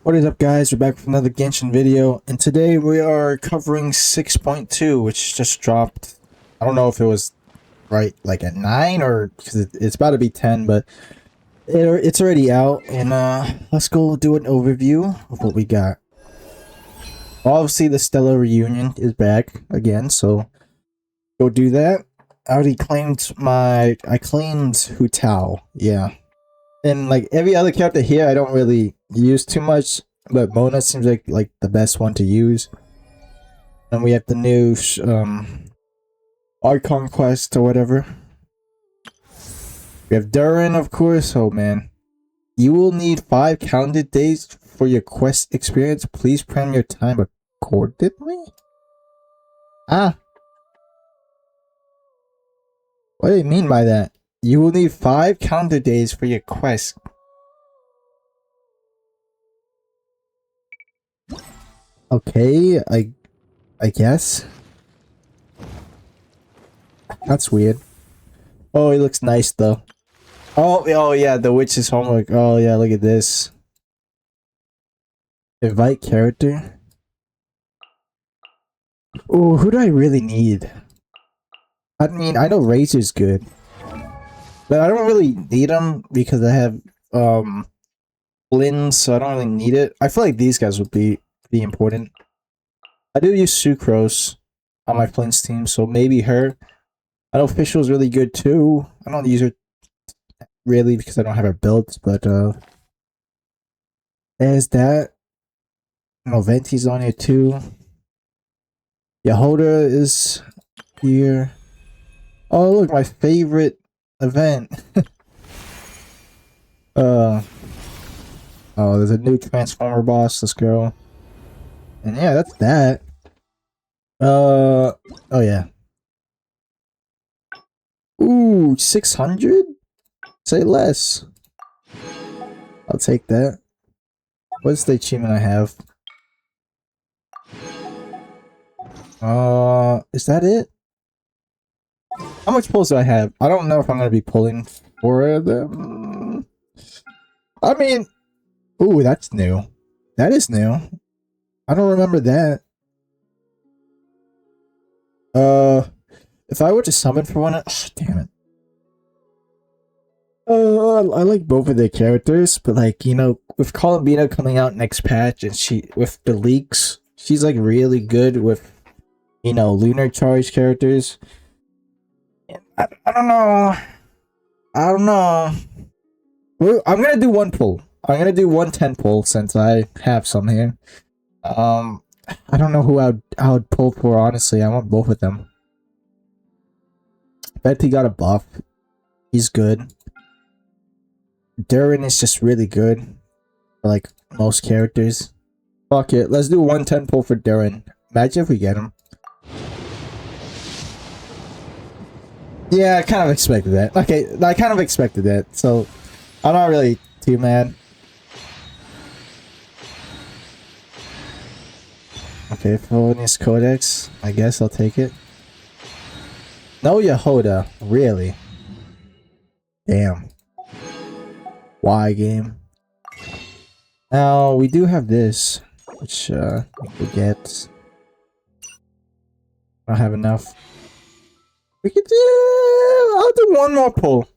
What is up, guys? We're back with another Genshin video, and today we are covering 6.2, which just dropped. I don't know if it was right like at 9 or because it's about to be 10, but it's already out, and let's go do an overview of what we got. Obviously, the Stellar Reunion is back again, so go do that. I already claimed I claimed Hu Tao, yeah. And like every other character here, I don't really use too much, but Mona seems like the best one to use. And we have the new Archon quest or whatever. We have Durin, of course. Oh man, you will need 5 calendar days for your quest experience. Please plan your time accordingly. What do you mean by that? You will need 5 calendar days for your quest. Okay, I guess. That's weird. Oh, he looks nice though. Oh yeah, the witch's homework. Oh yeah, look at this. Invite character. Oh, who do I really need? I mean, I know Razor's good, but I don't really need him because I have Blinn, so I don't really need it. I feel like these guys would be important. I do use Sucrose on my Flynn's team, so maybe her. I know Fischl is really good too. I don't use her really because I don't have her built, but there's that. No, Venti's on here too. Yahoda is here. Oh look, my favorite event. Oh, there's a new Transformer boss. Let's go. And yeah, that's that. Oh yeah. Ooh, 600? Say less. I'll take that. What's the achievement I have? Is that it? How much pulls do I have? I don't know if I'm gonna be pulling for them. I mean, ooh, that's new. That is new. I don't remember that. If I were to summon for one, damn it. I like both of their characters, but like, you know, with Columbina coming out next patch and with the leaks, she's like really good with, you know, lunar charge characters. I don't know. I don't know. I'm gonna do one pull. I'm gonna do 110 pull since I have some here. I don't know who I would pull for, honestly. I want both of them. Betty got a buff. He's good. Durin is just really good for like most characters. Fuck it. Let's do 110 pull for Durin. Imagine if we get him. Yeah, I kind of expected that. Okay, I kind of expected that. So, I'm not really too mad. Okay, Felonious Codex. I guess I'll take it. No Yahoda. Really? Damn. Why, game? Now, we do have this, which, we get. I don't have enough. We could do... I'll do one more pull.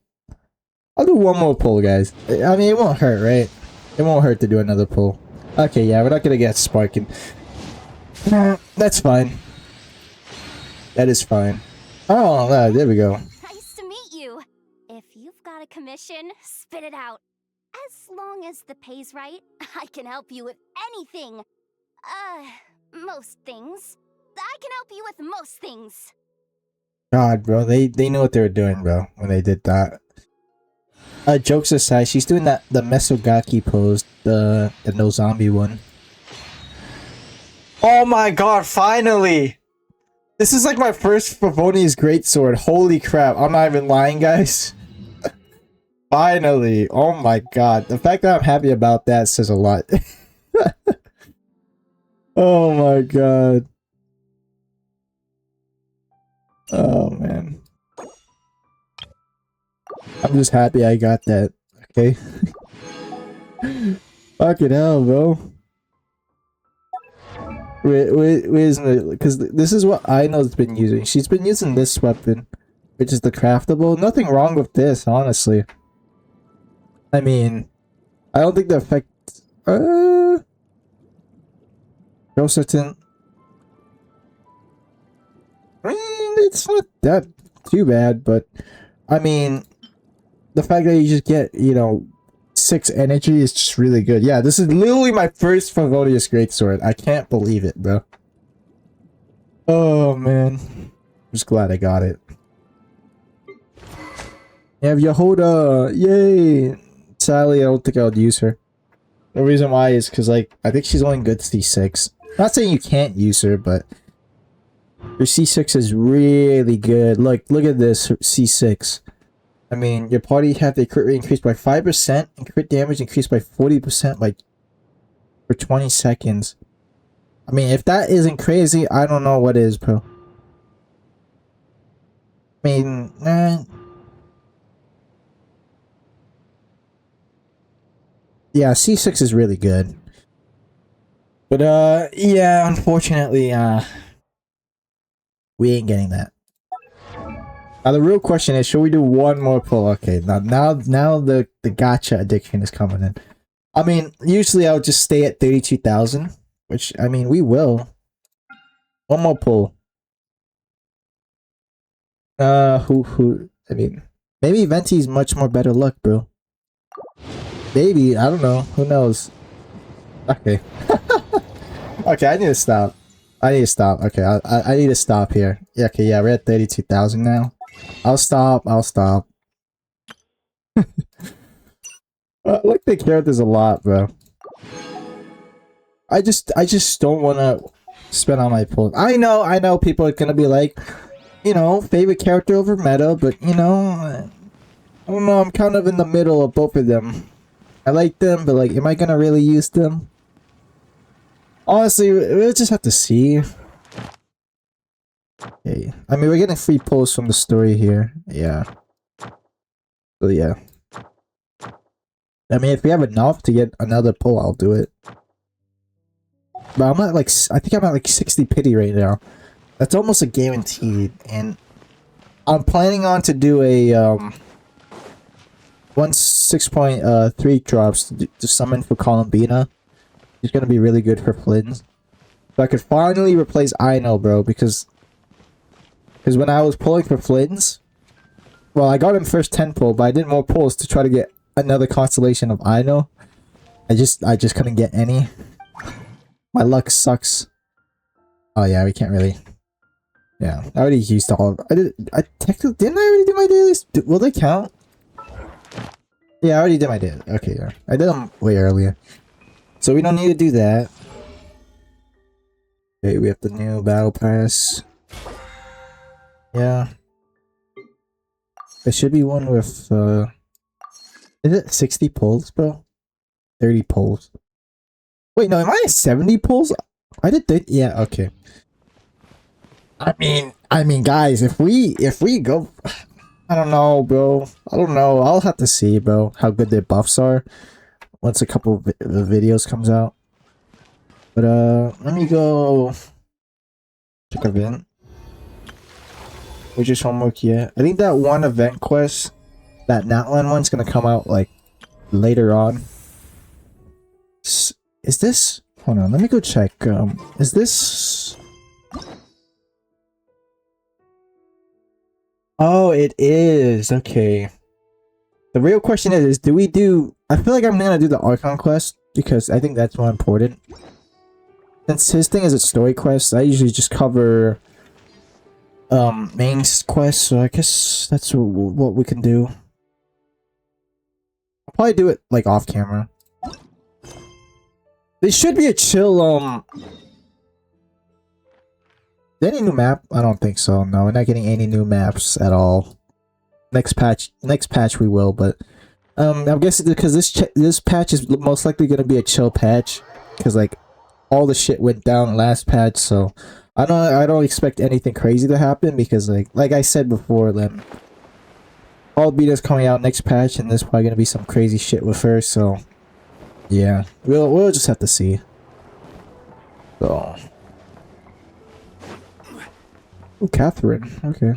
I'll do one more pull, guys. I mean, it won't hurt, right? It won't hurt to do another pull. Okay, yeah, we're not gonna get Sparking. Nah, that's fine. That is fine. Oh, there we go. Nice to meet you. If you've got a commission, spit it out. As long as the pay's right, I can help you with anything. Most things. I can help you with most things. God, bro, they knew what they were doing, bro, when they did that. Jokes aside, she's doing the Mesogaki pose, the no zombie one. Oh my god, finally! This is like my first Favonius Greatsword. Holy crap, I'm not even lying, guys. Finally! Oh my god, the fact that I'm happy about that says a lot. Oh my god. Oh man. I'm just happy I got that. Okay. Fucking hell, bro. Because this is what Aino's been using. She's been using this weapon, which is the craftable. Nothing wrong with this, honestly. I mean, I don't think the effect. No certain. I mean, it's not that too bad, but I mean, the fact that you just get, you know, 6 energy is just really good. Yeah, this is literally my first Favonius Greatsword. I can't believe it, bro. Oh, man. I'm just glad I got it. You have Yehoda! Yay! Sadly, I don't think I would use her. The reason why is because, like, I think she's only good C6. Not saying you can't use her, but your C6 is really good. Look at this C6. I mean, your party have the crit rate increased by 5% and crit damage increased by 40% like for 20 seconds. I mean, if that isn't crazy, I don't know what is, bro. I mean, yeah, C6 is really good. But yeah, unfortunately, we ain't getting that. Now the real question is, should we do one more pull? Okay, now the gacha addiction is coming in. I mean, usually I would just stay at 32,000, which I mean we will. One more pull. Who? I mean, maybe Venti's much more better luck, bro. Maybe, I don't know. Who knows? Okay. Okay, I need to stop. Okay, I need to stop here. Yeah, okay, yeah, we're at 32,000 now. I'll stop. I like the characters a lot, bro. I just don't want to spend on my pull. I know people are gonna be like, you know, favorite character over meta, but you know, I don't know, I'm kind of in the middle of both of them. I like them, but like, am I gonna really use them? Honestly, we'll just have to see. Okay. I mean, we're getting free pulls from the story here. Yeah. So yeah. I mean, if we have enough to get another pull, I'll do it. But I'm at like, I think I'm at like 60 pity right now. That's almost a guaranteed. And I'm planning on to do a, once 6.3 drops to summon for Columbina. She's gonna be really good for Flynn's. So I could finally replace Aino, bro, because when I was pulling for Flynn's, well, I got him first 10 pull, but I did more pulls to try to get another constellation of Aino. I just couldn't get any. My luck sucks. Oh yeah, we can't really. Yeah, I already used all of. I technically didn't I already do my dailies? Will they count? Yeah, I already did my daily. Okay, yeah, I did them way earlier, so we don't need to do that. Okay, we have the new battle pass. Yeah. There should be one with, is it 60 pulls, bro? 30 pulls. Wait, no, am I at 70 pulls? I did that, yeah, okay. I mean, guys, if we go, I don't know, bro. I don't know. I'll have to see, bro, how good their buffs are once a couple of videos comes out. But, let me go check event. Which is homework yet. I think that one event quest, that Natlan one's gonna come out like later on. Is this? Hold on, let me go check. Is this? Oh, it is. Okay. The real question is do we do? I feel like I'm gonna do the Archon quest because I think that's more important. Since his thing is a story quest, I usually just cover main quest, so I guess that's what we can do. I'll probably do it like off camera. There should be a chill any new map? I don't think so. No, we're not getting any new maps at all. Next patch we will, but I'm guessing because this patch is most likely gonna be a chill patch because like all the shit went down last patch, so I don't expect anything crazy to happen because like I said before, then all betas coming out next patch and there's probably gonna be some crazy shit with her, so yeah. We'll just have to see. So Oh, Catherine. Okay.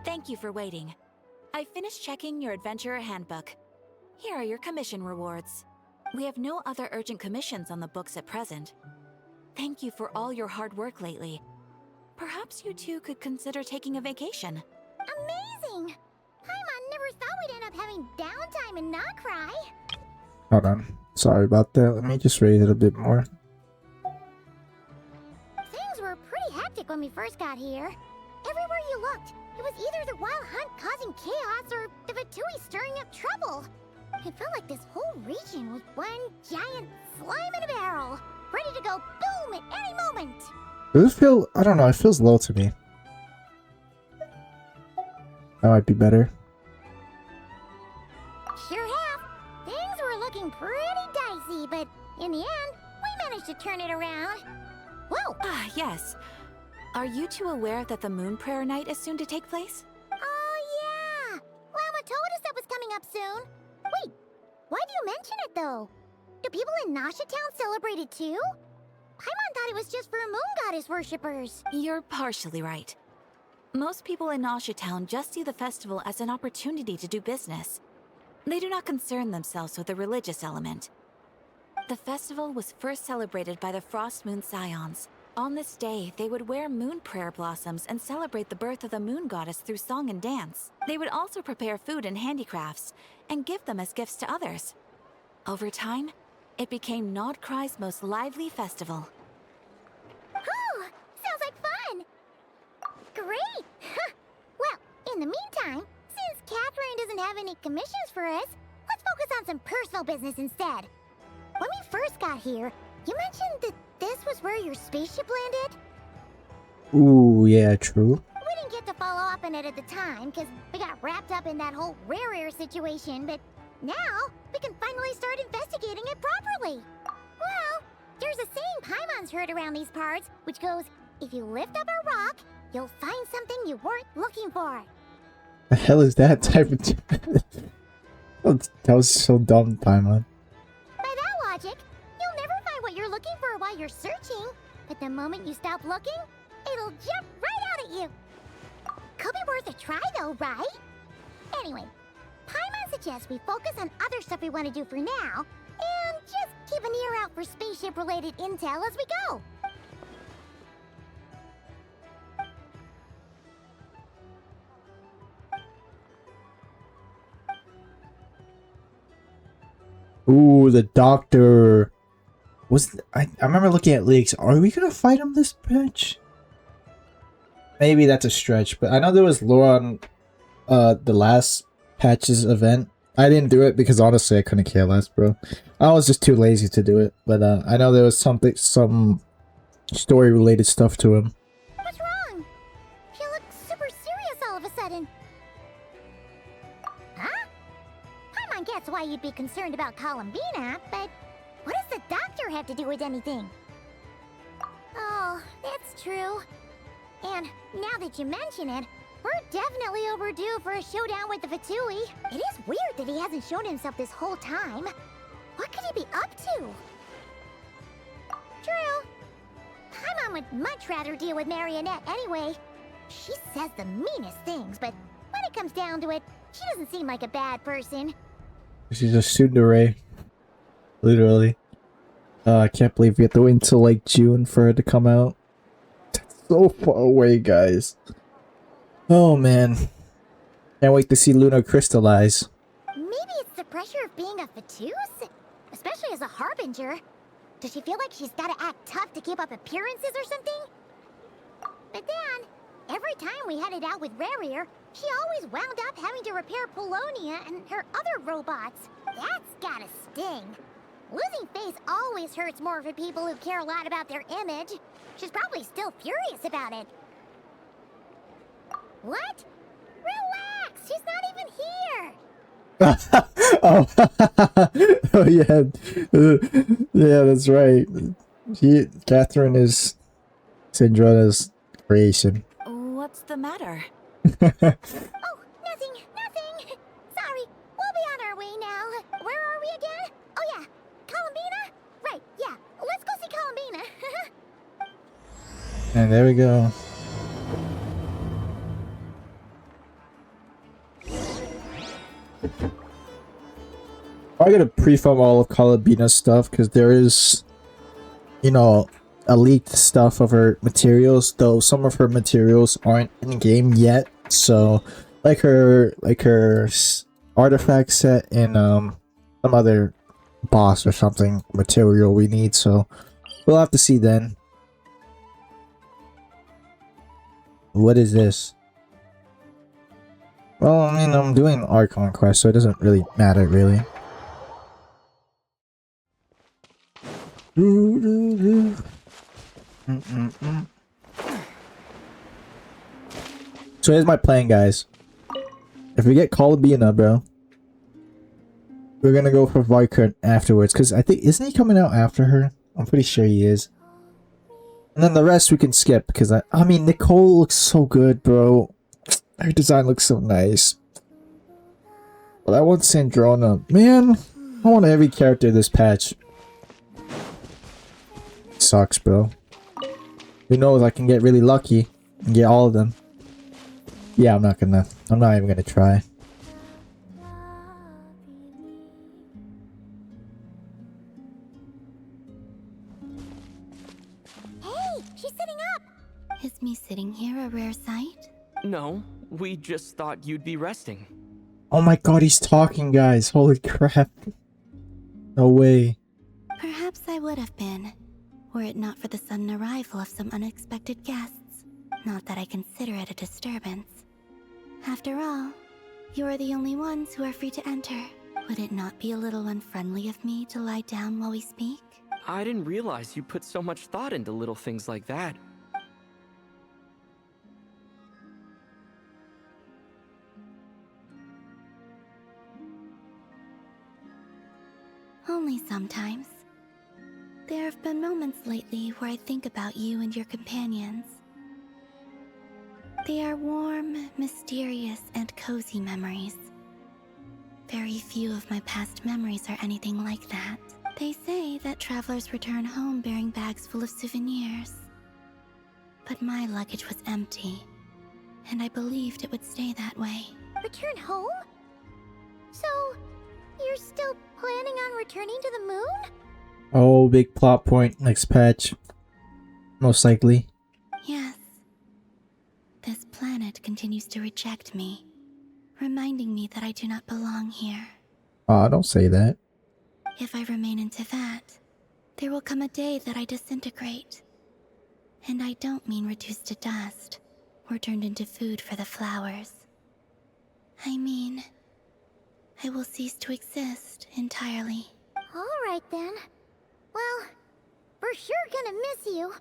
Thank you for waiting. I finished checking your adventurer handbook. Here are your commission rewards. We have no other urgent commissions on the books at present. Thank you for all your hard work lately. Perhaps you two could consider taking a vacation. Amazing! Paimon never thought we'd end up having downtime in Nod-Krai. Hold on. Sorry about that. Let me just raise it a bit more. Things were pretty hectic when we first got here. Everywhere you looked, it was either the Wild Hunt causing chaos or the Fatui stirring up trouble. It felt like this whole region was one giant slime in a barrel, ready to go boom at any moment. Does it feel... I don't know. It feels low to me. That might be better. Sure have. Things were looking pretty dicey, but in the end, we managed to turn it around. Whoa! Ah, yes. Are you two aware that the Moon Prayer Night is soon to take place? Oh, yeah! Mama told us that was coming up soon. Wait, why do you mention it, though? Do people in Nasha Town celebrate it, too? Paimon thought it was just for moon goddess worshippers. You're partially right. Most people in Nasha Town just see the festival as an opportunity to do business. They do not concern themselves with the religious element. The festival was first celebrated by the Frost Moon Scions. On this day, they would wear moon prayer blossoms and celebrate the birth of the moon goddess through song and dance. They would also prepare food and handicrafts and give them as gifts to others. Over time, it became Nod-Krai's most lively festival. Oh, sounds like fun! Great! Well, in the meantime, since Catherine doesn't have any commissions for us, let's focus on some personal business instead. When we first got here, you mentioned that this was where your spaceship landed? Ooh, yeah, true. We didn't get to follow up on it at the time, because we got wrapped up in that whole rare situation, but now we can finally start investigating it properly. Well, there's a saying Paimon's heard around these parts, which goes, if you lift up a rock, you'll find something you weren't looking for. The hell is that type of... That was so dumb, Paimon. By that logic, you'll never find what you're looking for while you're searching, but the moment you stop looking, it'll jump right out at you. Could be worth a try though, right? Anyway, Paimon suggests we focus on other stuff we want to do for now, and just keep an ear out for spaceship-related intel as we go. Ooh, the doctor. I remember looking at leaks. Are we gonna fight him this patch? Maybe that's a stretch, but I know there was lore on the last patch's event. I didn't do it because honestly I couldn't care less, bro. I was just too lazy to do it. But I know there was some story related stuff to him. What's wrong? You look super serious all of a sudden. Huh? Paimon gets why you'd be concerned about Columbina, but what does the doctor have to do with anything? Oh, that's true. And now that you mention it, we're definitely overdue for a showdown with the Fatui. It is weird that he hasn't shown himself this whole time. What could he be up to? True. Paimon would much rather deal with Marionette anyway. She says the meanest things, but when it comes down to it, she doesn't seem like a bad person. She's a tsundere. Literally. I can't believe we have to wait until like June for it to come out. That's so far away, guys. Oh man. Can't wait to see Luna crystallize. Maybe it's the pressure of being a Fatus? Especially as a Harbinger. Does she feel like she's gotta act tough to keep up appearances or something? But then, every time we headed out with Rarier, she always wound up having to repair Polonia and her other robots. That's gotta sting. Losing face always hurts more for people who care a lot about their image. She's probably still furious about it. What? Relax, she's not even here! Oh yeah. Yeah, that's right. Catherine is Syndra's creation. What's the matter? Oh, nothing. Sorry, we'll be on our way now. Where are we again? Oh yeah, Columbina? Right, yeah, let's go see Columbina. And there we go. I gotta pre-film all of Calabina's stuff because there is, you know, a leaked stuff of her materials, though some of her materials aren't in game yet. So, like her artifact set and some other boss or something material we need. So we'll have to see then. What is this? Well, I mean, I'm doing Archon quest, so it doesn't really matter, really. So here's my plan, guys. If we get Calabina, bro, we're gonna go for Vikert afterwards, because I think, isn't he coming out after her? I'm pretty sure he is. And then the rest we can skip, because I mean, Nicole looks so good, bro. Her design looks so nice. But I want Sandrona. Man, I want every character in this patch. Sucks, bro. Who knows, I can get really lucky and get all of them. Yeah, I'm not even gonna try. Hey, she's sitting up! Is me sitting here a rare sight? No, we just thought you'd be resting. Oh my god, he's talking, guys. Holy crap. No way. Perhaps I would have been, were it not for the sudden arrival of some unexpected guests. Not that I consider it a disturbance. After all, you are the only ones who are free to enter. Would it not be a little unfriendly of me to lie down while we speak? I didn't realize you put so much thought into little things like that. Only sometimes. There have been moments lately where I think about you and your companions. They are warm, mysterious, and cozy memories. Very few of my past memories are anything like that. They say that travelers return home bearing bags full of souvenirs. But my luggage was empty, and I believed it would stay that way. Return home? So, you're still planning on returning to the moon? Oh, big plot point next patch. Most likely. Yes. This planet continues to reject me, reminding me that I do not belong here. Aw, don't say that. If I remain in Teyvat, there will come a day that I disintegrate. And I don't mean reduced to dust, or turned into food for the flowers. I mean, I will cease to exist entirely. Alright then. Well, we're sure gonna miss you.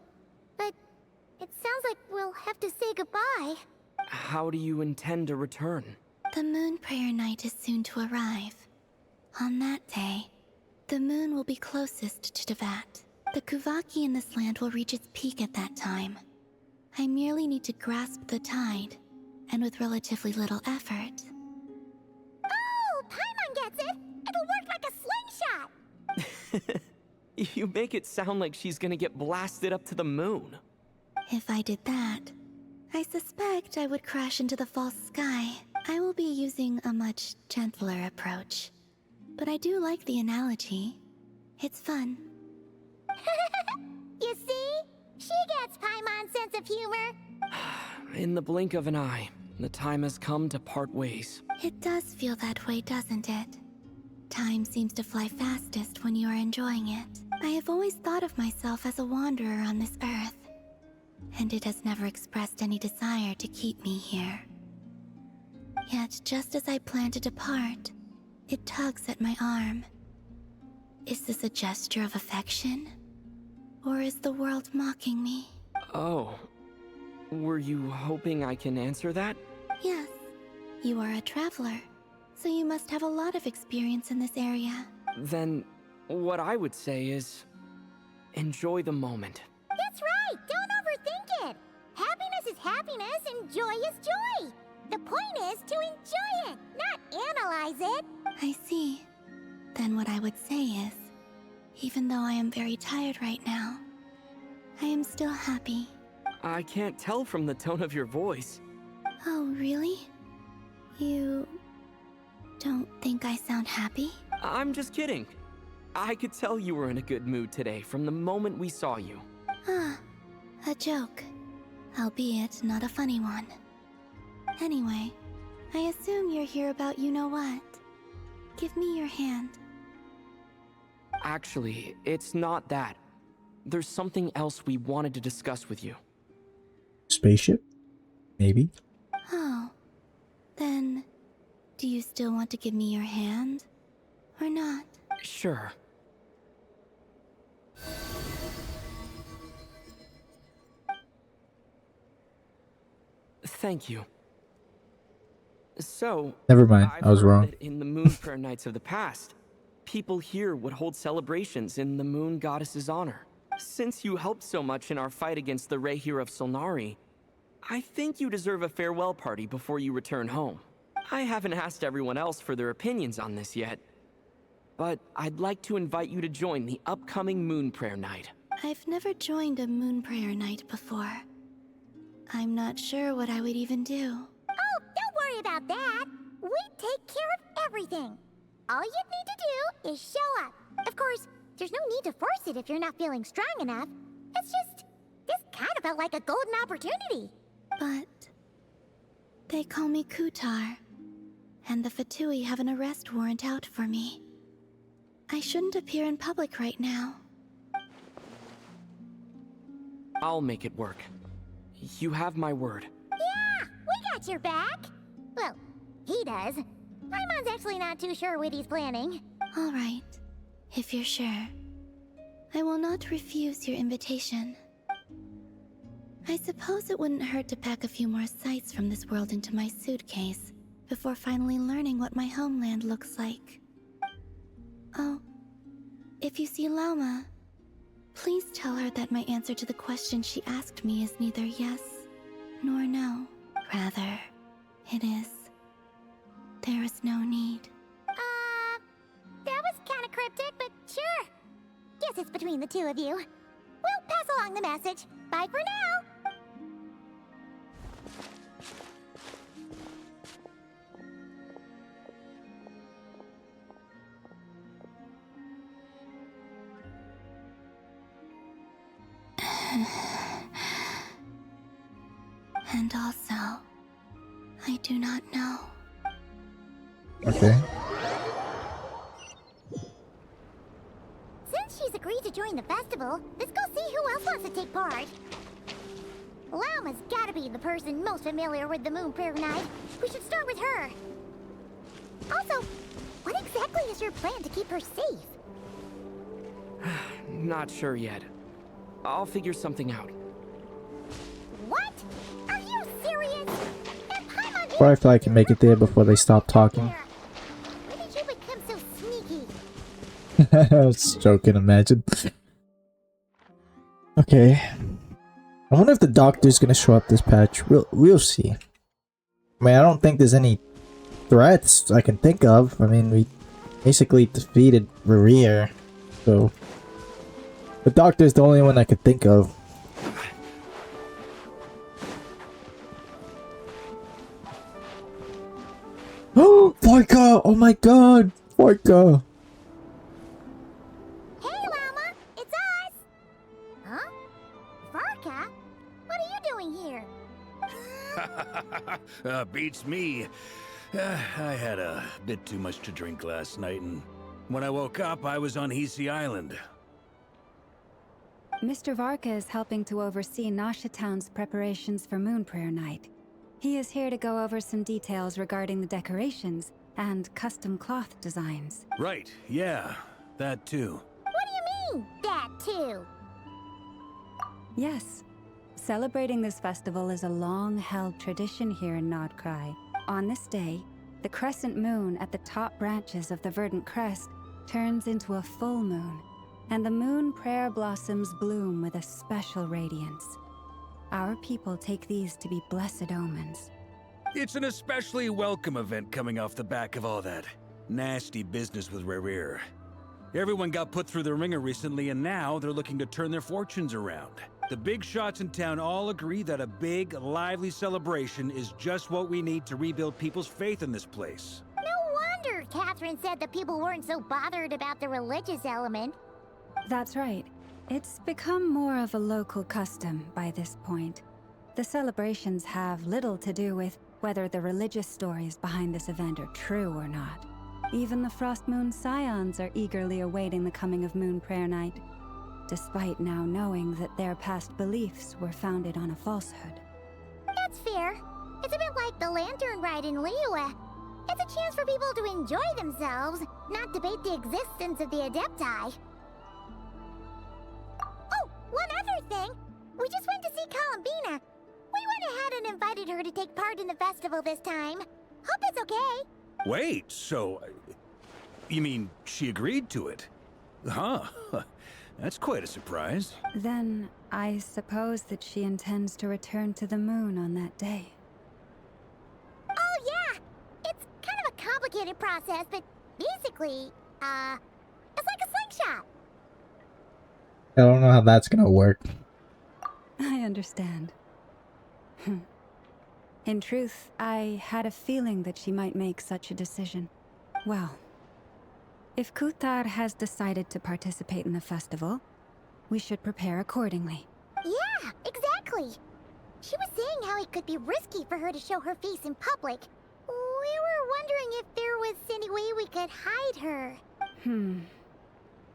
But it sounds like we'll have to say goodbye. How do you intend to return? The moon prayer night is soon to arrive. On that day, the moon will be closest to Teyvat. The Kuvaki in this land will reach its peak at that time. I merely need to grasp the tide, and with relatively little effort. Oh, Paimon gets it! It'll work like a slingshot! You make it sound like she's gonna get blasted up to the moon. If I did that, I suspect I would crash into the false sky. I will be using a much gentler approach. But I do like the analogy. It's fun. You see? She gets Paimon's sense of humor. In the blink of an eye, the time has come to part ways. It does feel that way, doesn't it? Time seems to fly fastest when you are enjoying it. I have always thought of myself as a wanderer on this earth, and it has never expressed any desire to keep me here. Yet, just as I plan to depart, it tugs at my arm. Is this a gesture of affection? Or is the world mocking me? Oh. Were you hoping I can answer that? Yes. You are a traveler, so you must have a lot of experience in this area. Then, what I would say is, enjoy the moment. That's right! Don't overthink it! Happiness is happiness and joy is joy! The point is to enjoy it, not analyze it! I see. Then what I would say is, even though I am very tired right now, I am still happy. I can't tell from the tone of your voice. Oh, really? You don't think I sound happy? I'm just kidding. I could tell you were in a good mood today from the moment we saw you. Ah, a joke. Albeit not a funny one. Anyway, I assume you're here about you-know-what. Give me your hand. Actually, it's not that. There's something else we wanted to discuss with you. Spaceship? Maybe. Oh, then do you still want to give me your hand? Or not? Sure. Thank you. So, Never mind. I've I was heard wrong. that in the Moon Prayer Nights of the past, people here would hold celebrations in the Moon Goddess's honor. Since you helped so much in our fight against the Rehir of Solnari, I think you deserve a farewell party before you return home. I haven't asked everyone else for their opinions on this yet, but I'd like to invite you to join the upcoming Moon Prayer Night. I've never joined a moon prayer night before. I'm not sure what I would even do. Oh, don't worry about that. We take care of everything. All you need to do is show up. Of course, there's no need to force it if you're not feeling strong enough. It's just, this kind of felt like a golden opportunity. But they call me Kutar, and the Fatui have an arrest warrant out for me. I shouldn't appear in public right now. I'll make it work. You have my word. Yeah, we got your back. Well, he does. Paimon's actually not too sure what he's planning. All right, if you're sure. I will not refuse your invitation. I suppose it wouldn't hurt to pack a few more sights from this world into my suitcase before finally learning what my homeland looks like. Oh, if you see Lauma, please tell her that my answer to the question she asked me is neither yes nor no. Rather, it is, there is no need. That was kind of cryptic, but sure. Guess it's between the two of you. We'll pass along the message. Bye for now. And also, I do not know. Okay. Since she's agreed to join the festival, let's go see who else wants to take part. Lauma's gotta be the person most familiar with the Moon Prayer Night. We should start with her. Also, what exactly is your plan to keep her safe? Not sure yet. I'll figure something out. What? Are you serious? And Paimon Firefly can make it there before they stop talking. When did you become so sneaky? I was joking, imagine. Okay. I wonder if the doctor's gonna show up this patch. We'll see. I mean, I don't think there's any threats I can think of. I mean, we basically defeated Rehir, so the doctor's the only one I could think of. Oh, Varka! Oh my god! Varka! Hey, Lauma! It's us! Huh? Varka? What are you doing here? Beats me. I had a bit too much to drink last night, and when I woke up, I was on Hisi Island. Mr. Varka is helping to oversee Nasha Town's preparations for Moon Prayer Night. He is here to go over some details regarding the decorations and custom cloth designs. Right, yeah, that too. What do you mean, that too? Yes. Celebrating this festival is a long-held tradition here in Nod-Krai. On this day, the crescent moon at the top branches of the verdant crest turns into a full moon, and the moon prayer blossoms bloom with a special radiance. Our people take these to be blessed omens. It's an especially welcome event coming off the back of all that nasty business with Rehir. Everyone got put through the ringer recently, and now they're looking to turn their fortunes around. The big shots in town all agree that a big, lively celebration is just what we need to rebuild people's faith in this place. No wonder Catherine said that people weren't so bothered about the religious element. That's right. It's become more of a local custom by this point. The celebrations have little to do with whether the religious stories behind this event are true or not. Even the Frost Moon Scions are eagerly awaiting the coming of Moon Prayer Night, despite now knowing that their past beliefs were founded on a falsehood. That's fair. It's a bit like the lantern ride in Liyue. It's a chance for people to enjoy themselves, not debate the existence of the Adepti. Oh, one other thing! We just went to see Columbina. We went ahead and invited her to take part in the festival this time. Hope it's okay. Wait, so... you mean she agreed to it? Huh. That's quite a surprise. Then, I suppose that she intends to return to the moon on that day. Oh yeah! It's kind of a complicated process, but basically, it's like a slingshot. I don't know how that's gonna work. I understand. In truth, I had a feeling that she might make such a decision. Well, if Kuthar has decided to participate in the festival, we should prepare accordingly. Yeah, exactly. She was saying how it could be risky for her to show her face in public. We were wondering if there was any way we could hide her.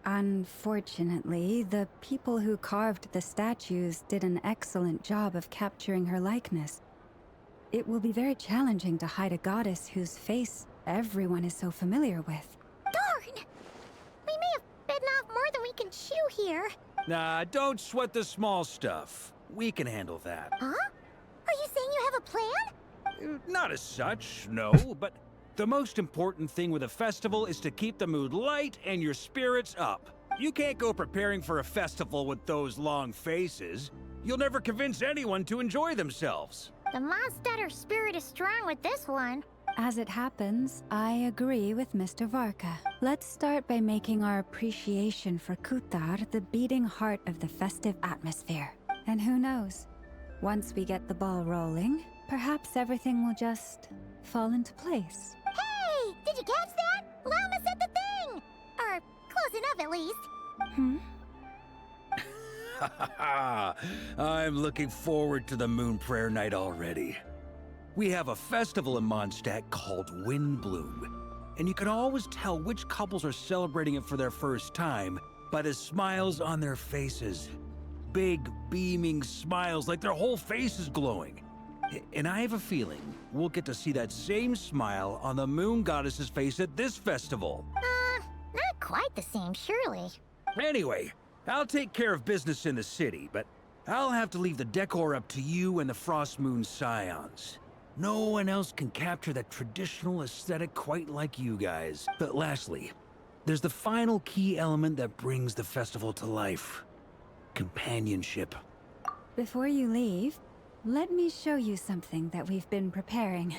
Unfortunately, the people who carved the statues did an excellent job of capturing her likeness. It will be very challenging to hide a goddess whose face everyone is so familiar with. Darn! We may have bitten off more than we can chew here. Nah, don't sweat the small stuff. We can handle that. Huh? Are you saying you have a plan? Not as such, no, but the most important thing with a festival is to keep the mood light and your spirits up. You can't go preparing for a festival with those long faces. You'll never convince anyone to enjoy themselves. The Mondstatter spirit is strong with this one. As it happens, I agree with Mr. Varka. Let's start by making our appreciation for Kuthar the beating heart of the festive atmosphere. And who knows, once we get the ball rolling, perhaps everything will just fall into place. Hey! Did you catch that? Llama said the thing! Or close enough at least. I'm looking forward to the Moon Prayer Night already. We have a festival in Mondstadt called Windbloom, and you can always tell which couples are celebrating it for their first time by the smiles on their faces. Big, beaming smiles like their whole face is glowing. And I have a feeling we'll get to see that same smile on the Moon Goddess's face at this festival. Not quite the same, surely. Anyway, I'll take care of business in the city, but I'll have to leave the decor up to you and the Frost Moon Scions. No one else can capture that traditional aesthetic quite like you guys. But lastly, there's the final key element that brings the festival to life. Companionship. Before you leave, let me show you something that we've been preparing.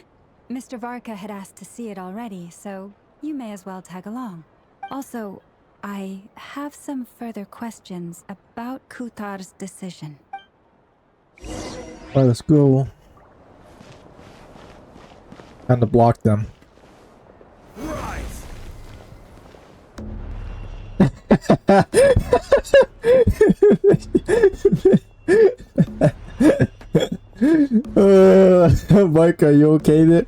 Mr. Varka had asked to see it already, so you may as well tag along. Also, I have some further questions about Kuthar's decision. Alright, let's go. Time to block them. Rise! Mike, are you okay there?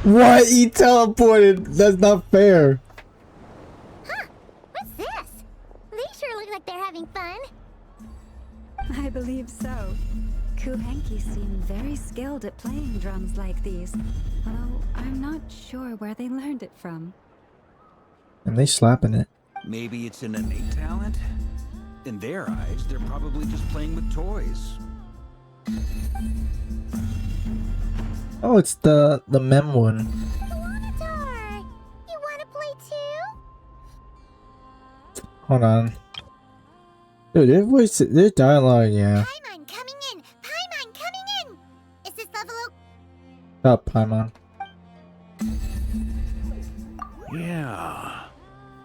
What? He teleported! That's not fair. Huh? What's this? They sure look like they're having fun. I believe so. Kuhenki seem very skilled at playing drums like these, although I'm not sure where they learned it from. And they slapping it. Maybe it's an innate talent? In their eyes, they're probably just playing with toys. Oh, it's the mem one. Monitor! You wanna play too? Hold on. Dude, their dialogue, yeah. Paimon coming in! Paimon coming in! Is this level Up, Paimon. Yeah.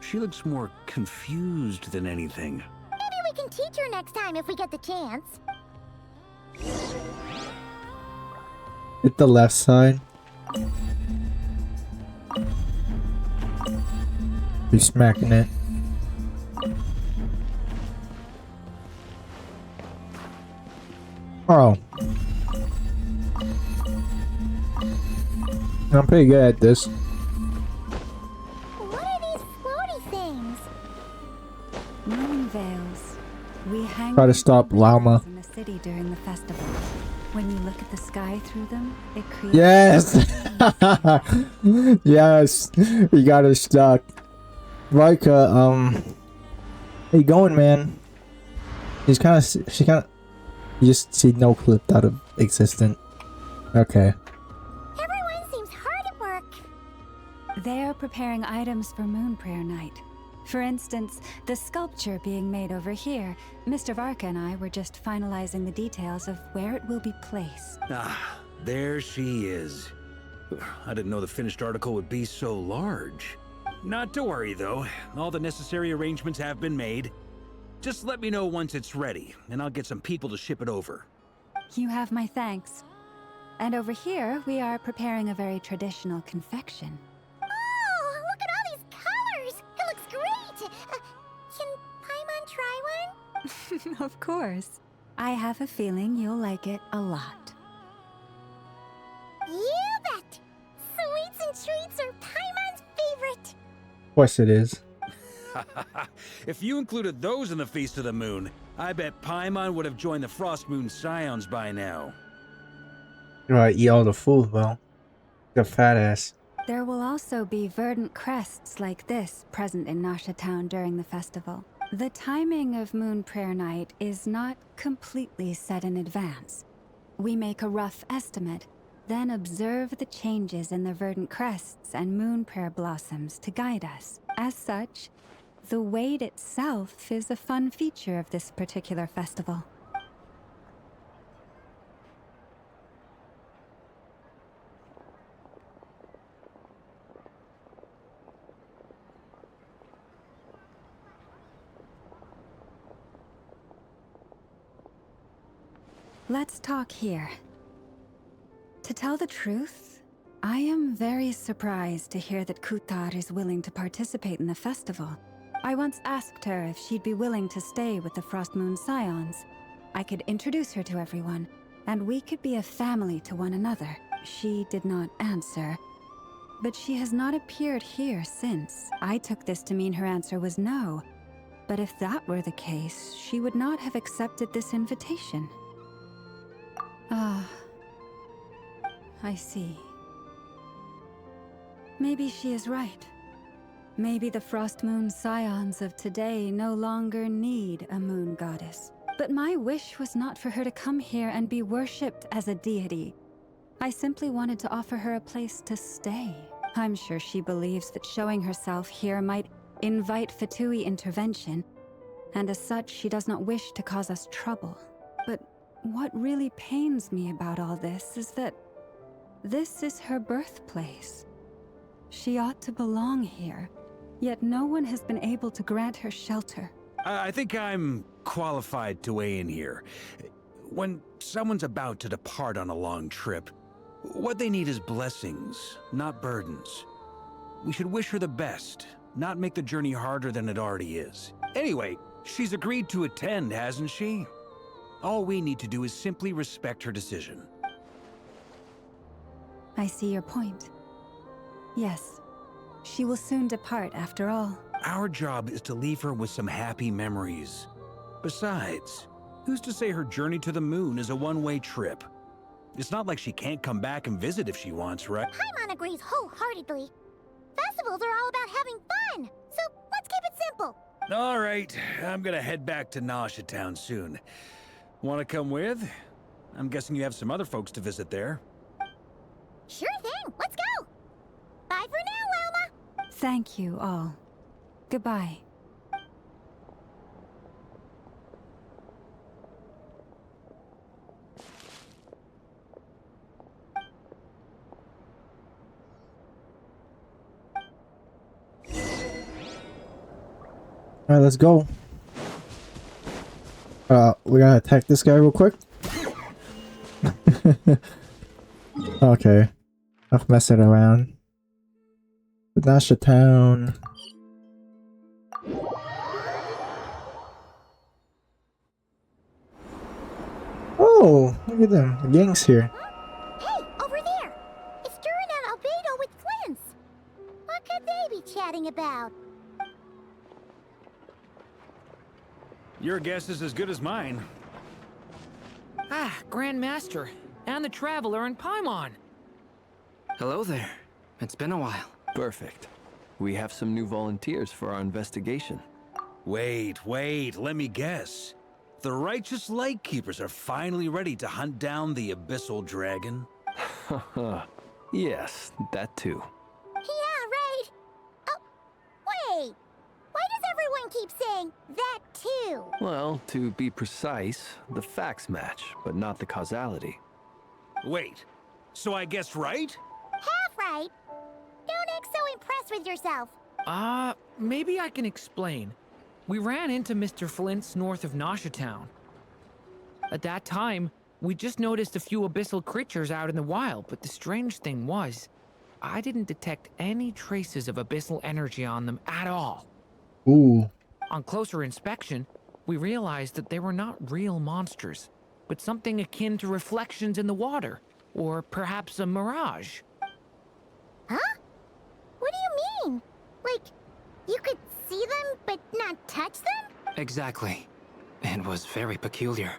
She looks more confused than anything. Maybe we can teach her next time if we get the chance. Hit the left side. Be smacking it. Oh. I'm pretty good at this. What are these floaty things? Moon veils. We hang Try to them stop from Llama. windows in the city during the festival. When you look at the sky through them, it creates... Yes! Yes! We got her stuck. Rika, how you going, man? She kind of, you just see no clipped out of existent. Okay. Everyone seems hard at work. They're preparing items for Moon Prayer Night. For instance, the sculpture being made over here. Mr. Varka and I were just finalizing the details of where it will be placed. Ah, there she is. I didn't know the finished article would be so large. Not to worry, though. All the necessary arrangements have been made. Just let me know once it's ready, and I'll get some people to ship it over. You have my thanks. And over here, we are preparing a very traditional confection. Oh, look at all these colors! It looks great! Can Paimon try one? Of course. I have a feeling you'll like it a lot. You bet! Sweets and treats are Paimon's favorite! Of course it is. If you included those in the Feast of the Moon, I bet Paimon would have joined the Frost Moon Scions by now. You know, I eat all the food, well. You're a fat ass. There will also be verdant crests like this present in Nasha Town during the festival. The timing of Moon Prayer Night is not completely set in advance. We make a rough estimate, then observe the changes in the verdant crests and moon prayer blossoms to guide us. As such, the wait itself is a fun feature of this particular festival. Let's talk here. To tell the truth, I am very surprised to hear that Kutar is willing to participate in the festival. I once asked her if she'd be willing to stay with the Frost Moon Scions. I could introduce her to everyone, and we could be a family to one another. She did not answer, but she has not appeared here since. I took this to mean her answer was no, but if that were the case, she would not have accepted this invitation. Ah, I see. Maybe she is right. Maybe the Frost Moon Scions of today no longer need a moon goddess. But my wish was not for her to come here and be worshipped as a deity. I simply wanted to offer her a place to stay. I'm sure she believes that showing herself here might invite Fatui intervention, and as such she does not wish to cause us trouble. But what really pains me about all this is that this is her birthplace. She ought to belong here, yet no one has been able to grant her shelter. I think I'm qualified to weigh in here. When someone's about to depart on a long trip, what they need is blessings, not burdens. We should wish her the best, not make the journey harder than it already is. Anyway, she's agreed to attend, hasn't she? All we need to do is simply respect her decision. I see your point. Yes, she will soon depart after all. Our job is to leave her with some happy memories. Besides, who's to say her journey to the moon is a one-way trip? It's not like she can't come back and visit if she wants, right? Paimon agrees wholeheartedly. Festivals are all about having fun, so let's keep it simple. All right, I'm gonna head back to Nasha Town soon. Want to come with? I'm guessing you have some other folks to visit there. Sure thing, let's go! Bye for now, Wilma! Thank you all. Goodbye. Alright, let's go. We gotta attack this guy real quick. Okay. Enough messing around. Nasha Town. Oh, look at them. The gang's here. Hey, over there! It's Durin and Albedo with Flints! What could they be chatting about? Your guess is as good as mine. Ah, Grand Master, and the Traveler and Paimon. Hello there. It's been a while. Perfect. We have some new volunteers for our investigation. Wait, let me guess. The righteous Lightkeepers are finally ready to hunt down the Abyssal Dragon? Yes, that too. Yeah, right! Oh, wait! Why does everyone keep saying that too? Well, to be precise, the facts match, but not the causality. Wait, so I guessed right? Half right! Don't act so impressed with yourself. Maybe I can explain. We ran into Mr. Flint's north of Nasha Town. At that time, we just noticed a few abyssal creatures out in the wild, but the strange thing was, I didn't detect any traces of abyssal energy on them at all. Ooh. On closer inspection, we realized that they were not real monsters, but something akin to reflections in the water, or perhaps a mirage. Huh? What do you mean? Like, you could see them, but not touch them? Exactly. It was very peculiar.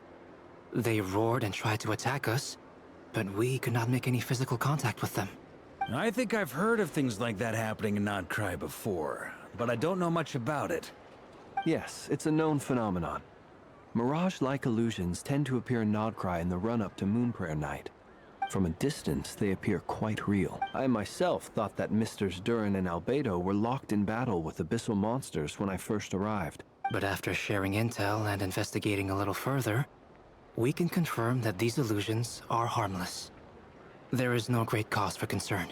They roared and tried to attack us, but we could not make any physical contact with them. I think I've heard of things like that happening in Nod-Krai before, but I don't know much about it. Yes, it's a known phenomenon. Mirage-like illusions tend to appear in Nod-Krai in the run-up to Moonprayer Night. From a distance, they appear quite real. I myself thought that Misters Durin and Albedo were locked in battle with abyssal monsters when I first arrived. But after sharing intel and investigating a little further, we can confirm that these illusions are harmless. There is no great cause for concern.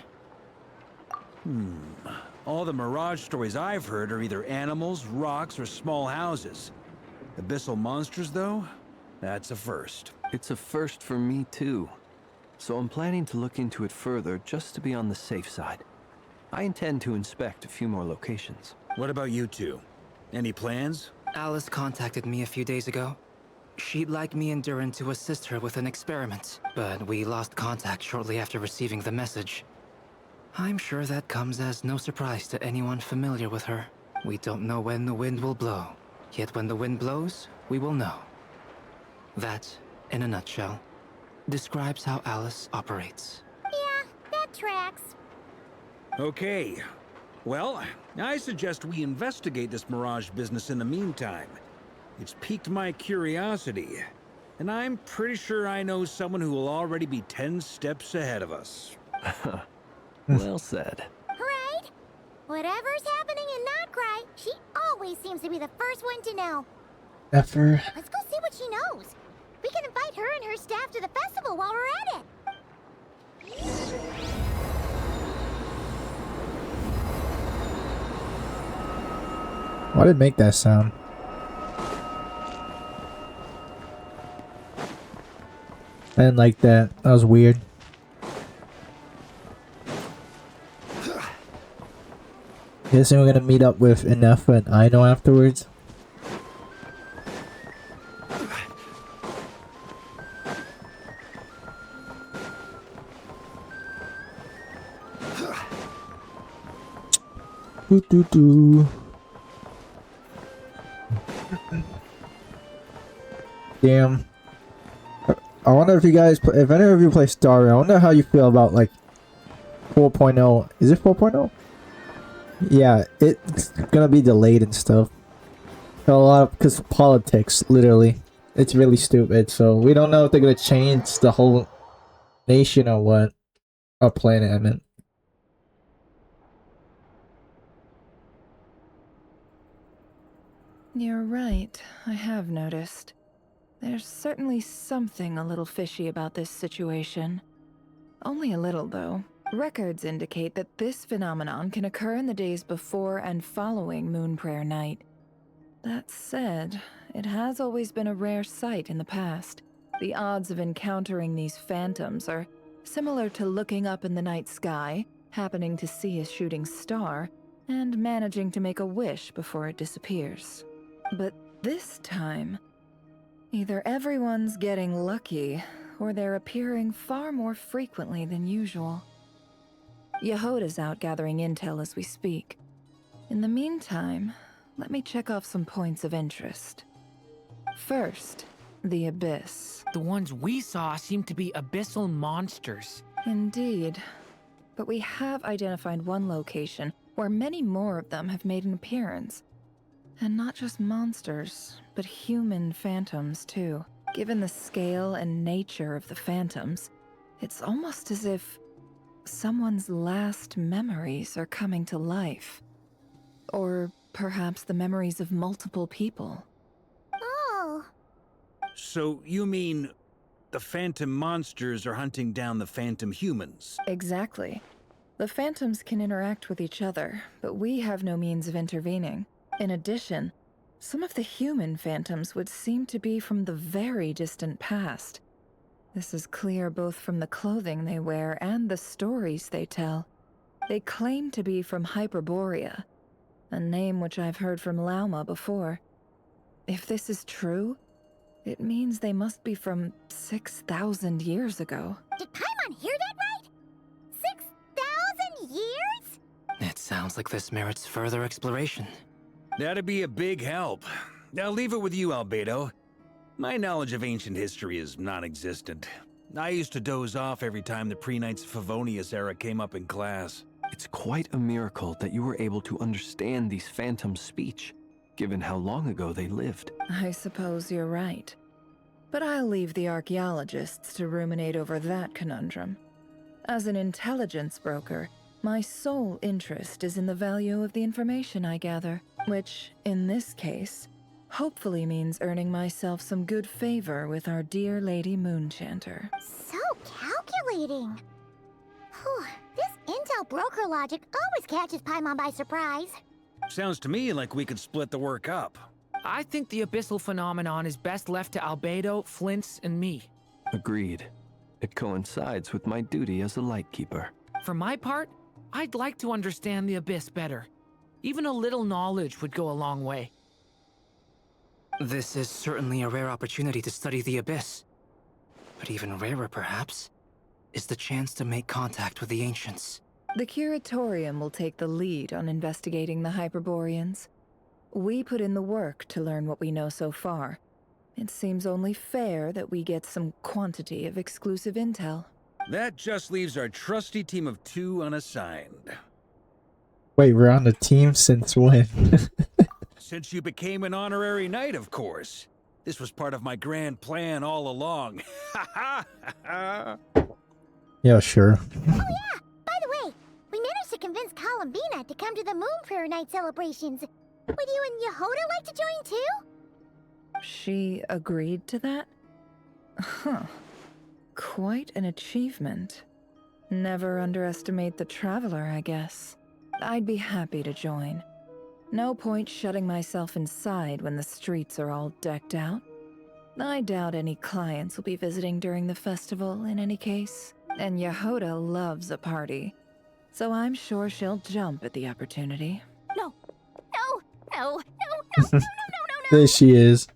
All the Mirage stories I've heard are either animals, rocks, or small houses. Abyssal monsters, though? That's a first. It's a first for me, too. So I'm planning to look into it further just to be on the safe side. I intend to inspect a few more locations. What about you two? Any plans? Alice contacted me a few days ago. She'd like me and Durin to assist her with an experiment, but we lost contact shortly after receiving the message. I'm sure that comes as no surprise to anyone familiar with her. We don't know when the wind will blow, yet when the wind blows, we will know. That, in a nutshell, describes how Alice operates. Yeah, that tracks. Okay. Well, I suggest we investigate this Mirage business in the meantime. It's piqued my curiosity, and I'm pretty sure I know someone who will already be 10 steps ahead of us. Well said. Right? Whatever's happening in Nod-Krai, she always seems to be the first one to know. Effer. Let's go see what she knows. We can invite her and her staff to the festival while we're at it. Why did it make that sound? I didn't like that. That was weird. Guessing we're gonna meet up with Inefa and Aino afterwards. Doo doo doo. Damn. I wonder if you guys, if any of you play Starry, I wonder how you feel about like 4.0. Is it 4.0? Yeah, it's gonna be delayed and stuff. A lot of, because politics, literally. It's really stupid, so we don't know if they're gonna change the whole nation or what. Or planet, I meant. You're right, I have noticed. There's certainly something a little fishy about this situation. Only a little, though. Records indicate that this phenomenon can occur in the days before and following Moonprayer Night. That said, it has always been a rare sight in the past. The odds of encountering these phantoms are similar to looking up in the night sky, happening to see a shooting star, and managing to make a wish before it disappears. But this time, either everyone's getting lucky, or they're appearing far more frequently than usual. Yehoda's out gathering intel as we speak. In the meantime, let me check off some points of interest. First, the Abyss. The ones we saw seem to be abyssal monsters. Indeed. But we have identified one location where many more of them have made an appearance. And not just monsters, but human phantoms too. Given the scale and nature of the phantoms, it's almost as if someone's last memories are coming to life. Or perhaps the memories of multiple people. Oh, So you mean the phantom monsters are hunting down the phantom humans? Exactly. The phantoms can interact with each other, but we have no means of intervening. In addition, some of the human phantoms would seem to be from the very distant past. This is clear both from the clothing they wear and the stories they tell. They claim to be from Hyperborea, a name which I've heard from Lauma before. If this is true, it means they must be from 6,000 years ago. did Paimon hear that right? 6,000 years? It sounds like this merits further exploration. That'd be a big help. I'll leave it with you, Albedo. My knowledge of ancient history is non-existent. I used to doze off every time the pre-Knights of Favonius era came up in class. It's quite a miracle that you were able to understand these phantoms' speech, given how long ago they lived. I suppose you're right. But I'll leave the archaeologists to ruminate over that conundrum. As an intelligence broker, my sole interest is in the value of the information I gather, which, in this case, hopefully means earning myself some good favor with our dear Lady Moonchanter. So calculating. Whew, this intel broker logic always catches Paimon by surprise. Sounds to me like we could split the work up. I think the abyssal phenomenon is best left to Albedo, Flints, and me. Agreed. It coincides with my duty as a lightkeeper. For my part, I'd like to understand the abyss better. Even a little knowledge would go a long way. This is certainly a rare opportunity to study the Abyss. But even rarer, perhaps, is the chance to make contact with the Ancients. The Curatorium will take the lead on investigating the Hyperboreans. We put in the work to learn what we know so far. It seems only fair that we get some quantity of exclusive intel. That just leaves our trusty team of 2 unassigned. Wait, we're on the team since when? Since you became an honorary knight, of course. This was part of my grand plan all along. Yeah, sure. Oh yeah, by the way, we managed to convince Columbina to come to the Moon Prayer Night celebrations. Would you and Yehoda like to join too? She agreed to that? Huh. Quite an achievement. Never underestimate the traveler, I guess. I'd be happy to join. No point shutting myself inside when the streets are all decked out. I doubt any clients will be visiting during the festival in any case. And Yehoda loves a party, so I'm sure she'll jump at the opportunity. No, no, no, no, no, no, no, no, no. There she is.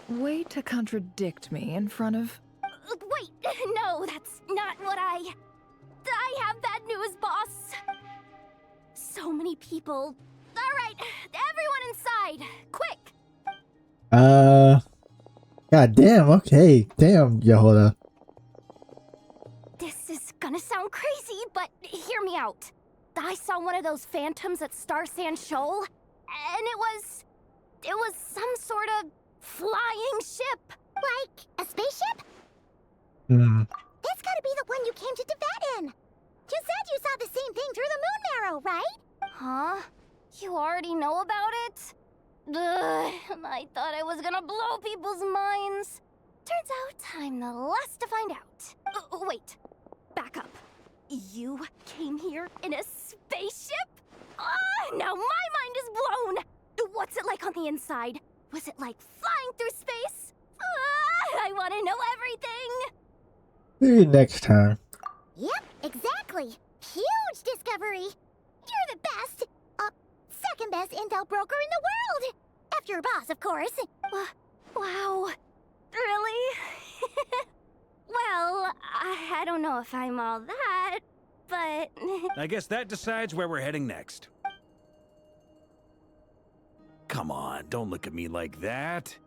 Way to contradict me in front of... Wait, no, that's not what I have bad news, boss. So many people. All right, everyone inside, quick. God damn, okay. Damn, Yehoda. This is gonna sound crazy, but hear me out. I saw one of those phantoms at Star Sand Shoal, and it was some sort of flying ship. Like a spaceship? Hmm. That's gotta be the one you came to Tibet in. You said you saw the same thing through the moon marrow, right? Huh? You already know about it? Ugh, I thought I was gonna blow people's minds. Turns out I'm the last to find out. Wait, back up. You came here in a spaceship? Now my mind is blown! What's it like on the inside? Was it like flying through space? I want to know everything! Maybe next time. Yep, exactly. Huge discovery. You're the best. Second best intel broker in the world. After your boss, of course. Wow. Really? Well, I don't know if I'm all that, but... I guess that decides where we're heading next. Come on, don't look at me like that.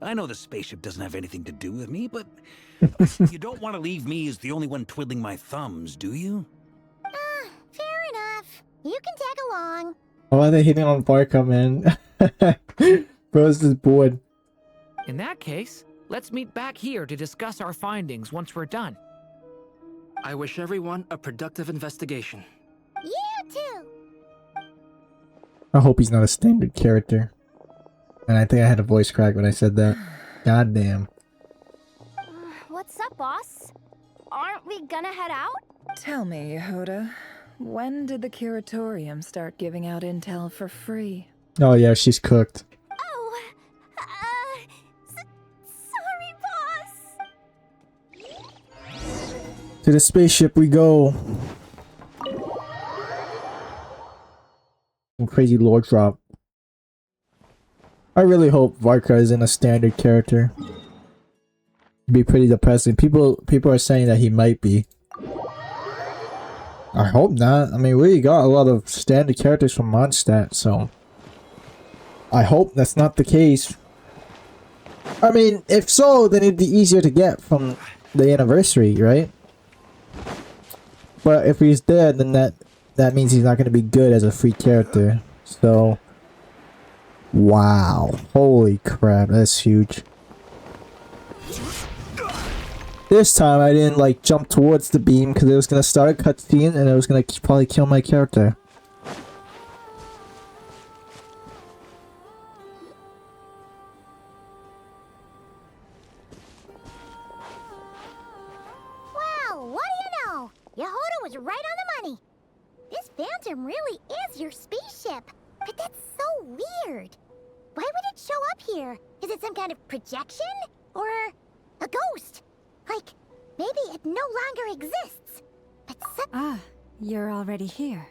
I know the spaceship doesn't have anything to do with me, but you don't want to leave me as the only one twiddling my thumbs, do you? Fair enough. You can tag along. Why are they hitting on Barca, man? Bro's just bored. In that case, let's meet back here to discuss our findings once we're done. I wish everyone a productive investigation. You too. I hope he's not a standard character. And I think I had a voice crack when I said that. God damn. What's up, boss? Aren't we gonna head out? Tell me, Yehuda, when did the curatorium start giving out intel for free? Oh yeah, she's cooked. Oh, sorry, boss. To the spaceship we go. Some crazy lore drop. I really hope Varka isn't a standard character. It'd be pretty depressing. People are saying that he might be. I hope not. I mean, we got a lot of standard characters from Mondstadt, so I hope that's not the case. I mean, if so, then it'd be easier to get from the anniversary, right? But if he's dead, then that means he's not going to be good as a free character. So, wow. Holy crap, that's huge. This time I didn't like jump towards the beam because it was going to start a cutscene and it was going to probably kill my character. Well, what do you know? Yehuda was right on the money. This Phantom really is your spaceship. But that's so weird. Why would it show up here? Is it some kind of projection? Or a ghost? Like, maybe it no longer exists. But Ah, you're already here.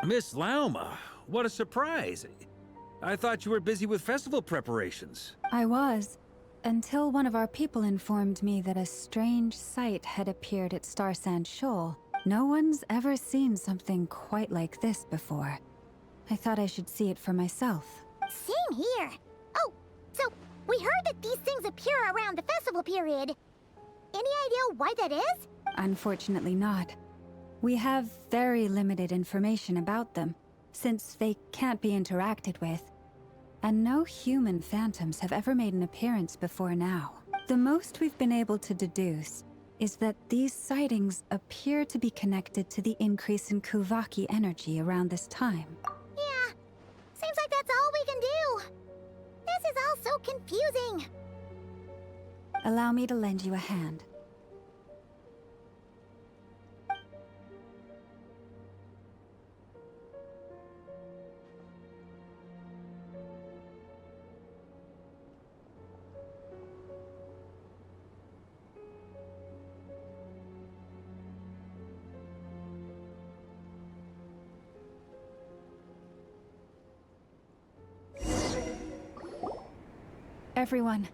Miss Lauma, what a surprise. I thought you were busy with festival preparations. I was, until one of our people informed me that a strange sight had appeared at Starsand Shoal. No one's ever seen something quite like this before. I thought I should see it for myself. same here. Oh, so we heard that these things appear around the festival period. Any idea why that is? Unfortunately not. We have very limited information about them, since they can't be interacted with. And no human phantoms have ever made an appearance before now. The most we've been able to deduce is that these sightings appear to be connected to the increase in Kuvaki energy around this time. Yeah, seems like that's all we can do. This is all so confusing. Allow me to lend you a hand. Everyone,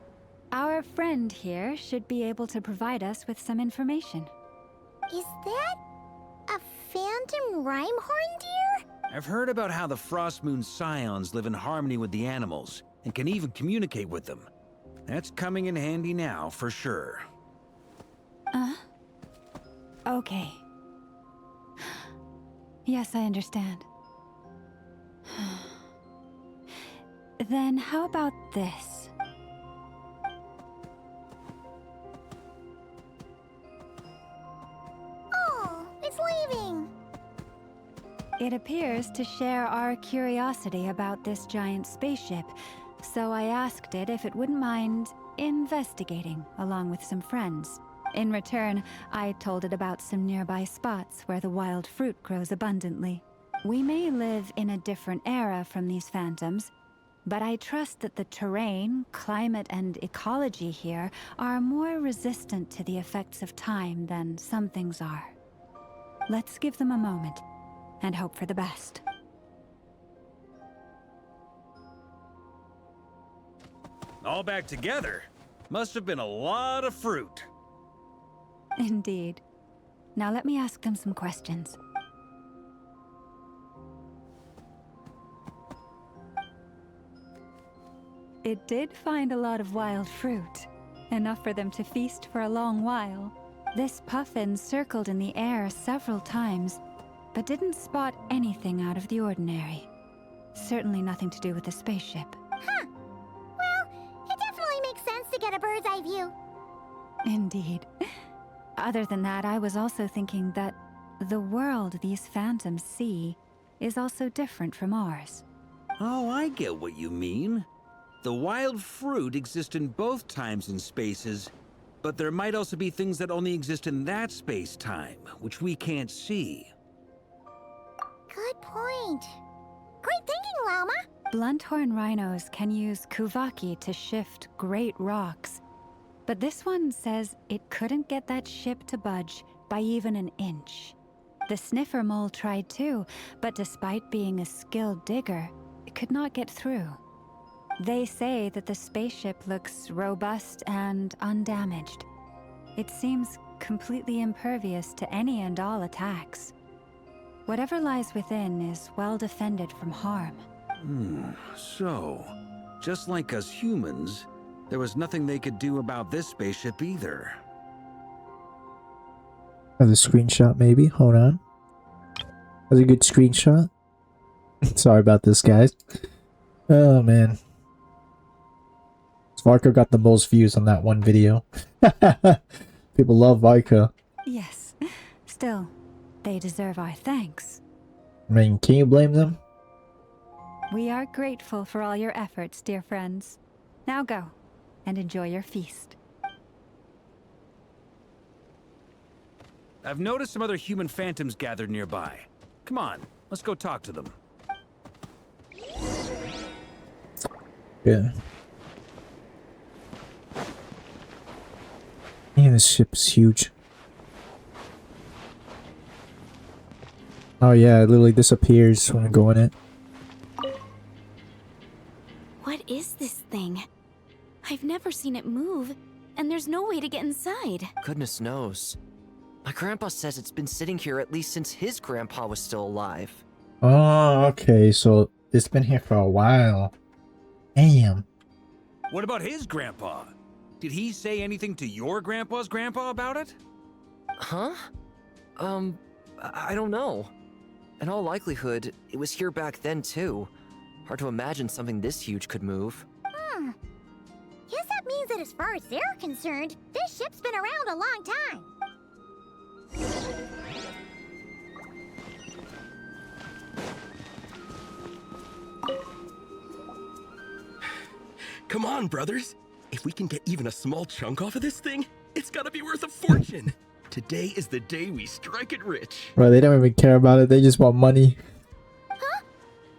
our friend here should be able to provide us with some information. Is that a phantom Rhymehorn deer? I've heard about how the Frost Moon Scions live in harmony with the animals and can even communicate with them. That's coming in handy now, for sure. Okay. Yes, I understand. Then how about this? Oh, it's leaving. It appears to share our curiosity about this giant spaceship, so I asked it if it wouldn't mind investigating along with some friends. In return, I told it about some nearby spots where the wild fruit grows abundantly. We may live in a different era from these phantoms, but I trust that the terrain, climate, and ecology here are more resistant to the effects of time than some things are. Let's give them a moment and hope for the best. All back together? Must have been a lot of fruit. Indeed. Now let me ask them some questions. It did find a lot of wild fruit, enough for them to feast for a long while. This puffin circled in the air several times, but didn't spot anything out of the ordinary. Certainly nothing to do with the spaceship. Huh. Well, it definitely makes sense to get a bird's eye view. Indeed. Other than that, I was also thinking that the world these phantoms see is also different from ours. Oh, I get what you mean. The wild fruit exist in both times and spaces, but there might also be things that only exist in that space-time, which we can't see. Good point. Great thinking, Llama. Blunthorn rhinos can use kuvaki to shift great rocks, but this one says it couldn't get that ship to budge by even an inch. The sniffer mole tried too, but despite being a skilled digger, it could not get through. They say that the spaceship looks robust and undamaged. It seems completely impervious to any and all attacks. Whatever lies within is well defended from harm. So, just like us humans, there was nothing they could do about this spaceship either. Have a screenshot maybe? Hold on. That's a good screenshot. Sorry about this, guys. Oh, man. Varka got the most views on that one video. People love Varka. Yes. Still, they deserve our thanks. I mean, can you blame them? We are grateful for all your efforts, dear friends. Now go, and enjoy your feast. I've noticed some other human phantoms gathered nearby. Come on, let's go talk to them. Yeah. Man, this ship's huge. Oh yeah, it literally disappears when I go in it. What is this thing? I've never seen it move, and there's no way to get inside. Goodness knows. My grandpa says it's been sitting here at least since his grandpa was still alive. Oh, okay, so it's been here for a while. Damn. What about his grandpa? Did he say anything to your grandpa's grandpa about it? Huh? I don't know. In all likelihood, it was here back then too. Hard to imagine something this huge could move. Guess that means that as far as they're concerned, this ship's been around a long time. Come on, brothers. If we can get even a small chunk off of this thing, it's gotta be worth a fortune. Today is the day we strike it rich. Bro, they don't even care about it. They just want money. Huh?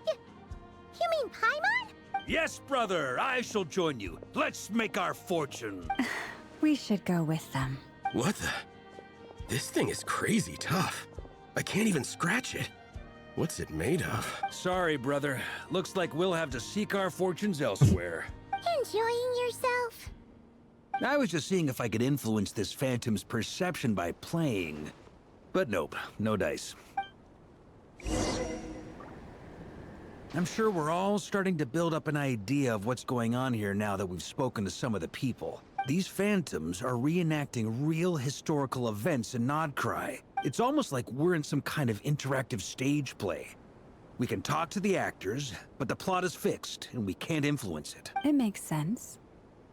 You mean Paimon? Yes, brother. I shall join you. Let's make our fortune. We should go with them. What the? This thing is crazy tough. I can't even scratch it. What's it made of? Sorry, brother. Looks like we'll have to seek our fortunes elsewhere. Enjoying yourself? I was just seeing if I could influence this phantom's perception by playing. But nope, no dice. I'm sure we're all starting to build up an idea of what's going on here now that we've spoken to some of the people. These phantoms are reenacting real historical events in Nod-Krai. It's almost like we're in some kind of interactive stage play. We can talk to the actors, but the plot is fixed, and we can't influence it. It makes sense.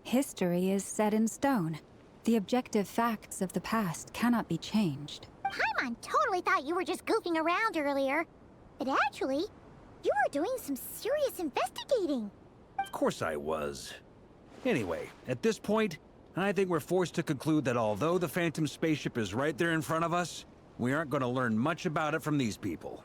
History is set in stone. The objective facts of the past cannot be changed. Paimon totally thought you were just goofing around earlier. But actually, you were doing some serious investigating. Of course I was. Anyway, at this point, I think we're forced to conclude that although the Phantom spaceship is right there in front of us, we aren't going to learn much about it from these people.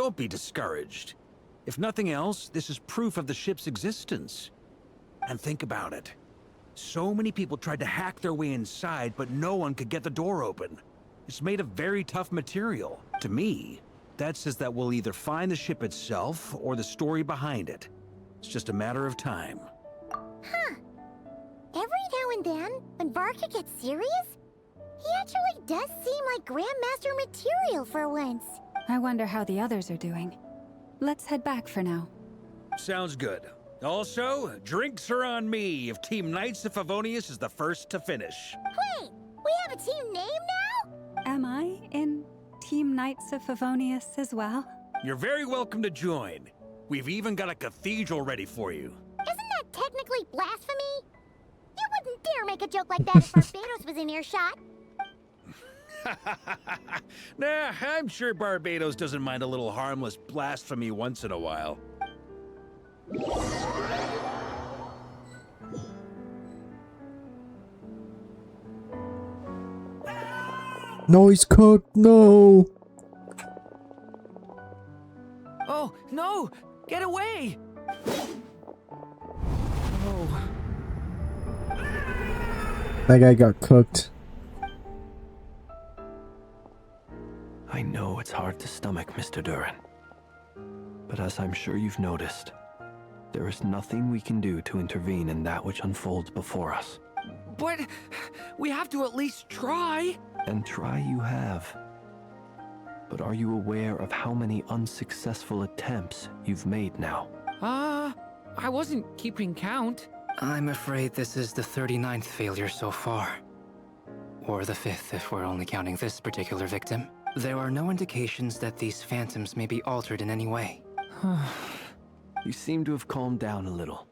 don't be discouraged. If nothing else, this is proof of the ship's existence. And think about it. So many people tried to hack their way inside, but no one could get the door open. It's made of very tough material. To me, that says that we'll either find the ship itself or the story behind it. It's just a matter of time. Huh. Every now and then, when Varka gets serious, he actually does seem like Grandmaster material for once. I wonder how the others are doing. Let's head back for now. Sounds good. Also, drinks are on me if Team Knights of Favonius is the first to finish. Wait, we have a team name now? Am I in Team Knights of Favonius as well? You're very welcome to join. We've even got a cathedral ready for you. Isn't that technically blasphemy? You wouldn't dare make a joke like that if Barbados was in earshot. Nah, I'm sure Barbados doesn't mind a little harmless blasphemy once in a while. No, he's cooked. No. Oh, no! Get away! Oh. That guy got cooked. I know it's hard to stomach, Mr. Duran. But as I'm sure you've noticed, there is nothing we can do to intervene in that which unfolds before us. But we have to at least try. And try you have. But are you aware of how many unsuccessful attempts you've made now? I wasn't keeping count. I'm afraid this is the 39th failure so far. Or the 5th if we're only counting this particular victim. There are no indications that these phantoms may be altered in any way. You seem to have calmed down a little.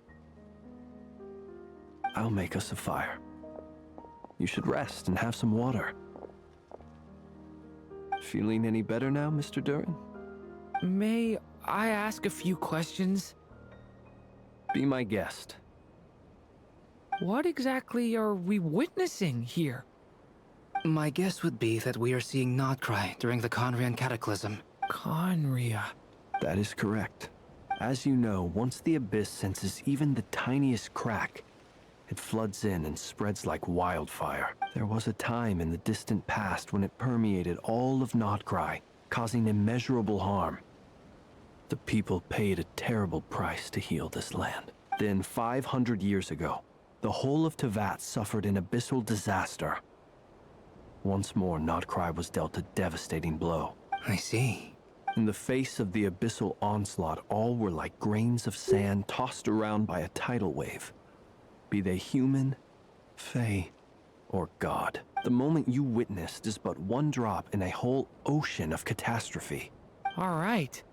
I'll make us a fire. You should rest and have some water. Feeling any better now, Mr. Duran? May I ask a few questions? Be my guest. What exactly are we witnessing here? My guess would be that we are seeing Nod-Krai during the Conrian Cataclysm. Conria. That is correct. As you know, once the Abyss senses even the tiniest crack, it floods in and spreads like wildfire. There was a time in the distant past when it permeated all of Nod-Krai, causing immeasurable harm. The people paid a terrible price to heal this land. Then 500 years ago, the whole of Teyvat suffered an abyssal disaster. Once more, Nod-Krai was dealt a devastating blow. I see. In the face of the abyssal onslaught, all were like grains of sand tossed around by a tidal wave. Be they human, fae, or god. The moment you witnessed is but one drop in a whole ocean of catastrophe. All right.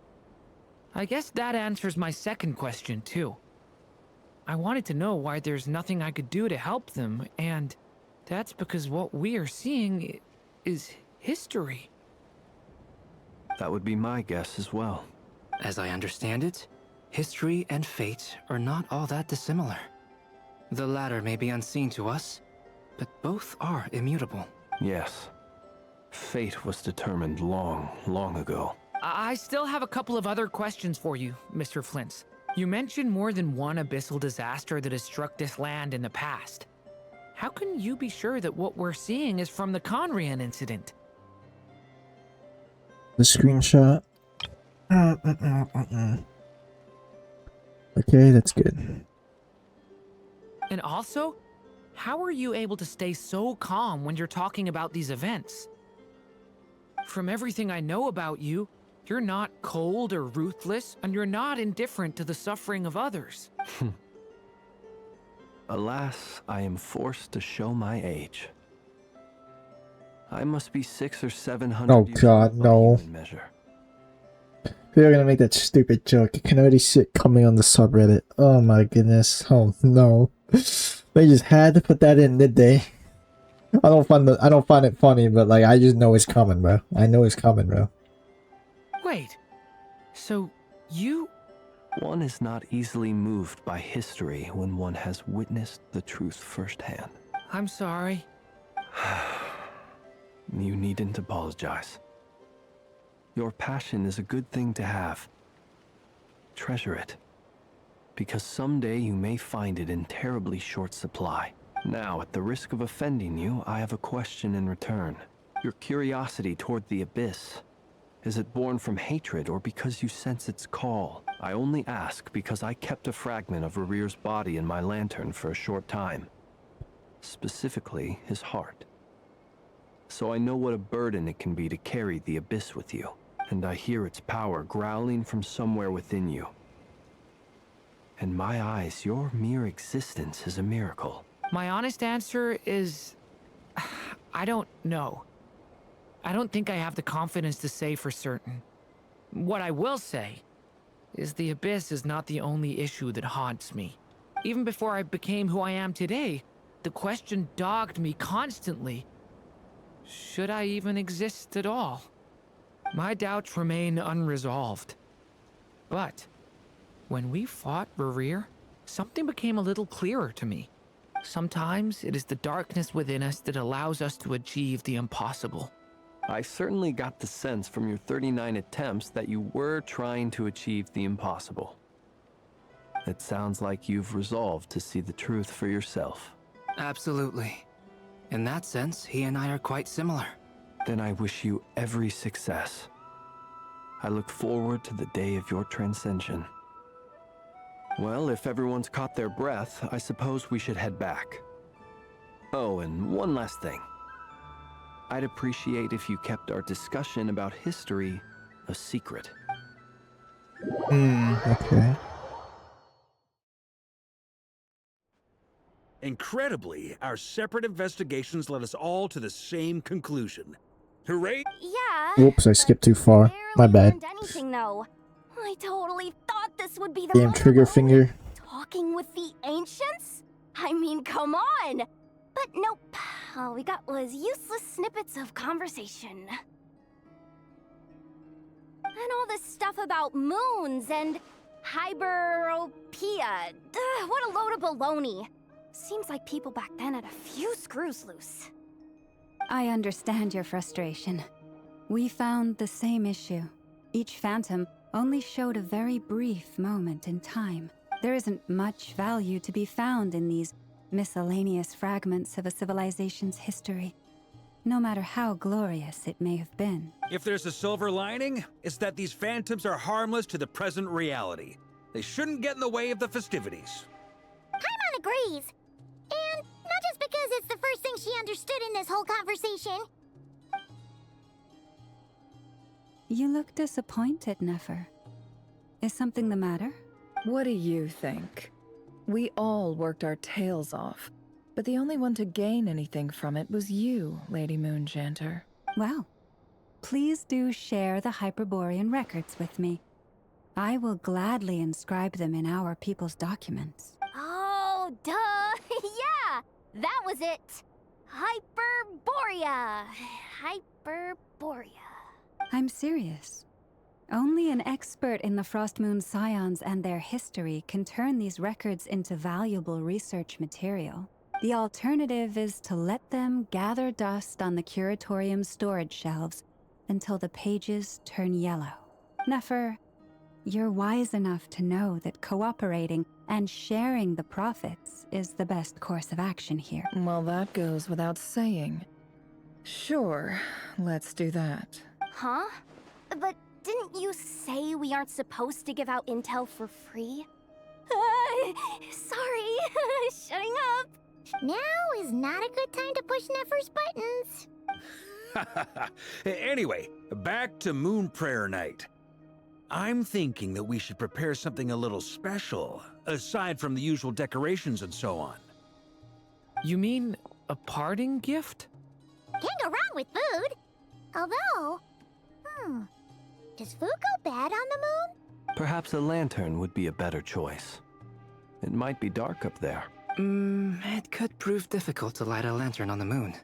I guess that answers my second question, too. I wanted to know why there's nothing I could do to help them, and that's because what we are seeing is history. That would be my guess as well. As I understand it, history and fate are not all that dissimilar. The latter may be unseen to us, but both are immutable. Yes. Fate was determined long, long ago. I still have a couple of other questions for you, Mr. Flint's. You mentioned more than one abyssal disaster that has struck this land in the past. How can you be sure that what we're seeing is from the Conrian incident? The screenshot. Okay, that's good. And also, how are you able to stay so calm when you're talking about these events? From everything I know about you, you're not cold or ruthless, and you're not indifferent to the suffering of others. Alas, I am forced to show my age. I must be 600 or 700 Oh years god, old by no. human measure. They're gonna make that stupid joke. I can already see it coming on the subreddit. Oh my goodness. Oh no. They just had to put that in, did they? I don't find it funny, but like I just know it's coming, bro. I know it's coming, bro. Wait, so you... One is not easily moved by history when one has witnessed the truth firsthand. I'm sorry. You needn't apologize. Your passion is a good thing to have. Treasure it, because someday you may find it in terribly short supply. Now, at the risk of offending you, I have a question in return. Your curiosity toward the Abyss, is it born from hatred or because you sense its call? I only ask because I kept a fragment of Rarir's body in my lantern for a short time. Specifically, his heart. So I know what a burden it can be to carry the Abyss with you. And I hear its power growling from somewhere within you. In my eyes, your mere existence is a miracle. My honest answer is... I don't know. I don't think I have the confidence to say for certain. What I will say is the Abyss is not the only issue that haunts me. Even before I became who I am today, the question dogged me constantly. Should I even exist at all? My doubts remain unresolved. But when we fought Rarir, something became a little clearer to me. Sometimes it is the darkness within us that allows us to achieve the impossible. I certainly got the sense from your 39 attempts that you were trying to achieve the impossible. It sounds like you've resolved to see the truth for yourself. Absolutely. In that sense, he and I are quite similar. Then I wish you every success. I look forward to the day of your transcension. Well, if everyone's caught their breath, I suppose we should head back. Oh, and one last thing. I'd appreciate if you kept our discussion about history a secret. Okay. Incredibly, our separate investigations led us all to the same conclusion. Hooray! Yeah. Whoops, I skipped too far. My Barely bad. learned anything, though. I totally thought this would be the Damn right trigger moment. finger. Talking with the ancients? I mean, come on! But nope. All we got was useless snippets of conversation. And all this stuff about moons and hyperopia. What a load of baloney. Seems like people back then had a few screws loose. I understand your frustration. We found the same issue. Each phantom only showed a very brief moment in time. There isn't much value to be found in these miscellaneous fragments of a civilization's history, no matter how glorious it may have been. If there's a silver lining, it's that these phantoms are harmless to the present reality. They shouldn't get in the way of the festivities. Paimon agrees. And not just because it's the first thing she understood in this whole conversation. You look disappointed, Nefer. Is something the matter? What do you think? We all worked our tails off, but the only one to gain anything from it was you, Lady Moonjanter. Well, please do share the Hyperborean records with me. I will gladly inscribe them in our people's documents. Oh, duh! Yeah! That was it! Hyperborea! Hyperborea. I'm serious. Only an expert in the Frost Moon Scions and their history can turn these records into valuable research material. The alternative is to let them gather dust on the Curatorium's storage shelves until the pages turn yellow. Nefer, you're wise enough to know that cooperating and sharing the profits is the best course of action here. Well, that goes without saying. Sure, let's do that. Huh? But didn't you say we aren't supposed to give out intel for free? Sorry, shutting up. Now is not a good time to push Nefer's buttons. Anyway, back to Moon Prayer Night. I'm thinking that we should prepare something a little special, aside from the usual decorations and so on. You mean a parting gift? Can't go wrong with food. Although, does food go bad on the moon? Perhaps a lantern would be a better choice. It might be dark up there. It could prove difficult to light a lantern on the moon.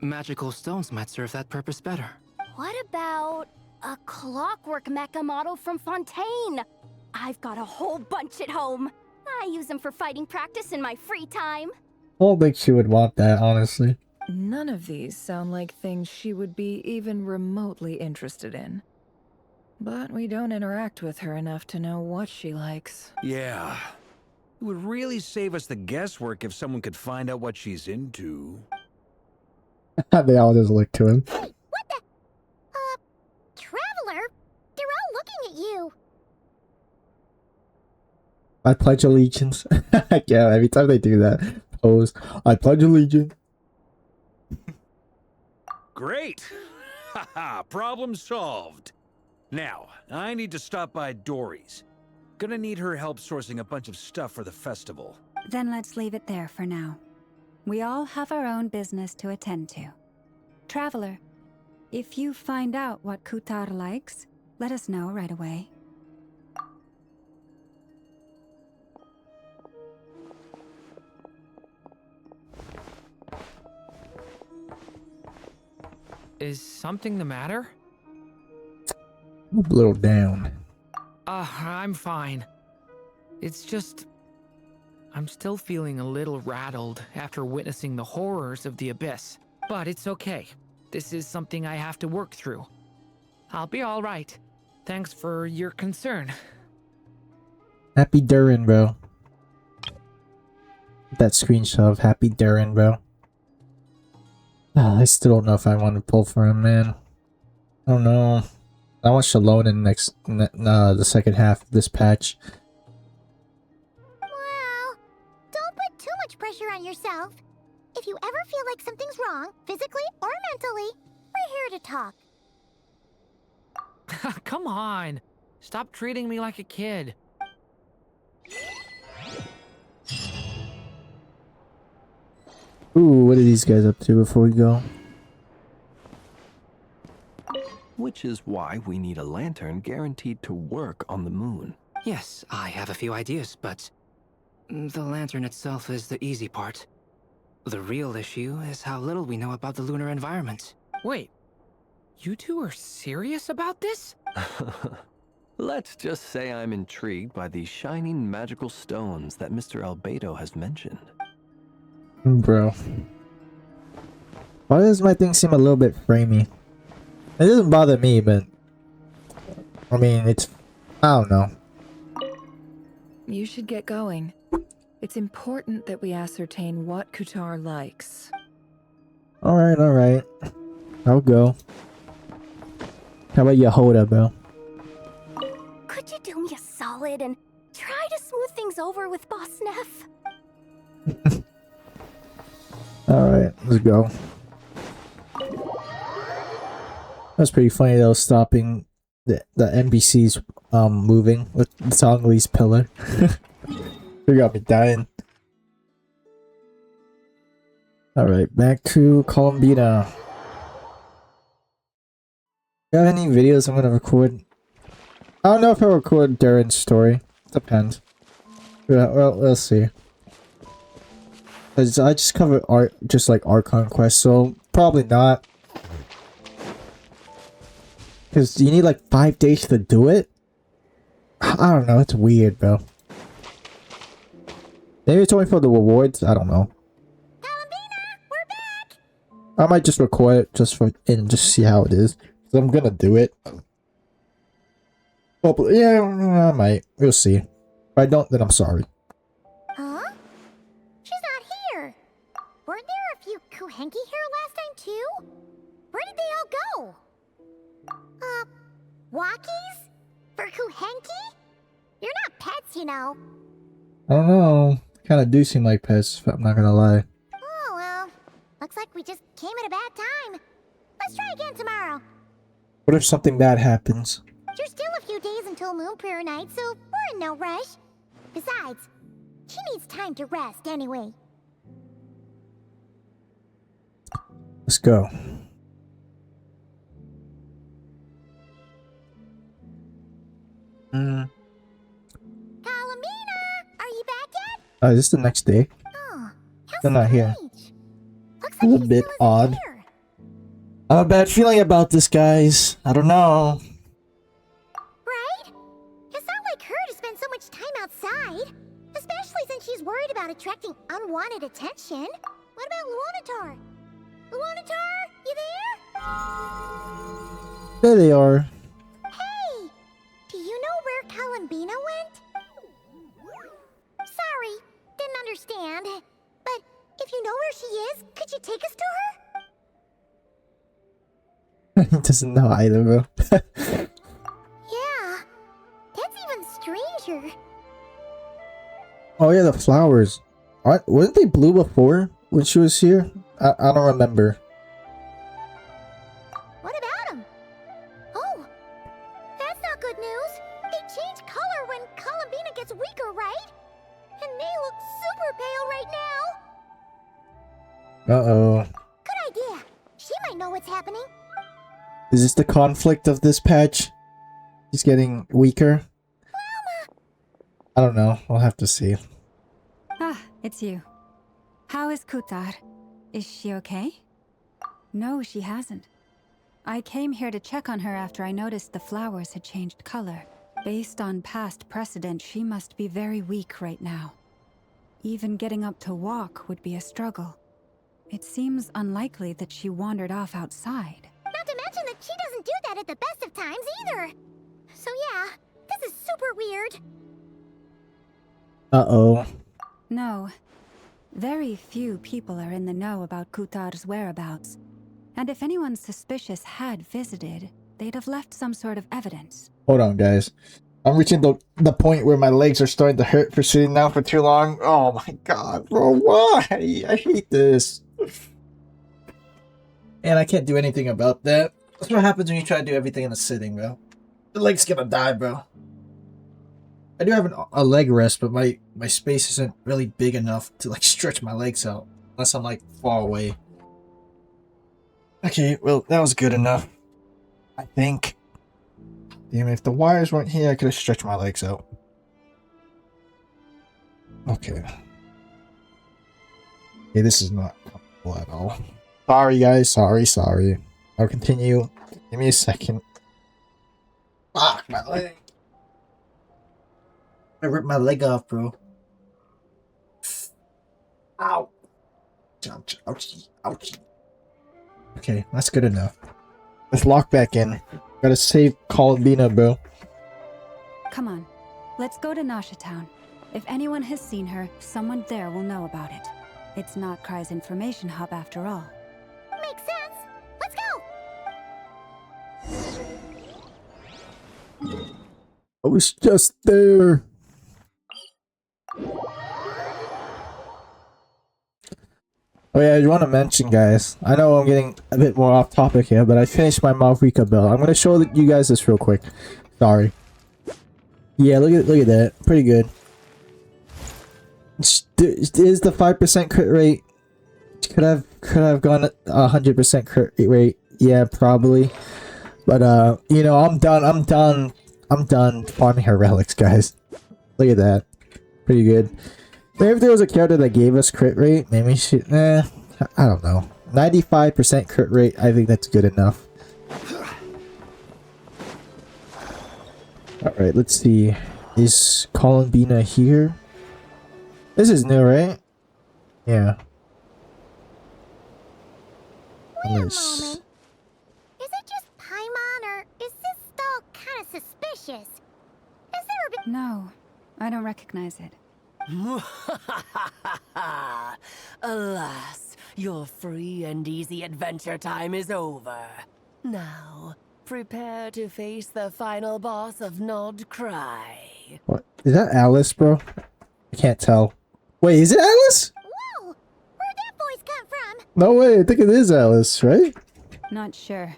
Magical stones might serve that purpose better. What about a clockwork mecha model from Fontaine? I've got a whole bunch at home. I use them for fighting practice in my free time. I don't think she would want that, honestly. None of these sound like things she would be even remotely interested in. But we don't interact with her enough to know what she likes. Yeah. It would really save us the guesswork if someone could find out what she's into. They all just look to him. Hey, what the? Traveler? They're all looking at you. I pledge allegiance. Yeah, every time they do that pose, I pledge allegiance. Great! Haha, problem solved. Now, I need to stop by Dory's. Gonna need her help sourcing a bunch of stuff for the festival. Then let's leave it there for now. We all have our own business to attend to. Traveler, if you find out what Kutar likes, let us know right away. Is something the matter? A little down. I'm fine. It's just... I'm still feeling a little rattled after witnessing the horrors of the Abyss. But it's okay. This is something I have to work through. I'll be alright. Thanks for your concern. Happy Durin, bro. That screenshot of Happy Durin, bro. I still don't know if I want to pull for him, man. I don't know. I want Shalom in the second half of this patch. Well, don't put too much pressure on yourself. If you ever feel like something's wrong, physically or mentally, we're here to talk. Come on. Stop treating me like a kid. Ooh, what are these guys up to before we go? Which is why we need a lantern guaranteed to work on the moon. Yes, I have a few ideas, but the lantern itself is the easy part. The real issue is how little we know about the lunar environment. Wait, you two are serious about this? Let's just say I'm intrigued by the shining magical stones that Mr. Albedo has mentioned. Bro. Why does my thing seem a little bit framey? It doesn't bother me, but... I mean, it's... I don't know. You should get going. It's important that we ascertain what Kutar likes. Alright, alright. I'll go. How about Yehoda, bro? Could you do me a solid and try to smooth things over with Boss Neff? Alright, let's go. That's pretty funny though, stopping the NPCs moving with Songlee's pillar. You got me dying. Alright, back to Columbina. Do you have any videos I'm gonna record? I don't know if I'll record Darren's story. Depends. Yeah, well, let's see. I just covered just like Archon quest, so probably not. Because you need like 5 days to do it? I don't know, it's weird, bro. Maybe it's only for the rewards, I don't know. Columbina, we're back! I might just record it just for and just see how it is. Because I'm gonna do it. Oh, yeah, I might. We'll see. If I don't, then I'm sorry. Huh? She's not here. Weren't there a few Kuhenki here last time too? Where did they all go? Walkies? For Kuhenki? You're not pets, you know. I don't know. Kinda do seem like pets, if I'm not gonna lie. Oh, well. Looks like we just came at a bad time. Let's try again tomorrow. What if something bad happens? There's still a few days until Moon Prayer Night, so we're in no rush. Besides, she needs time to rest anyway. Let's go. Columbina, are you back yet? Is this the next day? Oh, how They're not here. strange. Looks A like little she bit still isn't odd. here. I have a bad feeling about this, guys. I don't know. Right? It's not like her to spend so much time outside. Especially since she's worried about attracting unwanted attention. What about Luanatar? Luanatar, you there? There they are. Hey, Columbina went? Sorry, didn't understand. But if you know where she is, could you take us to her? He doesn't know either, bro. Yeah, that's even stranger. Oh yeah, the flowers. Wasn't they blue before when she was here? I don't remember. What about them? Oh, that's not good news. They change color when Columbina gets weaker, right? And they look super pale right now. Uh-oh. Good idea. She might know what's happening. Is this the conflict of this patch? He's getting weaker? I don't know. We'll have to see. Ah, it's you. How is Kutar? Is she okay? No, she hasn't. I came here to check on her after I noticed the flowers had changed color. Based on past precedent, she must be very weak right now. Even getting up to walk would be a struggle. It seems unlikely that she wandered off outside. Not to mention that she doesn't do that at the best of times either. So yeah, this is super weird. Uh-oh. No. Very few people are in the know about Kutar's whereabouts. And if anyone suspicious had visited, they'd have left some sort of evidence. Hold on, guys. I'm reaching the point where my legs are starting to hurt for sitting down for too long. Oh my god, bro. Why? I hate this. And I can't do anything about that. That's what happens when you try to do everything in a sitting, bro. The leg's gonna die, bro. I do have a leg rest, but my space isn't really big enough to like stretch my legs out. Unless I'm like far away. Okay, well, that was good enough. I think. Damn, if the wires weren't here, I could have stretched my legs out. Okay. Okay, this is not comfortable at all. Sorry, guys. Sorry. I'll continue. Give me a second. Fuck, my leg. I ripped my leg off, bro. Ow. Ouchie. Okay, that's good enough. Let's lock back in. Gotta save Columbina, bro. Come on, let's go to Nasha Town. If anyone has seen her, someone there will know about it. It's Nod-Krai's information hub after all. Makes sense. Let's go. I was just there. Oh yeah, I want to mention, guys. I know I'm getting a bit more off topic here, but I finished my Malvika build. I'm gonna show you guys this real quick. Sorry. Yeah, look at that. Pretty good. Is the 5% crit rate? Could have gone 100% crit rate. Yeah, probably. But you know, I'm done farming her relics, guys. Look at that. Pretty good. Maybe if there was a character that gave us crit rate, maybe she... I don't know. 95% crit rate, I think that's good enough. Alright, let's see. Is Columbina here? This is new, right? Yeah. Wait a moment. Is it just Paimon, or is this stall kind of suspicious? Is there a bit... No, I don't recognize it. Alas, your free and easy adventure time is over. Now, prepare to face the final boss of Nod-Krai. What? Is that Alice, bro? I can't tell. Wait, is it Alice? Whoa! Where'd that voice come from? No way, I think it is Alice, right? Not sure,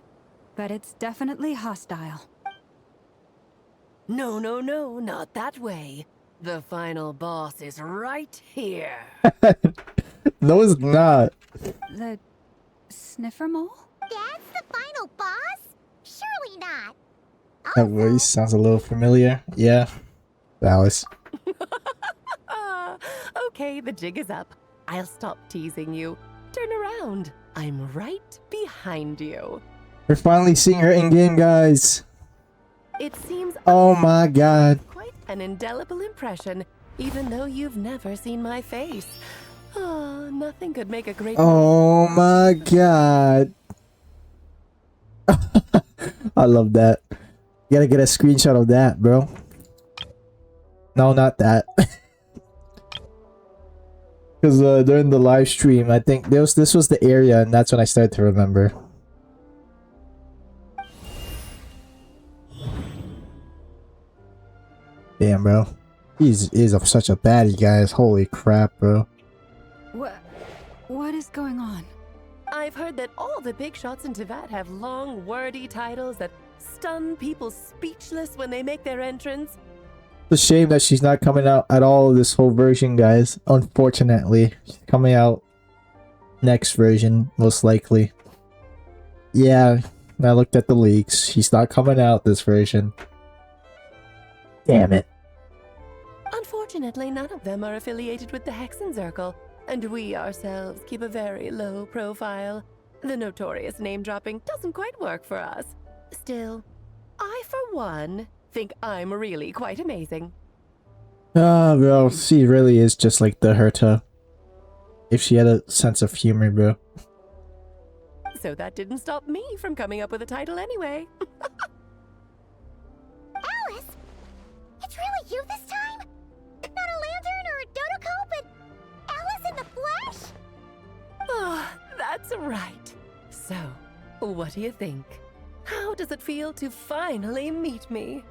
but it's definitely hostile. No, not that way. The final boss is right here. No, it's not. The sniffer mole? That's the final boss? Surely not. That voice sounds a little familiar. Yeah. Alice. Okay, the jig is up. I'll stop teasing you. Turn around. I'm right behind you. We're finally seeing her in-game, guys. It seems... Oh my god. Quite an indelible impression, even though you've never seen my face. Oh, nothing could make a great... Oh my god. I love that. You gotta get a screenshot of that, bro. No, not that. Because during the live stream, I think this was the area, and that's when I started to remember. Damn, bro. He's such a baddie, guys. Holy crap, bro. What is going on? I've heard that all the big shots in Teyvat have long, wordy titles that stun people speechless when they make their entrance. It's a shame that she's not coming out at all this whole version, guys. Unfortunately. She's coming out next version, most likely. Yeah, I looked at the leaks. She's not coming out this version. Damn it. Unfortunately, none of them are affiliated with the Hexen Circle, and we ourselves keep a very low profile. The notorious name-dropping doesn't quite work for us. Still, I, for one, think I'm really quite amazing. Ah, bro, she really is just like the Herta. If she had a sense of humor, bro. So that didn't stop me from coming up with a title anyway. Alice? It's really you this time? Not a lantern or a dodo but Alice in the flesh? Oh, that's right. So, what do you think? How does it feel to finally meet me?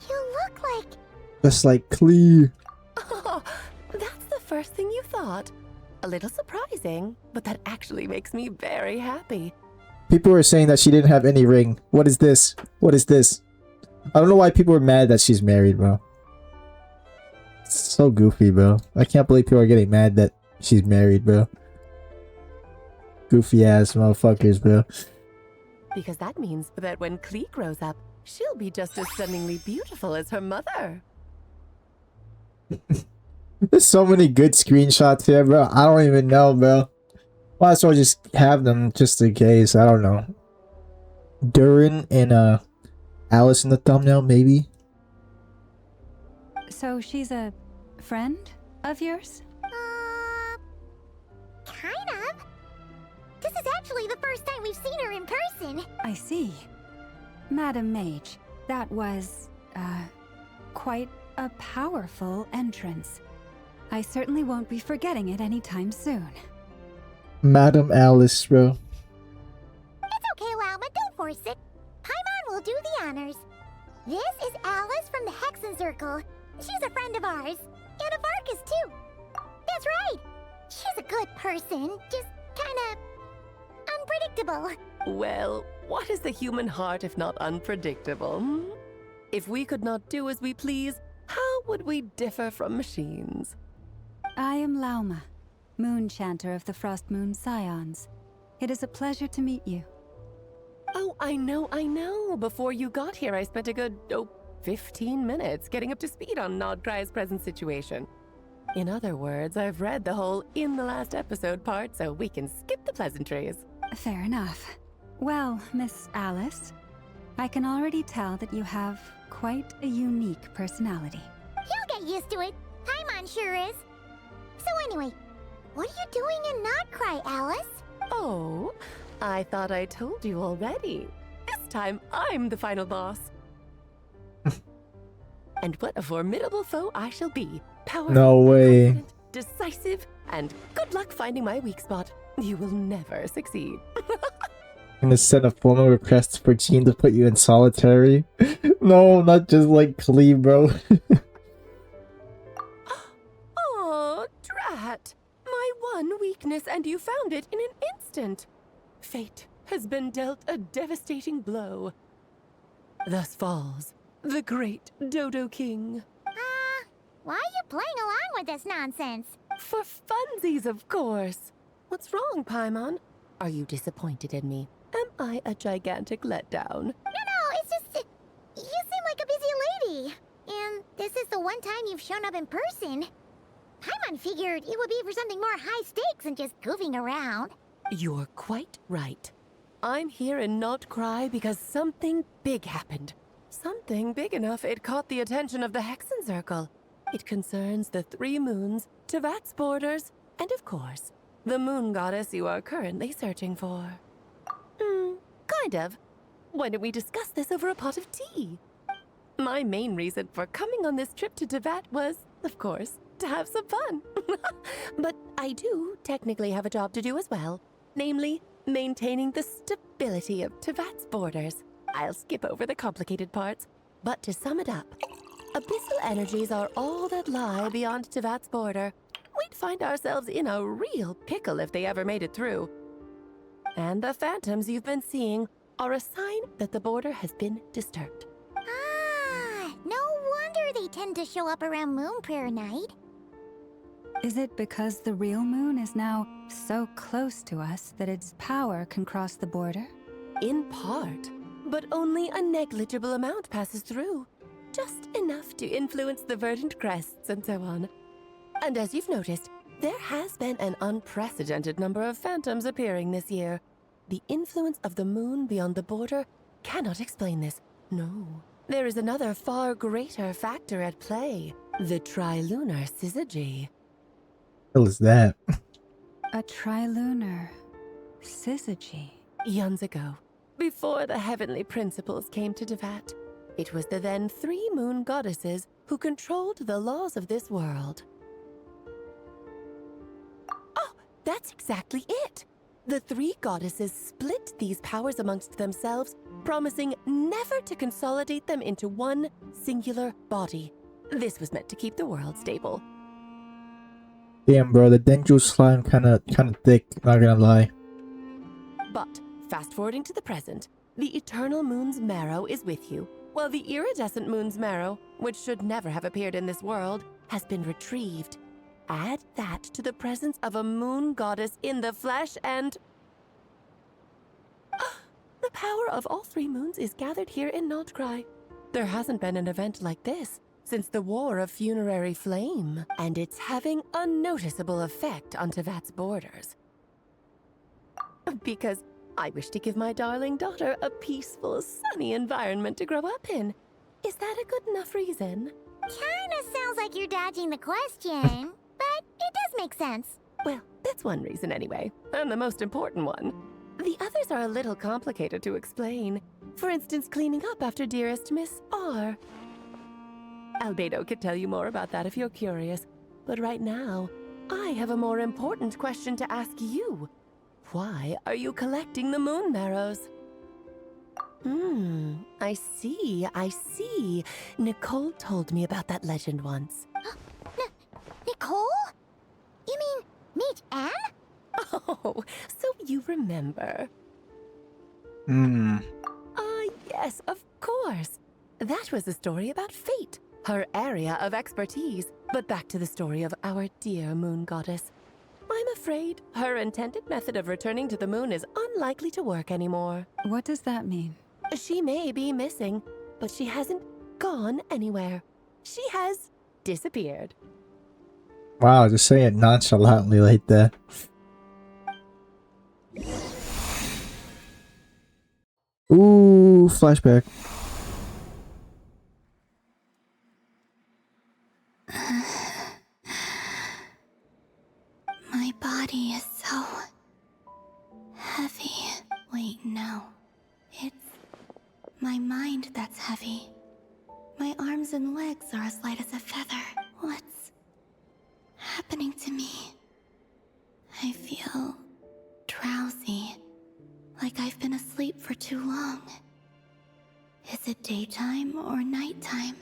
You look like... Just like Klee. Oh, that's the first thing you thought. A little surprising, but that actually makes me very happy. People were saying that she didn't have any ring. What is this? What is this? I don't know why people are mad that she's married, bro. It's so goofy, bro. I can't believe people are getting mad that she's married, bro. Goofy ass motherfuckers, bro. Because that means that when Klee grows up, she'll be just as stunningly beautiful as her mother. There's so many good screenshots here, bro. I don't even know, bro. Might as well just have them just in case. I don't know. Durin and Alice in the thumbnail, maybe? So she's a friend of yours? Kind of. This is actually the first time we've seen her in person. I see. Madam Mage, that was, quite a powerful entrance. I certainly won't be forgetting it anytime soon. Madam Alice, bro. It's okay, Lauma, don't force it. Paimon will do the honors. This is Alice from the Hexen Circle. She's a friend of ours. And of Arcus, too. That's right. She's a good person, just kinda... unpredictable. Well, what is the human heart if not unpredictable? Hmm? If we could not do as we please, how would we differ from machines? I am Lauma, Moon Chanter of the Frost Moon Scions. It is a pleasure to meet you. Oh, I know. Before you got here, I spent a good, 15 minutes getting up to speed on Nod-Krai's present situation. In other words, I've read the whole in the last episode part, so we can skip the pleasantries. Fair enough. Well, Miss Alice, I can already tell that you have quite a unique personality. You'll get used to it. Paimon sure is. So anyway, what are you doing in Nod-Krai, Alice? Oh, I thought I told you already. This time, I'm the final boss. And what a formidable foe I shall be. Powerful, No way. confident, decisive, and good luck finding my weak spot. You will never succeed. I'm gonna send a formal request for Jean to put you in solitary. No, not just like Klee, bro. Oh, drat! My one weakness, and you found it in an instant. Fate has been dealt a devastating blow. Thus falls the great Dodo King. Why are you playing along with this nonsense? For funsies, of course. What's wrong, Paimon? Are you disappointed in me? Am I a gigantic letdown? No, it's just... you seem like a busy lady. And this is the one time you've shown up in person. Paimon figured it would be for something more high stakes than just goofing around. You're quite right. I'm here in Nod-Krai because something big happened. Something big enough it caught the attention of the Hexen Circle. It concerns the 3 moons, Teyvat's borders, and of course, the moon goddess you are currently searching for. Kind of. Why don't we discuss this over a pot of tea? My main reason for coming on this trip to Teyvat was, of course, to have some fun. But I do technically have a job to do as well, namely, maintaining the stability of Teyvat's borders. I'll skip over the complicated parts, but to sum it up, abyssal energies are all that lie beyond Teyvat's border. We'd find ourselves in a real pickle if they ever made it through. And the phantoms you've been seeing are a sign that the border has been disturbed. Ah, no wonder they tend to show up around Moon Prayer Night. Is it because the real moon is now so close to us that its power can cross the border? In part, but only a negligible amount passes through. Just enough to influence the verdant crests and so on. And as you've noticed, there has been an unprecedented number of phantoms appearing this year. The influence of the moon beyond the border cannot explain this. No. There is another far greater factor at play. The trilunar syzygy. What is that? A trilunar syzygy. Eons ago, before the heavenly principles came to Teyvat, it was the then 3 moon goddesses who controlled the laws of this world. Oh, that's exactly it! The 3 goddesses split these powers amongst themselves, promising never to consolidate them into one singular body. This was meant to keep the world stable. Damn, bro, the Denju slime kind of thick. Not gonna lie. But fast forwarding to the present, the eternal moon's marrow is with you, while the iridescent moon's marrow, which should never have appeared in this world, has been retrieved. Add that to the presence of a moon goddess in the flesh and... the power of all 3 moons is gathered here in Nod-Krai. There hasn't been an event like this since the War of Funerary Flame, and it's having a noticeable effect on Teyvat's borders. Because I wish to give my darling daughter a peaceful, sunny environment to grow up in. Is that a good enough reason? Kinda sounds like you're dodging the question, but it does make sense. Well, that's one reason anyway, and the most important one. The others are a little complicated to explain. For instance, cleaning up after dearest Miss R. Albedo could tell you more about that if you're curious, but right now, I have a more important question to ask you. Why are you collecting the moon marrows? I see. Nicole told me about that legend once. Nicole? You mean meet Anne? Oh, so you remember. Yes, of course. That was a story about fate, her area of expertise. But back to the story of our dear moon goddess. I'm afraid her intended method of returning to the moon is unlikely to work anymore. What does that mean? She may be missing, but she hasn't gone anywhere. She has disappeared. Wow, just say it nonchalantly like that. Ooh, flashback. My body is so heavy. Wait, no. It's my mind that's heavy. My arms and legs are as light as a feather. What's happening to me? I feel drowsy, like I've been asleep for too long. Is it daytime or nighttime?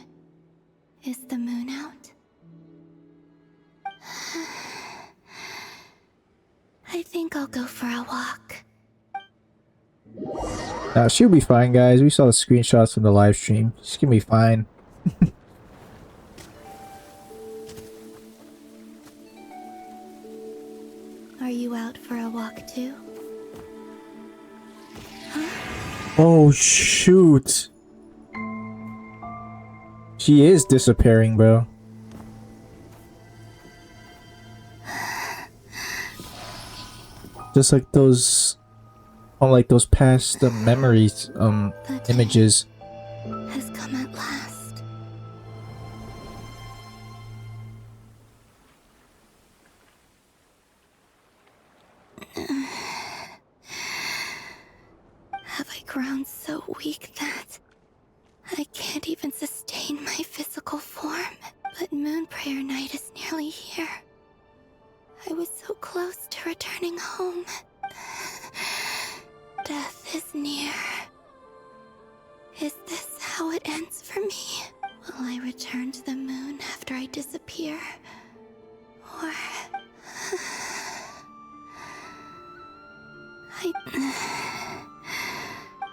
Is the moon out? I think I'll go for a walk. She'll be fine, guys. We saw the screenshots from the live stream. She's gonna be fine. Are you out for a walk too? Oh, shoot. She is disappearing, bro. Just like those, like those past memories, images. Has come at last. Have I grown so weak that I can't can't even sustain my physical form, but Moon Prayer Night is nearly here. I was so close to returning home. Death is near. Is this how it ends for me? Will I return to the moon after I disappear? Or...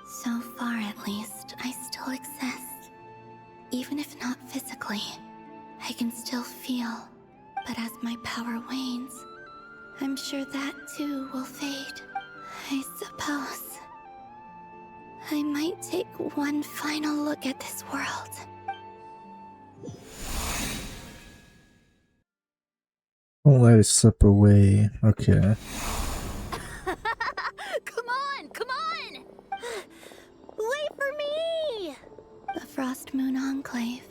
So far, at least, I still exist. Even if not physically, I can still feel. But as my power wanes, I'm sure that too will fade. I suppose I might take one final look at this world. Don't let it slip away. Okay. Come on, come on! Wait for me! The Frost Moon Enclave.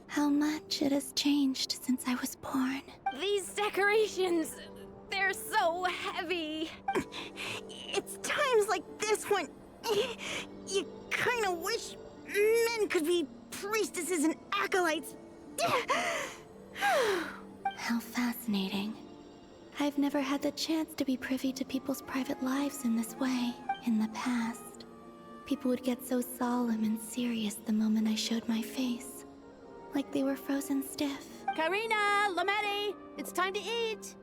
How much it has changed since I was born. These decorations, they're so heavy. It's times like this when you kind of wish men could be priestesses and acolytes. How fascinating. I've never had the chance to be privy to people's private lives in this way. In the past, people would get so solemn and serious the moment I showed my face. Like they were frozen stiff. Karina, Lametti, it's time to eat.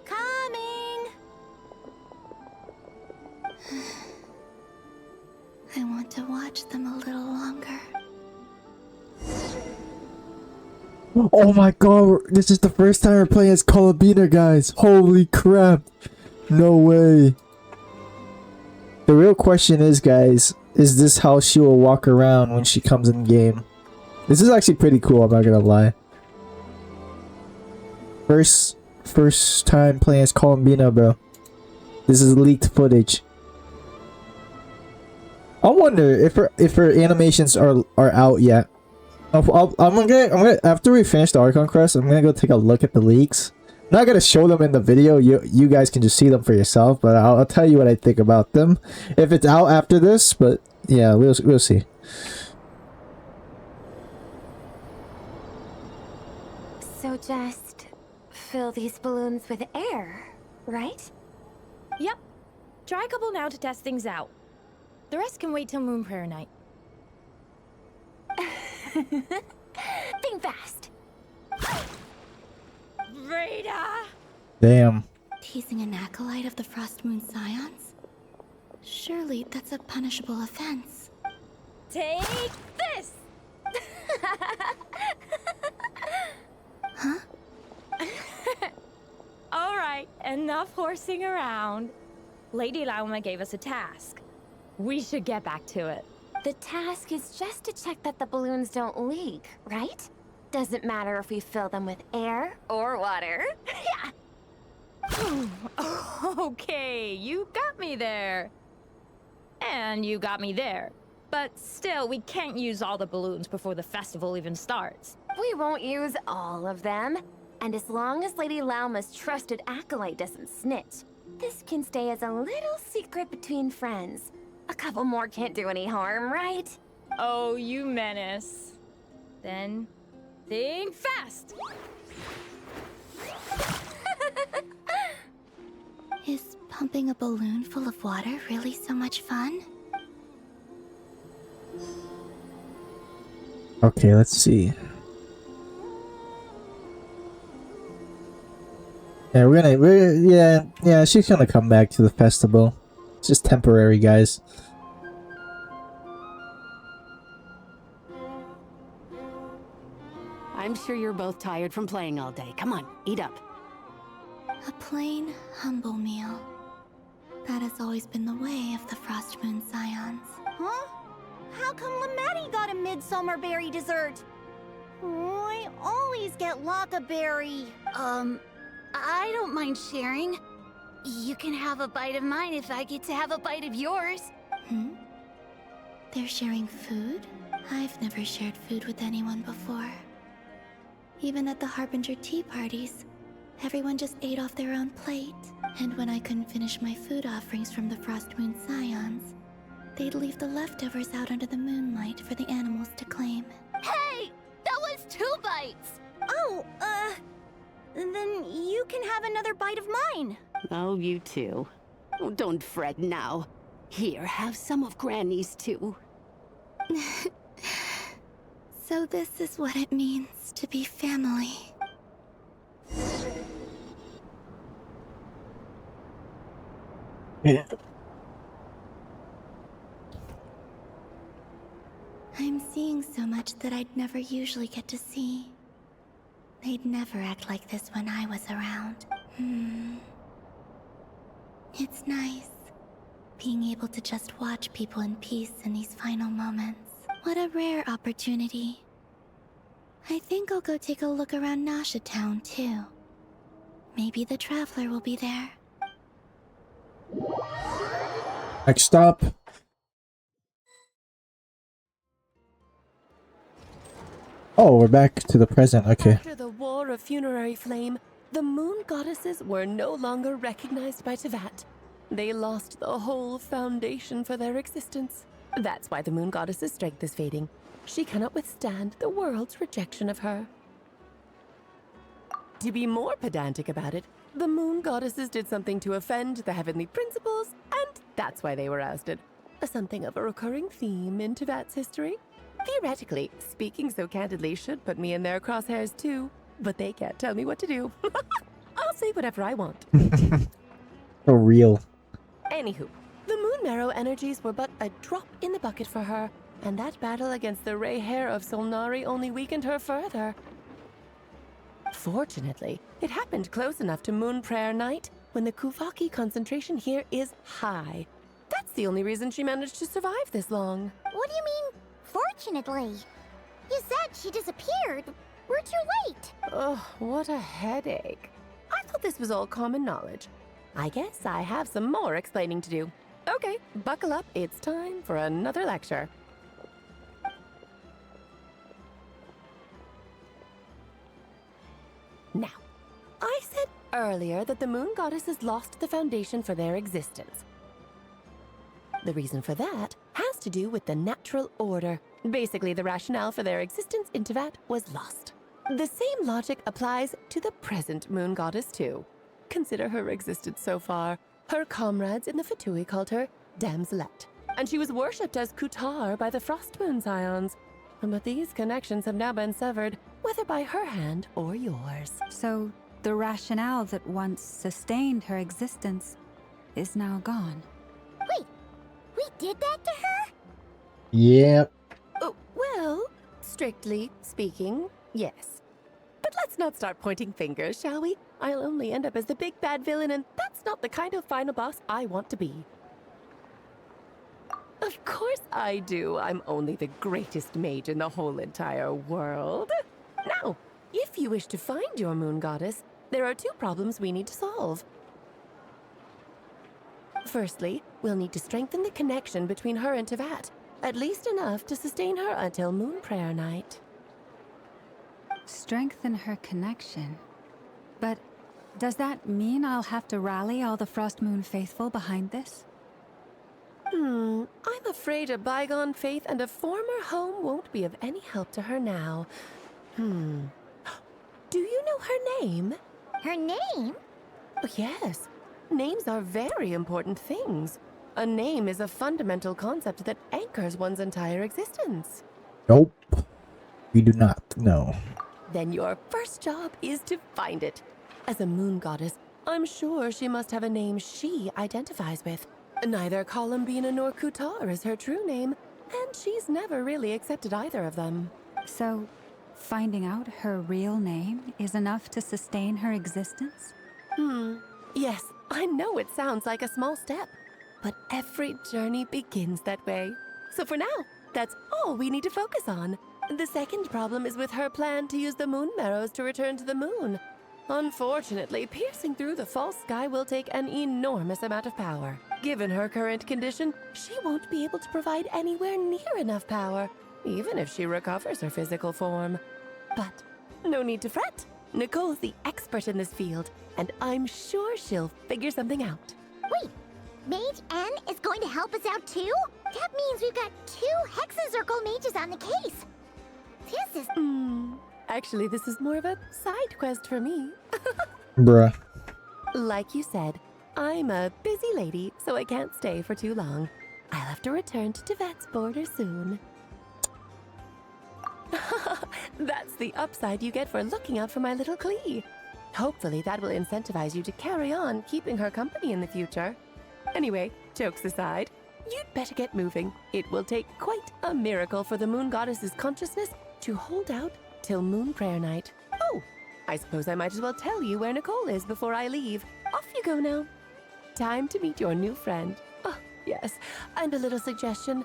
Coming! I want to watch them a little longer. Oh my god, this is the first time we're playing as Colabina, guys. Holy crap. No way. The real question is, guys, is this how she will walk around when she comes in game? This is actually pretty cool, I'm not gonna lie. First time playing as Colabina, bro. This is leaked footage. I wonder if her animations are out yet. I'm gonna after we finish the Archon quest, I'm gonna go take a look at the leaks. I'm not gonna show them in the video. You guys can just see them for yourself. But I'll tell you what I think about them if it's out after this. But yeah, we'll see. So just fill these balloons with air, right? Yep. Try a couple now to test things out. The rest can wait till Moon Prayer Night. Think fast. Rita! Damn. Teasing an acolyte of the Frost Moon Scions? Surely that's a punishable offense. Take this! Huh? Alright, enough horsing around. Lady Lauma gave us a task. We should get back to it. The task is just to check that the balloons don't leak, right? Doesn't matter if we fill them with air or water. Yeah. Okay, you got me there. And you got me there. But still, we can't use all the balloons before the festival even starts. We won't use all of them. And as long as Lady Lauma's trusted acolyte doesn't snitch, this can stay as a little secret between friends. A couple more can't do any harm, right? Oh, you menace. Then, think fast! Is pumping a balloon full of water really so much fun? Okay, let's see. Yeah, yeah, she's gonna come back to the festival. It's just temporary, guys. I'm sure you're both tired from playing all day. Come on, eat up. A plain, humble meal. That has always been the way of the Frost Moon Scions. Huh? How come Lametti got a midsummer berry dessert? Oh, I always get Lockaberry. I don't mind sharing. You can have a bite of mine if I get to have a bite of yours. They're sharing food? I've never shared food with anyone before. Even at the Harbinger tea parties, everyone just ate off their own plate. And when I couldn't finish my food offerings from the Frost Moon Scions, they'd leave the leftovers out under the moonlight for the animals to claim. Hey! That was 2 bites! Oh, then you can have another bite of mine. Oh, you too. Oh, don't fret now. Here, have some of Granny's too. So this is what it means to be family. Yeah. I'm seeing so much that I'd never usually get to see. They'd never act like this when I was around. It's nice, being able to just watch people in peace in these final moments. What a rare opportunity. I think I'll go take a look around Nasha Town, too. Maybe the Traveler will be there. Next stop. Oh, we're back to the present. Okay. After the War of Funerary Flame, the moon goddesses were no longer recognized by Teyvat. They lost the whole foundation for their existence. That's why the moon goddess's strength is fading. She cannot withstand the world's rejection of her. To be more pedantic about it, the moon goddesses did something to offend the heavenly principles, and that's why they were ousted. Something of a recurring theme in Teyvat's history. Theoretically, speaking so candidly should put me in their crosshairs too, but they can't tell me what to do. I'll say whatever I want. So real. Anywho, the Moon Marrow energies were but a drop in the bucket for her, and that battle against the Ray Hair of Solnari only weakened her further. Fortunately, it happened close enough to Moon Prayer Night when the Kuvaki concentration here is high. That's the only reason she managed to survive this long. What do you mean, fortunately? You said she disappeared. We're too late. Ugh, what a headache. I thought this was all common knowledge. I guess I have some more explaining to do. Okay, buckle up. It's time for another lecture. Now, I said earlier that the moon goddesses lost the foundation for their existence. The reason for that has to do with the natural order. Basically, the rationale for their existence in Teyvat was lost. The same logic applies to the present moon goddess too. Consider her existence so far. Her comrades in the Fatui called her Damselette, and she was worshipped as Kutar by the Frost Moon Scions. But these connections have now been severed, whether by her hand or yours. So, the rationale that once sustained her existence is now gone. Wait, we did that to her? Yep. Oh, well, strictly speaking, yes. But let's not start pointing fingers, shall we? I'll only end up as the big bad villain, and that's not the kind of final boss I want to be. Of course I do. I'm only the greatest mage in the whole entire world. Now, if you wish to find your moon goddess, there are 2 problems we need to solve. Firstly, we'll need to strengthen the connection between her and Teyvat, at least enough to sustain her until Moon Prayer Night. Strengthen her connection. But does that mean I'll have to rally all the Frost Moon faithful behind this? I'm afraid a bygone faith and a former home won't be of any help to her now. Do you know her name? Her name? Oh, yes. Names are very important things. A name is a fundamental concept that anchors one's entire existence. Nope. We do not know. Then your first job is to find it. As a moon goddess, I'm sure she must have a name she identifies with. Neither Columbina nor Kutar is her true name, and she's never really accepted either of them. So, finding out her real name is enough to sustain her existence? Yes, I know it sounds like a small step, but every journey begins that way. So for now, that's all we need to focus on. The second problem is with her plan to use the moon marrows to return to the moon. Unfortunately, piercing through the false sky will take an enormous amount of power. Given her current condition, she won't be able to provide anywhere near enough power, even if she recovers her physical form. But no need to fret. Nicole's the expert in this field, and I'm sure she'll figure something out. Wait, Mage N is going to help us out too? That means we've got 2 Hexen Circle mages on the case. This is... Actually, this is more of a side quest for me. Bruh. Like you said, I'm a busy lady, so I can't stay for too long. I'll have to return to Tibet's border soon. That's the upside you get for looking out for my little Klee. Hopefully that will incentivize you to carry on keeping her company in the future. Anyway, jokes aside, you'd better get moving. It will take quite a miracle for the Moon Goddess's consciousness to hold out till Moon Prayer Night. Oh, I suppose I might as well tell you where Nicole is before I leave. Off you go now. Time to meet your new friend. Oh, yes, and a little suggestion.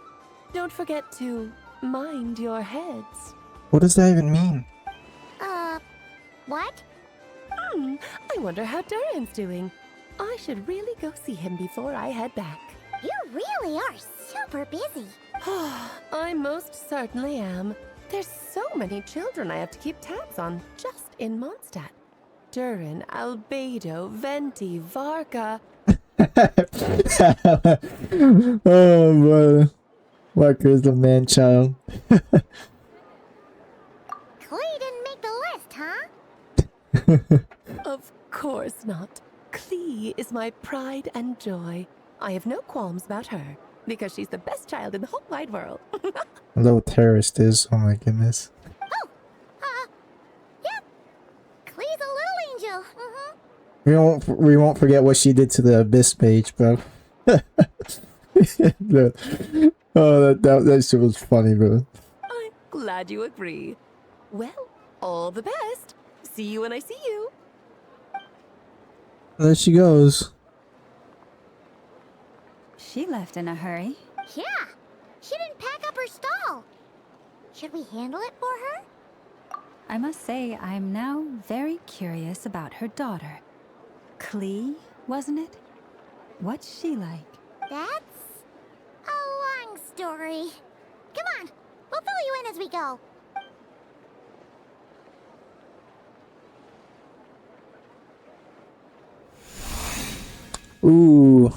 Don't forget to mind your heads. What does that even mean? What? I wonder how Duran's doing. I should really go see him before I head back. You really are super busy. I most certainly am. There's so many children I have to keep tabs on just in Mondstadt. Duran, Albedo, Venti, Varka. Oh, boy. Walker's the man-child. Klee didn't make the list, huh? Of course not. Klee is my pride and joy. I have no qualms about her, because she's the best child in the whole wide world. A little terrorist is. Oh my goodness. Yep. Klee's a little angel. We won't forget what she did to the Abyss page, bro. Oh, that shit was funny, bro. I'm glad you agree. Well, all the best. See you when I see you. There she goes. She left in a hurry. Yeah. She didn't pack up her stall. Should we handle it for her? I must say, I'm now very curious about her daughter. Klee, wasn't it? What's she like? That's a long story. Come on, we'll fill you in as we go. Ooh.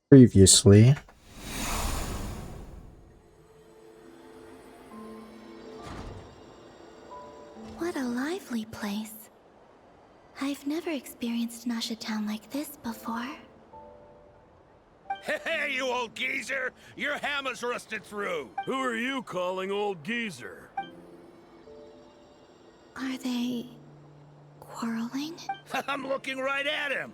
Previously. What a lively place. I've never experienced Nasha Town like this before. Hey, you old geezer! Your hammer's rusted through! Who are you calling old geezer? Are they quarreling? I'm looking right at him!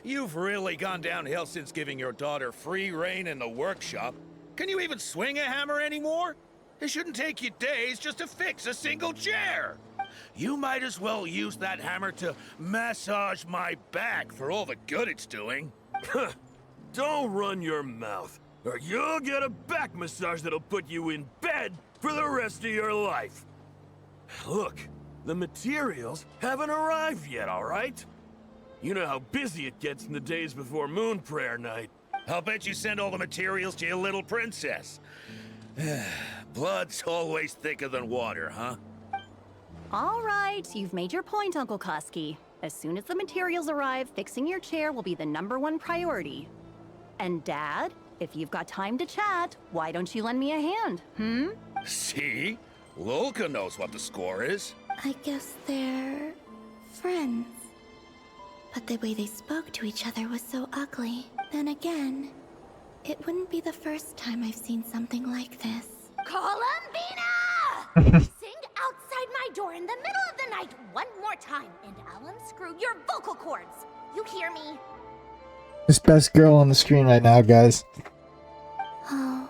You've really gone downhill since giving your daughter free reign in the workshop. Can you even swing a hammer anymore? It shouldn't take you days just to fix a single chair! You might as well use that hammer to massage my back for all the good it's doing. Don't run your mouth, or you'll get a back massage that'll put you in bed for the rest of your life. Look, the materials haven't arrived yet, all right? You know how busy it gets in the days before Moon Prayer Night. I'll bet you send all the materials to your little princess. Blood's always thicker than water, huh? All right, you've made your point, Uncle Kusky. As soon as the materials arrive, fixing your chair will be the #1 priority. And Dad, if you've got time to chat, why don't you lend me a hand, See? Lolka knows what the score is. I guess they're friends. But the way they spoke to each other was so ugly. Then again, it wouldn't be the first time I've seen something like this. Columbina! Sing outside my door in the middle of the night one more time, and I'll unscrew your vocal cords. You hear me? This best girl on the screen right now, guys. Oh,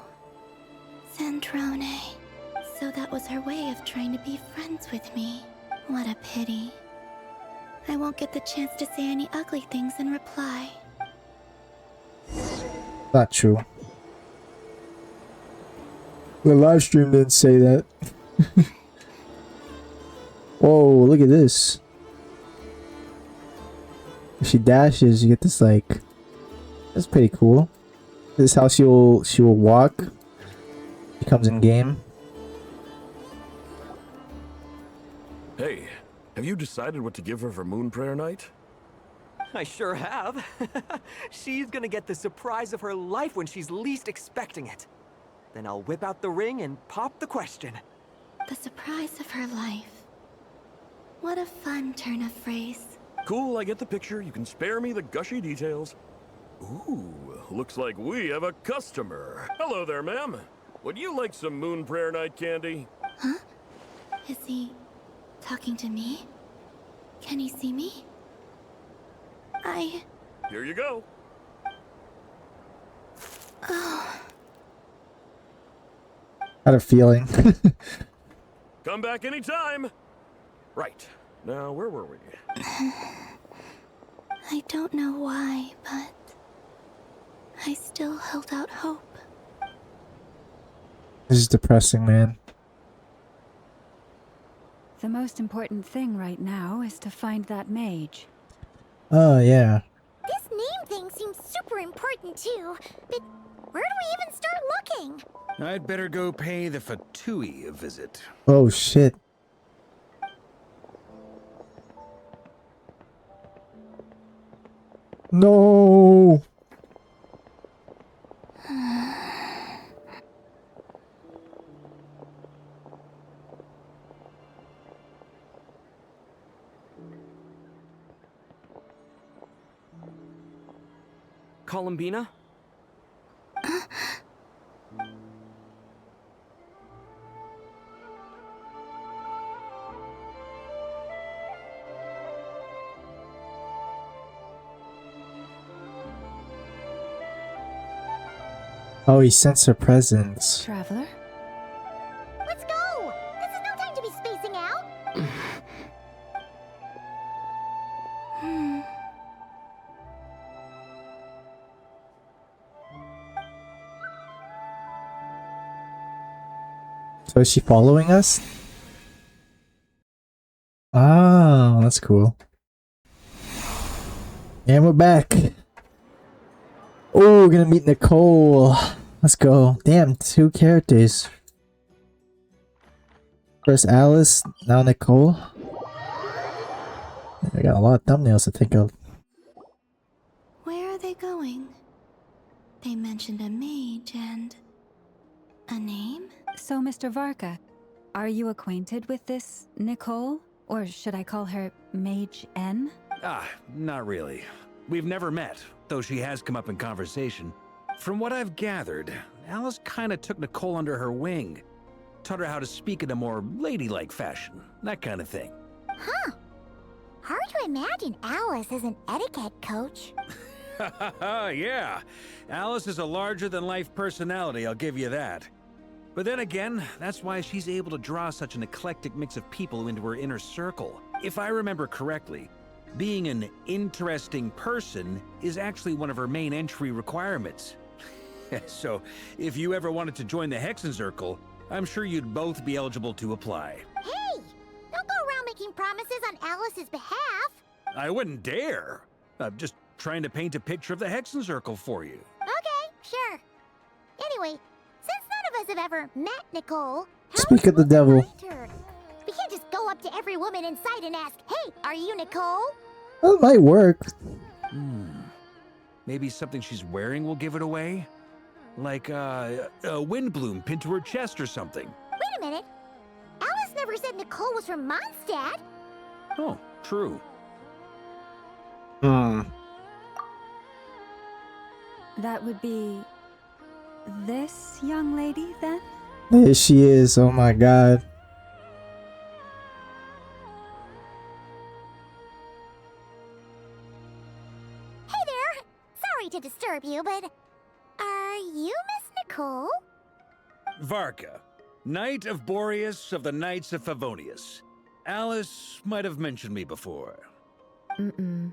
Zandrone. So that was her way of trying to be friends with me. What a pity. I won't get the chance to say any ugly things in reply. Not true. The live stream didn't say that. Whoa, look at this. If she dashes, you get this like... That's pretty cool. This is how she will walk. She comes in game. Hey, have you decided what to give her for Moon Prayer Night? I sure have. She's gonna get the surprise of her life when she's least expecting it. Then I'll whip out the ring and pop the question. The surprise of her life. What a fun turn of phrase. Cool, I get the picture. You can spare me the gushy details. Ooh, looks like we have a customer. Hello there, ma'am. Would you like some Moon Prayer Night candy? Huh? Is he talking to me? Can he see me? Here you go. Oh. Had a feeling. Come back anytime. Right. Now, where were we? I don't know why, but I still held out hope. This is depressing, man. The most important thing right now is to find that mage. Oh, yeah. This name thing seems super important too, but where do we even start looking? I'd better go pay the Fatui a visit. Oh, shit. No. Columbina? Oh, he sensed her presence. Traveler? Let's go! This is no time to be spacing out! So is she following us? Oh, that's cool. And we're back. Oh, we're gonna meet Nicole. Let's go. Damn, 2 characters. First Alice, now Nicole. I got a lot of thumbnails to think of. Where are they going? They mentioned a mage and a name? So, Mr. Varka, are you acquainted with this Nicole? Or should I call her Mage N? Not really. We've never met, though she has come up in conversation. From what I've gathered, Alice kinda took Nicole under her wing. Taught her how to speak in a more ladylike fashion, that kind of thing. Huh. Hard to imagine Alice as an etiquette coach. Yeah, Alice is a larger-than-life personality, I'll give you that. But then again, that's why she's able to draw such an eclectic mix of people into her inner circle. If I remember correctly, being an interesting person is actually one of her main entry requirements. So, if you ever wanted to join the Hexenzirkel, I'm sure you'd both be eligible to apply. Hey! Don't go around making promises on Alice's behalf! I wouldn't dare. I'm just trying to paint a picture of the Hexenzirkel for you. Okay, sure. Anyway, since none of us have ever met Nicole, Speak of the devil. find her? We can't just go up to every woman in sight and ask, "Hey, are you Nicole?" Well, it might work. Maybe something she's wearing will give it away? Like, a windbloom pinned to her chest or something. Wait a minute. Alice never said Nicole was from Mondstadt. Oh, true. That would be this young lady, then? There she is. Oh my god. Hey there. Sorry to disturb you, but are you Miss Nicole? Varka, Knight of Boreas of the Knights of Favonius. Alice might have mentioned me before. Mm-mm.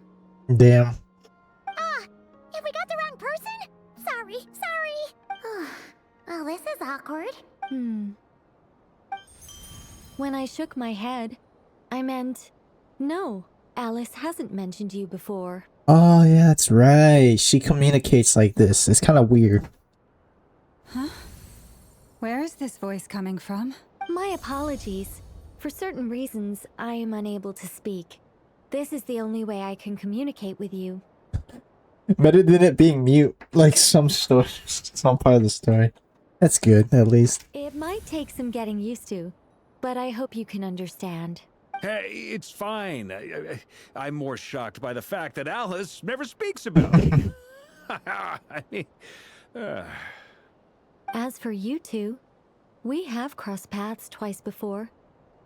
Damn. Have we got the wrong person? Sorry. Well, this is awkward. When I shook my head, I meant, no, Alice hasn't mentioned you before. Oh, yeah, that's right. She communicates like this. It's kind of weird. Huh? Where is this voice coming from? My apologies. For certain reasons, I am unable to speak. This is the only way I can communicate with you. Better than it being mute, like some story, some part of the story. That's good, at least. It might take some getting used to, but I hope you can understand. Hey, it's fine. I'm more shocked by the fact that Alice never speaks about me. I mean, As for you two, we have crossed paths twice before,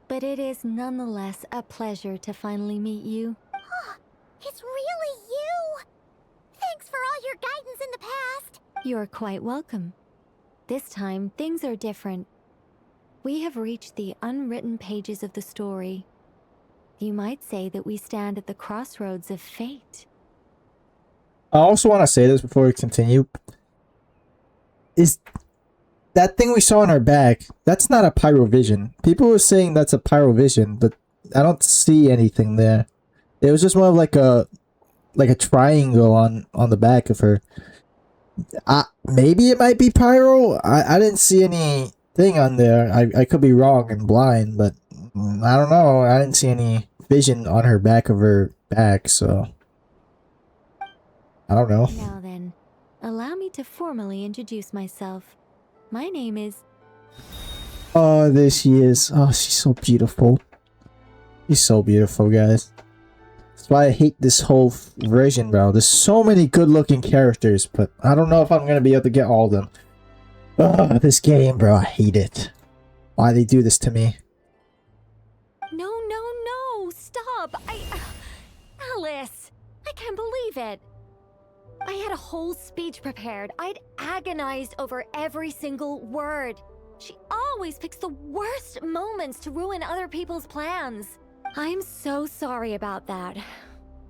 but it is nonetheless a pleasure to finally meet you. It's really you! Thanks for all your guidance in the past! You're quite welcome. This time, things are different. We have reached the unwritten pages of the story. You might say that we stand at the crossroads of fate. I also want to say this before we continue. Is that thing we saw on her back, that's not a pyrovision. People were saying that's a pyrovision, but I don't see anything there. It was just more of like a triangle on the back of her. Maybe it might be pyro. I didn't see anything on there. I could be wrong and blind, but I don't know. I didn't see any vision on her back of her back, so I don't know. Now then, allow me to formally introduce myself. My name is... Oh, there she is. Oh, she's so beautiful. She's so beautiful, guys. That's why I hate this whole version, bro. There's so many good-looking characters, but I don't know if I'm gonna be able to get all of them. Ugh, this game, bro. I hate it. Why they do this to me? No, stop! Alice! I can't believe it! I had a whole speech prepared. I'd agonized over every single word. She always picks the worst moments to ruin other people's plans. I'm so sorry about that.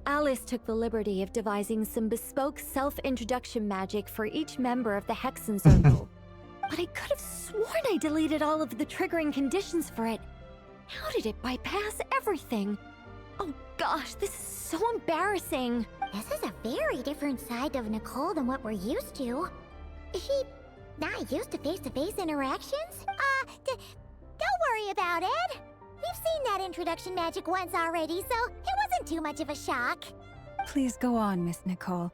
Alice took the liberty of devising some bespoke self-introduction magic for each member of the Hexen Circle. But I could have sworn I deleted all of the triggering conditions for it. How did it bypass everything? Oh gosh, this is so embarrassing. This is a very different side of Nicole than what we're used to. Is she not used to face-to-face interactions? Don't worry about it. We've seen that introduction magic once already, so it wasn't too much of a shock. Please go on, Miss Nicole.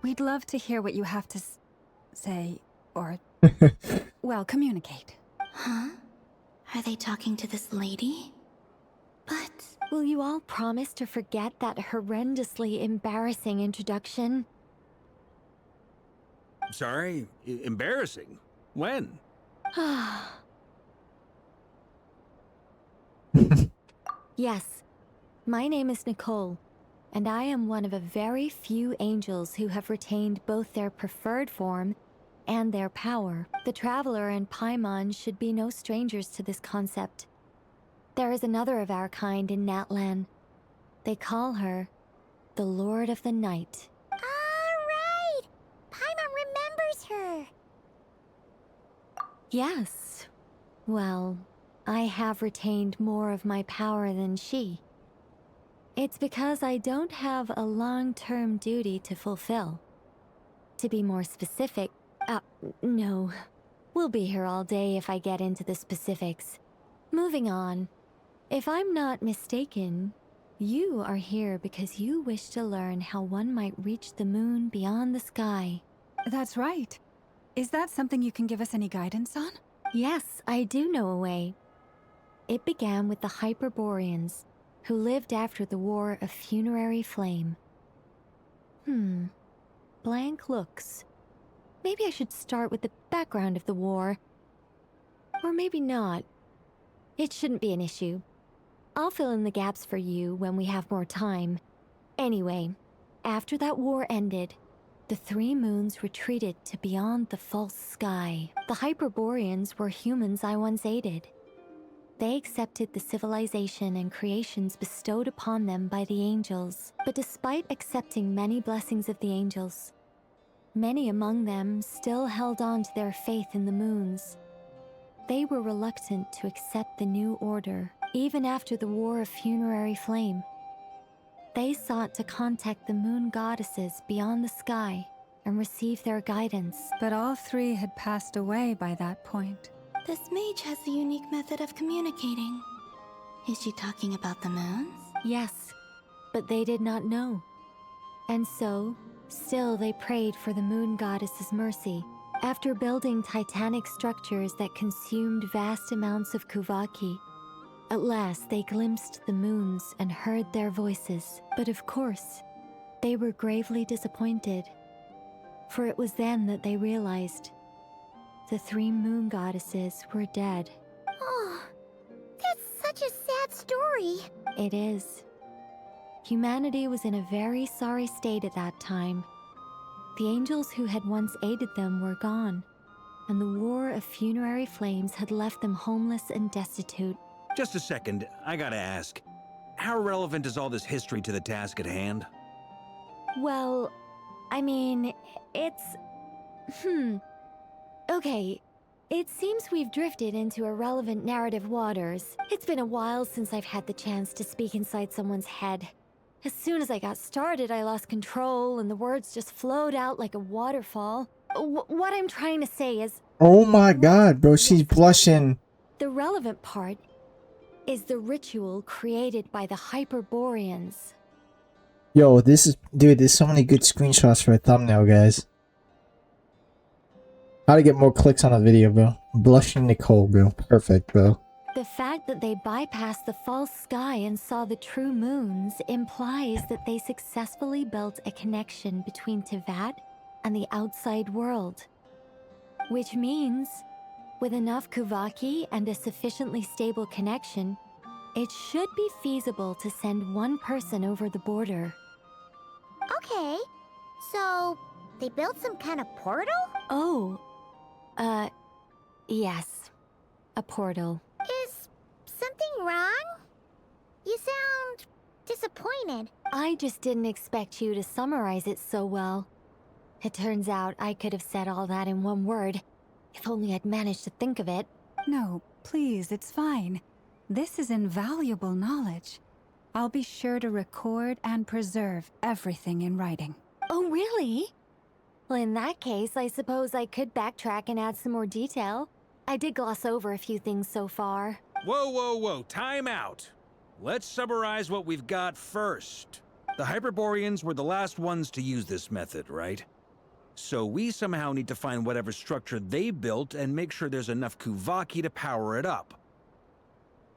We'd love to hear what you have to say, or, well, communicate. Huh? Are they talking to this lady? But... Will you all promise to forget that horrendously embarrassing introduction? sorry, embarrassing. When? Yes, my name is Nicole, and I am one of a very few angels who have retained both their preferred form and their power. The Traveler and Paimon should be no strangers to this concept. There is another of our kind in Natlan. They call her the Lord of the Night. Right! Paimon remembers her. Yes. Well, I have retained more of my power than she. It's because I don't have a long-term duty to fulfill. To be more specific, no. We'll be here all day if I get into the specifics. Moving on. If I'm not mistaken, you are here because you wish to learn how one might reach the moon beyond the sky. That's right. Is that something you can give us any guidance on? Yes, I do know a way. It began with the Hyperboreans, who lived after the War of Funerary Flame. Blank looks. Maybe I should start with the background of the war. Or maybe not. It shouldn't be an issue. I'll fill in the gaps for you when we have more time. Anyway, after that war ended, the three moons retreated to beyond the false sky. The Hyperboreans were humans I once aided. They accepted the civilization and creations bestowed upon them by the angels. But despite accepting many blessings of the angels, many among them still held on to their faith in the moons. They were reluctant to accept the new order, even after the War of Funerary Flame. They sought to contact the moon goddesses beyond the sky and receive their guidance. But all three had passed away by that point. This mage has a unique method of communicating. Is she talking about the moons? Yes, but they did not know. And so, still they prayed for the moon goddess's mercy. After building titanic structures that consumed vast amounts of Kuvaki, at last they glimpsed the moons and heard their voices. But of course, they were gravely disappointed, for it was then that they realized the 3 moon goddesses were dead. Oh, that's such a sad story. It is. Humanity was in a very sorry state at that time. The angels who had once aided them were gone, and the war of funerary flames had left them homeless and destitute. Just a second, I gotta ask. How relevant is all this history to the task at hand? Well, I mean, it's... Okay, it seems we've drifted into irrelevant narrative waters. It's been a while since I've had the chance to speak inside someone's head. As soon as I got started, I lost control and the words just flowed out like a waterfall. What I'm trying to say is... Oh my god, bro, she's blushing. The relevant part is the ritual created by the Hyperboreans. Yo, this is... Dude, there's so many good screenshots for a thumbnail, guys. How to get more clicks on a video, bro. Blushing Nicole, bro. Perfect, bro. The fact that they bypassed the false sky and saw the true moons implies that they successfully built a connection between Tevat and the outside world. Which means, with enough Kuvaki and a sufficiently stable connection, it should be feasible to send one person over the border. Okay, so they built some kind of portal? Oh, yes. A portal. Is something wrong? You sound disappointed. I just didn't expect you to summarize it so well. It turns out I could have said all that in one word, if only I'd managed to think of it. No, please, it's fine. This is invaluable knowledge. I'll be sure to record and preserve everything in writing. Oh, really? Well, in that case, I suppose I could backtrack and add some more detail. I did gloss over a few things so far. Whoa, whoa, whoa, time out. Let's summarize what we've got first. The Hyperboreans were the last ones to use this method, right? So we somehow need to find whatever structure they built and make sure there's enough Kuvaki to power it up.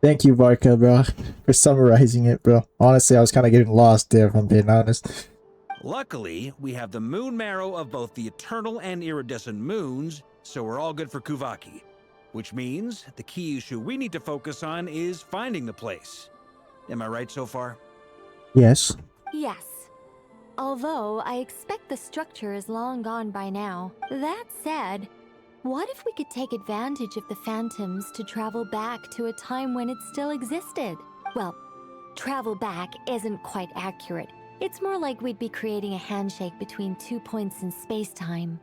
Thank you, Varka, bro, for summarizing it, bro. Honestly, I was kind of getting lost there, if I'm being honest. Luckily, we have the moon marrow of both the eternal and iridescent moons, so we're all good for Kuvaki. Which means the key issue we need to focus on is finding the place. Am I right so far? Yes. Yes. Although, I expect the structure is long gone by now. That said, what if we could take advantage of the phantoms to travel back to a time when it still existed? Well, travel back isn't quite accurate. It's more like we'd be creating a handshake between 2 points in space-time.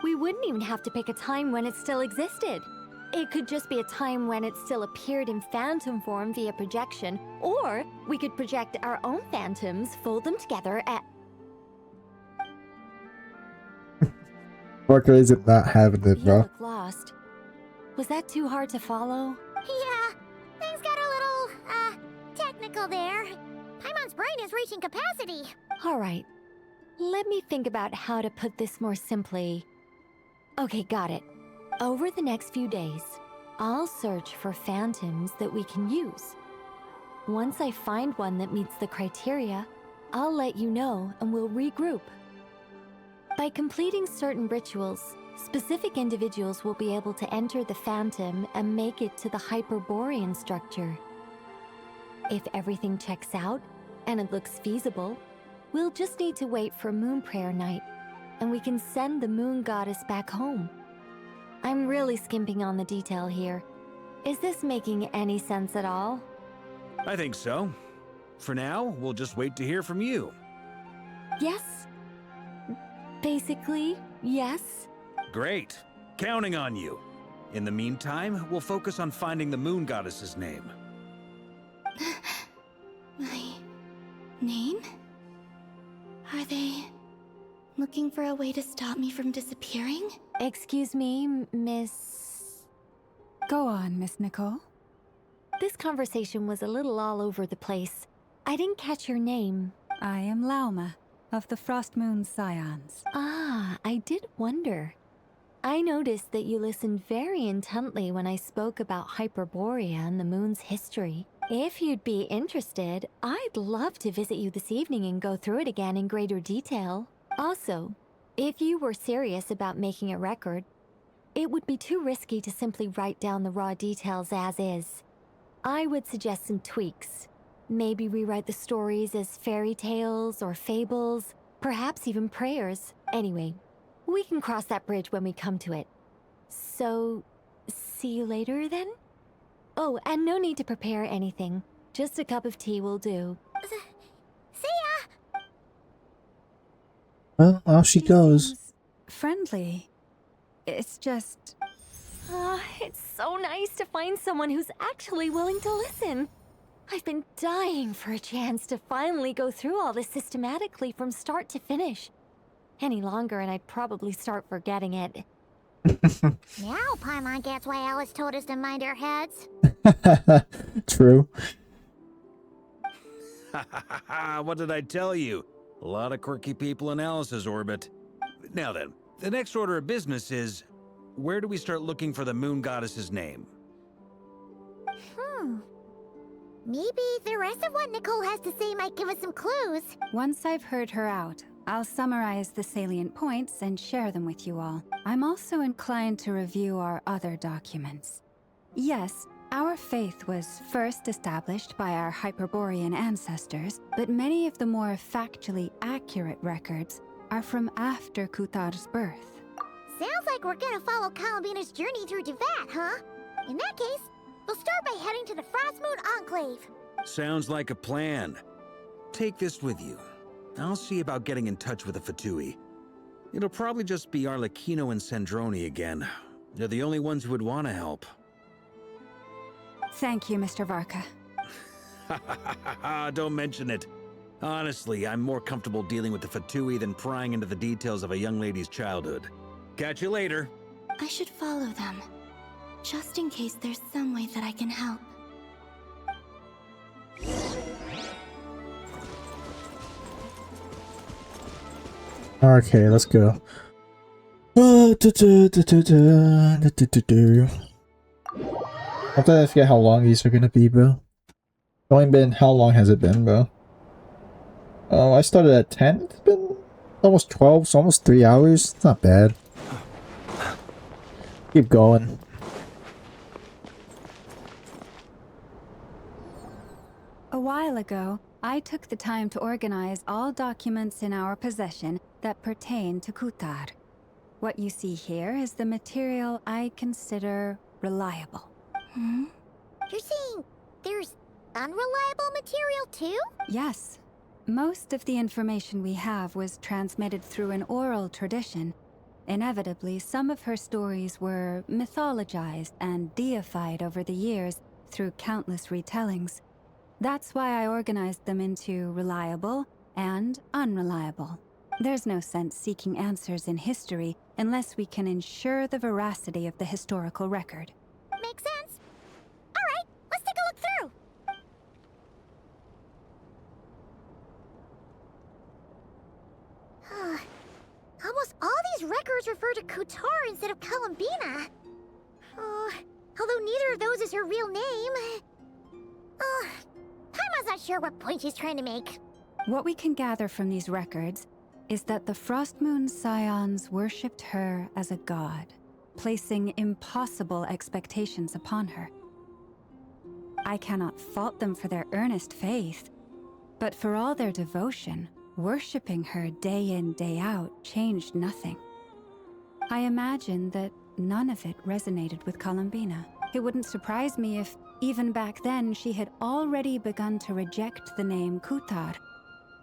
We wouldn't even have to pick a time when it still existed. It could just be a time when it still appeared in phantom form via projection, or we could project our own phantoms, fold them together, and... Varka isn't not having it, You bro. look lost. Was that too hard to follow? Yeah, things got a little, technical there. Paimon's brain is reaching capacity. Alright. Let me think about how to put this more simply. Okay, got it. Over the next few days, I'll search for phantoms that we can use. Once I find one that meets the criteria, I'll let you know and we'll regroup. By completing certain rituals, specific individuals will be able to enter the phantom and make it to the Hyperborean structure. If everything checks out, and it looks feasible, we'll just need to wait for Moon Prayer Night, and we can send the Moon Goddess back home. I'm really skimping on the detail here. Is this making any sense at all? I think so. For now, we'll just wait to hear from you. Yes. Basically, yes. Great. Counting on you. In the meantime, we'll focus on finding the Moon Goddess's name. My name? Are they looking for a way to stop me from disappearing? Excuse me, Miss... Go on, Miss Nicole. This conversation was a little all over the place. I didn't catch your name. I am Lauma, of the Frost Moon Scions. Ah, I did wonder. I noticed that you listened very intently when I spoke about Hyperborea and the moon's history. If you'd be interested, I'd love to visit you this evening and go through it again in greater detail. Also, if you were serious about making a record, it would be too risky to simply write down the raw details as is. I would suggest some tweaks. Maybe rewrite the stories as fairy tales or fables, perhaps even prayers. Anyway, we can cross that bridge when we come to it. So, see you later then? Oh, and no need to prepare anything. Just a cup of tea will do. See ya! Well, off she goes. Friendly. It's just... It's so nice to find someone who's actually willing to listen. I've been dying for a chance to finally go through all this systematically from start to finish. Any longer and I'd probably start forgetting it. Now Paimon gets why Alice told us to mind our heads. True. What did I tell you? A lot of quirky people in Alice's orbit. Now then, the next order of business is, where do we start looking for the moon goddess's name? Maybe the rest of what Nicole has to say might give us some clues. Once I've heard her out, I'll summarize the salient points and share them with you all. I'm also inclined to review our other documents. Yes, our faith was first established by our Hyperborean ancestors, but many of the more factually accurate records are from after Kutar's birth. Sounds like we're gonna follow Columbina's journey through Devat, huh? In that case, we'll start by heading to the Frost Moon Enclave. Sounds like a plan. Take this with you. I'll see about getting in touch with the Fatui. It'll probably just be Arlecchino and Sandroni again. They're the only ones who would want to help. Thank you, Mr. Varka. Don't mention it. Honestly, I'm more comfortable dealing with the Fatui than prying into the details of a young lady's childhood. Catch you later. I should follow them, just in case there's some way that I can help. Okay, let's go. I'm trying to forget how long these are gonna be, bro. It's only been, how long has it been, bro? Oh, I started at 10. It's been almost 12, so almost 3 hours. It's not bad. Keep going. A while ago, I took the time to organize all documents in our possession that pertain to Kutar. What you see here is the material I consider reliable. You're saying there's unreliable material too? Yes. Most of the information we have was transmitted through an oral tradition. Inevitably, some of her stories were mythologized and deified over the years through countless retellings. That's why I organized them into reliable and unreliable. There's no sense seeking answers in history unless we can ensure the veracity of the historical record. Makes sense. Alright, let's take a look through. Almost all these records refer to Kutar instead of Columbina. Although neither of those is her real name. Paimon's not sure what point she's trying to make. What we can gather from these records is that the Frost Moon Scions worshipped her as a god, placing impossible expectations upon her. I cannot fault them for their earnest faith, but for all their devotion, worshipping her day in, day out changed nothing. I imagine that none of it resonated with Columbina. It wouldn't surprise me if, even back then, she had already begun to reject the name Kutar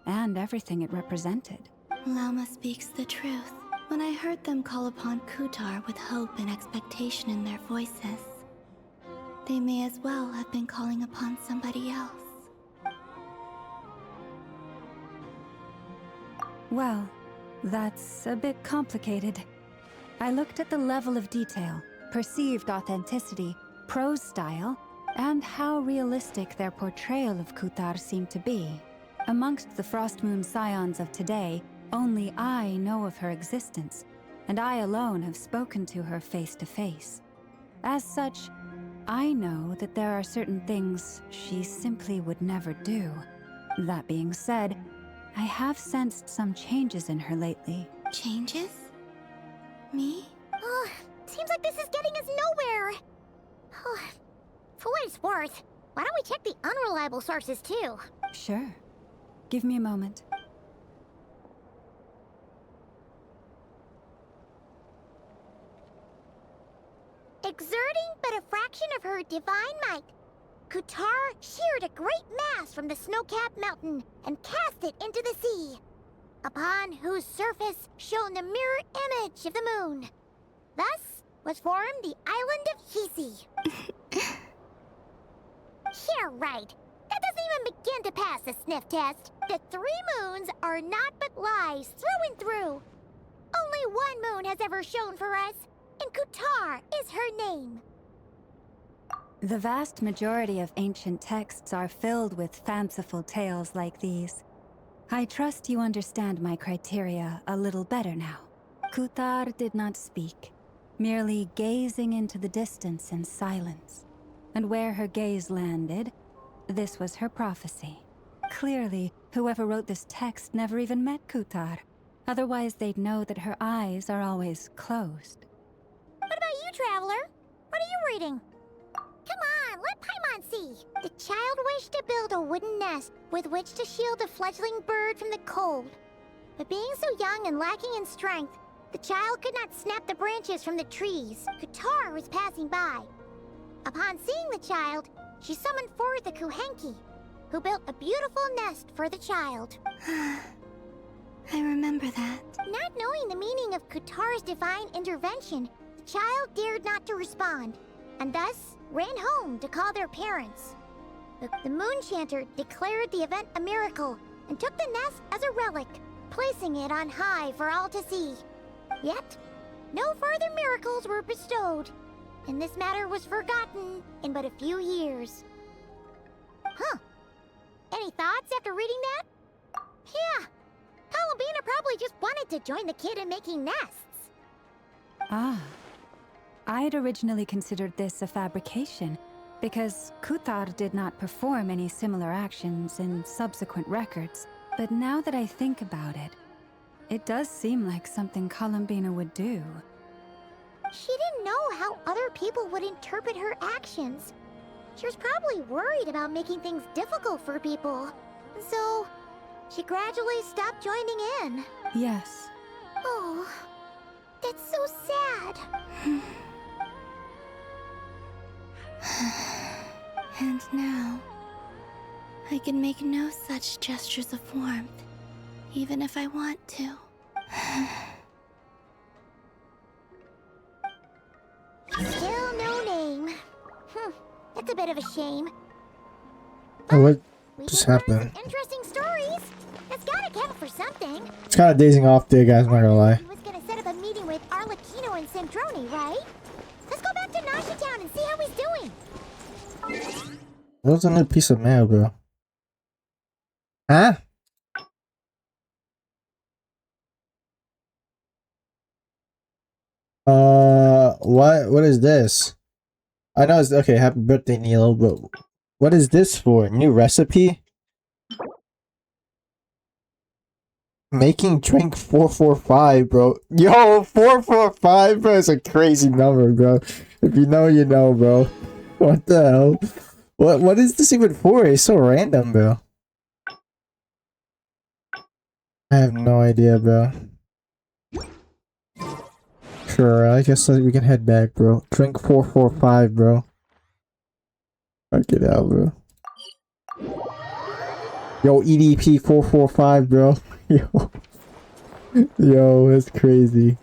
and everything it represented. Lauma speaks the truth. When I heard them call upon Kutar with hope and expectation in their voices, they may as well have been calling upon somebody else. Well, that's a bit complicated. I looked at the level of detail, perceived authenticity, prose style, and how realistic their portrayal of Kutar seemed to be. Amongst the Frostmoon Scions of today, only I know of her existence, and I alone have spoken to her face to face. As such, I know that there are certain things she simply would never do. That being said, I have sensed some changes in her lately. Changes? Me? Oh, seems like this is getting us nowhere. Oh, for what it's worth, why don't we check the unreliable sources too? Sure. Give me a moment. Exerting but a fraction of her divine might, Kutar sheared a great mass from the snow-capped mountain and cast it into the sea, upon whose surface shone the mirror image of the moon. Thus was formed the island of Hisi. Yeah, right. That doesn't even begin to pass the sniff test. The 3 moons are not but lies through and through. Only one moon has ever shone for us, and Kutar is her name. The vast majority of ancient texts are filled with fanciful tales like these. I trust you understand my criteria a little better now. Kutar did not speak, merely gazing into the distance in silence. And where her gaze landed, this was her prophecy. Clearly, whoever wrote this text never even met Kutar. Otherwise, they'd know that her eyes are always closed. What about you, Traveler? What are you reading? Come on, let Paimon see. The child wished to build a wooden nest with which to shield the fledgling bird from the cold. But being so young and lacking in strength, the child could not snap the branches from the trees. Kutar was passing by. Upon seeing the child, she summoned forth the Kuhenki, who built a beautiful nest for the child. I remember that. Not knowing the meaning of Kutar's divine intervention, the child dared not to respond, and thus ran home to call their parents. The moon chanter declared the event a miracle and took the nest as a relic, placing it on high for all to see. Yet, no further miracles were bestowed, and this matter was forgotten in but a few years. Huh. Any thoughts after reading that? Yeah. Columbina probably just wanted to join the kid in making nests. Ah. I'd originally considered this a fabrication, because Kutar did not perform any similar actions in subsequent records. But now that I think about it, it does seem like something Columbina would do. She didn't know how other people would interpret her actions. She was probably worried about making things difficult for people. So, she gradually stopped joining in. Yes. Oh, that's so sad. And now, I can make no such gestures of warmth, even if I want to. Still no name. That's a bit of a shame. Oh, what We just did learn happened? some interesting stories. That's gotta count for something. It's kind of dazing off there, guys. I'm not gonna lie. He was gonna set up a meeting with Arlecchino and Sandrone, right? Let's go back to Nashi Town and see how he's doing. That was a new piece of mail, bro. Huh? What is this? I know it's okay. Happy birthday, Neil. But what is this for? New recipe? Making drink 445, bro. Yo, 445, bro, is a crazy number, bro. If you know, you know, bro. What the hell? What is this even for? It's so random, bro. I have no idea, bro. Sure, I guess we can head back, bro. Drink 445, bro. Fuck it out, bro. Yo, EDP 445, bro. Yo. Yo, that's crazy.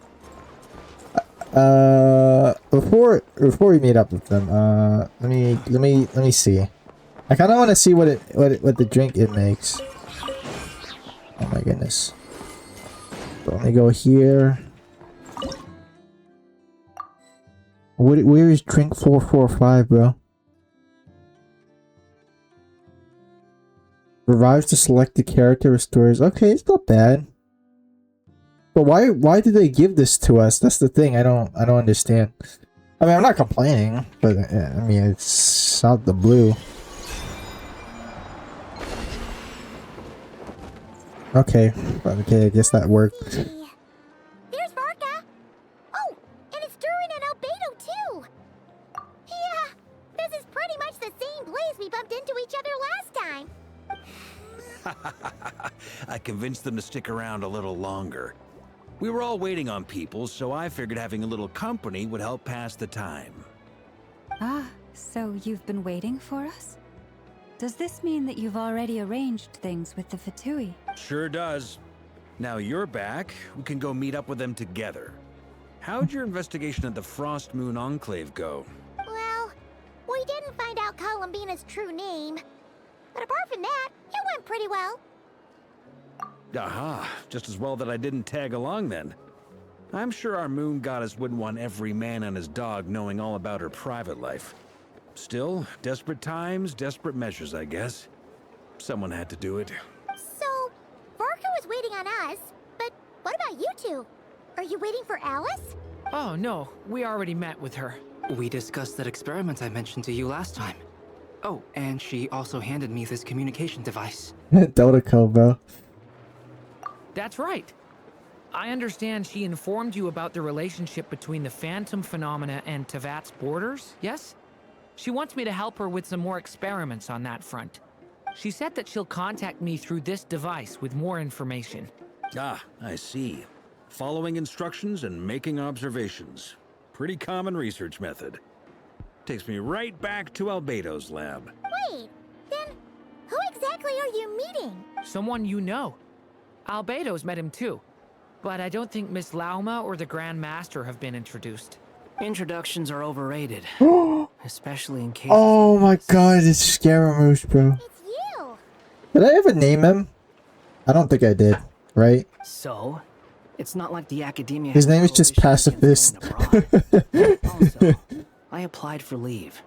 Before we meet up with them, let me see. I kind of want to see what the drink it makes. Oh my goodness. So let me go here. Where is drink 445, bro? Revives the selected character, restores. Okay, it's not bad. But why did they give this to us? That's the thing. I don't understand. I mean, I'm not complaining, but I mean, it's out the blue. Okay, I guess that worked. There's Varka. Oh, and it's Durin and Albedo too. Yeah, this is pretty much the same place we bumped into each other last time. I convinced them to stick around a little longer. We were all waiting on people, so I figured having a little company would help pass the time. Ah, so you've been waiting for us? Does this mean that you've already arranged things with the Fatui? Sure does. Now you're back, we can go meet up with them together. How'd your investigation at the Frost Moon Enclave go? Well, we didn't find out Columbina's true name. But apart from that, it went pretty well. Aha, just as well that I didn't tag along then. I'm sure our moon goddess wouldn't want every man and his dog knowing all about her private life. Still, desperate times, desperate measures, I guess. Someone had to do it. So, Varka was waiting on us, but what about you two? Are you waiting for Alice? Oh, no. We already met with her. We discussed that experiment I mentioned to you last time. Oh, and she also handed me this communication device. Dota bro. That's right. I understand she informed you about the relationship between the phantom phenomena and Tevat's borders, yes? She wants me to help her with some more experiments on that front. She said that she'll contact me through this device with more information. Ah, I see. Following instructions and making observations. Pretty common research method. Takes me right back to Albedo's lab. Wait, then who exactly are you meeting? Someone you know. Albedo's met him too. But I don't think Miss Lauma or the Grand Master have been introduced. Introductions are overrated. Especially in cases. Oh my god, it's Scaramouche, bro. It's you. Did I ever name him? I don't think I did, right? So, it's not like the academia. His name is just Pacifist. Also, I applied for leave.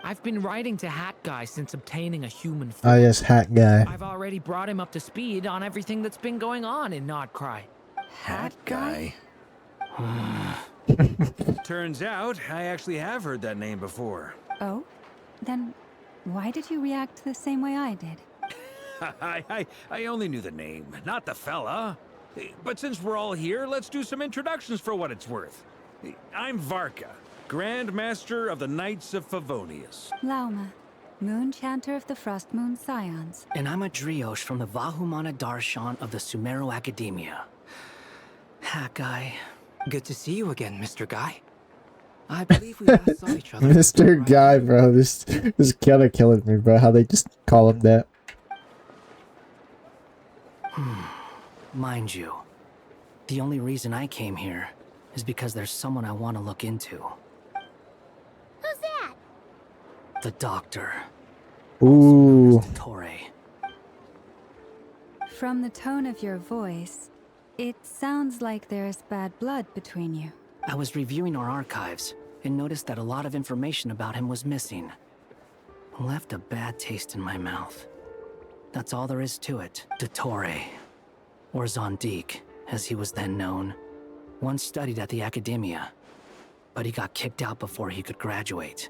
I've been writing to Hat Guy since obtaining a human form. Ah, yes, Hat Guy. I've already brought him up to speed on everything that's been going on in Nod-Krai. Hat Guy? Turns out, I actually have heard that name before. Oh? Then why did you react the same way I did? I only knew the name, not the fella. But since we're all here, let's do some introductions for what it's worth. I'm Varka, Grand Master of the Knights of Favonius. Lauma, Moon Chanter of the Frost Moon Scions. And I'm a Driosh from the Vahumana Darshan of the Sumero Academia. Hat Guy. Good to see you again, Mr. Guy. I believe we last saw each other. Mr. Guy, bro. This kinda killing me, bro. How they just call him that. Mind you, the only reason I came here is because there's someone I want to look into. Who's that? The doctor. Ooh. Torre. From the tone of your voice, it sounds like there's bad blood between you. I was reviewing our archives and noticed that a lot of information about him was missing. Left a bad taste in my mouth. That's all there is to it. De Torre, or Zondique, as he was then known, once studied at the Academia, but he got kicked out before he could graduate.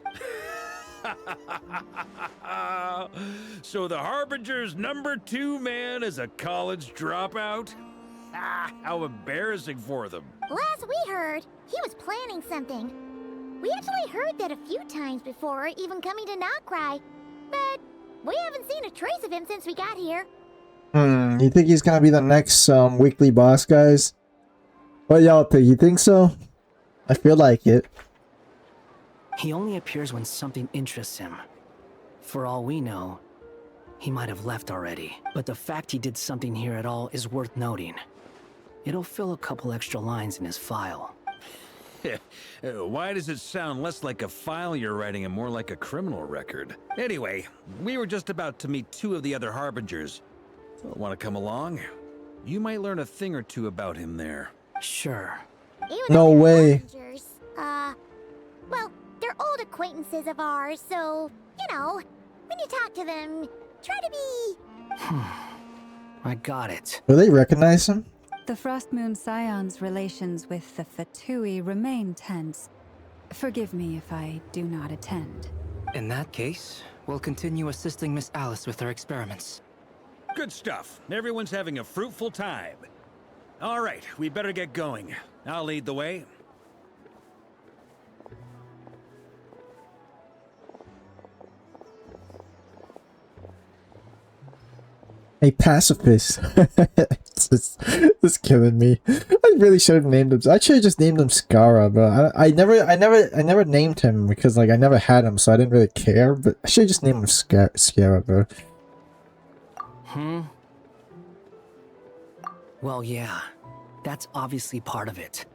So the Harbinger's #2 man is a college dropout? How embarrassing for them. Last we heard, he was planning something. We actually heard that a few times before, even coming to Nod-Krai, but we haven't seen a trace of him since we got here. You think he's gonna be the next weekly boss, guys? What y'all think? You think so? I feel like it. He only appears when something interests him. For all we know, he might have left already. But the fact he did something here at all is worth noting. It'll fill a couple extra lines in his file. Why does it sound less like a file you're writing and more like a criminal record? Anyway, we were just about to meet 2 of the other Harbingers. Want to come along? You might learn a thing or two about him there. Sure. No way. Well, they're old acquaintances of ours, so, you know, when you talk to them, Try to be... I got it. Do they recognize him? The Frost Moon Scion's relations with the Fatui remain tense. Forgive me if I do not attend. In that case, we'll continue assisting Miss Alice with her experiments. Good stuff. Everyone's having a fruitful time. All right, we better get going. I'll lead the way. A pacifist. It's killing me. I really should have named him. I should have just named him Skara, but I never named him because like I never had him, so I didn't really care. But I should have just named him Skara, bro. Well, yeah, that's obviously part of it.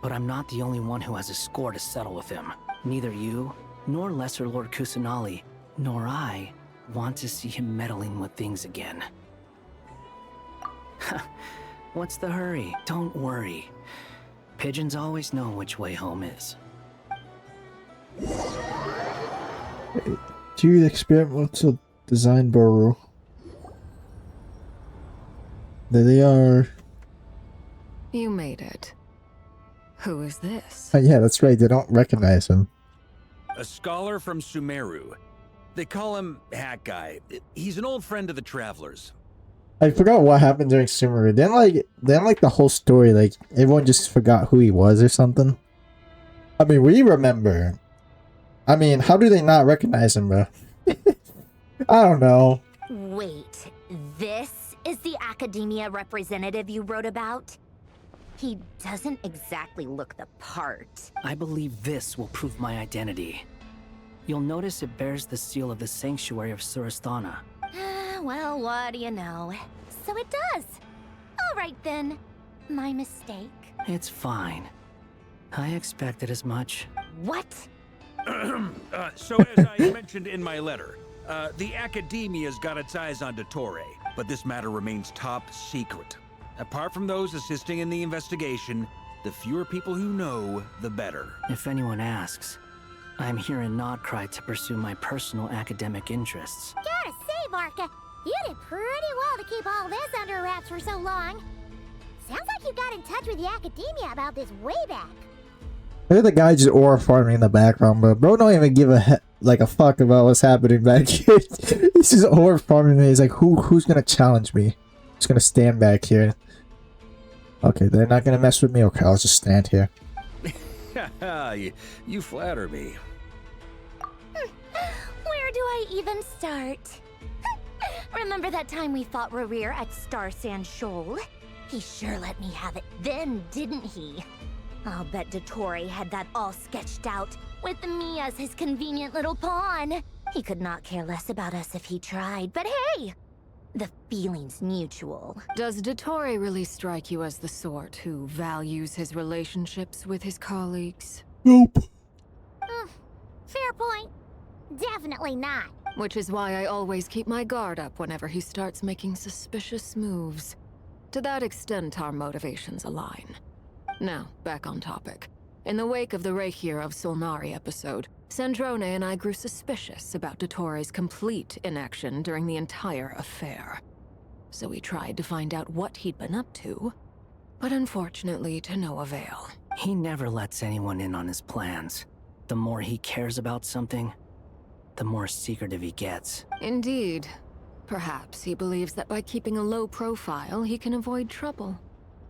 But I'm not the only one who has a score to settle with him. Neither you, nor Lesser Lord Kusanali, nor I want to see him meddling with things again. What's the hurry? Don't worry. Pigeons always know which way home is. Do the experimental design bureau. There they are. You made it. Who is this? Yeah, that's right. They don't recognize him. A scholar from Sumeru. They call him Hat Guy. He's an old friend of the Travelers. I forgot what happened during Sumeru. Then like the whole story, like everyone just forgot who he was or something. I mean, we remember. I mean, how do they not recognize him, bro? I don't know. Wait, this is the academia representative you wrote about? He doesn't exactly look the part. I believe this will prove my identity. You'll notice it bears the seal of the Sanctuary of Surasthana. Well, what do you know? So it does. All right then. My mistake. It's fine. I expected as much. What? So as I mentioned in my letter, the Academia's got its eyes on Dottore, but this matter remains top secret. Apart from those assisting in the investigation, the fewer people who know, the better. If anyone asks, I'm here in Nod-Krai to pursue my personal academic interests. Gotta say, Barca, you did pretty well to keep all this under wraps for so long. Sounds like you got in touch with the academia about this way back. Look at the guy just aura farming in the background, but bro don't even give a fuck about what's happening back here. He's just aura farming. He's like, who's gonna challenge me? Who's gonna stand back here? Okay, they're not gonna mess with me. Okay, I'll just stand here. You flatter me. Where do I even start? Remember that time we fought Rerir at Star Sand Shoal? He sure let me have it then, didn't he? I'll bet Dottore had that all sketched out, with me as his convenient little pawn. He could not care less about us if he tried, but hey! The feeling's mutual. Does Dottore really strike you as the sort who values his relationships with his colleagues? Nope. Fair point. Definitely not. Which is why I always keep my guard up whenever he starts making suspicious moves. To that extent, our motivations align. Now, back on topic. In the wake of the Reikir of Solnari episode, Sandrone and I grew suspicious about Dottore's complete inaction during the entire affair. So we tried to find out what he'd been up to, but unfortunately to no avail. He never lets anyone in on his plans. The more he cares about something, the more secretive he gets. Indeed. Perhaps he believes that by keeping a low profile, he can avoid trouble.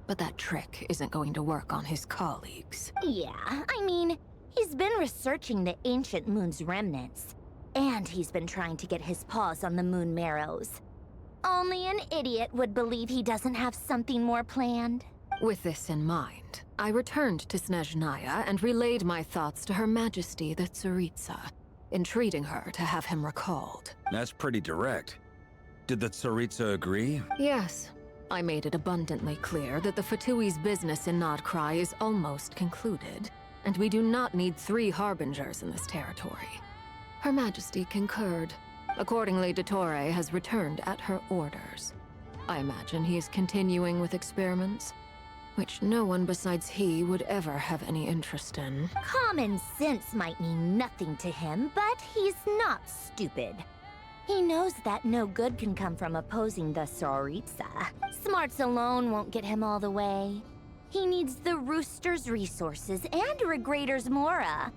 But that trick isn't going to work on his colleagues. Yeah, I mean, he's been researching the ancient moon's remnants. And he's been trying to get his paws on the moon marrows. Only an idiot would believe he doesn't have something more planned. With this in mind, I returned to Snezhnaya and relayed my thoughts to Her Majesty the Tsaritsa, entreating her to have him recalled. That's pretty direct. Did the Tsaritsa agree? Yes. I made it abundantly clear that the Fatui's business in Nod-Krai is almost concluded, and we do not need 3 harbingers in this territory. Her Majesty concurred. Accordingly, Dottore has returned at her orders. I imagine he is continuing with experiments, which no one besides he would ever have any interest in. Common sense might mean nothing to him, but he's not stupid. He knows that no good can come from opposing the Tsaritsa. Smarts alone won't get him all the way. He needs the Rooster's resources and Regrator's Mora,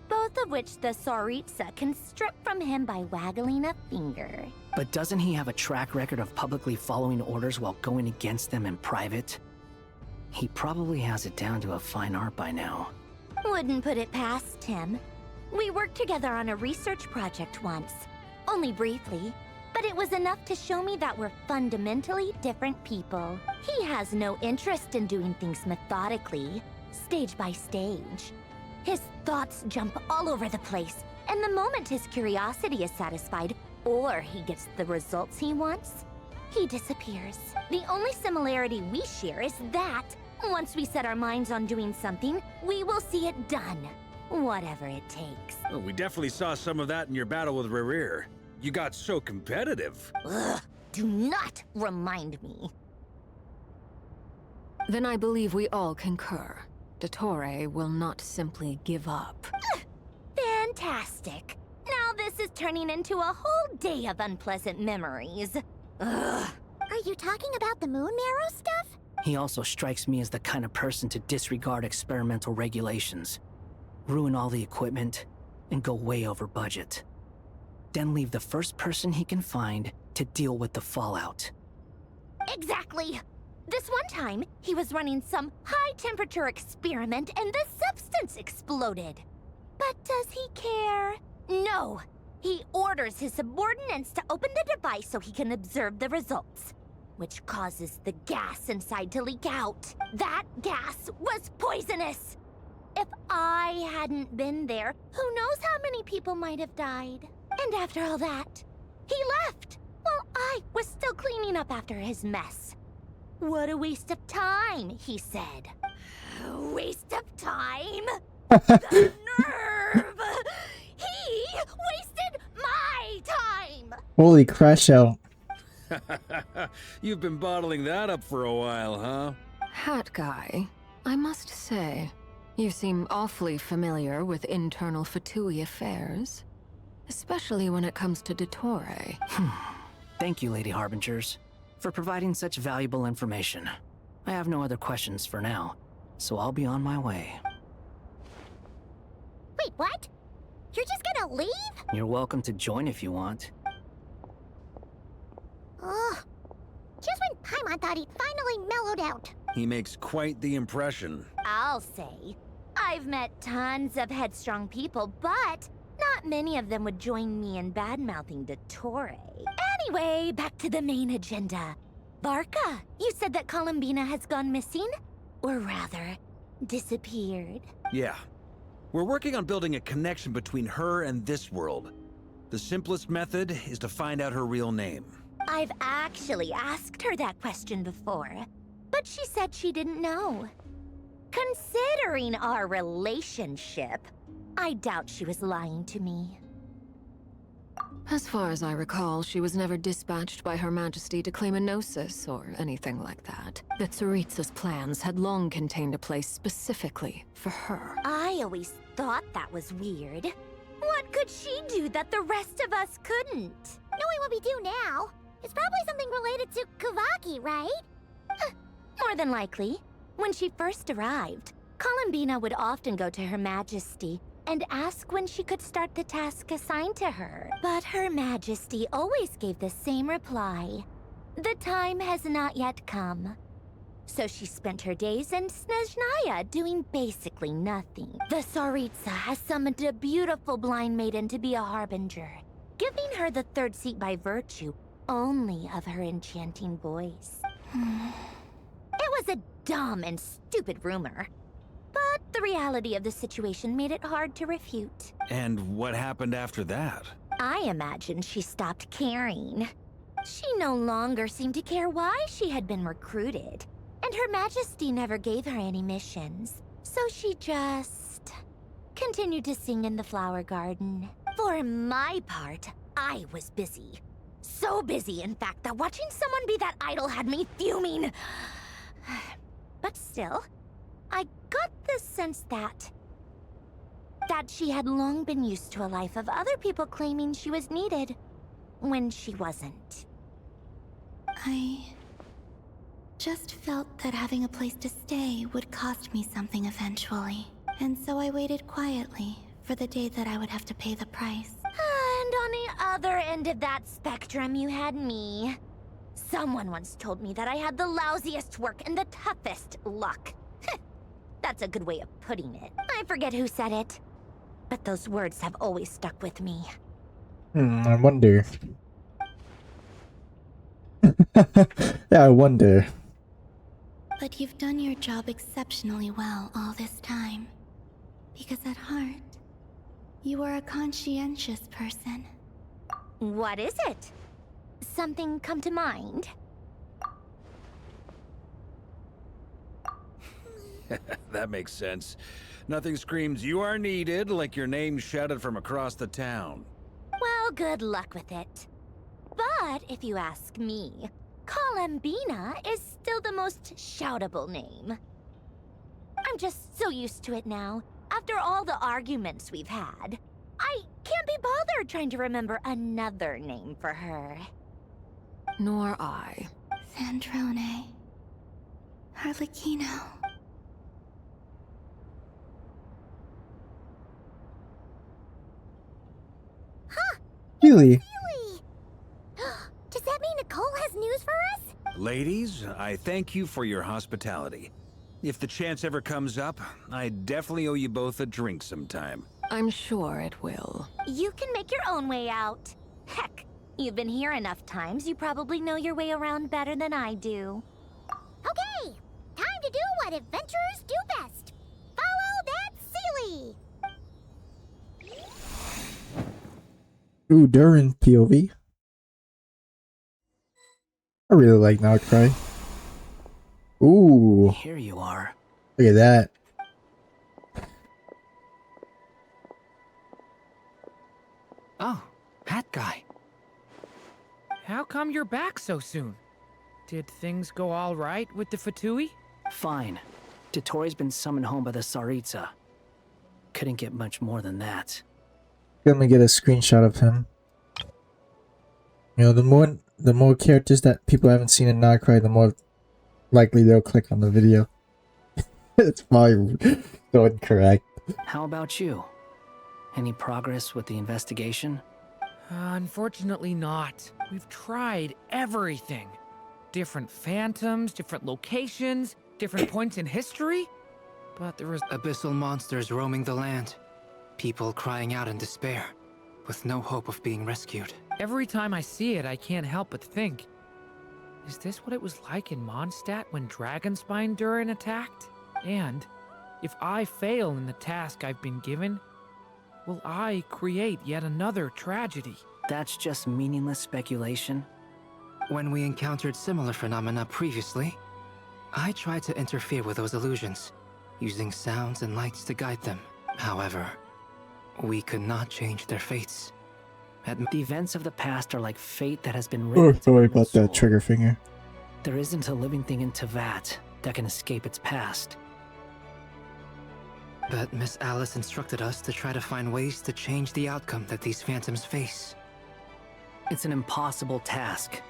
both of which the Tsaritsa can strip from him by waggling a finger. But doesn't he have a track record of publicly following orders while going against them in private? He probably has it down to a fine art by now. Wouldn't put it past him. We worked together on a research project once. Only briefly, but it was enough to show me that we're fundamentally different people. He has no interest in doing things methodically, stage by stage. His thoughts jump all over the place, and the moment his curiosity is satisfied, or he gets the results he wants, he disappears. The only similarity we share is that, once we set our minds on doing something, we will see it done, whatever it takes. Oh, we definitely saw some of that in your battle with Rerir. You got so competitive. Ugh, do not remind me. Then I believe we all concur. Dottore will not simply give up. Fantastic. Now this is turning into a whole day of unpleasant memories. Ugh. Are you talking about the moon marrow stuff? He also strikes me as the kind of person to disregard experimental regulations, ruin all the equipment, and go way over budget. Then leave the first person he can find to deal with the fallout. Exactly. This one time, he was running some high-temperature experiment and the substance exploded. But does he care? No. He orders his subordinates to open the device so he can observe the results, which causes the gas inside to leak out. That gas was poisonous. If I hadn't been there, who knows how many people might have died. And after all that, he left while I was still cleaning up after his mess. What a waste of time, he said. Waste of time? The nerve! He wasted my time! Holy crash out. You've been bottling that up for a while, huh? Hat guy, I must say, you seem awfully familiar with internal Fatui affairs. Especially when it comes to Dottore. Thank you, Lady Harbingers, for providing such valuable information. I have no other questions for now, so I'll be on my way. Wait, what? You're just gonna leave? You're welcome to join if you want. Ugh. Just when Paimon thought he'd finally mellowed out. He makes quite the impression. I'll say. I've met tons of headstrong people, but not many of them would join me in bad-mouthing Dottore. Anyway, back to the main agenda. Barca, you said that Columbina has gone missing? Or rather, disappeared. Yeah. We're working on building a connection between her and this world. The simplest method is to find out her real name. I've actually asked her that question before, but she said she didn't know. Considering our relationship, I doubt she was lying to me. As far as I recall, she was never dispatched by Her Majesty to claim a gnosis or anything like that. The Tsaritsa's plans had long contained a place specifically for her. I always thought that was weird. What could she do that the rest of us couldn't? Knowing what we do now, it's probably something related to Kavaki, right? More than likely. When she first arrived, Columbina would often go to Her Majesty and ask when she could start the task assigned to her. But Her Majesty always gave the same reply. The time has not yet come. So she spent her days in Snezhnaya doing basically nothing. The Tsaritsa has summoned a beautiful blind maiden to be a harbinger, giving her the third seat by virtue only of her enchanting voice. It was a dumb and stupid rumor. But the reality of the situation made it hard to refute. And what happened after that? I imagine she stopped caring. She no longer seemed to care why she had been recruited, and Her Majesty never gave her any missions. So she just continued to sing in the flower garden. For my part, I was busy. So busy, in fact, that watching someone be that idol had me fuming. But still, I got the sense that she had long been used to a life of other people claiming she was needed. when she wasn't? I just felt that having a place to stay would cost me something eventually. And so I waited quietly for the day that I would have to pay the price. And on the other end of that spectrum, you had me. Someone once told me that I had the lousiest work and the toughest luck. That's a good way of putting it. I forget who said it, but those words have always stuck with me. I wonder. Yeah, I wonder. But you've done your job exceptionally well all this time. Because at heart, you are a conscientious person. What is it? Something come to mind? That makes sense. Nothing screams you are needed like your name shouted from across the town. Well, good luck with it. But if you ask me, Colambina is still the most shoutable name. I'm just so used to it now. After all the arguments we've had, I can't be bothered trying to remember another name for her. Nor I. Sandrone. Harlequino. Really? Does that mean Nicole has news for us? Ladies, I thank you for your hospitality. If the chance ever comes up, I definitely owe you both a drink sometime. I'm sure it will. You can make your own way out. Heck, you've been here enough times, you probably know your way around better than I do. Okay, time to do what adventurers do best. Follow that Sealy! Ooh, Durin POV. I really like Nod-Krai. Ooh. Here you are. Look at that. Oh, that guy. How come you're back so soon? Did things go all right with the Fatui? Fine. Dotori's been summoned home by the Tsaritsa. Couldn't get much more than that. Let me get a screenshot of him. You know, the more characters that people haven't seen in Nod-Krai, the more likely they'll click on the video. It's probably so incorrect. How about you? Any progress with the investigation? Unfortunately not. We've tried everything. Different phantoms, different locations, different points in history. But there was Abyssal monsters roaming the land. People crying out in despair, with no hope of being rescued. Every time I see it, I can't help but think, is this what it was like in Mondstadt when Dragonspine Durin attacked? And if I fail in the task I've been given, will I create yet another tragedy? That's just meaningless speculation. When we encountered similar phenomena previously, I tried to interfere with those illusions, using sounds and lights to guide them. However, we could not change their fates. The events of the past are like fate that has been Oh, written. sorry about that trigger finger. There isn't a living thing in Tevat that can escape its past. But Miss Alice instructed us to try to find ways to change the outcome that these phantoms face. It's an impossible task.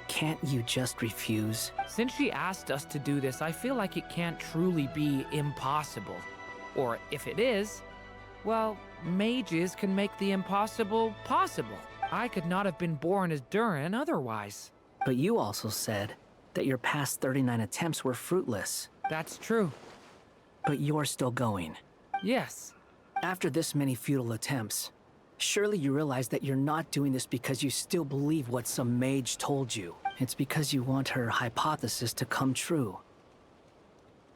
Can't you just refuse? Since she asked us to do this, I feel like it can't truly be impossible. Or if it is, well, mages can make the impossible possible. I could not have been born as Durin otherwise. But you also said that your past 39 attempts were fruitless. That's true. But you're still going. Yes. After this many futile attempts, surely you realize that you're not doing this because you still believe what some mage told you. It's because you want her hypothesis to come true.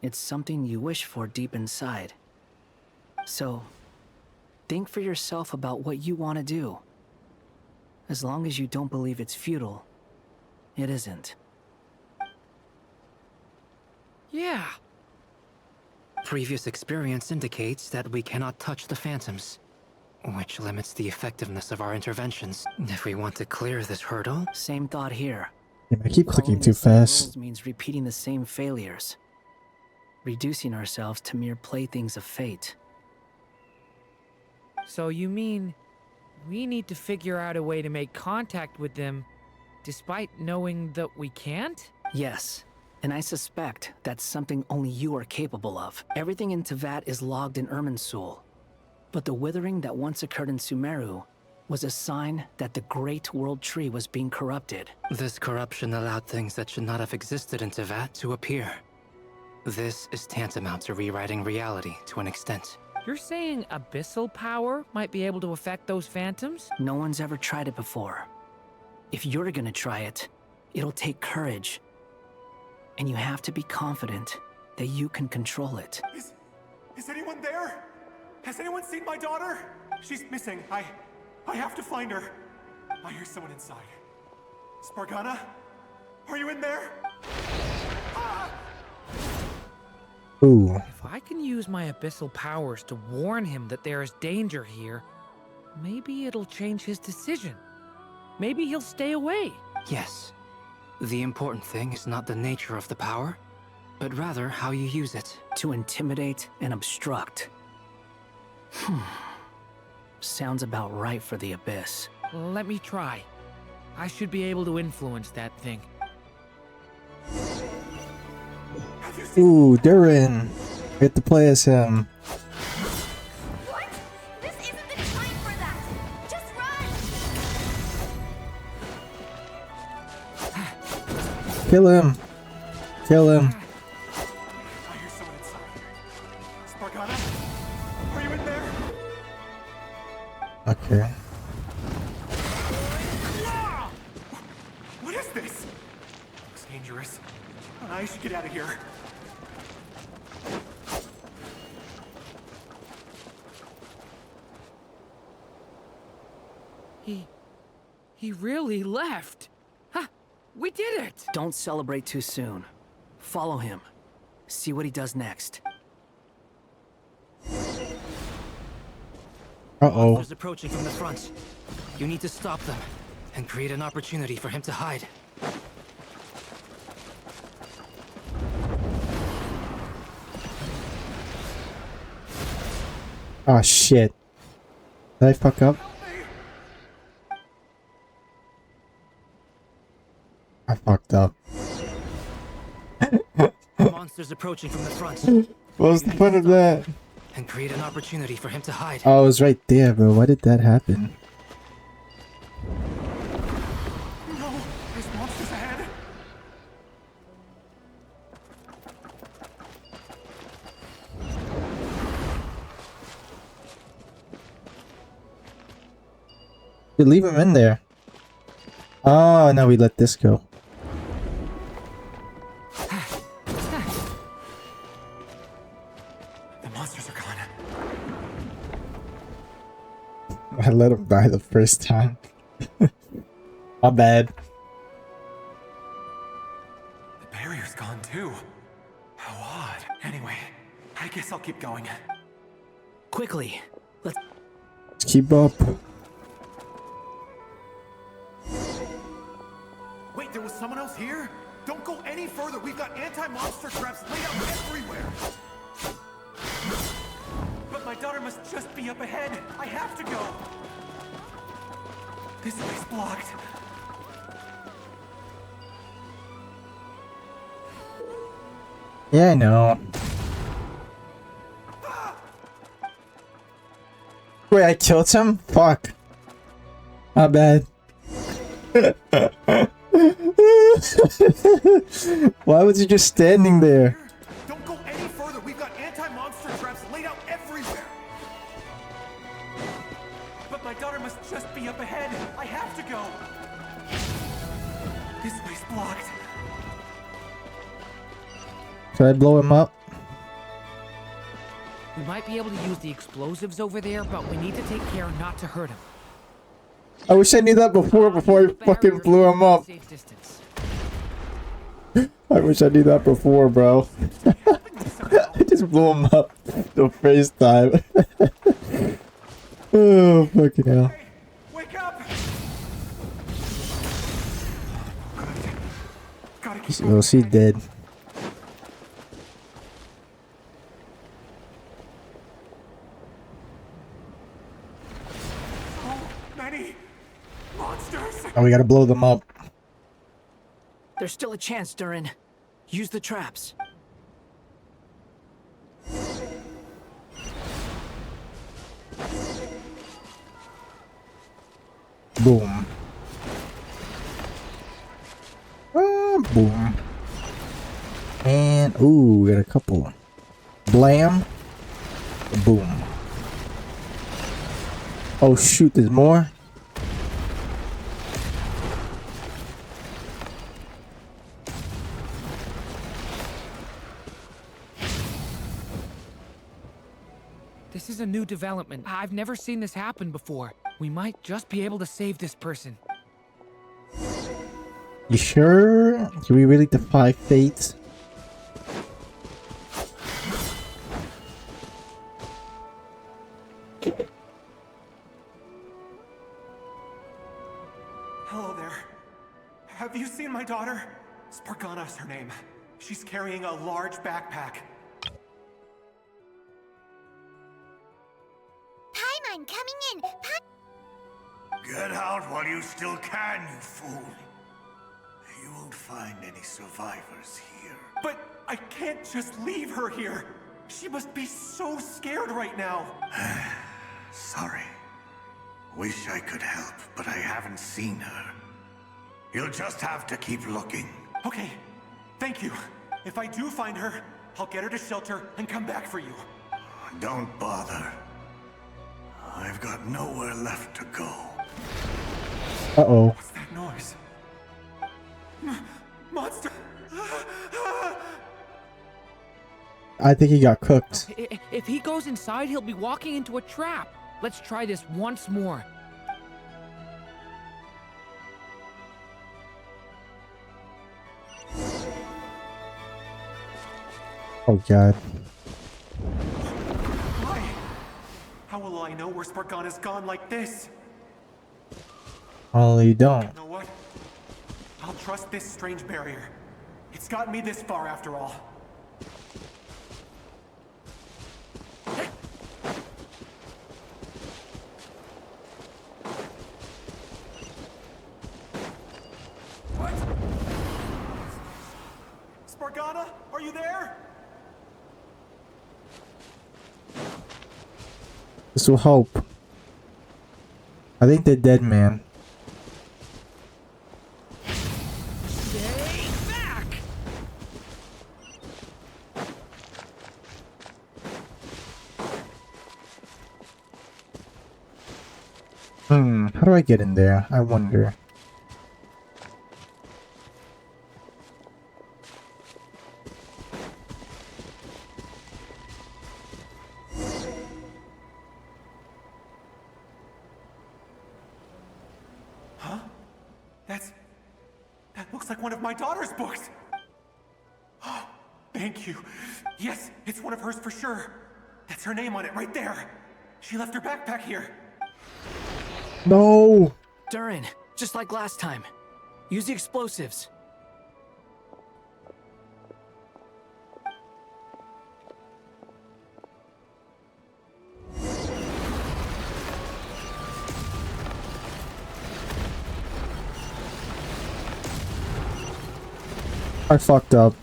It's something you wish for deep inside. So, think for yourself about what you want to do. As long as you don't believe it's futile, it isn't. Yeah. Previous experience indicates that we cannot touch the phantoms, which limits the effectiveness of our interventions. If we want to clear this hurdle... Same thought here. Yeah, I keep clicking Following too the same fast. rules means repeating the same failures. Reducing ourselves to mere playthings of fate. So you mean we need to figure out a way to make contact with them, despite knowing that we can't? Yes, and I suspect that's something only you are capable of. Everything in Tevat is logged in Irminsul, but the withering that once occurred in Sumeru was a sign that the Great World Tree was being corrupted. This corruption allowed things that should not have existed in Tevat to appear. This is tantamount to rewriting reality to an extent. You're saying abyssal power might be able to affect those phantoms? No one's ever tried it before. If you're gonna try it, it'll take courage. And you have to be confident that you can control it. Is anyone there? Has anyone seen my daughter? She's missing. I have to find her. I hear someone inside. Spargana? Are you in there? Ah! Ooh. If I can use my abyssal powers to warn him that there is danger here, maybe it'll change his decision. Maybe he'll stay away. Yes. The important thing is not the nature of the power, but rather how you use it. To intimidate and obstruct. Sounds about right for the Abyss. Let me try. I should be able to influence that thing. Ooh, Durin. We have to play as him. What? This isn't the time for that! Just run! Kill him. Kill him. I hear someone inside. Spargana? Are you in there? Okay. What is this? Looks dangerous. I should get out of here. He really left. Ha! We did it! Don't celebrate too soon. Follow him. See what he does next. Uh-oh. Monsters approaching from the front. You need to stop them and create an opportunity for him to hide. Oh shit. Did I fuck up? I fucked up. Monsters approaching from the front. What was the point of that? And create an opportunity for him to hide. Oh, it was right there, bro. Why did that happen? No! There's monsters ahead! You leave him in there. Oh, now we let this go. The monsters are gone. I let him die the first time. My bad. The barrier's gone too. How odd. Anyway, I guess I'll keep going. Quickly. Let's keep up. Wait, there was someone else here? Don't go any further. We've got anti-monster traps laid out everywhere. But my daughter must just be up ahead. I have to go. This way's blocked. Yeah, I know. Wait, I killed him? Fuck. My bad. Why was he just standing there? Don't go any further. We've got anti-monster traps laid out everywhere. But my daughter must just be up ahead. I have to go. This way's blocked. Should I blow him up? We might be able to use the explosives over there, but we need to take care not to hurt him. I wish I knew that before I fucking blew him up. Safe distance. I wish I knew that before, bro. I just blew him up the first time. Oh, fucking hell. Wake up! Well, she dead. Oh, we gotta blow them up. There's still a chance, Durin. Use the traps. Boom. Boom. And, ooh, we got a couple. Blam. Boom. Oh, shoot, there's more? This is a new development. I've never seen this happen before. We might just be able to save this person. You sure? Can we really defy fate? Hello there. Have you seen my daughter? Spargana is her name. She's carrying a large backpack. Paimon coming in! Get out while you still can, you fool. You won't find any survivors here. But I can't just leave her here. She must be so scared right now. Sorry. Wish I could help, but I haven't seen her. You'll just have to keep looking. Okay, thank you. If I do find her, I'll get her to shelter and come back for you. Don't bother. I've got nowhere left to go. Uh-oh. What's that noise? Monster! I think he got cooked. If he goes inside, he'll be walking into a trap. Let's try this once more. Oh, God. Why? How will I know where Spargana's gone like this? Well, you don't. You know what? I'll trust this strange barrier. It's gotten me this far after all. What? Spargana, are you there? This will help. I think they're dead, man. How do I get in there? I wonder. Huh? That looks like one of my daughter's books. Oh, thank you. Yes, it's one of hers for sure. That's her name on it right there. She left her backpack here. No! Durin, just like last time. Use the explosives. I fucked up.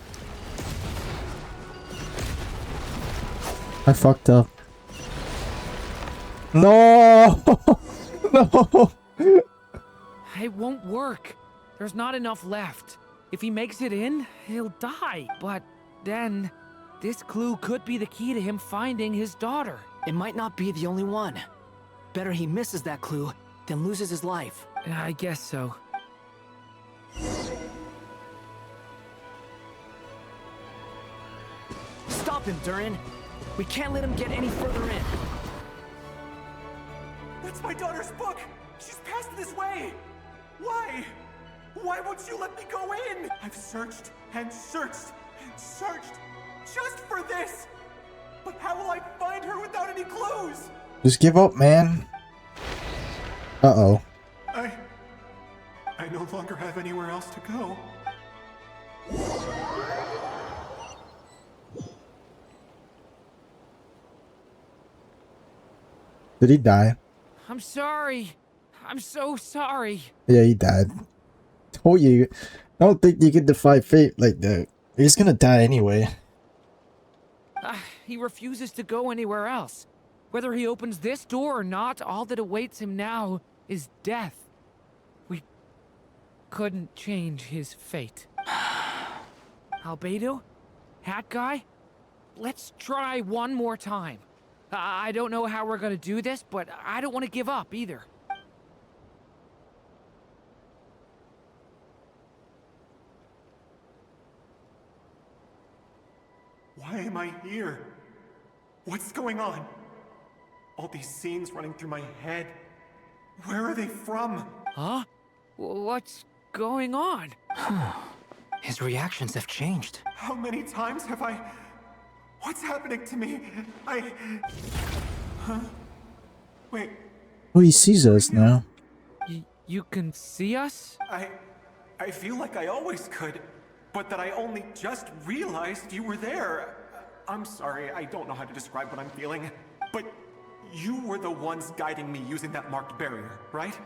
I fucked up. No! No! It won't work. There's not enough left. If he makes it in, he'll die. But then, this clue could be the key to him finding his daughter. It might not be the only one. Better he misses that clue than loses his life. I guess so. Stop him, Durin. We can't let him get any further in. That's my daughter's book! She's passed this way! Why? Why won't you let me go in? I've searched and searched and searched just for this! But how will I find her without any clues? Just give up, man. Uh-oh. I no longer have anywhere else to go. Did he die? I'm sorry. I'm so sorry. Yeah, he died. Told you. I don't think you can defy fate like that. He's gonna die anyway. He refuses to go anywhere else. Whether he opens this door or not, all that awaits him now is death. We couldn't change his fate. Albedo? Hat guy? Let's try one more time. I don't know how we're gonna do this, but I don't want to give up either. Why am I here? What's going on? All these scenes running through my head. Where are they from? Huh? What's going on? His reactions have changed. How many times have I... What's happening to me? Huh? Wait. Oh, he sees us now. You can see us? I feel like I always could, but that I only just realized you were there. I'm sorry, I don't know how to describe what I'm feeling, but you were the ones guiding me using that marked barrier, right?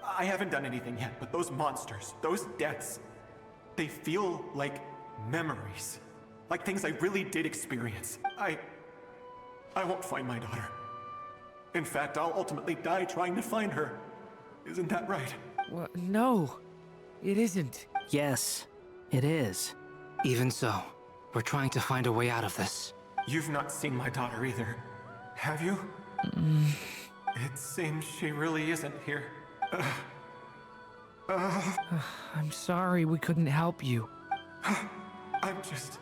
I haven't done anything yet, but those monsters, those deaths, they feel like memories. Like things I really did experience. I won't find my daughter. In fact, I'll ultimately die trying to find her. Isn't that right? Well, no, it isn't. Yes, it is. Even so, we're trying to find a way out of this. You've not seen my daughter either, have you? It seems she really isn't here. I'm sorry we couldn't help you. I'm just...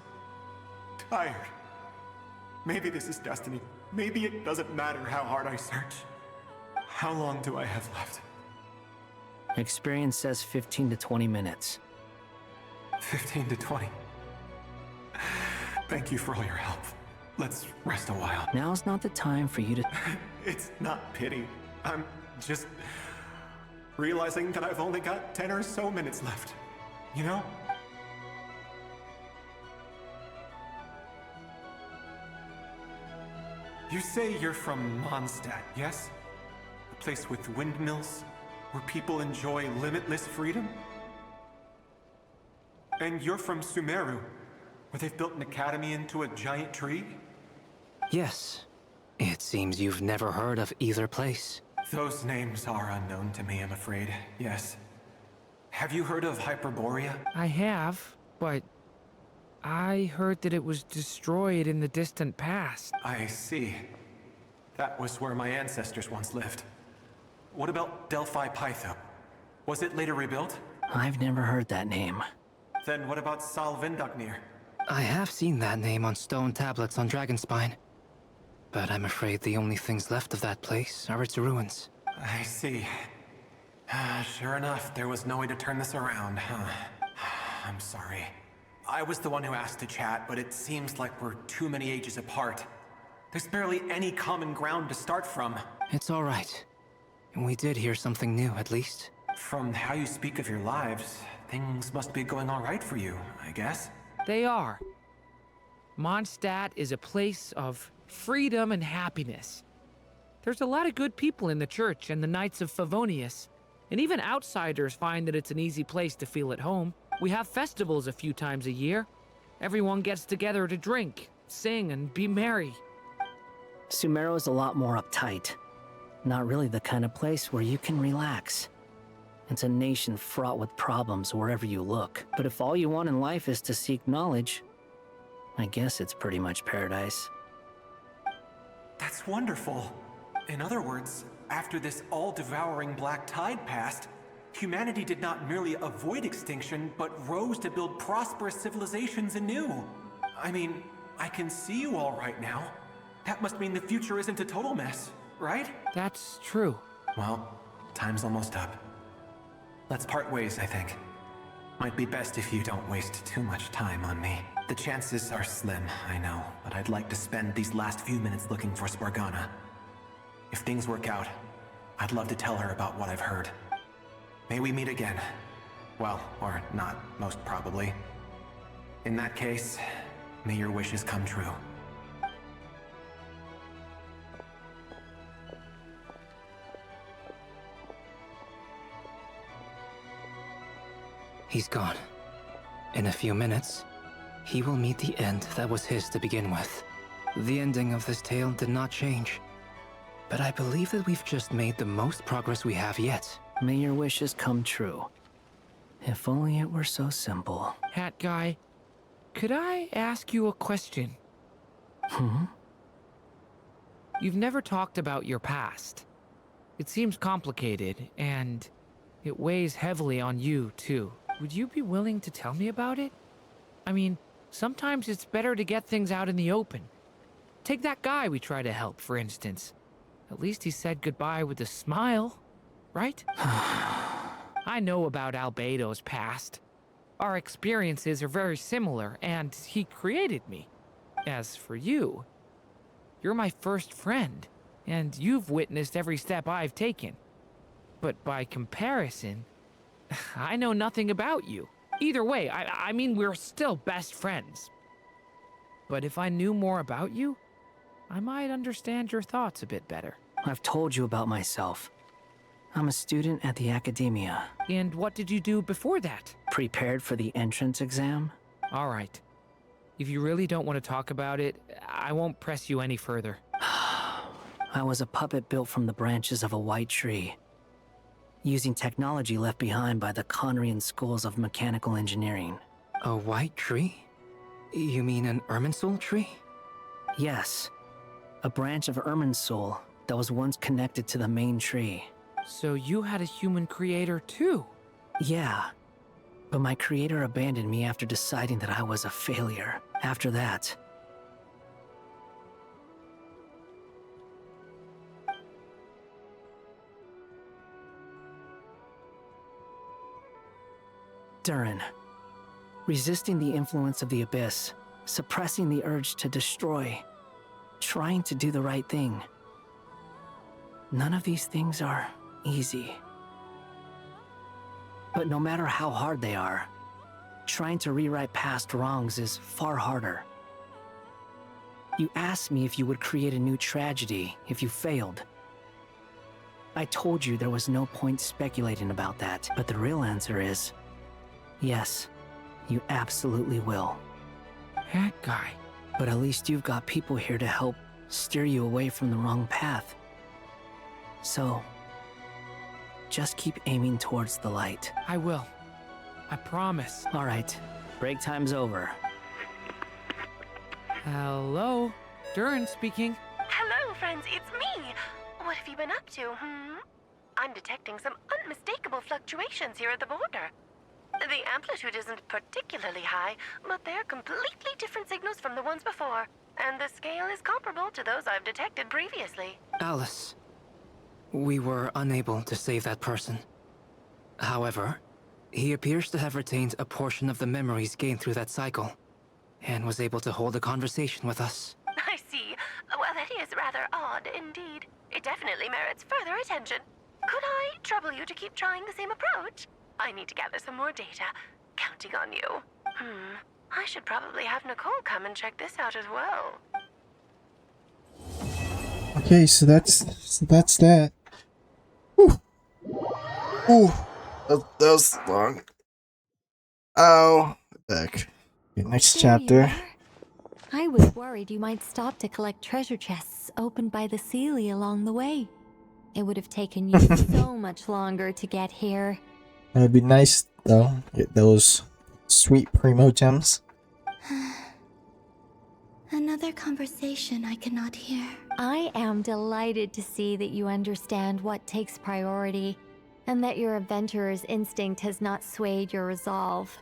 tired. Maybe this is destiny. Maybe it doesn't matter how hard I search. How long do I have left? Experience says 15 to 20 minutes. 15 to 20. Thank you for all your help. Let's rest a while. Now's not the time for you to... It's not pity. I'm just realizing that I've only got 10 or so minutes left. You know? You say you're from Mondstadt, yes? A place with windmills, where people enjoy limitless freedom? And you're from Sumeru, where they've built an academy into a giant tree? Yes. It seems you've never heard of either place. Those names are unknown to me, I'm afraid. Yes. Have you heard of Hyperborea? I have, but I heard that it was destroyed in the distant past. I see. That was where my ancestors once lived. What about Delphi Pytho? Was it later rebuilt? I've never heard that name. Then what about Sal Vindagnir? I have seen that name on stone tablets on Dragonspine. But I'm afraid the only things left of that place are its ruins. I see. Sure enough, there was no way to turn this around, huh? I'm sorry. I was the one who asked to chat, but it seems like we're too many ages apart. There's barely any common ground to start from. It's all right. We did hear something new, at least. From how you speak of your lives, things must be going all right for you, I guess. They are. Mondstadt is a place of freedom and happiness. There's a lot of good people in the church and the Knights of Favonius, and even outsiders find that it's an easy place to feel at home. We have festivals a few times a year. Everyone gets together to drink, sing, and be merry. Sumeru is a lot more uptight. Not really the kind of place where you can relax. It's a nation fraught with problems wherever you look. But if all you want in life is to seek knowledge, I guess it's pretty much paradise. That's wonderful. In other words, after this all-devouring black tide passed, humanity did not merely avoid extinction, but rose to build prosperous civilizations anew. I mean, I can see you all right now. That must mean the future isn't a total mess, right? That's true. Well, time's almost up. Let's part ways, I think. Might be best if you don't waste too much time on me. The chances are slim, I know, but I'd like to spend these last few minutes looking for Spargana. If things work out, I'd love to tell her about what I've heard. May we meet again. Well, or not, most probably. In that case, may your wishes come true. He's gone. In a few minutes, he will meet the end that was his to begin with. The ending of this tale did not change, but I believe that we've just made the most progress we have yet. May your wishes come true. If only it were so simple. Hat guy, could I ask you a question? You've never talked about your past. It seems complicated, and it weighs heavily on you, too. Would you be willing to tell me about it? I mean, sometimes it's better to get things out in the open. Take that guy we try to help, for instance. At least he said goodbye with a smile, right? I know about Albedo's past. Our experiences are very similar, and he created me. As for you, you're my first friend, and you've witnessed every step I've taken. But by comparison, I know nothing about you. Either way, I mean, we're still best friends. But if I knew more about you, I might understand your thoughts a bit better. I've told you about myself. I'm a student at the academia. And what did you do before that? Prepared for the entrance exam? All right. If you really don't want to talk about it, I won't press you any further. I was a puppet built from the branches of a white tree, using technology left behind by the Conrian schools of mechanical engineering. A white tree? You mean an Irminsul tree? Yes. A branch of Irminsul that was once connected to the main tree. So you had a human creator too? Yeah. But my creator abandoned me after deciding that I was a failure. After that, Durin, resisting the influence of the Abyss, suppressing the urge to destroy, trying to do the right thing. None of these things are easy. But no matter how hard they are, trying to rewrite past wrongs is far harder. You asked me if you would create a new tragedy if you failed. I told you there was no point speculating about that, but the real answer is, yes, you absolutely will. That guy. But at least you've got people here to help steer you away from the wrong path. So, just keep aiming towards the light. I will. I promise. All right, break time's over. Hello? Durin speaking. Hello, friends, it's me. What have you been up to, I'm detecting some unmistakable fluctuations here at the border. The amplitude isn't particularly high, but they're completely different signals from the ones before, and the scale is comparable to those I've detected previously. Alice, we were unable to save that person. However, he appears to have retained a portion of the memories gained through that cycle, and was able to hold a conversation with us. I see. Well, that is rather odd indeed. It definitely merits further attention. Could I trouble you to keep trying the same approach? I need to gather some more data. Counting on you. I should probably have Nicole come and check this out as well. Okay, so that's that. Whew. Ooh, that was long. Oh, back. Okay, next chapter. I was worried you might stop to collect treasure chests opened by the Seelie along the way. It would have taken you so much longer to get here. It would be nice, though, get those sweet primo gems. Another conversation I cannot hear. I am delighted to see that you understand what takes priority, and that your adventurer's instinct has not swayed your resolve.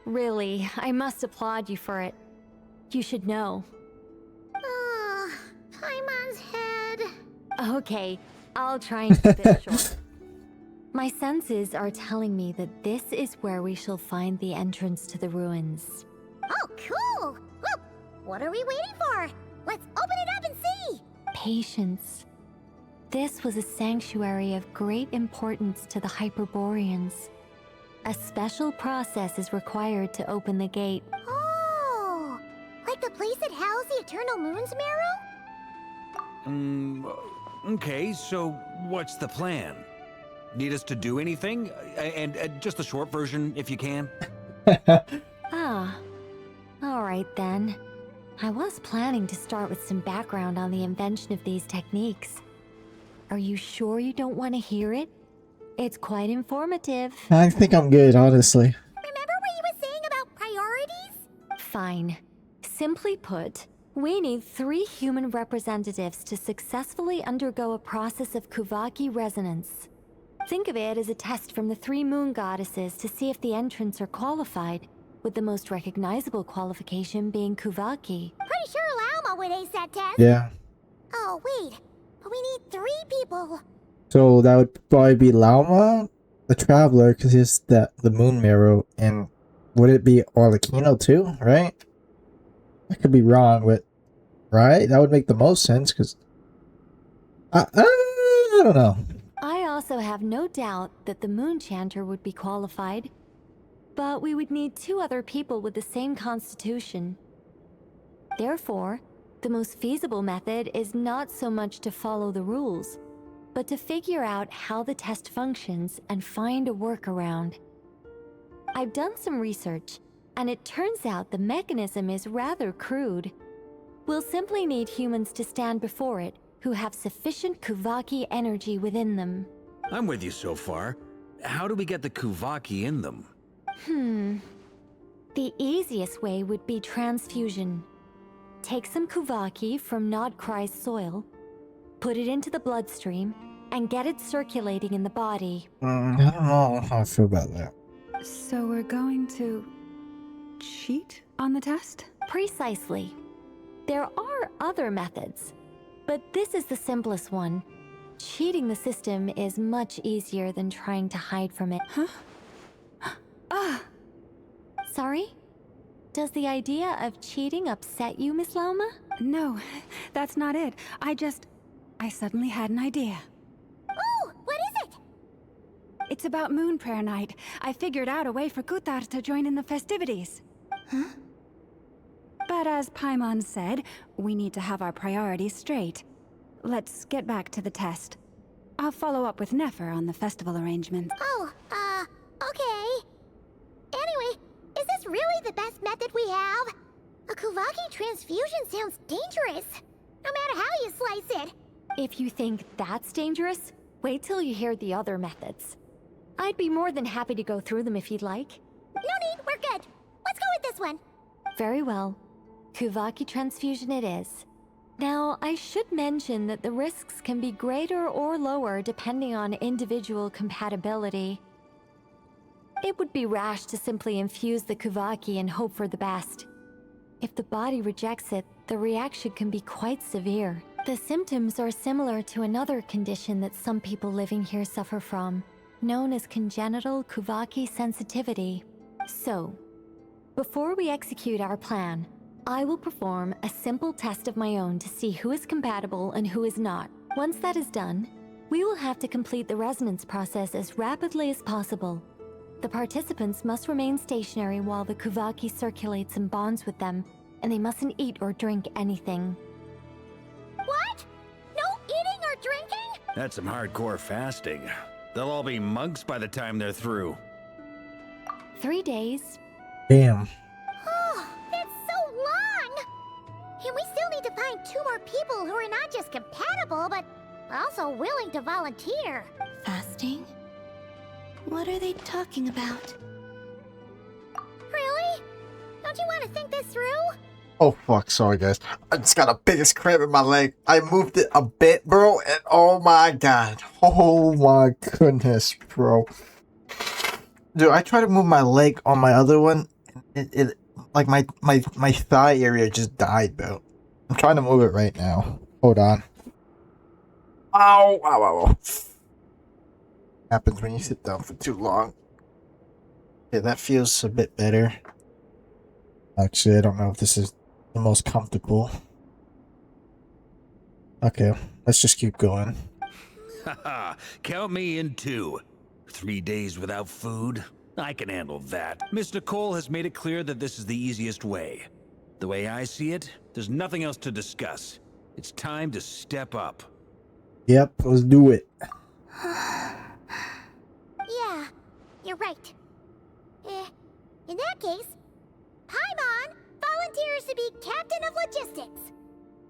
Really, I must applaud you for it. You should know. Paimon's head. Okay, I'll try and keep it short. My senses are telling me that this is where we shall find the entrance to the ruins. Oh, cool! Well, what are we waiting for? Let's open it up and see! Patience. This was a sanctuary of great importance to the Hyperboreans. A special process is required to open the gate. Oh! Like the place that housed the Eternal Moon's marrow? Okay, so what's the plan? Need us to do anything? And just the short version, if you can. Ah, all right then. I was planning to start with some background on the invention of these techniques. Are you sure you don't want to hear it? It's quite informative. I think I'm good, honestly. Remember what you were saying about priorities? Fine. Simply put, we need 3 human representatives to successfully undergo a process of Kuvaki resonance. Think of it as a test from the 3 moon goddesses to see if the entrants are qualified, with the most recognizable qualification being Kuvaki. Pretty sure Lauma would ace that test. Yeah. Oh, wait. But we need 3 people. So that would probably be Lauma, the Traveler, because he's the Moon Marrow, and would it be Arlecchino too, right? I could be wrong, but right? That would make the most sense, because I don't know. I also have no doubt that the Moon Chanter would be qualified, but we would need 2 other people with the same constitution. Therefore, the most feasible method is not so much to follow the rules, but to figure out how the test functions and find a workaround. I've done some research, and it turns out the mechanism is rather crude. We'll simply need humans to stand before it who have sufficient Kuvaki energy within them. I'm with you so far. How do we get the Kuvaki in them? The easiest way would be transfusion. Take some Kuvaki from Nod-Krai's soil, put it into the bloodstream, and get it circulating in the body. I don't know how I feel about that. So we're going to cheat on the test? Precisely. There are other methods, but this is the simplest one. Cheating the system is much easier than trying to hide from it. Huh? Ah! Sorry? Does the idea of cheating upset you, Miss Lauma? No, that's not it. I suddenly had an idea. Oh, what is it? It's about Moon Prayer Night. I figured out a way for Kutar to join in the festivities. Huh? But as Paimon said, we need to have our priorities straight. Let's get back to the test. I'll follow up with Nefer on the festival arrangements. Oh, okay. Anyway, is this really the best method we have? A Kuvaki transfusion sounds dangerous, no matter how you slice it. If you think that's dangerous, wait till you hear the other methods. I'd be more than happy to go through them if you'd like. No need, we're good. Let's go with this one. Very well. Kuvaki transfusion it is. Now, I should mention that the risks can be greater or lower depending on individual compatibility. It would be rash to simply infuse the Kuvaki and hope for the best. If the body rejects it, the reaction can be quite severe. The symptoms are similar to another condition that some people living here suffer from, known as congenital Kuvaki sensitivity. So, before we execute our plan, I will perform a simple test of my own to see who is compatible and who is not. Once that is done, we will have to complete the resonance process as rapidly as possible. The participants must remain stationary while the Kuvaki circulates and bonds with them, and they mustn't eat or drink anything. What? No eating or drinking? That's some hardcore fasting. They'll all be monks by the time they're through. 3 days. Damn. Oh, that's so long! And we still need to find 2 more people who are not just compatible, but also willing to volunteer. Fasting? What are they talking about? Really? Don't you want to think this through? Oh fuck, sorry guys. I just got a biggest cramp in my leg. I moved it a bit, bro, and oh my god. Oh my goodness, bro. Dude, I tried to move my leg on my other one. It like my thigh area just died, bro. I'm trying to move it right now. Hold on. Ow, ow, ow, ow. Happens when you sit down for too long. Yeah, that feels a bit better. Actually, I don't know if this is the most comfortable. Okay, let's just keep going. Haha, count me in too. 3 days without food? I can handle that. Mr. Cole has made it clear that this is the easiest way. The way I see it, there's nothing else to discuss. It's time to step up. Yep, let's do it. you're right. In that case, Paimon volunteers to be Captain of Logistics.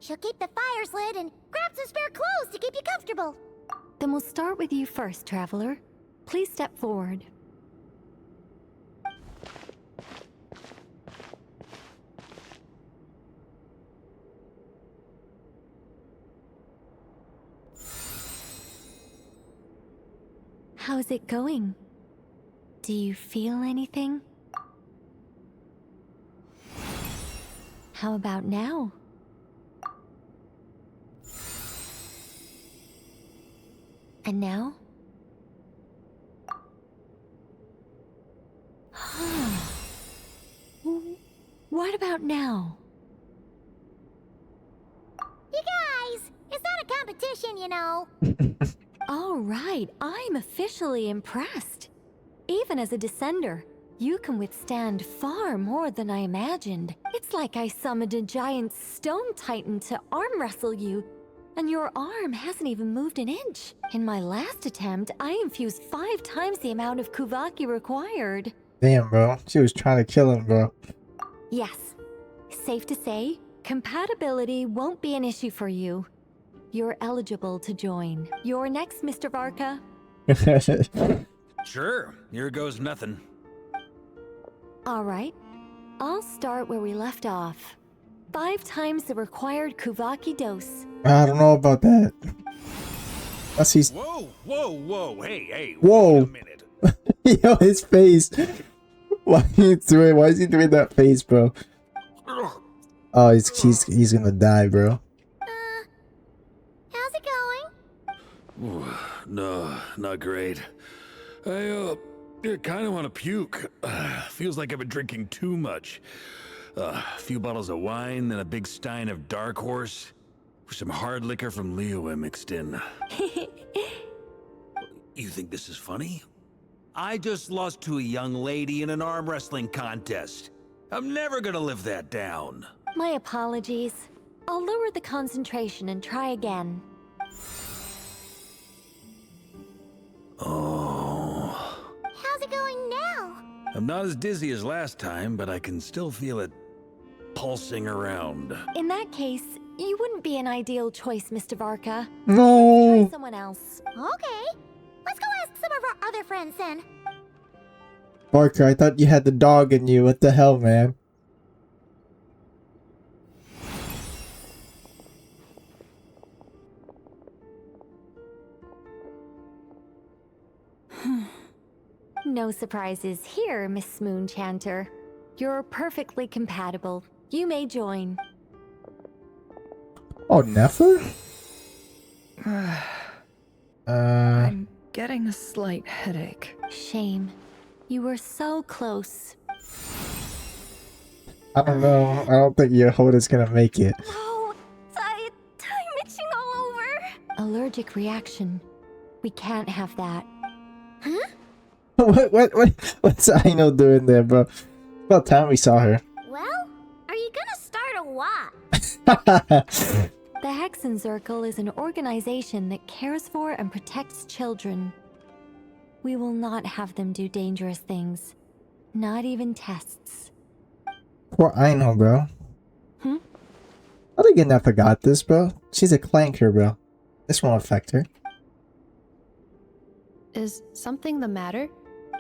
She'll keep the fires lit and grab some spare clothes to keep you comfortable. Then we'll start with you first, Traveler. Please step forward. How's it going? Do you feel anything? How about now? And now? What about now? You guys, it's not a competition, you know. All right, I'm officially impressed. Even as a descender, you can withstand far more than I imagined. It's like I summoned a giant stone titan to arm wrestle you, and your arm hasn't even moved an inch. In my last attempt, I infused 5 times the amount of Kuvaki required. Damn, bro. She was trying to kill him, bro. Yes. Safe to say, compatibility won't be an issue for you. You're eligible to join. You're next, Mr. Varka. Sure, here goes nothing. All right. I'll start where we left off. 5 times the required Kuvaki dose. I don't know about that. Unless he's... Whoa, hey, Whoa. wait a minute. Yo, his face. Why is he doing that face, bro? Oh, he's gonna die, bro. How's it going? Ooh, no, not great. I kind of want to puke. Feels like I've been drinking too much. A few bottles of wine, then a big stein of Dark Horse, with some hard liquor from Liyue mixed in. You think this is funny? I just lost to a young lady in an arm wrestling contest. I'm never gonna live that down. My apologies. I'll lower the concentration and try again. Oh. How's it going now? I'm not as dizzy as last time, but I can still feel it pulsing around. In that case, you wouldn't be an ideal choice, Mr. Varka. No. Let's try someone else. Okay. Let's go ask some of our other friends then. Barker, I thought you had the dog in you. What the hell, man? No surprises here, Miss Moonchanter. You're perfectly compatible. You may join. Oh, never? I'm getting a slight headache. Shame. You were so close. I don't know. I don't think Yehoda's gonna make it. Oh, I'm itching all over. Allergic reaction. We can't have that. Huh? What's Aino doing there, bro? It's about time we saw her. Well, are you gonna start a what? The Hexenzirkel is an organization that cares for and protects children. We will not have them do dangerous things. Not even tests. Poor Aino, bro. Hmm? I think I never forgot this, bro. She's a clanker, bro. This won't affect her. Is something the matter?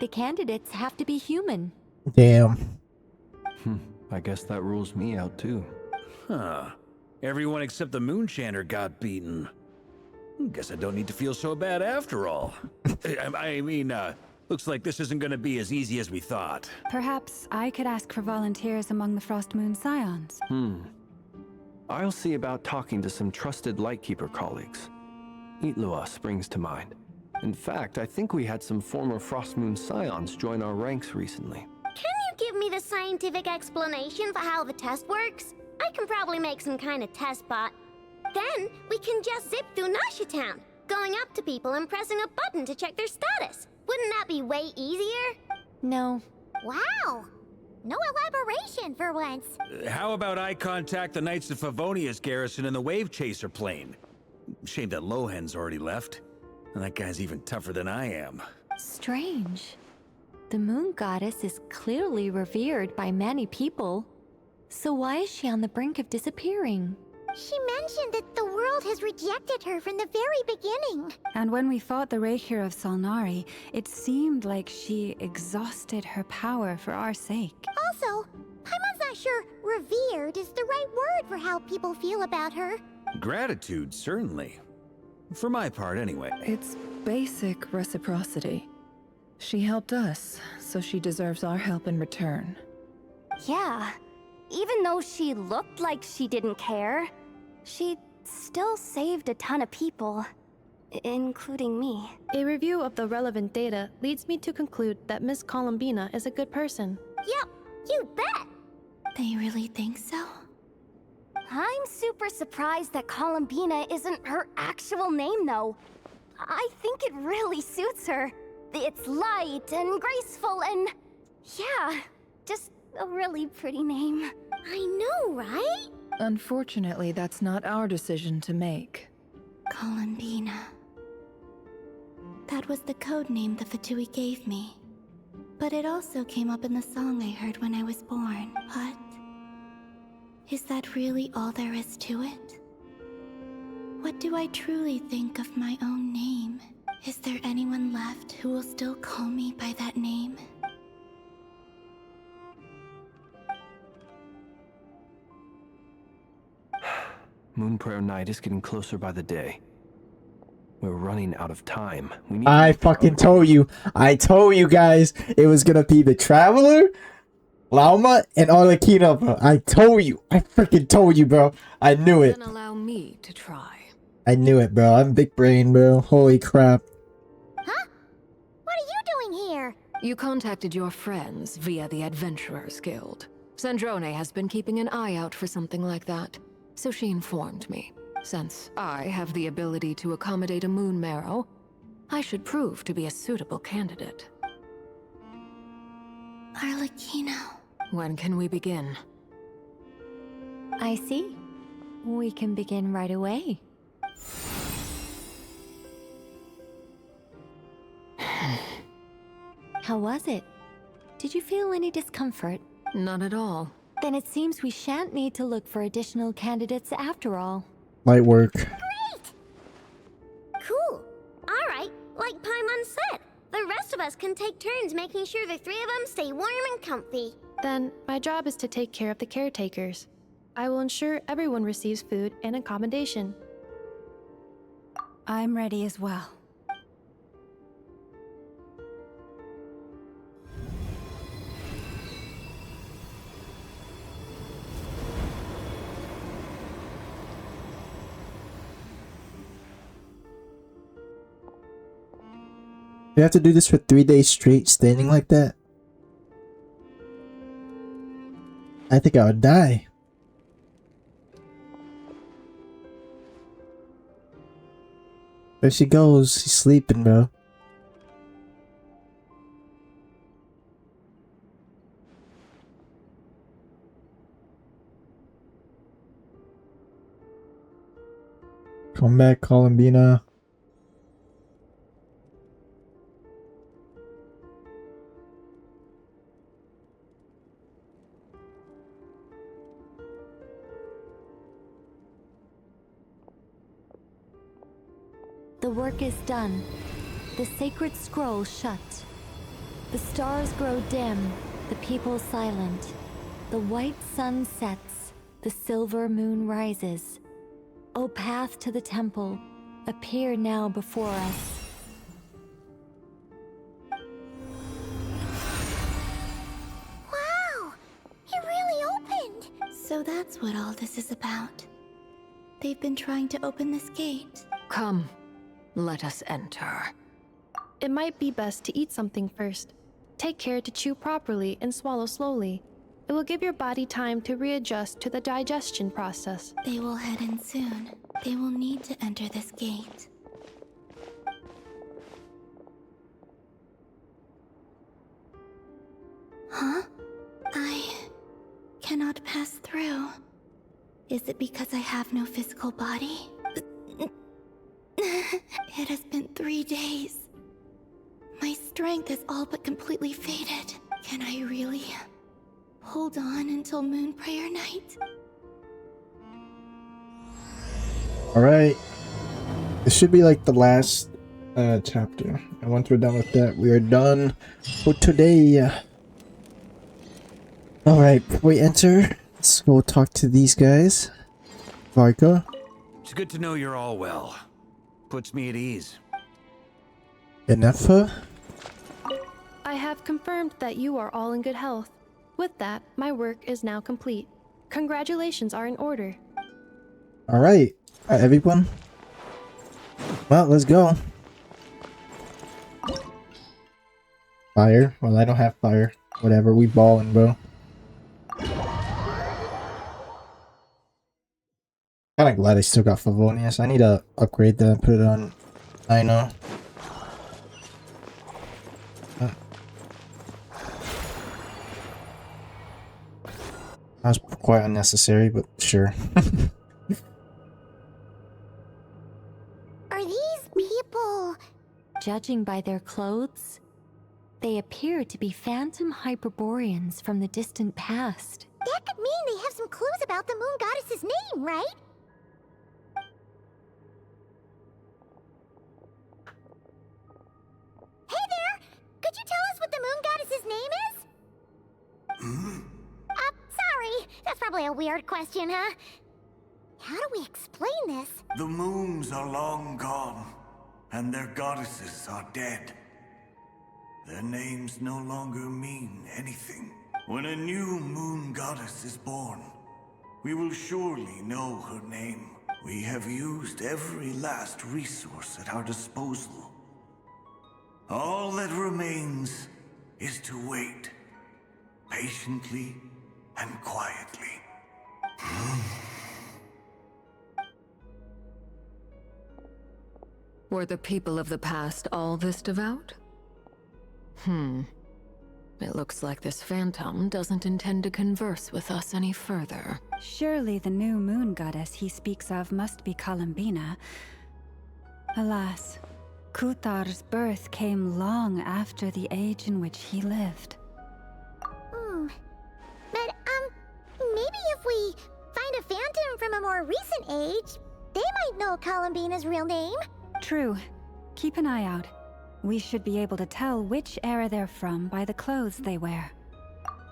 The candidates have to be human. Damn. I guess that rules me out too. Huh. Everyone except the Moonchanter got beaten. Guess I don't need to feel so bad after all. I mean, looks like this isn't gonna be as easy as we thought. Perhaps I could ask for volunteers among the Frost Moon Scions. I'll see about talking to some trusted Lightkeeper colleagues. Itlua springs to mind. In fact, I think we had some former Frost Moon Scions join our ranks recently. Can you give me the scientific explanation for how the test works? I can probably make some kind of test bot. Then we can just zip through Nasha Town, going up to people and pressing a button to check their status. Wouldn't that be way easier? No. Wow. No elaboration for once. How about I contact the Knights of Favonia's garrison in the Wave Chaser plane? Shame that Lohan's already left. And that guy's even tougher than I am. Strange. The moon goddess is clearly revered by many people. So why is she on the brink of disappearing? She mentioned that the world has rejected her from the very beginning. And when we fought the Raihir of Salnari, it seemed like she exhausted her power for our sake. Also, Paimon's not sure revered is the right word for how people feel about her. Gratitude, certainly. For my part, anyway. It's basic reciprocity. She helped us, so she deserves our help in return. Yeah, even though she looked like she didn't care, she still saved a ton of people, including me. A review of the relevant data leads me to conclude that Miss Columbina is a good person. Yep, you bet! They really think so? I'm super surprised that Columbina isn't her actual name, though. I think it really suits her. It's light and graceful and... yeah, just a really pretty name. I know, right? Unfortunately, that's not our decision to make. Columbina. That was the code name the Fatui gave me. But it also came up in the song I heard when I was born. What? Is that really all there is to it? What do I truly think of my own name? Is there anyone left who will still call me by that name? Moon Prayer Night is getting closer by the day. We're running out of time. We need I fucking told you. I told you guys it was gonna be the Traveler, Lauma, and Arlecchino, bro. I told you. I freaking told you, bro. I knew it. Then allow me to try. I knew it, bro. I'm big brain, bro. Holy crap. Huh? What are you doing here? You contacted your friends via the Adventurers Guild. Sandrone has been keeping an eye out for something like that, so she informed me. Since I have the ability to accommodate a moon marrow, I should prove to be a suitable candidate. Arlecchino. When can we begin? I see. We can begin right away. How was it? Did you feel any discomfort? Not at all. Then it seems we shan't need to look for additional candidates after all. Light work. Cool. Alright, like Paimon said, the rest of us can take turns making sure the three of them stay warm and comfy. Then, my job is to take care of the caretakers. I will ensure everyone receives food and accommodation. I'm ready as well. You have to do this for 3 days straight, standing like that? I think I would die. There she goes. She's sleeping, bro. Come back, Columbina. The work is done. The sacred scroll shut. The stars grow dim, the people silent. The white sun sets, the silver moon rises. O path to the temple, appear now before us. Wow! It really opened! So that's what all this is about. They've been trying to open this gate. Come, let us enter. It might be best to eat something first. Take care to chew properly and swallow slowly. It will give your body time to readjust to the digestion process. They will head in soon. They will need to enter this gate. Huh? I cannot pass through. Is it because I have no physical body? It has been 3 days. My strength is all but completely faded. Can I really hold on until Moon Prayer Night? Alright. This should be like the last chapter. And once we're done with that, we are done for today. Alright, before we enter, let's go talk to these guys. Varka. It's good to know you're all well. Puts me at ease. Enefa. I have confirmed that you are all in good health. With that, my work is now complete. Congratulations are in order. Alright, everyone. Well, let's go. Fire? Well, I don't have fire. Whatever, we ballin', bro. Kinda glad I still got Favonius. I need to upgrade that and put it on. I know. That was quite unnecessary, but sure. Are these people... Judging by their clothes, they appear to be phantom Hyperboreans from the distant past. That could mean they have some clues about the Moon Goddess's name, right? Hey there! Could you tell us what the Moon Goddess's name is? Sorry. That's probably a weird question, huh? How do we explain this? The moons are long gone, and their goddesses are dead. Their names no longer mean anything. When a new moon goddess is born, we will surely know her name. We have used every last resource at our disposal. All that remains is to wait, patiently and quietly. Were the people of the past all this devout? It looks like this phantom doesn't intend to converse with us any further. Surely the new moon goddess he speaks of must be Columbina. Alas, Kuthar's birth came long after the age in which he lived. But, maybe if we find a phantom from a more recent age, they might know Columbina's real name. True. Keep an eye out. We should be able to tell which era they're from by the clothes they wear.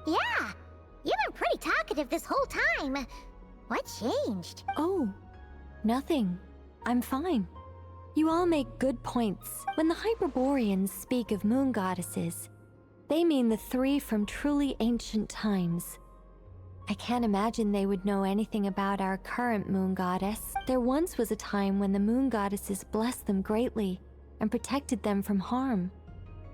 Yeah! You've been pretty talkative this whole time. What changed? Oh, nothing. I'm fine. You all make good points. When the Hyperboreans speak of moon goddesses, they mean the three from truly ancient times. I can't imagine they would know anything about our current moon goddess. There once was a time when the moon goddesses blessed them greatly and protected them from harm.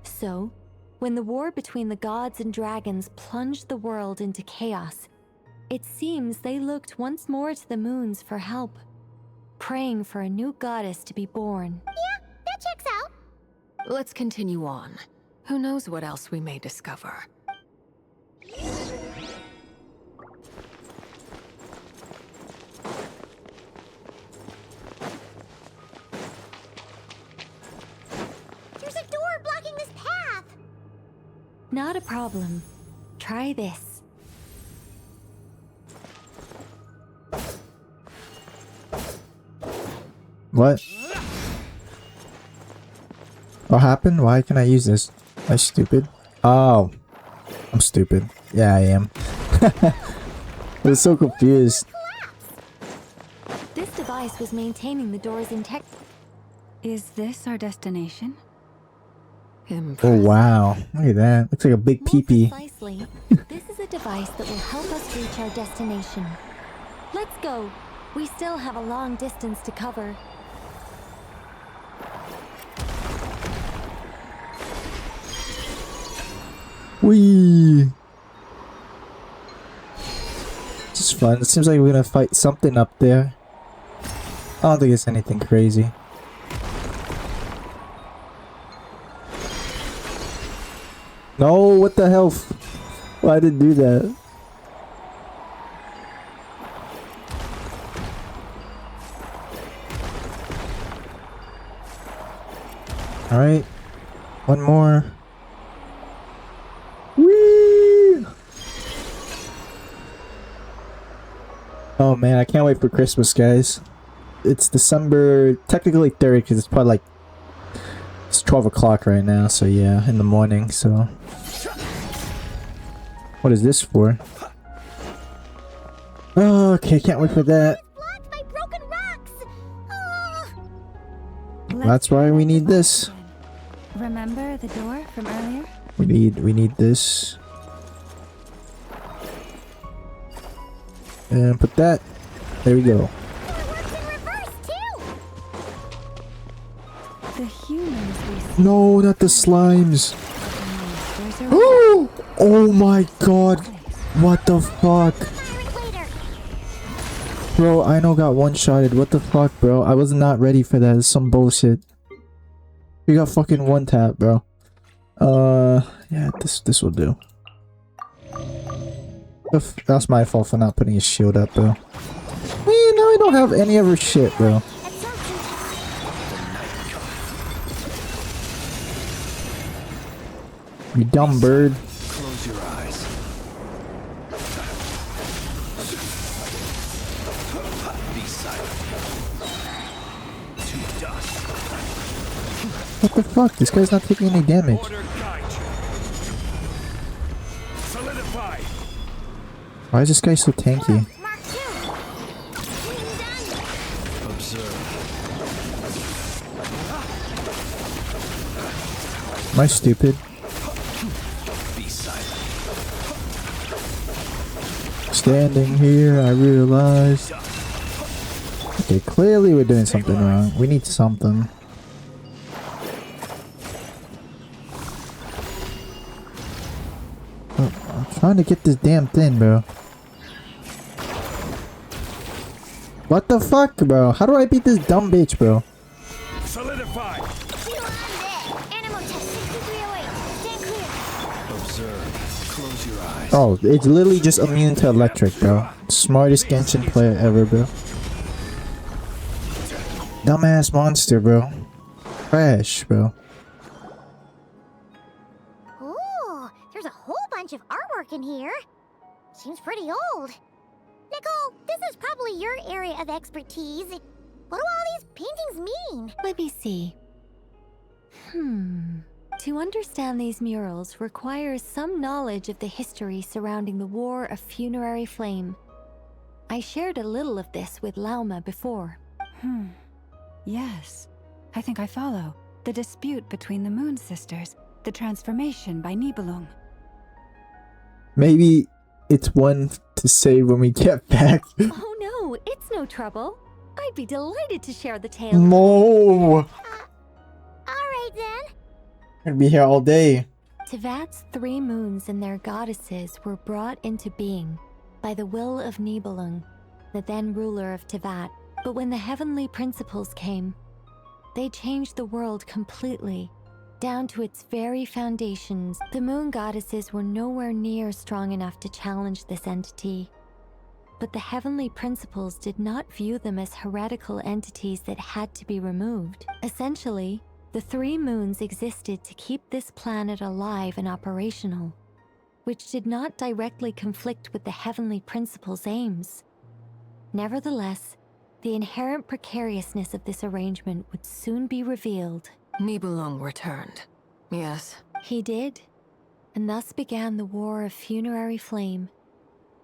So, when the war between the gods and dragons plunged the world into chaos, it seems they looked once more to the moons for help, praying for a new goddess to be born. Yeah, that checks out. Let's continue on. Who knows what else we may discover? There's a door blocking this path. Not a problem. Try this. What? What happened? Why can I use this? Am I stupid? Oh. I'm stupid. Yeah, I am. I was so confused. This device was maintaining the doors intact. Is this our destination? Oh wow. Look at that. Looks like a big peepee. Precisely. This is a device that will help us reach our destination. Let's go. We still have a long distance to cover. Whee! This is fun. It seems like we're gonna fight something up there. I don't think it's anything crazy. No, what the hell? Why did it do that? Alright. One more. Whee! Oh man, I can't wait for Christmas, guys. It's December, technically 3rd, because it's probably like, it's 12 o'clock right now, so yeah, in the morning, so. What is this for? Oh, okay, can't wait for that. That's why we need this. Remember the door from earlier? We need this. And put that. There we go. The humans we see. No, not the slimes. Oh my god. What the fuck? Bro, I know got one-shotted. What the fuck, bro? I was not ready for that. It's some bullshit. We got fucking one tap, bro. Yeah, this will do. That's my fault for not putting his shield up, bro. Man, now I don't have any of her shit, bro. You dumb bird. Close your eyes. Be silent. To dust. What the fuck? This guy's not taking any damage. Solidify. Why is this guy so tanky? Am I stupid? Be silent. Standing here, I realized. Okay, clearly we're doing something wrong. We need something. Oh, I'm trying to get this damn thing, bro. What the fuck, bro? How do I beat this dumb bitch, bro? Solidify. Observe. Close your eyes. Oh, it's literally just immune to electric, bro. Smartest Genshin player ever, bro. Dumbass monster, bro. Trash, bro. Ooh, there's a whole bunch of artwork in here. Seems pretty old. Nicole, this is probably your area of expertise. What do all these paintings mean? Let me see. To understand these murals requires some knowledge of the history surrounding the War of Funerary Flame. I shared a little of this with Lauma before. Yes, I think I follow. The dispute between the Moon Sisters, the transformation by Nibelung. Maybe it's one to say when we get back. Oh no, it's no trouble. I'd be delighted to share the tale. No! Alright then. I'm gonna be here all day. Tevat's 3 moons and their goddesses were brought into being by the will of Nibelung, the then ruler of Tevat. But when the heavenly principles came, they changed the world completely, down to its very foundations. The moon goddesses were nowhere near strong enough to challenge this entity. But the heavenly principles did not view them as heretical entities that had to be removed. Essentially, the 3 moons existed to keep this planet alive and operational, which did not directly conflict with the heavenly principles' aims. Nevertheless, the inherent precariousness of this arrangement would soon be revealed. Nibelung returned. Yes. He did, and thus began the War of Funerary Flame,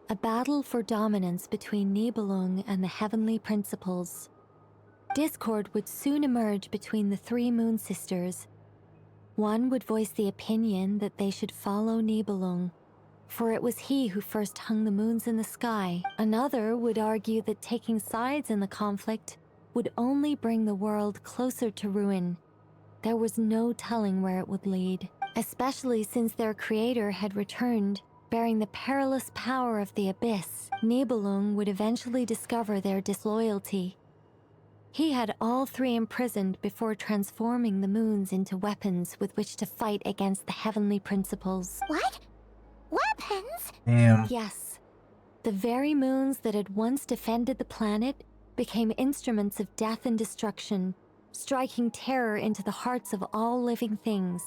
a battle for dominance between Nibelung and the heavenly principles. Discord would soon emerge between the 3 Moon Sisters. One would voice the opinion that they should follow Nibelung, for it was he who first hung the moons in the sky. Another would argue that taking sides in the conflict would only bring the world closer to ruin. There was no telling where it would lead, especially since their creator had returned, bearing the perilous power of the Abyss. Nibelung would eventually discover their disloyalty. He had all 3 imprisoned before transforming the moons into weapons with which to fight against the heavenly principles. What? Weapons? Damn. Yes. The very moons that had once defended the planet became instruments of death and destruction, striking terror into the hearts of all living things.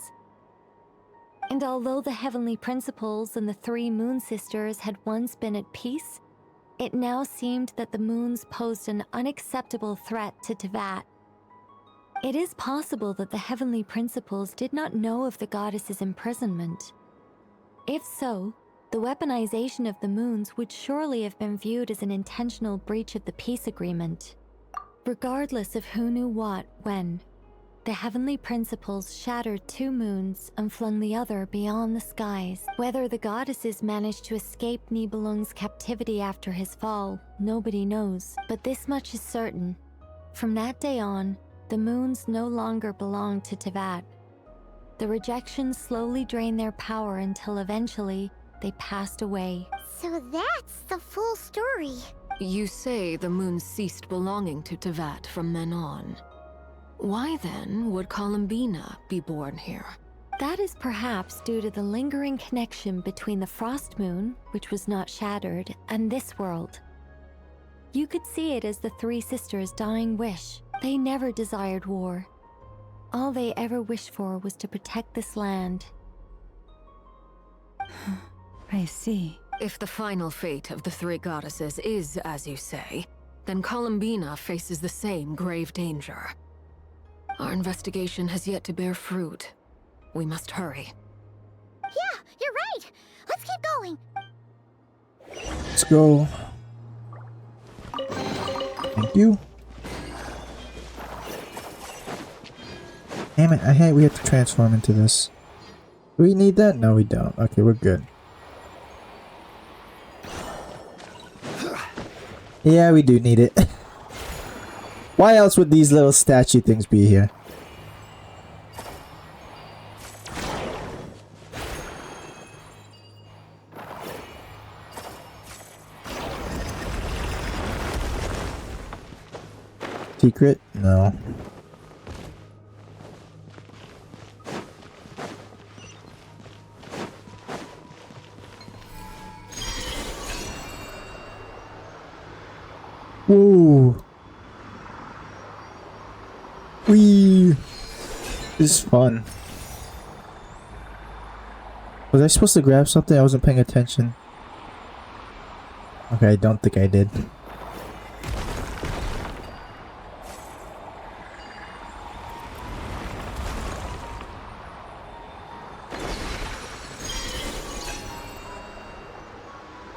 And although the heavenly principles and the three moon sisters had once been at peace, it now seemed that the moons posed an unacceptable threat to Teyvat. It is possible that the heavenly principles did not know of the goddess's imprisonment. If so, the weaponization of the moons would surely have been viewed as an intentional breach of the peace agreement. Regardless of who knew what, when, the heavenly principles shattered two moons and flung the other beyond the skies. Whether the goddesses managed to escape Nibelung's captivity after his fall, nobody knows. But this much is certain. From that day on, the moons no longer belonged to Teyvat. The rejections slowly drained their power until eventually they passed away. So that's the full story. You say the moons ceased belonging to Teyvat from then on. Why then would Columbina be born here? That is perhaps due to the lingering connection between the Frost Moon, which was not shattered, and this world. You could see it as the three sisters' dying wish. They never desired war. All they ever wished for was to protect this land. I see. If the final fate of the three goddesses is as you say, then Columbina faces the same grave danger. Our investigation has yet to bear fruit. We must hurry. Yeah, you're right. Let's keep going. Let's go. Thank you. Damn it, we have to transform into this. Do we need that? No, we don't. Okay, we're good. Yeah, we do need it. Why else would these little statue things be here? Secret? No. Whoa. Whee. This is fun. Was I supposed to grab something? I wasn't paying attention. Okay, I don't think I did.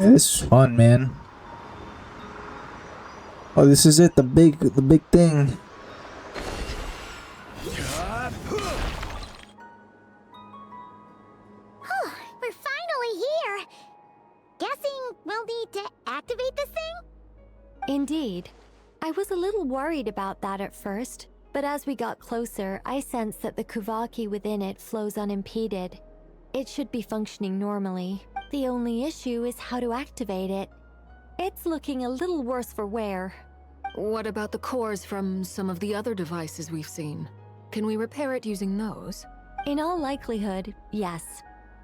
Yeah, this is fun, man. Oh, this is it, the big thing. We're finally here. Guessing we'll need to activate this thing? Indeed. I was a little worried about that at first, but as we got closer, I sensed that the Kuvaki within it flows unimpeded. It should be functioning normally. The only issue is how to activate it. It's looking a little worse for wear. What about the cores from some of the other devices we've seen? Can we repair it using those? In all likelihood, yes.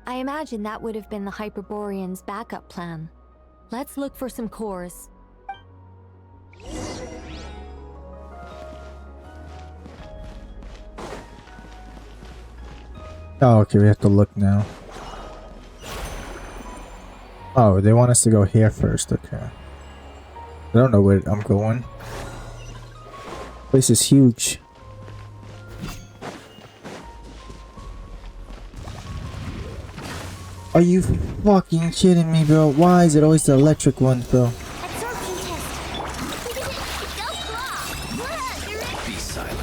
I imagine that would have been the Hyperborean's backup plan. Let's look for some cores. Oh, okay, we have to look now. Oh, they want us to go here first, okay. I don't know where I'm going. Place is huge. Are you fucking kidding me, bro? Why is it always the electric ones, bro? Be silent.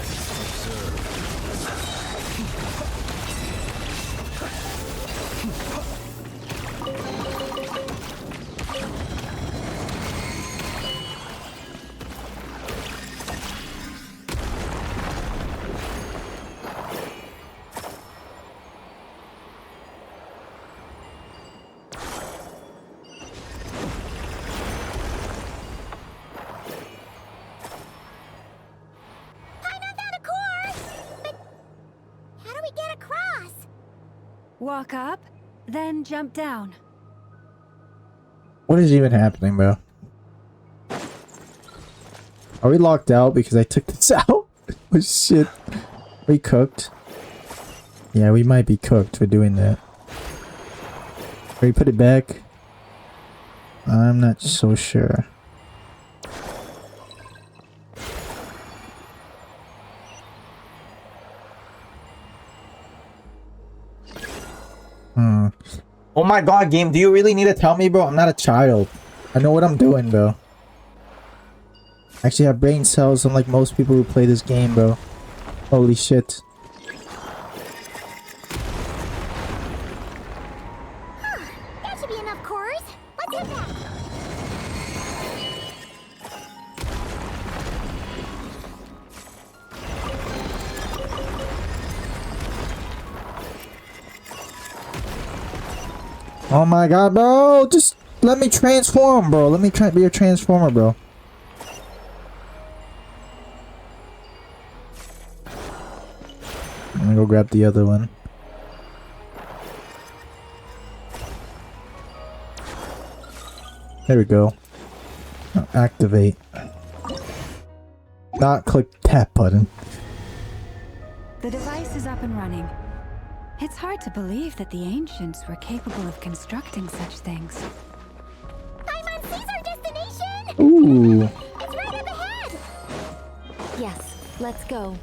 Walk up, then jump down. What is even happening, bro? Are we locked out because I took this out? Oh shit. We cooked? Yeah, we might be cooked for doing that. Or you put it back? I'm not so sure. Oh my god, game, do you really need to tell me, bro? I'm not a child. I know what I'm doing, bro. I actually have brain cells unlike most people who play this game, bro. Holy shit. That should be enough cores. Let's hit that. Oh my god, bro! Just let me transform, bro. Let me be a transformer, bro. Let me go grab the other one. There we go. Now activate. Not click tap button. The device is up and running. It's hard to believe that the ancients were capable of constructing such things. I'm on Caesar destination! Ooh. It's right up ahead! Yes, let's go.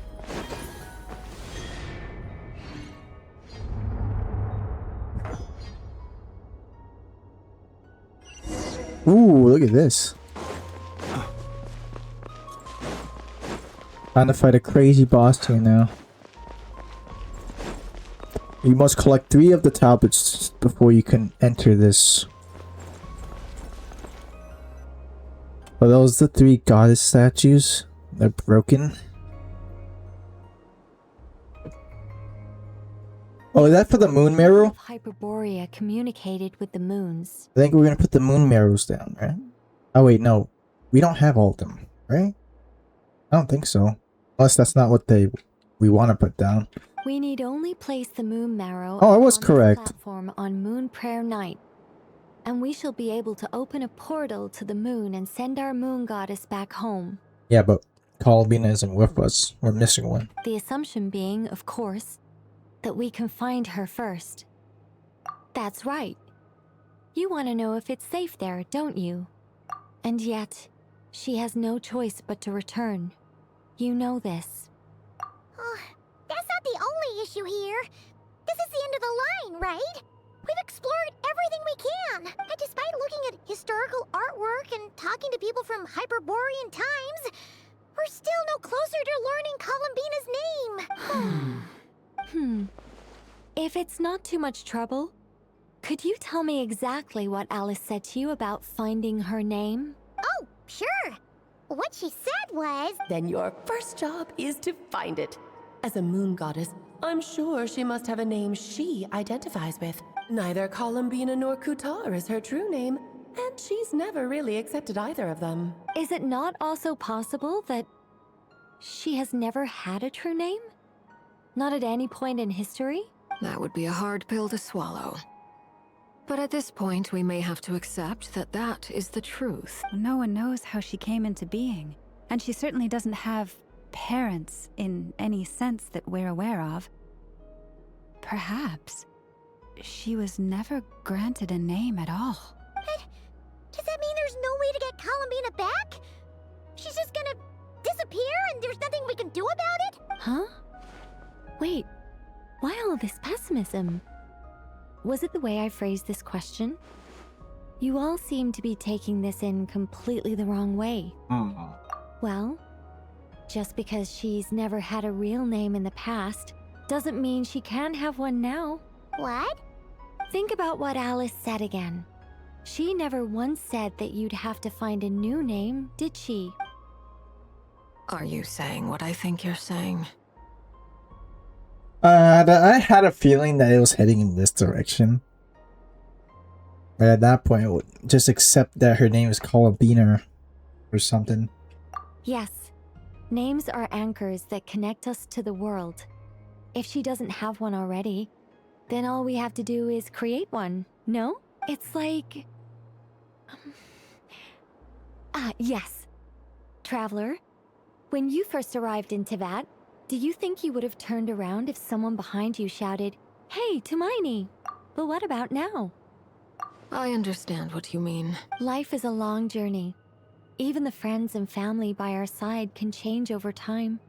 Ooh, look at this. Time to fight a crazy boss here now. You must collect 3 of the tablets before you can enter this. Are those the 3 goddess statues? They're broken. Oh, is that for the moon marrow? Hyperborea communicated with the moons. I think we're gonna put the moon marrows down, right? Oh wait, no. We don't have all of them, right? I don't think so. Unless that's not what we want to put down. We need only place the moon marrow Oh, I was on this correct. platform on Moon Prayer Night. And we shall be able to open a portal to the moon and send our moon goddess back home. Yeah, but Columbina isn't with us. We're missing one. The assumption being, of course, that we can find her first. That's right. You want to know if it's safe there, don't you? And yet, she has no choice but to return. You know this. Oh, that's not the only issue here. This is the end of the line, right? We've explored everything we can. And despite looking at historical artwork and talking to people from Hyperborean times, we're still no closer to learning Columbina's name. If it's not too much trouble, could you tell me exactly what Alice said to you about finding her name? Oh, sure. What she said was... Then your first job is to find it. As a moon goddess, I'm sure she must have a name she identifies with. Neither Columbina nor Kutar is her true name, and she's never really accepted either of them. Is it not also possible that she has never had a true name? Not at any point in history? That would be a hard pill to swallow. But at this point, we may have to accept that that is the truth. No one knows how she came into being, and she certainly doesn't have parents in any sense that we're aware of. Perhaps she was never granted a name at all. But does that mean there's no way to get Columbina back? She's just gonna disappear and there's nothing we can do about it? Huh? Wait, why all this pessimism? Was it the way I phrased this question? You all seem to be taking this in completely the wrong way. Well, just because she's never had a real name in the past doesn't mean she can't have one now. What? Think about what Alice said again. She never once said that you'd have to find a new name, did she? Are you saying what I think you're saying? I had a feeling that it was heading in this direction. But at that point, just accept that her name is Columbina or something. Yes. Names are anchors that connect us to the world. If she doesn't have one already, then all we have to do is create one, no? It's like... yes. Traveler, when you first arrived in Teyvat, do you think you would have turned around if someone behind you shouted, "Hey, Tumaini"? But what about now? I understand what you mean. Life is a long journey. Even the friends and family by our side can change over time.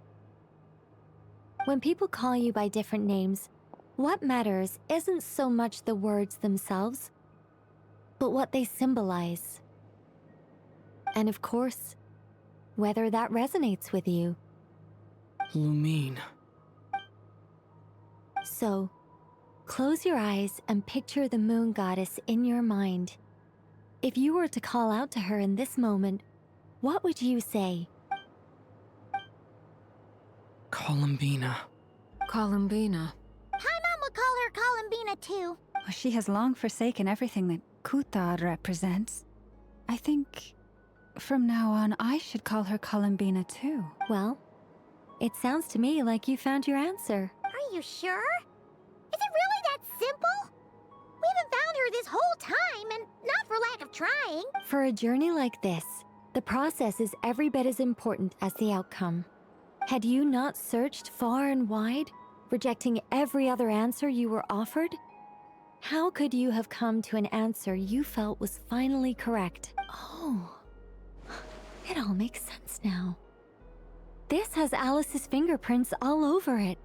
When people call you by different names, what matters isn't so much the words themselves, but what they symbolize. And of course, whether that resonates with you. Lumine. So, close your eyes and picture the moon goddess in your mind. If you were to call out to her in this moment, what would you say? Columbina. Columbina. Paimon would call her Columbina too. Well, she has long forsaken everything that Kuthar represents. I think from now on I should call her Columbina too. Well, it sounds to me like you found your answer. Are you sure? Is it really that simple? We haven't found her this whole time, and not for lack of trying. For a journey like this, the process is every bit as important as the outcome. Had you not searched far and wide, rejecting every other answer you were offered, how could you have come to an answer you felt was finally correct? Oh, it all makes sense now. This has Alice's fingerprints all over it.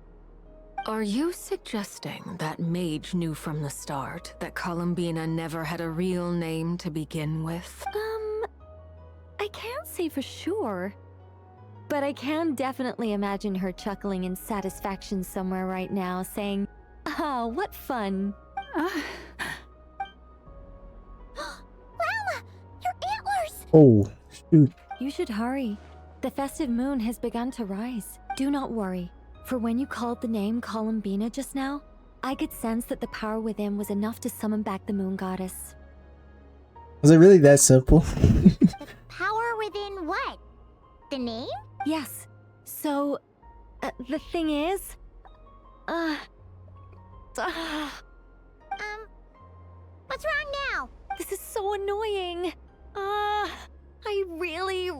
Are you suggesting that Mage knew from the start that Columbina never had a real name to begin with? I can't say for sure, but I can definitely imagine her chuckling in satisfaction somewhere right now, saying, "Ah, what fun." Llama! Your antlers! Oh, shoot. You should hurry. The festive moon has begun to rise. Do not worry, for when you called the name Columbina just now, I could sense that the power within was enough to summon back the moon goddess. Was it really that simple? Power within what? The name? Yes. So, the thing is... What's wrong now? This is so annoying. I really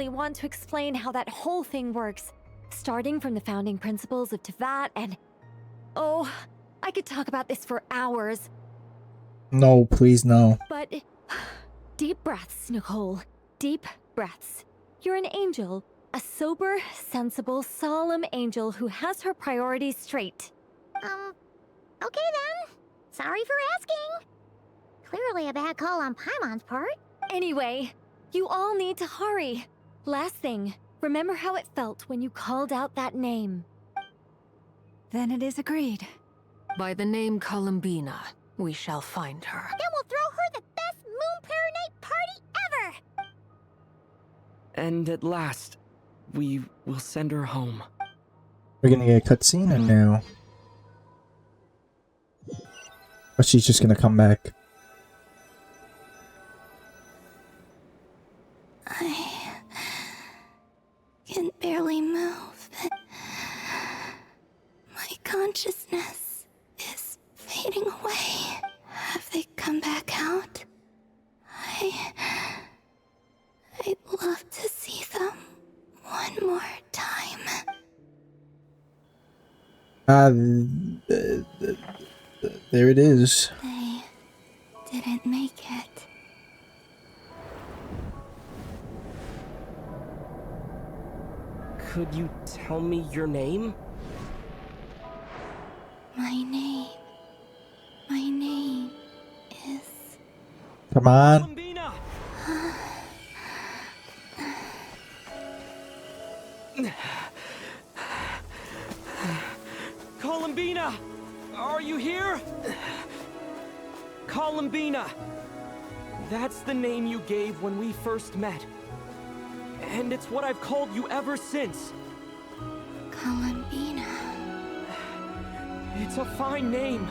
want to explain how that whole thing works. Starting from the founding principles of Teyvat and... Oh, I could talk about this for hours. No, please no. But... Deep breaths, Nicole. Deep breaths. You're an angel. A sober, sensible, solemn angel who has her priorities straight. Okay then. Sorry for asking. Clearly a bad call on Paimon's part. Anyway, you all need to hurry. Last thing, remember how it felt when you called out that name. Then it is agreed. By the name Columbina, we shall find her. Then we'll throw her the best Moon Prayer Night party ever! And at last, we will send her home. We're gonna get a cutscene or no? Or she's just gonna come back. I can barely move. My consciousness is fading away. Have they come back out? I'd love to see them one more time. There it is. They didn't make it. Could you tell me your name? My name is... Come on. Columbina! Columbina! Are you here? Columbina! That's the name you gave when we first met. And it's what I've called you ever since. Columbina. It's a fine name.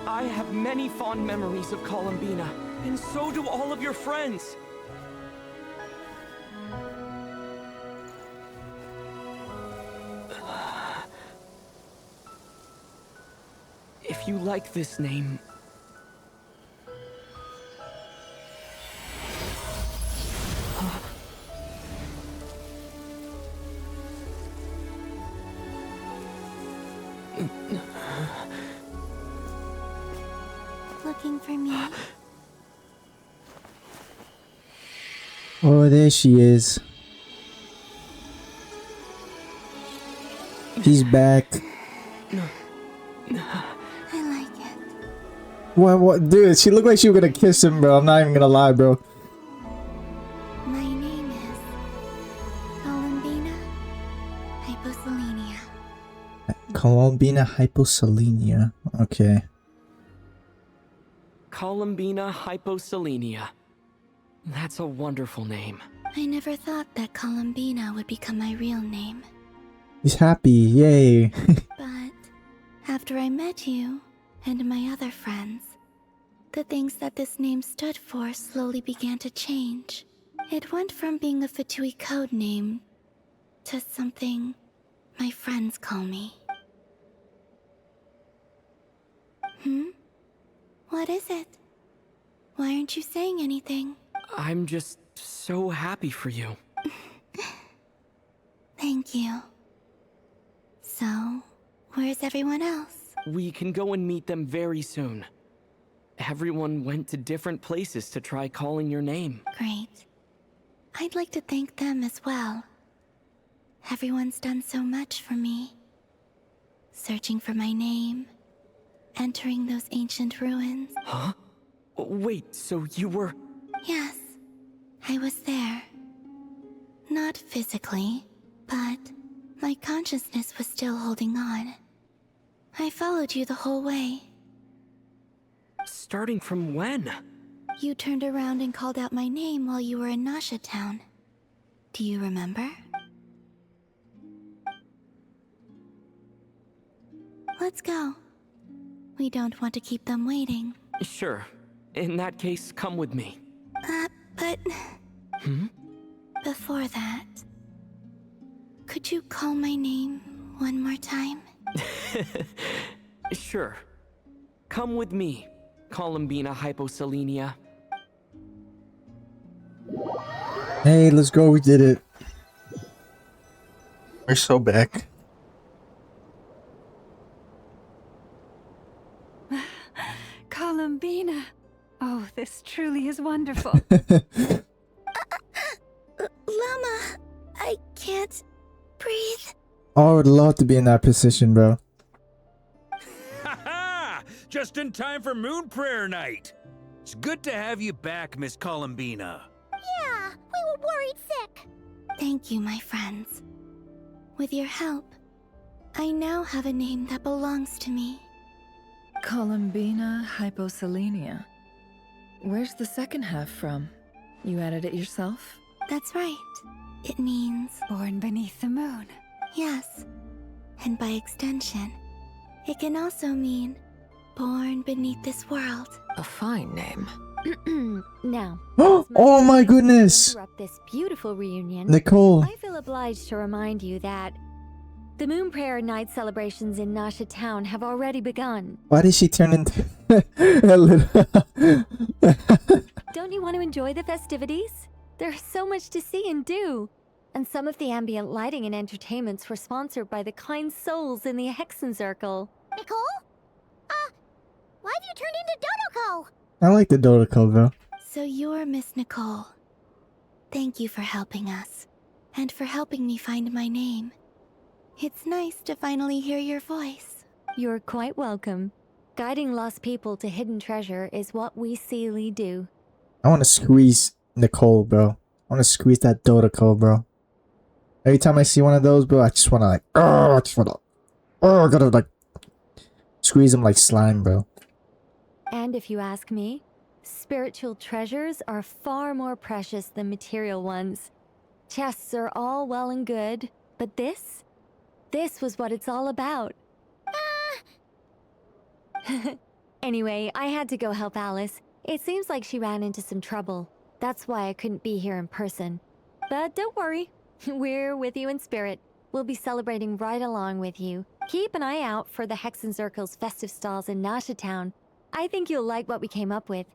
I have many fond memories of Columbina, and so do all of your friends. If you like this name... looking for me? Oh, there she is. She's back. I like it. What? Dude, she looked like she was gonna kiss him, bro. I'm not even gonna lie, bro. My name is Columbina Hyposelenia. Columbina hyposelenia. Okay. Columbina hyposelenia. That's a wonderful name. I never thought that Columbina would become my real name. He's happy. Yay. But after I met you and my other friends, the things that this name stood for slowly began to change. It went from being a Fatui code name to something my friends call me. What is it? Why aren't you saying anything? I'm just so happy for you. Thank you. So, where's everyone else? We can go and meet them very soon. Everyone went to different places to try calling your name. Great. I'd like to thank them as well. Everyone's done so much for me. Searching for my name, entering those ancient ruins. Huh? Wait, so you were... Yes, I was there. Not physically, but my consciousness was still holding on. I followed you the whole way. Starting from when? You turned around and called out my name while you were in Nasha Town. Do you remember? Let's go. We don't want to keep them waiting. Sure. In that case, come with me. But... Before that... Could you call my name one more time? Sure. Come with me, Columbina hyposelenia. Hey, let's go. We did it. We're so back. Columbina. Oh, this truly is wonderful. Llama, I can't breathe. Oh, I would love to be in that position, bro. Ha! Just in time for Moon Prayer Night. It's good to have you back, Miss Columbina. Yeah, we were worried sick. Thank you, my friends. With your help, I now have a name that belongs to me. Columbina hyposelenia. Where's the second half from? You added it yourself? That's right. It means... Born beneath the moon. Yes. And by extension, it can also mean born beneath this world. A fine name. Now, Oh my goodness! interrupt this beautiful reunion. Nicole. I feel obliged to remind you that the Moon Prayer Night celebrations in Nasha Town have already begun. Why did she turn into a little... Don't you want to enjoy the festivities? There's so much to see and do. And some of the ambient lighting and entertainments were sponsored by the kind souls in the Hexen Circle. Nicole? Why have you turned into Dodoko? I like the Dodoko, bro. So you're Miss Nicole. Thank you for helping us, and for helping me find my name. It's nice to finally hear your voice. You're quite welcome. Guiding lost people to hidden treasure is what we Seelie do. I want to squeeze Nicole, bro. I want to squeeze that Dodoko, bro. Every time I see one of those, bro, I just want to like... I gotta like... Squeeze them like slime, bro. And if you ask me, spiritual treasures are far more precious than material ones. Chests are all well and good, but this was what it's all about. Anyway, I had to go help Alice. It seems like she ran into some trouble. That's why I couldn't be here in person. But don't worry, we're with you in spirit. We'll be celebrating right along with you. Keep an eye out for the Hexen Circle's festive stalls in Nasha Town. I think you'll like what we came up with.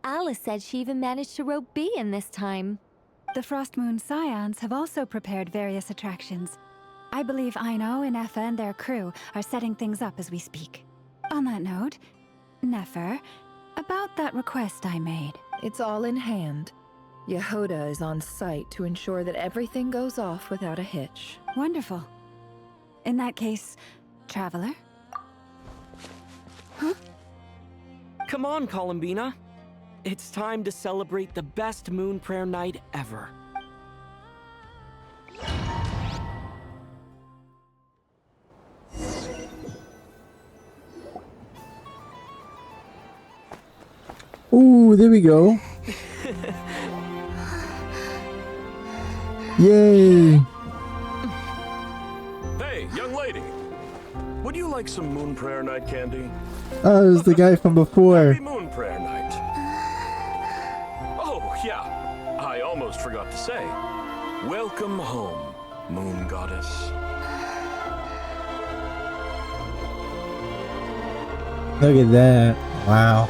Alice said she even managed to rope B in this time. The Frost Moon Scions have also prepared various attractions. I believe Aino, Ineffa, and their crew are setting things up as we speak. On that note, Nefer, About that request I made. It's all in hand. Yehoda is on site to ensure that everything goes off without a hitch. Wonderful. In that case, Traveler? Huh? Come on, Columbina. It's time to celebrate the best moon prayer night ever. Ooh, there we go. Yay! Hey, young lady. Would you like some moon prayer night candy? Oh, it was the guy from before. Happy moon prayer night. Oh, yeah. I almost forgot to say. Welcome home, moon goddess. Look at that. Wow.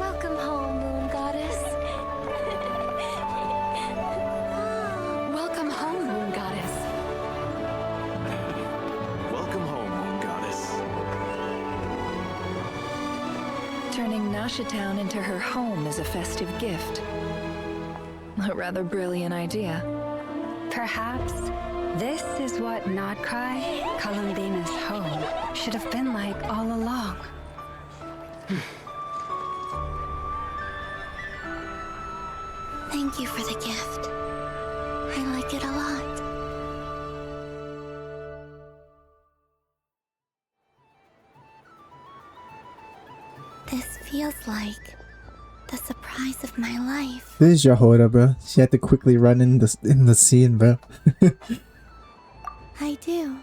Welcome home, Moon Goddess. Welcome home, Moon Goddess. Welcome home, moon goddess. Turning Nashitown into her home is a festive gift. A rather brilliant idea. Perhaps this is what Nod-Krai, Columbina's home, should have been like all along. Thank you for the gift. I like it a lot. This feels like the surprise of my life. This is Yehoda, bro. She had to quickly run in the scene, bro. I do.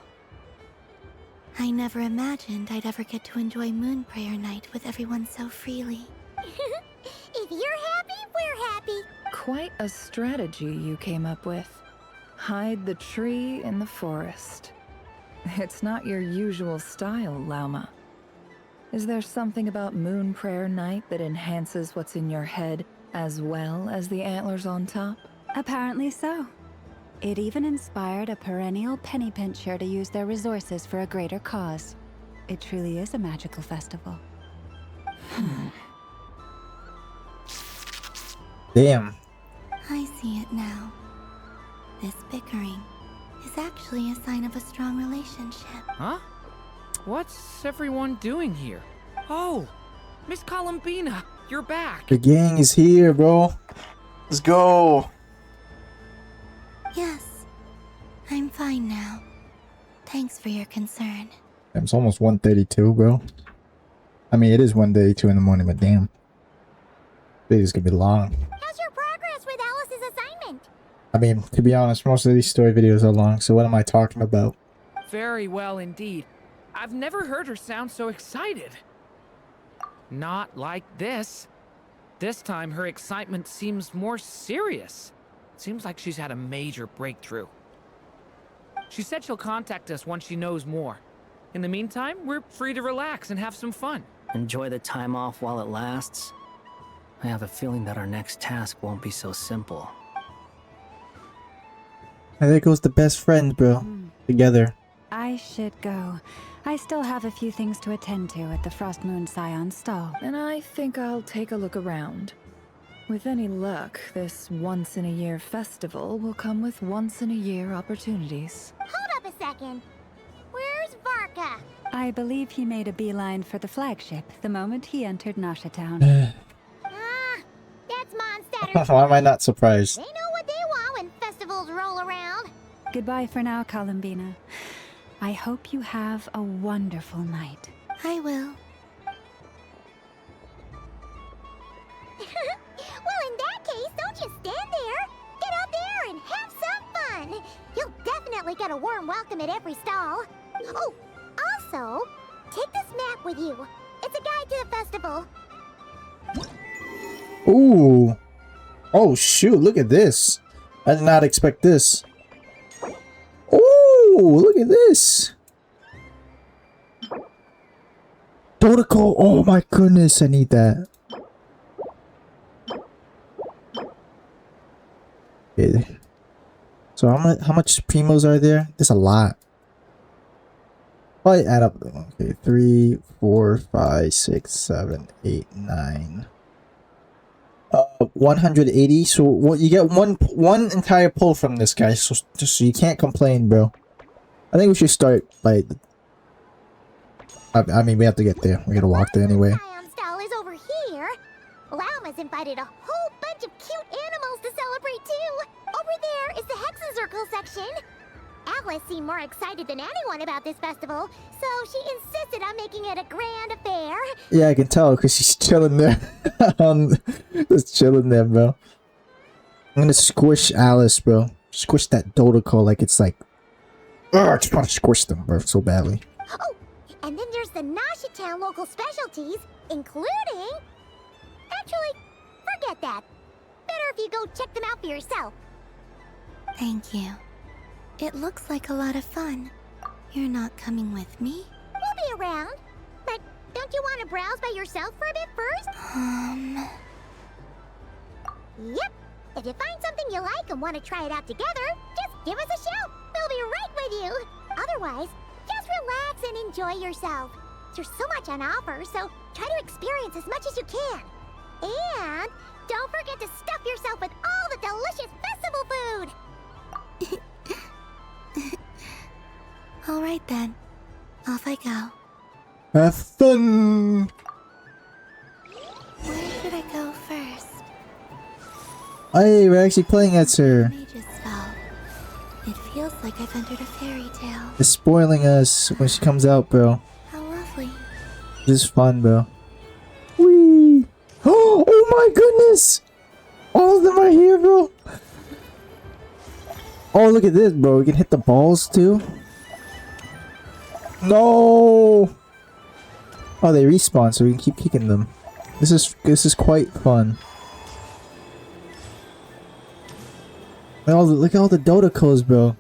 I never imagined I'd ever get to enjoy Moon Prayer Night with everyone so freely. If you're happy, we're happy. Quite a strategy you came up with. Hide the tree in the forest. It's not your usual style, Lauma. Is there something about Moon Prayer Night that enhances what's in your head as well as the antlers on top? Apparently so. It even inspired a perennial penny pincher to use their resources for a greater cause. It truly is a magical festival. Damn. I see it now. This bickering is actually a sign of a strong relationship. Huh? What's everyone doing here? Oh, Miss Columbina, you're back. The gang is here, bro. Let's go. Yes, I'm fine now. Thanks for your concern. It's almost 1:32, bro. I mean, it is 1:32 in the morning, but damn. Video's gonna be long. How's your progress with Alice's assignment? I mean, to be honest, most of these story videos are long, so what am I talking about? Very well indeed. I've never heard her sound so excited. Not like this. This time her excitement seems more serious. Seems like she's had a major breakthrough. She said she'll contact us once she knows more. In the meantime, we're free to relax and have some fun. Enjoy the time off while it lasts. I have a feeling that our next task won't be so simple. And there goes the best friends, bro. Together. I should go. I still have a few things to attend to at the Frost Moon Scion stall. And I think I'll take a look around. With any luck, this once-in-a-year festival will come with once-in-a-year opportunities. Hold up a second. Where's Varka? I believe he made a beeline for the flagship the moment he entered Nashitown. That's Mondstatter. Why am I not surprised? They know what they want when festivals roll around. Goodbye for now, Columbina. I hope you have a wonderful night. I will. Well, in that case, don't you stand there. Get out there and have some fun. You'll definitely get a warm welcome at every stall. Oh, also, take this map with you. It's a guide to the festival. Ooh. Oh, shoot. Look at this. I did not expect this. Ooh, look at this. Protocol. Oh, my goodness. I need that. So how much primos are there? There's a lot. Probably add up. Okay, 3, 4, 5, 6, 7, 8, 9. 180. So what you get one entire pull from this guy. So just so you can't complain, bro. I think we should start by. I mean, we have to get there. We gotta walk there anyway. Scion stall is over here. Lauma's invited a whole bunch of cute animals to celebrate too. Over there is the Hexacircle section. Alice seemed more excited than anyone about this festival, so she insisted on making it a grand affair. Yeah, I can tell because she's chilling there. Just chilling there, bro. I'm gonna squish Alice, bro. Squish that Dodoko like it's like. Ugh, I just want to squish them, bro, so badly. Oh, and then there's the Noshitown local specialties, including... Actually, forget that. Better if you go check them out for yourself. Thank you. It looks like a lot of fun. You're not coming with me? We'll be around. But don't you want to browse by yourself for a bit first? Yep. If you find something you like and want to try it out together, just give us a shout. We'll be right with you. Otherwise, just relax and enjoy yourself. There's so much on offer, so try to experience as much as you can. And don't forget to stuff yourself with all the delicious festival food. Alright then. Off I go. Have fun! Where should I go first? Hey, we're actually playing as her. Mage's spell. It feels like I've entered a fairy tale. It's spoiling us when she comes out, bro. How lovely. This is fun, bro. Whee! Oh my goodness! All of them are here, bro. Oh, look at this, bro. We can hit the balls too. No! Oh, they respawn, so we can keep kicking them. This is quite fun. Look at all the Dodokos, bro.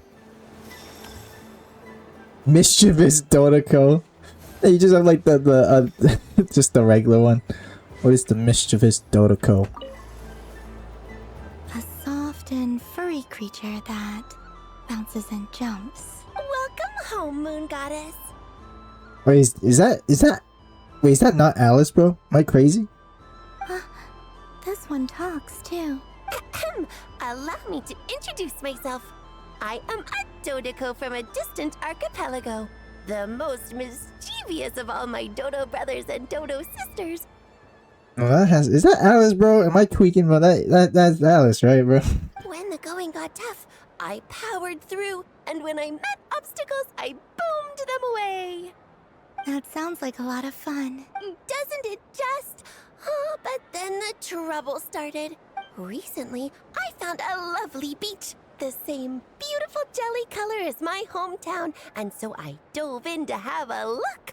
Mischievous Dodoko. You just have like the just the regular one. What is the mischievous Dodoko? A soft and furry creature that bounces and jumps. Welcome home, Moon Goddess. Wait, is that wait, is that not Alice, bro? Am I crazy? This one talks too. Allow me to introduce myself. I am a Dodoko from a distant archipelago, the most mischievous of all my Dodo brothers and Dodo sisters. Oh, is that Alice, bro? Am I tweaking, bro? That's Alice, right, bro? When the going got tough, I powered through, and when I met obstacles, I boomed them away. That sounds like a lot of fun. Doesn't it just? Oh, but then the trouble started. Recently, I found a lovely beach, the same beautiful jelly color as my hometown, and so I dove in to have a look.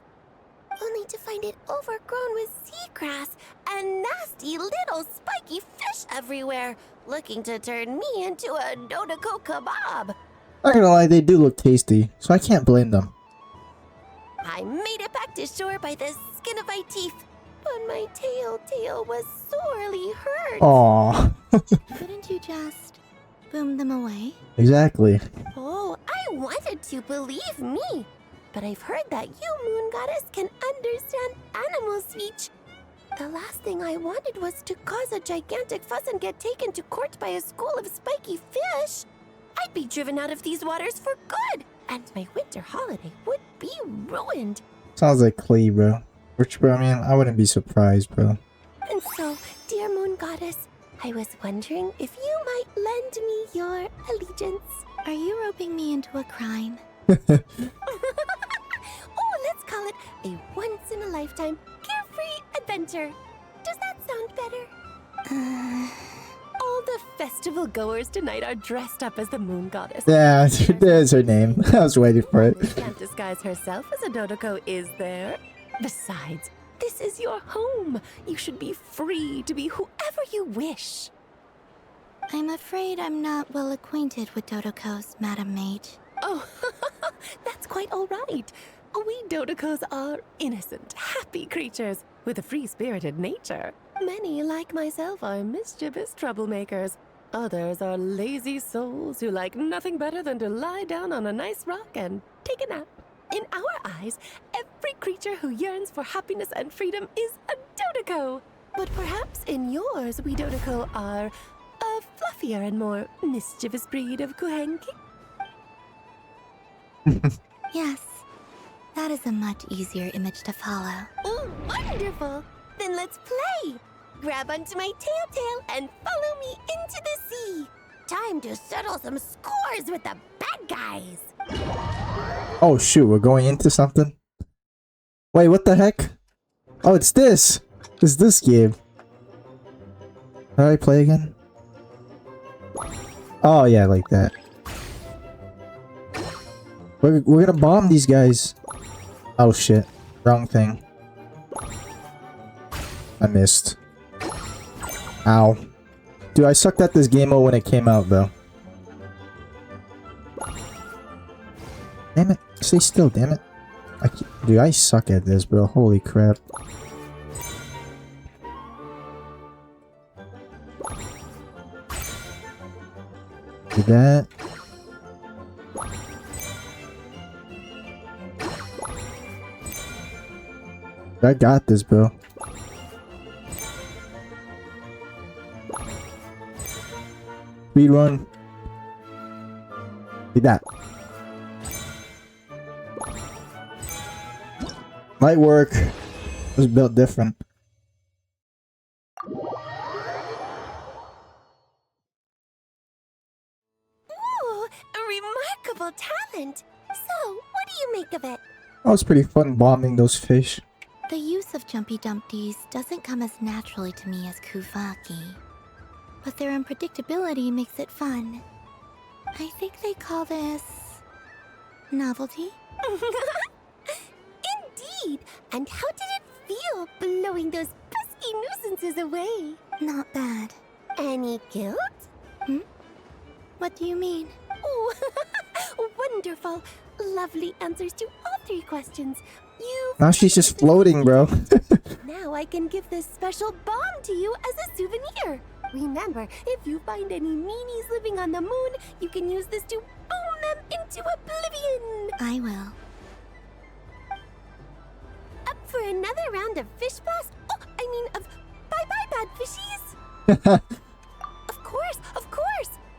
Only to find it overgrown with seagrass and nasty little spiky fish everywhere, looking to turn me into a Dodoko kebab. Not gonna lie, they do look tasty, so I can't blame them. I made it back to shore by the skin of my teeth, but my tail was sorely hurt. Aww. Couldn't you just boom them away? Exactly. Oh, I wanted to, believe me. But I've heard that you, Moon Goddess, can understand animal speech. The last thing I wanted was to cause a gigantic fuss and get taken to court by a school of spiky fish. I'd be driven out of these waters for good, and my winter holiday would be ruined. Sounds like Klee, bro. Which, bro, I mean, I wouldn't be surprised, bro. And so, dear Moon Goddess, I was wondering if you might lend me your allegiance. Are you roping me into a crime? Oh, let's call it a once-in-a-lifetime carefree adventure. Does that sound better? All the festival goers tonight are dressed up as the Moon Goddess. Yeah, there's her name. I was waiting for it. Can't disguise herself as a Dodoko, is there? Besides, this is your home. You should be free to be whoever you wish. I'm afraid I'm not well acquainted with Dodokos, Madam Mage. Oh, that's quite all right. We Dodokos are innocent, happy creatures with a free-spirited nature. Many, like myself, are mischievous troublemakers. Others are lazy souls who like nothing better than to lie down on a nice rock and take a nap. In our eyes, every creature who yearns for happiness and freedom is a Dodoco. But perhaps in yours, we Dodoco are a fluffier and more mischievous breed of Kuhenki? Yes, that is a much easier image to follow. Oh, wonderful! Then let's play! Grab onto my tail and follow me into the sea! Time to settle some scores with the bad guys! Oh shoot, we're going into something? Wait, what the heck? Oh, it's this! It's this game. How do I play again? Oh yeah, like that. We're gonna bomb these guys. Oh shit. Wrong thing. I missed. Ow. Dude, I sucked at this game mode when it came out though. Damn it. Stay still, damn it. Dude, I suck at this, bro. Holy crap. Do that. I got this, bro. Speed run. Do that. Might work. It was built different. Ooh, a remarkable talent! So, what do you make of it? That was pretty fun bombing those fish. The use of Jumpy Dumpties doesn't come as naturally to me as Kuvaki. But their unpredictability makes it fun. I think they call this... novelty? Indeed! And how did it feel blowing those pesky nuisances away? Not bad. Any guilt? Hmm? What do you mean? Oh, wonderful! Lovely answers to all three questions. Now she's just floating, bro. Now I can give this special bomb to you as a souvenir. Remember, if you find any meanies living on the moon, you can use this to boom them into oblivion. I will. Up for another round of fish blast? Oh, I mean of bye-bye, bad fishies. Of course.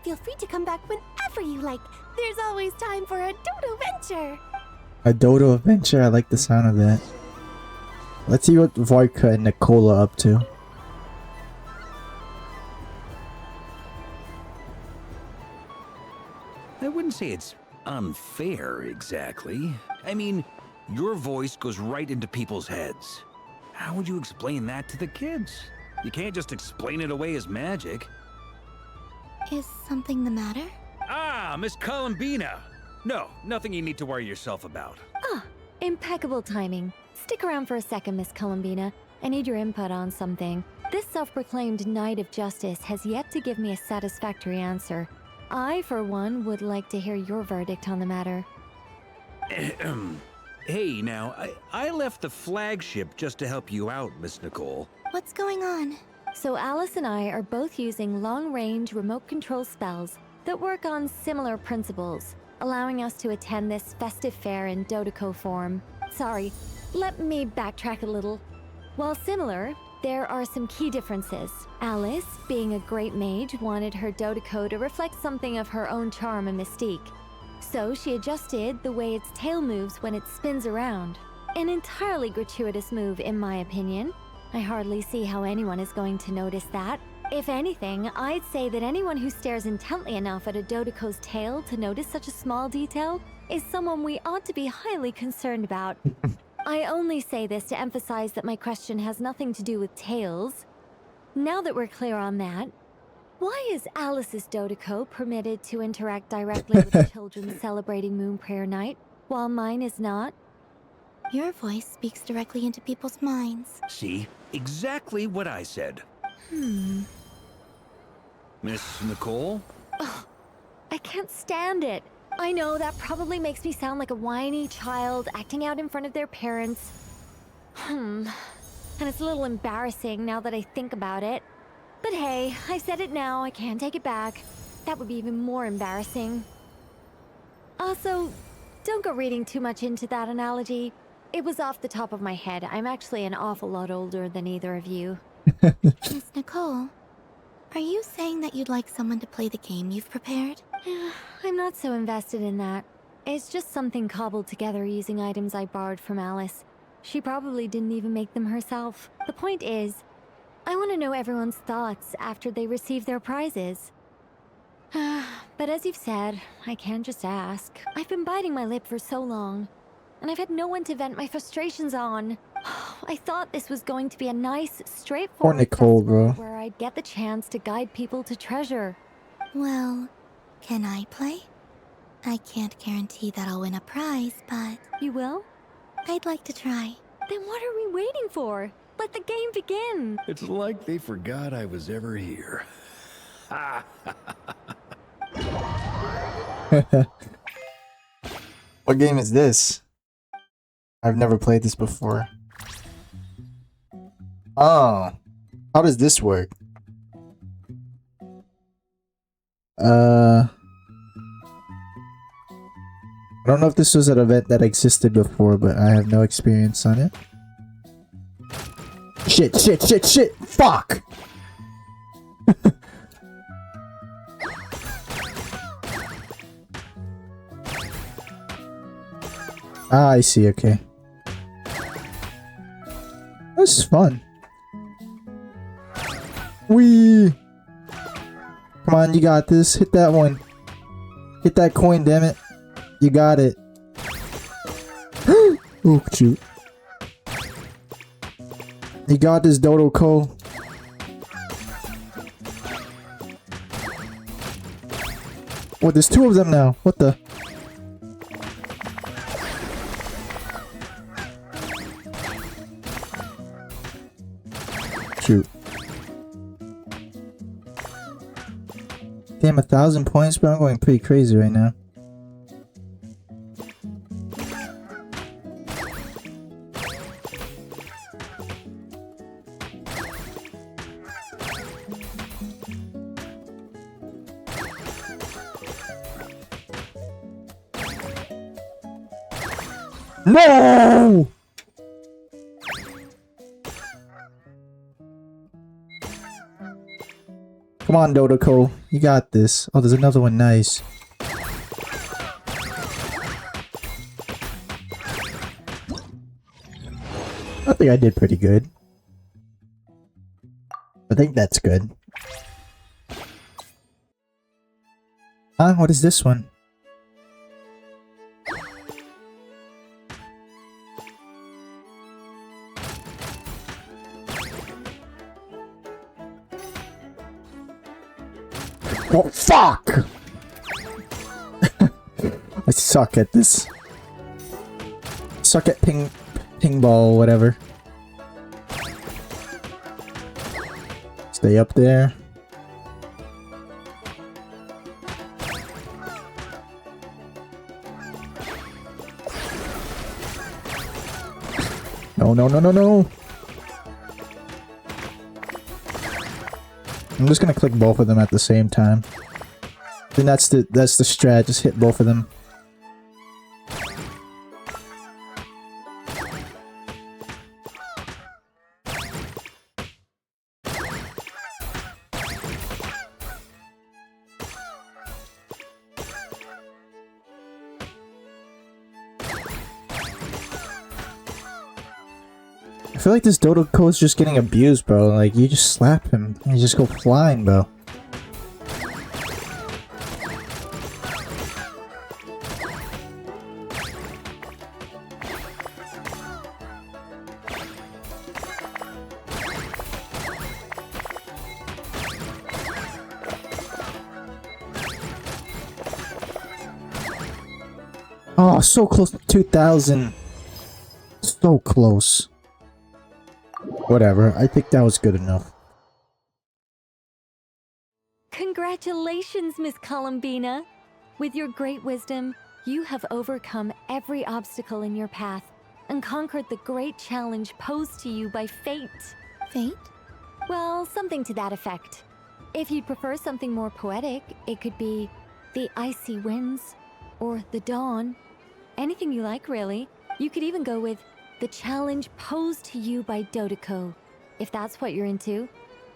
Feel free to come back whenever you like. There's always time for a dodo venture. A dodo adventure, I like the sound of that. Let's see what Vodka and Nicola up to. I wouldn't say it's unfair, exactly. I mean, your voice goes right into people's heads. How would you explain that to the kids? You can't just explain it away as magic. Is something the matter? Ah, Miss Columbina! No, nothing you need to worry yourself about. Ah, impeccable timing. Stick around for a second, Miss Columbina. I need your input on something. This self-proclaimed Knight of Justice has yet to give me a satisfactory answer. I, for one, would like to hear your verdict on the matter. Hey, now, I left the flagship just to help you out, Miss Nicole. What's going on? So Alice and I are both using long-range remote control spells that work on similar principles, allowing us to attend this festive fair in Dodoco form. Sorry, let me backtrack a little. While similar, there are some key differences. Alice, being a great mage, wanted her Dodoco to reflect something of her own charm and mystique. So she adjusted the way its tail moves when it spins around. An entirely gratuitous move, in my opinion. I hardly see how anyone is going to notice that. If anything, I'd say that anyone who stares intently enough at a Dodoco's tail to notice such a small detail is someone we ought to be highly concerned about. I only say this to emphasize that my question has nothing to do with tails. Now that we're clear on that, why is Alice's Dodoco permitted to interact directly with the children celebrating Moon Prayer Night, while mine is not? Your voice speaks directly into people's minds. See? Exactly what I said. Miss Nicole? Ugh, I can't stand it. I know that probably makes me sound like a whiny child acting out in front of their parents. And it's a little embarrassing now that I think about it. But hey, I said it now, I can't take it back. That would be even more embarrassing. Also, don't go reading too much into that analogy. It was off the top of my head. I'm actually an awful lot older than either of you. Miss Nicole, are you saying that you'd like someone to play the game you've prepared? I'm not so invested in that. It's just something cobbled together using items I borrowed from Alice. She probably didn't even make them herself. The point is, I want to know everyone's thoughts after they receive their prizes. But as you've said, I can't just ask. I've been biting my lip for so long, and I've had no one to vent my frustrations on. I thought this was going to be a nice, straightforward Nicole, festival bro. where I'd get the chance to guide people to treasure. Well, can I play? I can't guarantee that I'll win a prize, but... You will? I'd like to try. Then what are we waiting for? Let the game begin! It's like they forgot I was ever here. What game is this? I've never played this before. Oh. How does this work? I don't know if this was an event that existed before, but I have no experience on it. Shit, shit, shit, shit! Fuck! Ah, I see, okay. This is fun. Whee! Come on, you got this. Hit that one. Hit that coin, damn it. You got it. Oh, shoot. You got this, Dodo Cole. Oh, there's two of them now. What the? Shoot. Damn, 1,000 points, bro. I'm going pretty crazy right now. No! Come on, Dodoko. You got this. Oh, there's another one. Nice. I think I did pretty good. I think that's good. Huh? What is this one? Oh, fuck! I suck at this. Suck at ping-ball, whatever. Stay up there. No, no, no, no, no! I'm just gonna click both of them at the same time. I think that's the strat, just hit both of them. I feel like this Dodoko is just getting abused, bro. Like, you just slap him and you just go flying, bro. Oh, so close to 2,000. So close. Whatever, I think that was good enough. Congratulations, Miss Columbina! With your great wisdom, you have overcome every obstacle in your path and conquered the great challenge posed to you by fate. Fate? Well, something to that effect. If you'd prefer something more poetic, it could be the icy winds or the dawn. Anything you like, really. You could even go with the challenge posed to you by Dodeko, if that's what you're into.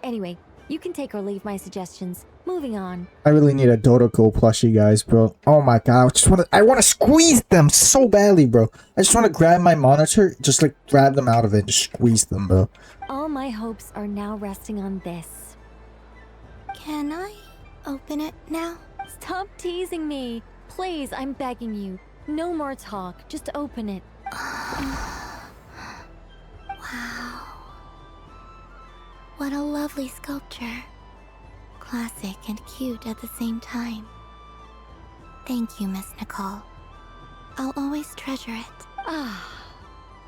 Anyway, you can take or leave my suggestions. Moving on. I really need a Dodeko plushie, guys, bro. Oh my god, I want to squeeze them so badly, bro. I just want to grab my monitor, just like grab them out of it, and just squeeze them, bro. All my hopes are now resting on this. Can I open it now? Stop teasing me. Please, I'm begging you. No more talk. Just open it. Wow. What a lovely sculpture. Classic and cute at the same time. Thank you, Miss Nicole. I'll always treasure it. Ah,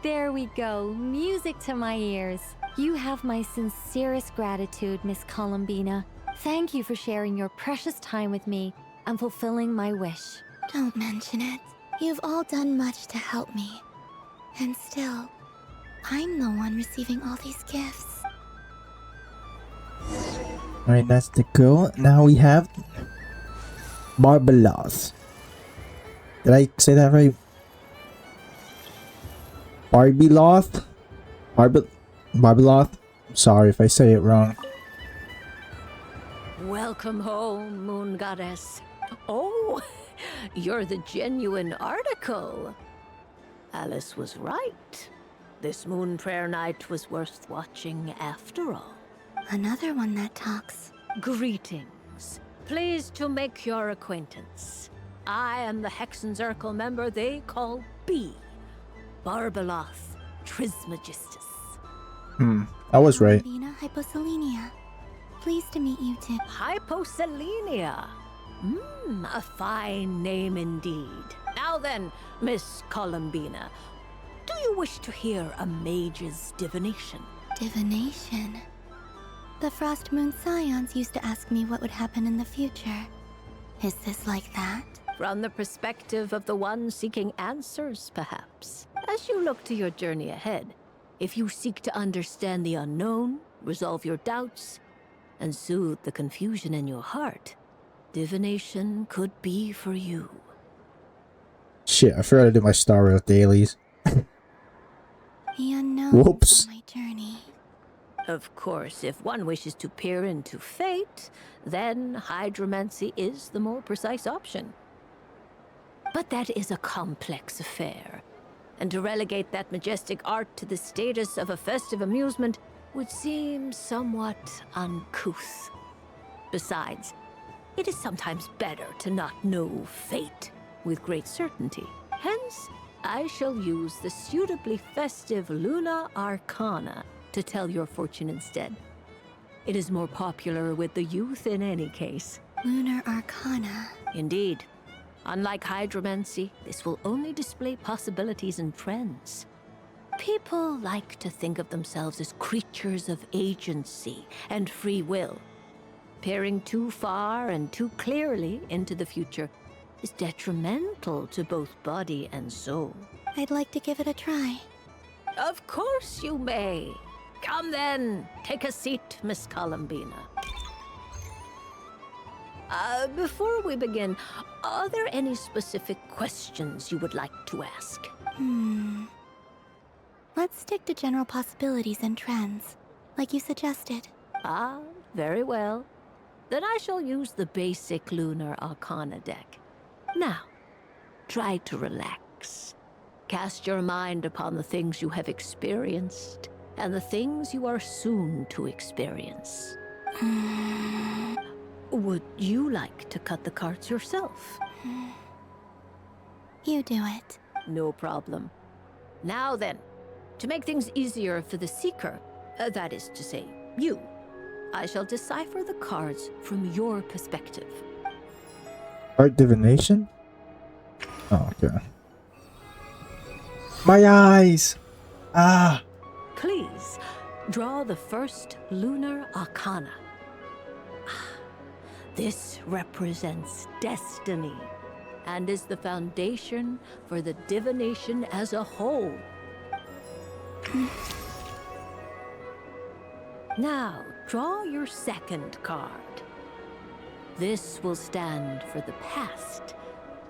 there we go. Music to my ears. You have my sincerest gratitude, Miss Columbina. Thank you for sharing your precious time with me and fulfilling my wish. Don't mention it. You've all done much to help me. And still, I'm the one receiving all these gifts. Alright, that's the girl. Now we have Barbeloth. Did I say that right? Barbeloth? Barbeloth? Sorry if I say it wrong. Welcome home, Moon Goddess. Oh, you're the genuine article. Alice was right. This Moon Prayer Night was worth watching after all. Another one that talks. Greetings. Pleased to make your acquaintance. I am the Hexenzirkel member they call B. Barbeloth Trismegistus. I was right. Columbina Hyposelenia. Pleased to meet you too. Hyposelenia. A fine name indeed. Now then, Miss Columbina, do you wish to hear a mage's divination? Divination? The Frost Moon Scions used to ask me what would happen in the future. Is this like that? From the perspective of the one seeking answers, perhaps. As you look to your journey ahead, if you seek to understand the unknown, resolve your doubts, and soothe the confusion in your heart, divination could be for you. Shit, I forgot to do my Star Rail dailies. The unknown. Whoops. On my journey. Of course, if one wishes to peer into fate, then hydromancy is the more precise option. But that is a complex affair, and to relegate that majestic art to the status of a festive amusement would seem somewhat uncouth. Besides, it is sometimes better to not know fate with great certainty. Hence, I shall use the suitably festive Luna Arcana to tell your fortune instead. It is more popular with the youth in any case. Lunar Arcana. Indeed. Unlike hydromancy, this will only display possibilities and trends. People like to think of themselves as creatures of agency and free will. Peering too far and too clearly into the future is detrimental to both body and soul. I'd like to give it a try. Of course you may. Come then, take a seat, Miss Columbina. Before we begin, are there any specific questions you would like to ask? Let's stick to general possibilities and trends, like you suggested. Ah, very well. Then I shall use the basic Lunar Arcana deck. Now, try to relax. Cast your mind upon the things you have experienced and the things you are soon to experience. Would you like to cut the cards yourself? You do it. No problem. Now then, to make things easier for the seeker, that is to say, you, I shall decipher the cards from your perspective. Art divination? Oh, okay. My eyes! Ah! Please, draw the first Lunar Arcana. This represents destiny and is the foundation for the divination as a whole. Now, draw your second card. This will stand for the past,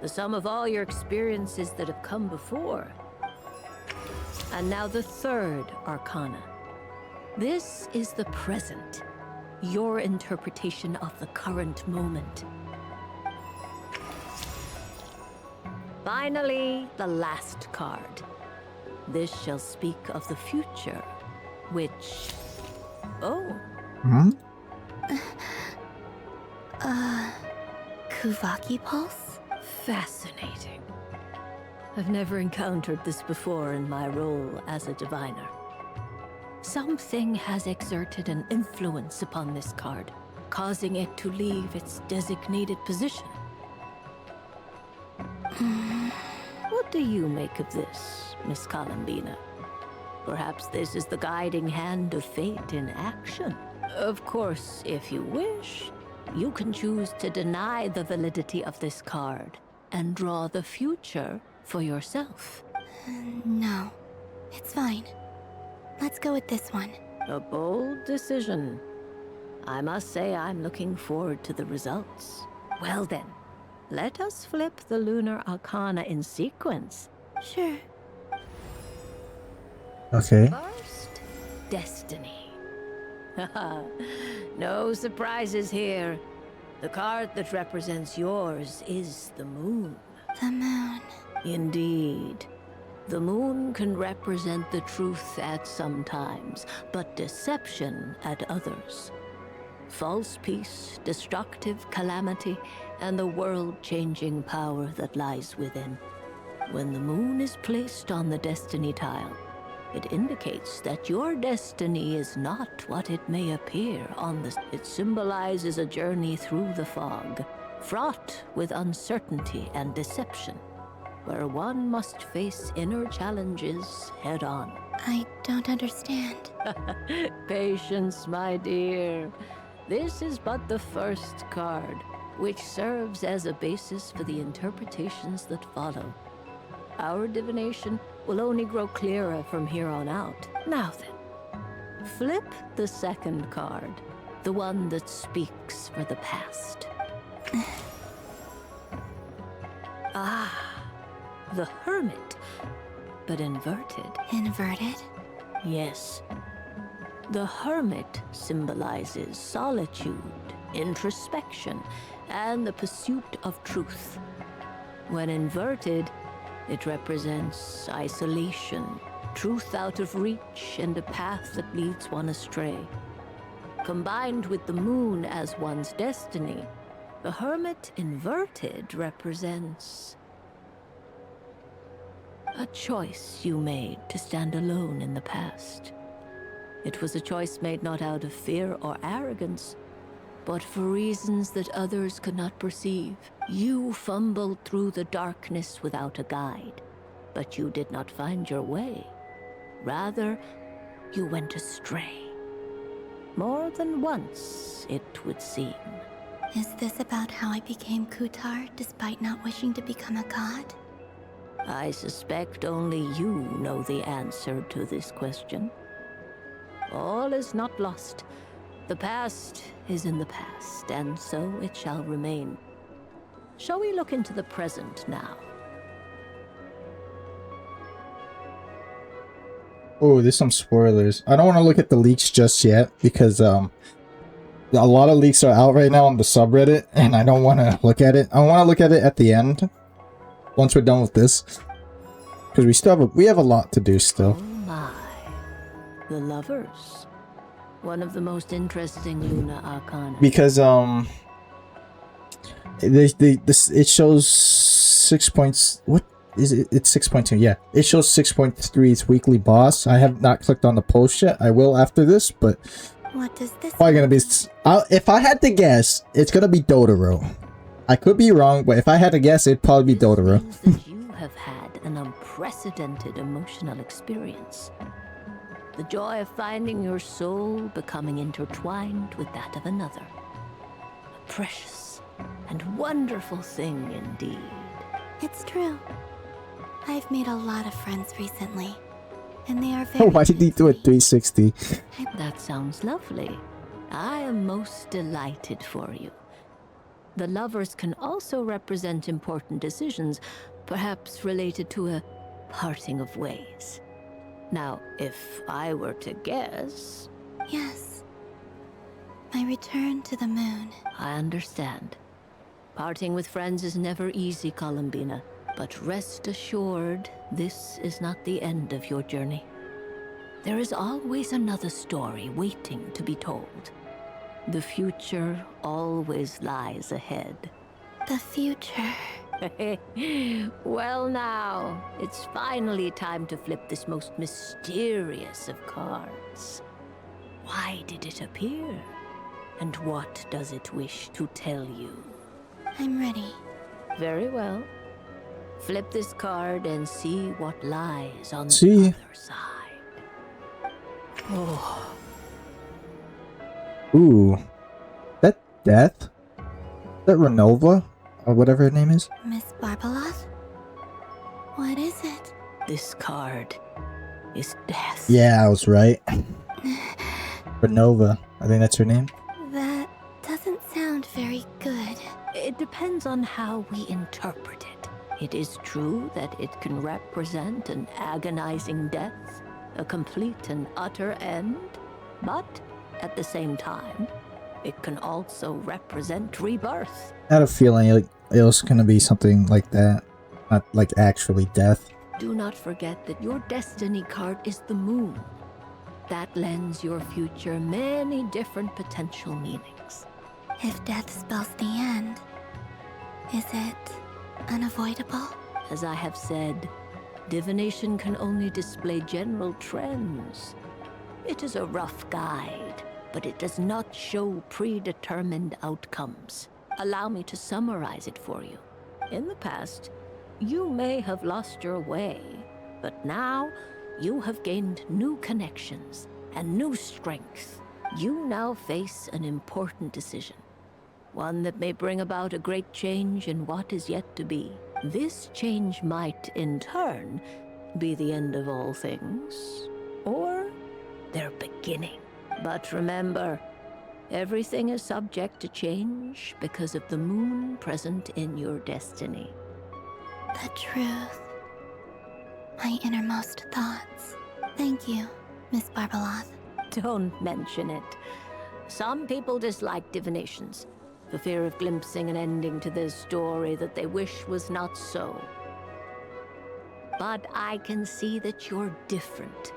the sum of all your experiences that have come before. And now the third arcana. This is the present, your interpretation of the current moment. Finally, the last card. This shall speak of the future, which... Oh. Hmm? Kuvaki Pulse? Fascinating. I've never encountered this before in my role as a diviner. Something has exerted an influence upon this card, causing it to leave its designated position. What do you make of this, Miss Columbina? Perhaps this is the guiding hand of fate in action. Of course, if you wish, you can choose to deny the validity of this card and draw the future for yourself. No, it's fine. Let's go with this one. A bold decision. I must say I'm looking forward to the results. Well then, let us flip the Lunar Arcana in sequence. Sure. Okay. First, Destiny. No surprises here. The card that represents yours is the moon. The moon. Indeed. The moon can represent the truth at some times, but deception at others. False peace, destructive calamity, and the world-changing power that lies within. When the moon is placed on the destiny tile, it indicates that your destiny is not what it may appear on the... It symbolizes a journey through the fog, fraught with uncertainty and deception, where one must face inner challenges head-on. I don't understand. Patience, my dear. This is but the first card, which serves as a basis for the interpretations that follow. Our divination will only grow clearer from here on out. Now then, flip the second card, the one that speaks for the past. The Hermit, but inverted. Inverted? Yes. The Hermit symbolizes solitude, introspection, and the pursuit of truth. When inverted, it represents isolation, truth out of reach, and a path that leads one astray. Combined with the moon as one's destiny, the Hermit inverted represents a choice you made to stand alone in the past. It was a choice made not out of fear or arrogance, but for reasons that others could not perceive. You fumbled through the darkness without a guide, but you did not find your way. Rather, you went astray. More than once, it would seem. Is this about how I became Kutar despite not wishing to become a god? I suspect only you know the answer to this question. All is not lost. The past is in the past, and so it shall remain. Shall we look into the present now? Oh, there's some spoilers. I don't want to look at the leaks just yet because a lot of leaks are out right now on the subreddit, and I don't want to look at it. I want to look at it at the end, once we're done with this, because we have a lot to do still. Oh my, the lovers. One of the most interesting Luna Arcana. Because it shows 6 points. What is it? It's 6.2. Yeah, it shows 6.3. It's weekly boss. I have not clicked on the post yet. I will after this, but what does this? Probably gonna be. If I had to guess, it's gonna be Dotaro. I could be wrong, but if I had to guess, it'd probably be Dotaro. You have had an unprecedented emotional experience. The joy of finding your soul becoming intertwined with that of another. A precious and wonderful thing indeed. It's true. I've made a lot of friends recently, and they are very... Why did he do a 360? That sounds lovely. I am most delighted for you. The lovers can also represent important decisions, perhaps related to a parting of ways. Now, if I were to guess... Yes. My return to the moon. I understand. Parting with friends is never easy, Columbina. But rest assured, this is not the end of your journey. There is always another story waiting to be told. The future always lies ahead. The future. Well now, it's finally time to flip this most mysterious of cards. Why did it appear? And what does it wish to tell you? I'm ready. Very well. Flip this card and see what lies on See. the other side. Oh. Ooh. That Death? That Renova? Or whatever her name is? Miss Barbaloth? What is it? This card is death. Yeah, I was right. Renova. I think that's her name. That doesn't sound very good. It depends on how we interpret it. It is true that it can represent an agonizing death, a complete and utter end, but at the same time, it can also represent rebirth. I had a feeling like it was gonna be something like that. Not like actually death. Do not forget that your destiny card is the moon. That lends your future many different potential meanings. If death spells the end, is it unavoidable? As I have said, divination can only display general trends. It is a rough guide, but it does not show predetermined outcomes. Allow me to summarize it for you. In the past, you may have lost your way, but now you have gained new connections and new strength. You now face an important decision, one that may bring about a great change in what is yet to be. This change might, in turn, be the end of all things, or their beginning. But remember, everything is subject to change because of the moon present in your destiny. The truth. My innermost thoughts. Thank you, Miss Barbaloth. Don't mention it. Some people dislike divinations, for fear of glimpsing an ending to their story that they wish was not so. But I can see that you're different.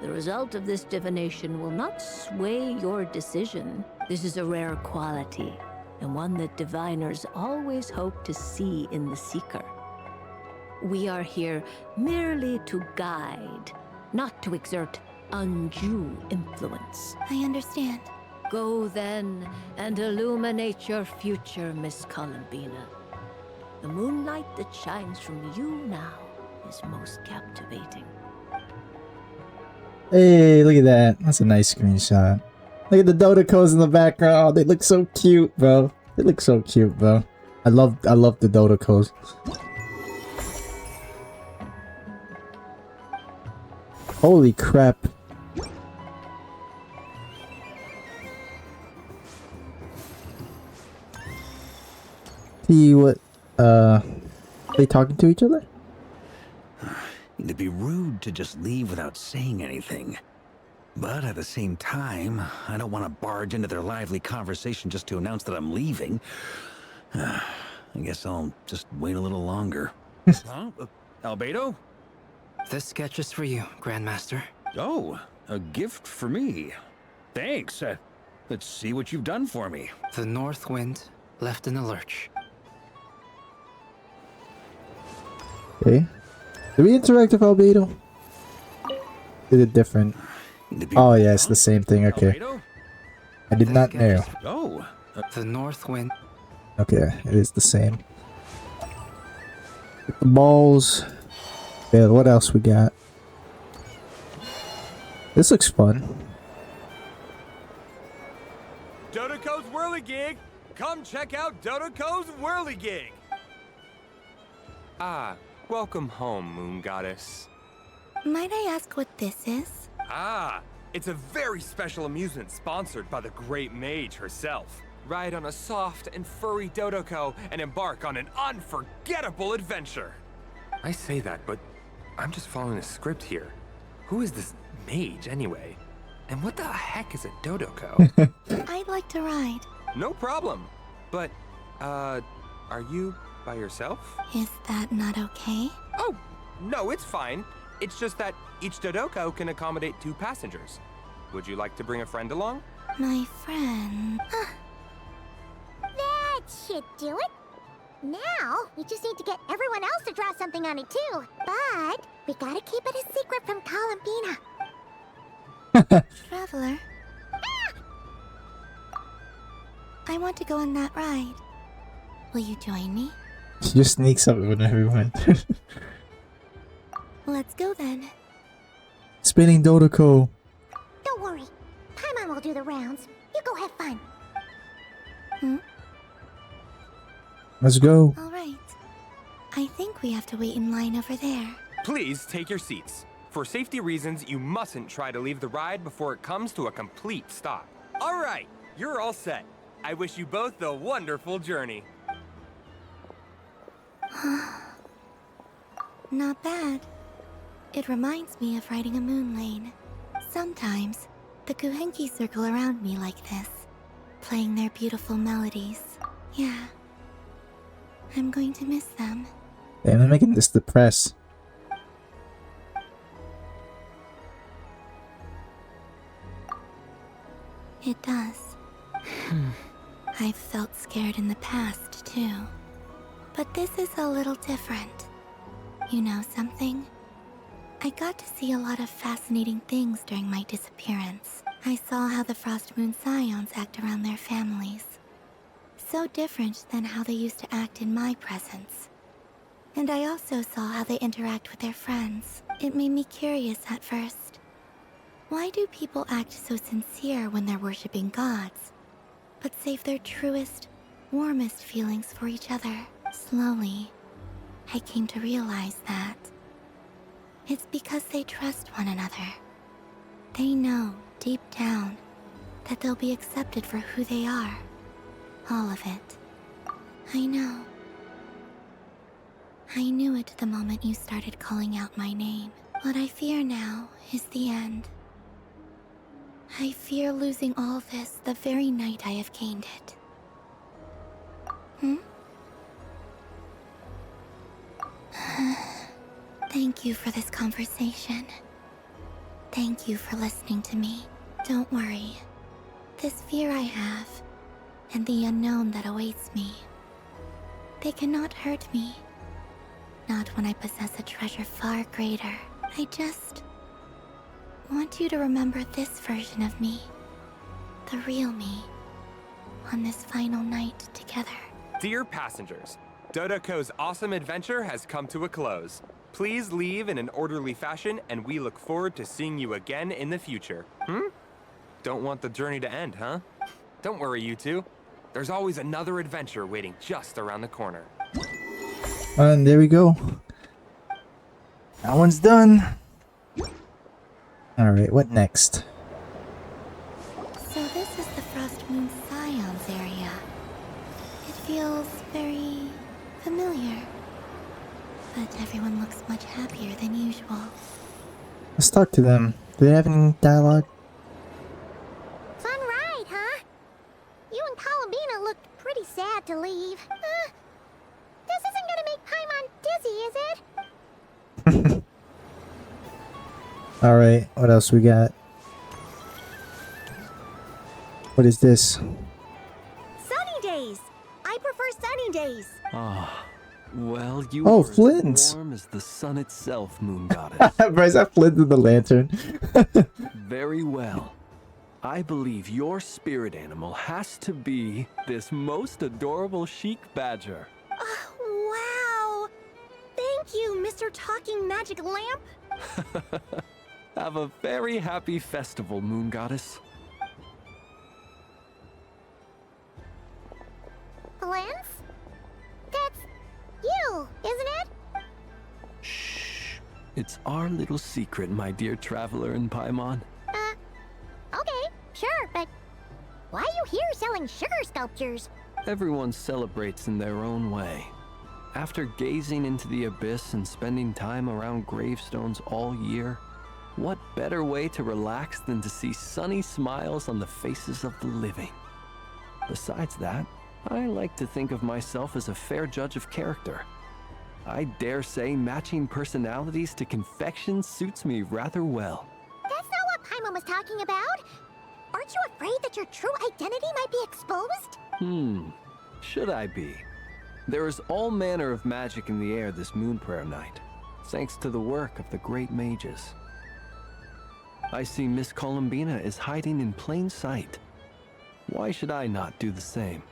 The result of this divination will not sway your decision. This is a rare quality, and one that diviners always hope to see in the seeker. We are here merely to guide, not to exert undue influence. I understand. Go then and illuminate your future, Miss Columbina. The moonlight that shines from you now is most captivating. Hey, look at that. That's a nice screenshot. Look at the Dodocos in the background. Oh, they look so cute, bro. They look so cute, bro. I love the Dodocos. Holy crap. See what, are they talking to each other? It'd be rude to just leave without saying anything. But at the same time, I don't want to barge into their lively conversation just to announce that I'm leaving. I guess I'll just wait a little longer. Huh? Albedo? This sketch is for you, Grandmaster. Oh, a gift for me. Thanks. Let's see what you've done for me. The North Wind left in a lurch. Okay. Did we interact with Albedo? Did it different? Oh yeah, it's the same thing. Okay. I did not know. Oh. The North Wind. Okay, it is the same. Get the balls. Yeah, what else we got? This looks fun. Dodoco's Whirligig! Come check out Dodoco's Whirligig! Ah, welcome home, Moon Goddess. Might I ask what this is? Ah, It's a very special amusement sponsored by the great mage herself. Ride on a soft and furry Dodoko and embark on an unforgettable adventure. I say that, but I'm just following a script here. Who is this mage anyway? And what the heck is a Dodoko? I'd like to ride. No problem. But, are you by yourself? Is that not okay? Oh, no, it's fine. It's just that each Dodoko can accommodate 2 passengers. Would you like to bring a friend along? My friend. That should do it. Now, we just need to get everyone else to draw something on it too. But we gotta keep it a secret from Columbina. Traveler. I want to go on that ride. Will you join me? She just sneaks up on everyone. Let's go then. Spinning Dodoko. Don't worry. Paimon will do the rounds. You go have fun. Let's go. All right. I think we have to wait in line over there. Please take your seats. For safety reasons, you mustn't try to leave the ride before it comes to a complete stop. All right, you're all set. I wish you both a wonderful journey. Not bad. It reminds me of riding a moon lane. Sometimes, the Kuhenki circle around me like this, playing their beautiful melodies. Yeah. I'm going to miss them. Damn, I'm making this the press. It does. I've felt scared in the past, too. But this is a little different. You know something? I got to see a lot of fascinating things during my disappearance. I saw how the Frost Moon Scions act around their families. So different than how they used to act in my presence. And I also saw how they interact with their friends. It made me curious at first. Why do people act so sincere when they're worshipping gods, but save their truest, warmest feelings for each other? Slowly, I came to realize that it's because they trust one another. They know, deep down, that they'll be accepted for who they are. All of it. I know. I knew it the moment you started calling out my name. What I fear now is the end. I fear losing all this the very night I have gained it. Thank you for this conversation. Thank you for listening to me. Don't worry. This fear I have, and the unknown that awaits me, they cannot hurt me. Not when I possess a treasure far greater. I just want you to remember this version of me, the real me, on this final night together. Dear passengers, Dodoko's awesome adventure has come to a close. Please leave in an orderly fashion, and we look forward to seeing you again in the future. Don't want the journey to end, huh? Don't worry, you two. There's always another adventure waiting just around the corner. And there we go. That one's done. Alright, what next? So this is the Frost Moon Scions area. It feels very familiar. But everyone looks much happier than usual. Let's talk to them. Do they have any dialogue? Fun ride, huh? You and Columbina looked pretty sad to leave. This isn't gonna make Paimon dizzy, is it? Alright, what else we got? What is this? Sunny days! I prefer sunny days! Ah, well, you Oh, are Flint. as warm as the sun itself, Moon Goddess. Bryce, I Flint in the lantern. Very well. I believe your spirit animal has to be this most adorable chic badger. Wow! Thank you, Mr. Talking Magic Lamp! Have a very happy festival, Moon Goddess. Flint? That's you, isn't it? It's our little secret, my dear traveler in Paimon. here selling sugar sculptures. Everyone celebrates in their own way. After gazing into the abyss and spending time around gravestones all year, what better way to relax than to see sunny smiles on the faces of the living? Besides that, I like to think of myself as a fair judge of character. I dare say matching personalities to confection suits me rather well. That's not what Paimon was talking about. Aren't you afraid that your true identity might be exposed? Should I be? There is all manner of magic in the air this moon prayer night, thanks to the work of the great mages. I see Miss Columbina is hiding in plain sight. Why should I not do the same?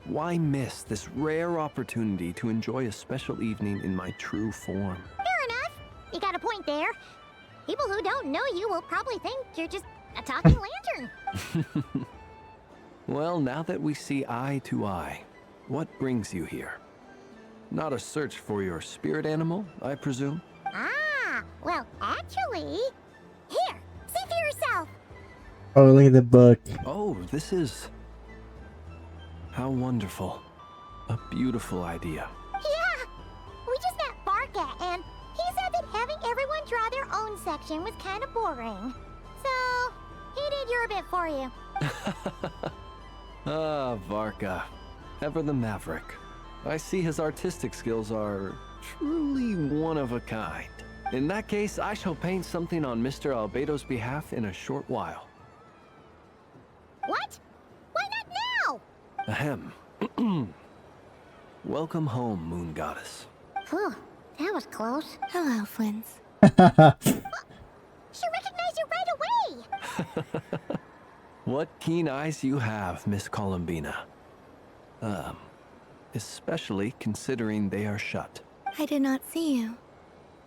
Why miss this rare opportunity to enjoy a special evening in my true form? Fair enough. You got a point there. People who don't know you will probably think you're just a talking lantern. Well, now that we see eye to eye, what brings you here? Not a search for your spirit animal, I presume? Ah, well, actually... Here, see for yourself. Oh, look at the book. Oh, this is... How wonderful. A beautiful idea. Yeah, we just met Barca, and he said that having everyone draw their own section was kind of boring. So, he did your bit for you. Ah, Varka. Ever the maverick. I see his artistic skills are truly one of a kind. In that case, I shall paint something on Mr. Albedo's behalf in a short while. What? Why not now? Ahem. Welcome home, Moon Goddess. Phew, that was close. Hello, Flins. She recognized you right away! What keen eyes you have, Miss Columbina. Especially considering they are shut. I did not see you.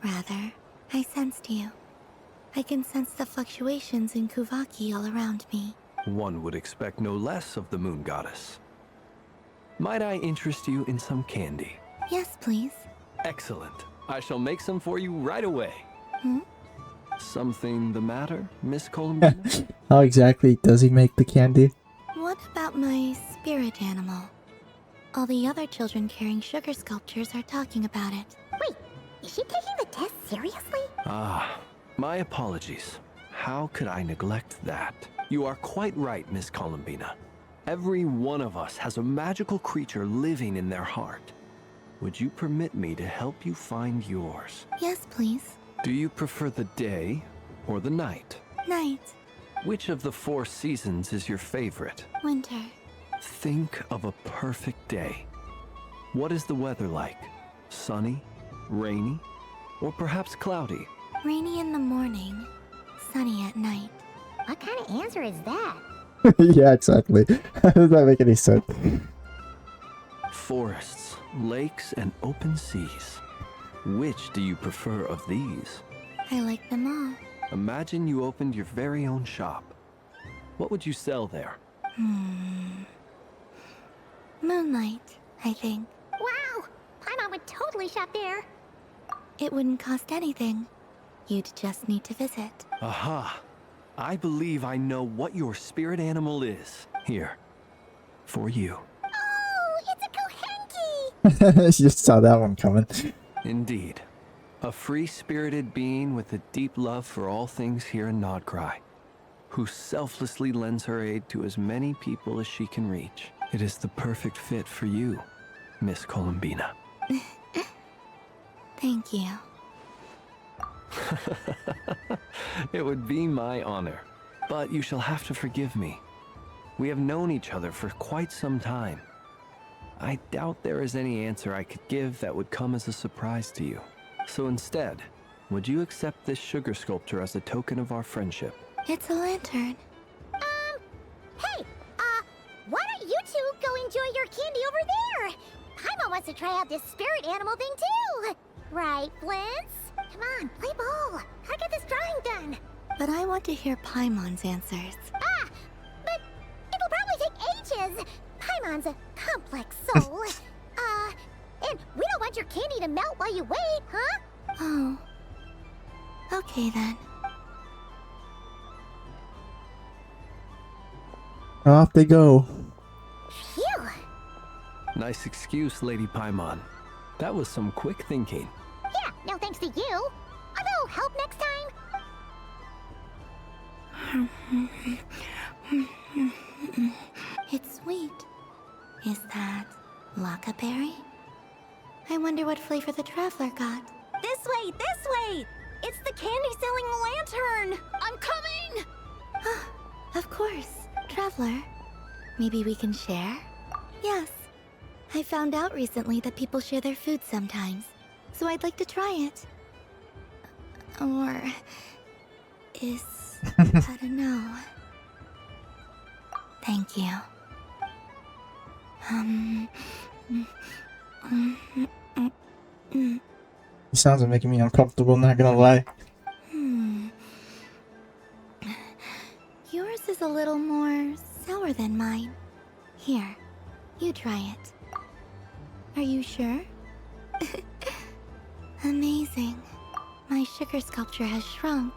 Rather, I sensed you. I can sense the fluctuations in Kuvaki all around me. One would expect no less of the Moon Goddess. Might I interest you in some candy? Yes, please. Excellent. I shall make some for you right away. Something the matter, Miss Columbina? How exactly does he make the candy? What about my spirit animal? All the other children carrying sugar sculptures are talking about it. Wait, is she taking the test seriously? Ah, my apologies. How could I neglect that? You are quite right, Miss Columbina. Every one of us has a magical creature living in their heart. Would you permit me to help you find yours? Yes, please. Do you prefer the day or the night? Night. Which of the 4 seasons is your favorite? Winter. Think of a perfect day. What is the weather like? Sunny, rainy, or perhaps cloudy? Rainy in the morning, sunny at night. What kind of answer is that? Yeah, exactly. Does that make any sense? Forests, lakes, and open seas. Which do you prefer of these? I like them all. Imagine you opened your very own shop. What would you sell there? Moonlight, I think. Wow! Paimon would totally shop there. It wouldn't cost anything. You'd just need to visit. Aha! I believe I know what your spirit animal is. Here. For you. Oh, it's a Kohenki! You just saw that one coming. Indeed. A free-spirited being with a deep love for all things here in Nod-Krai, who selflessly lends her aid to as many people as she can reach. It is the perfect fit for you, Miss Columbina. Thank you. It would be my honor, but you shall have to forgive me. We have known each other for quite some time. I doubt there is any answer I could give that would come as a surprise to you. So instead, would you accept this sugar sculpture as a token of our friendship? It's a lantern. Hey, why don't you two go enjoy your candy over there? Paimon wants to try out this spirit animal thing too. Right, Flint's? Come on, play ball. I'll get this drawing done. But I want to hear Paimon's answers. Ah, but it'll probably take ages. Paimon's a complex soul. And we don't want your candy to melt while you wait, huh? Oh. Okay then. Off they go. Phew! Nice excuse, Lady Paimon. That was some quick thinking. Yeah, no thanks to you. A little help next time? It's sweet. Is that Lockaberry? I wonder what flavor the traveler got. This way, this way! It's the candy-selling lantern! I'm coming! Of course, traveler. Maybe we can share? Yes. I found out recently that people share their food sometimes, so I'd like to try it. Or is I don't know. Thank you. He sounds making me uncomfortable, not gonna lie. Yours is a little more sour than mine. Here, you try it. Are you sure? Amazing. My sugar sculpture has shrunk,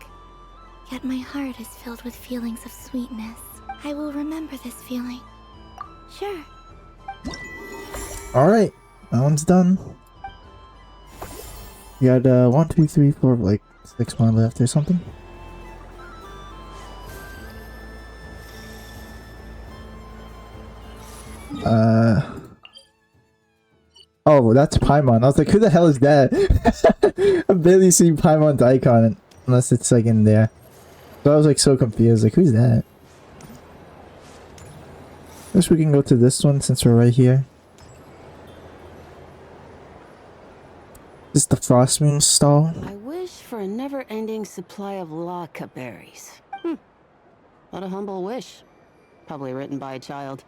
yet my heart is filled with feelings of sweetness. I will remember this feeling. Sure. Alright, that one's done. You got 1, 2, 3, 4, like 6 more left or something. Oh, that's Paimon. I was like, who the hell is that? I've barely seen Paimon's icon unless it's like in there. So I was like so confused, like who's that? Guess we can go to this one since we're right here. This is the Frost Moon stall. I wish for a never-ending supply of Laka berries. What a humble wish. Probably written by a child.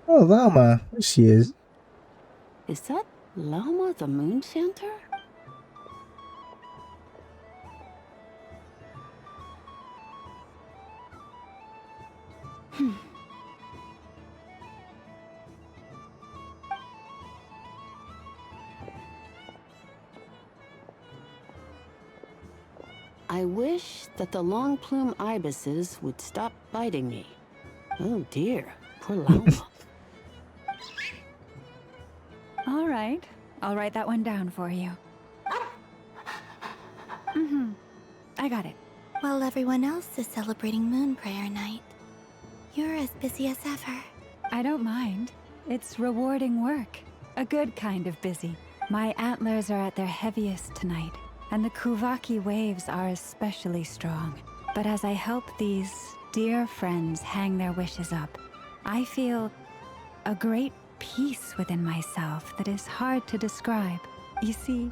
Oh, Llama. There she is. Is that Llama the Moon Chanter? I wish that the long plume ibises would stop biting me. Oh dear, poor Llama. All right, I'll write that one down for you. I got it. While everyone else is celebrating Moon Prayer Night, you're as busy as ever. I don't mind. It's rewarding work. A good kind of busy. My antlers are at their heaviest tonight, and the Kuvaki waves are especially strong. But as I help these dear friends hang their wishes up, I feel a great peace within myself that is hard to describe. You see,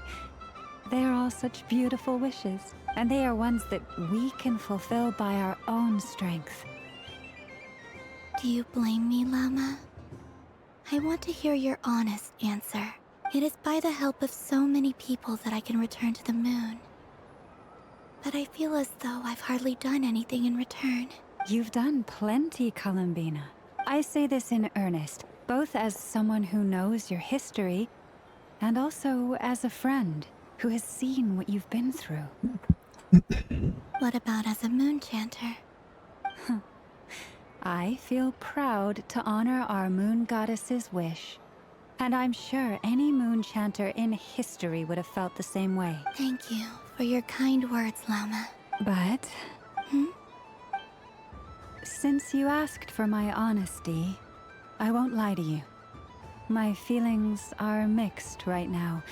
they are all such beautiful wishes, and they are ones that we can fulfill by our own strength. Do you blame me, Llama? I want to hear your honest answer. It is by the help of so many people that I can return to the moon. But I feel as though I've hardly done anything in return. You've done plenty, Columbina. I say this in earnest, both as someone who knows your history, and also as a friend who has seen what you've been through. What about as a moon chanter? I feel proud to honor our moon goddess's wish. And I'm sure any moon chanter in history would have felt the same way. Thank you for your kind words, Llama. But... since you asked for my honesty, I won't lie to you. My feelings are mixed right now.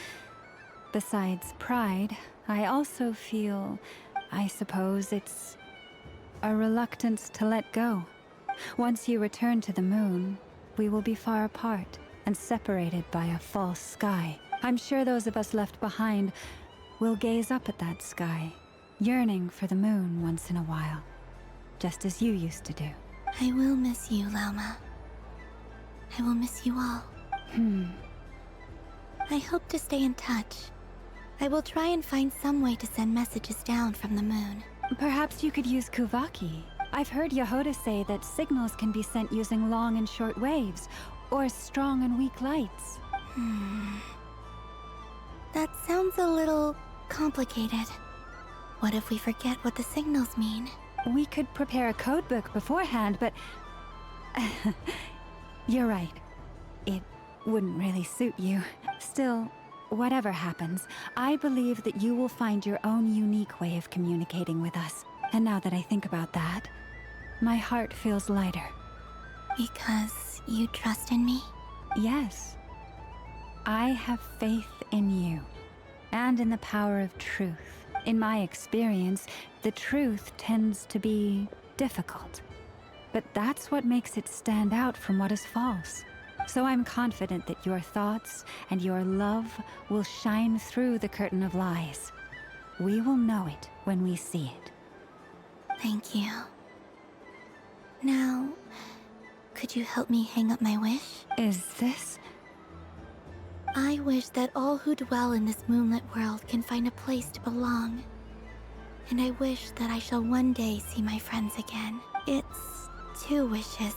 Besides pride, I also feel, I suppose it's a reluctance to let go. Once you return to the moon, we will be far apart and separated by a false sky. I'm sure those of us left behind will gaze up at that sky, yearning for the moon once in a while, just as you used to do. I will miss you, Llama. I will miss you all. I hope to stay in touch. I will try and find some way to send messages down from the moon. Perhaps you could use Kuvaki. I've heard Yehoda say that signals can be sent using long and short waves, or strong and weak lights. That sounds a little complicated. What if we forget what the signals mean? We could prepare a code book beforehand, but... You're right. It wouldn't really suit you. Still, whatever happens, I believe that you will find your own unique way of communicating with us. And now that I think about that, my heart feels lighter. Because you trust in me? Yes. I have faith in you, and in the power of truth. In my experience, the truth tends to be difficult. But that's what makes it stand out from what is false. So I'm confident that your thoughts and your love will shine through the curtain of lies. We will know it when we see it. Thank you. Now, could you help me hang up my wish? Is this? I wish that all who dwell in this moonlit world can find a place to belong. And I wish that I shall one day see my friends again. It's 2 wishes.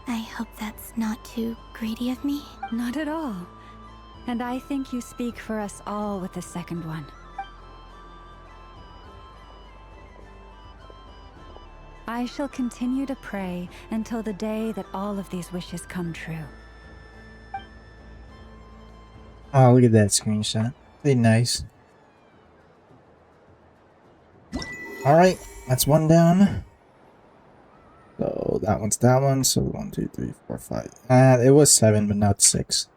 I hope that's not too greedy of me. Not at all. And I think you speak for us all with the second one. I shall continue to pray until the day that all of these wishes come true. Oh, look at that screenshot. Pretty nice. Alright, that's 1 down. So that one's that one. So 1, 2, 3, 4, 5. It was 7, but now it's 6.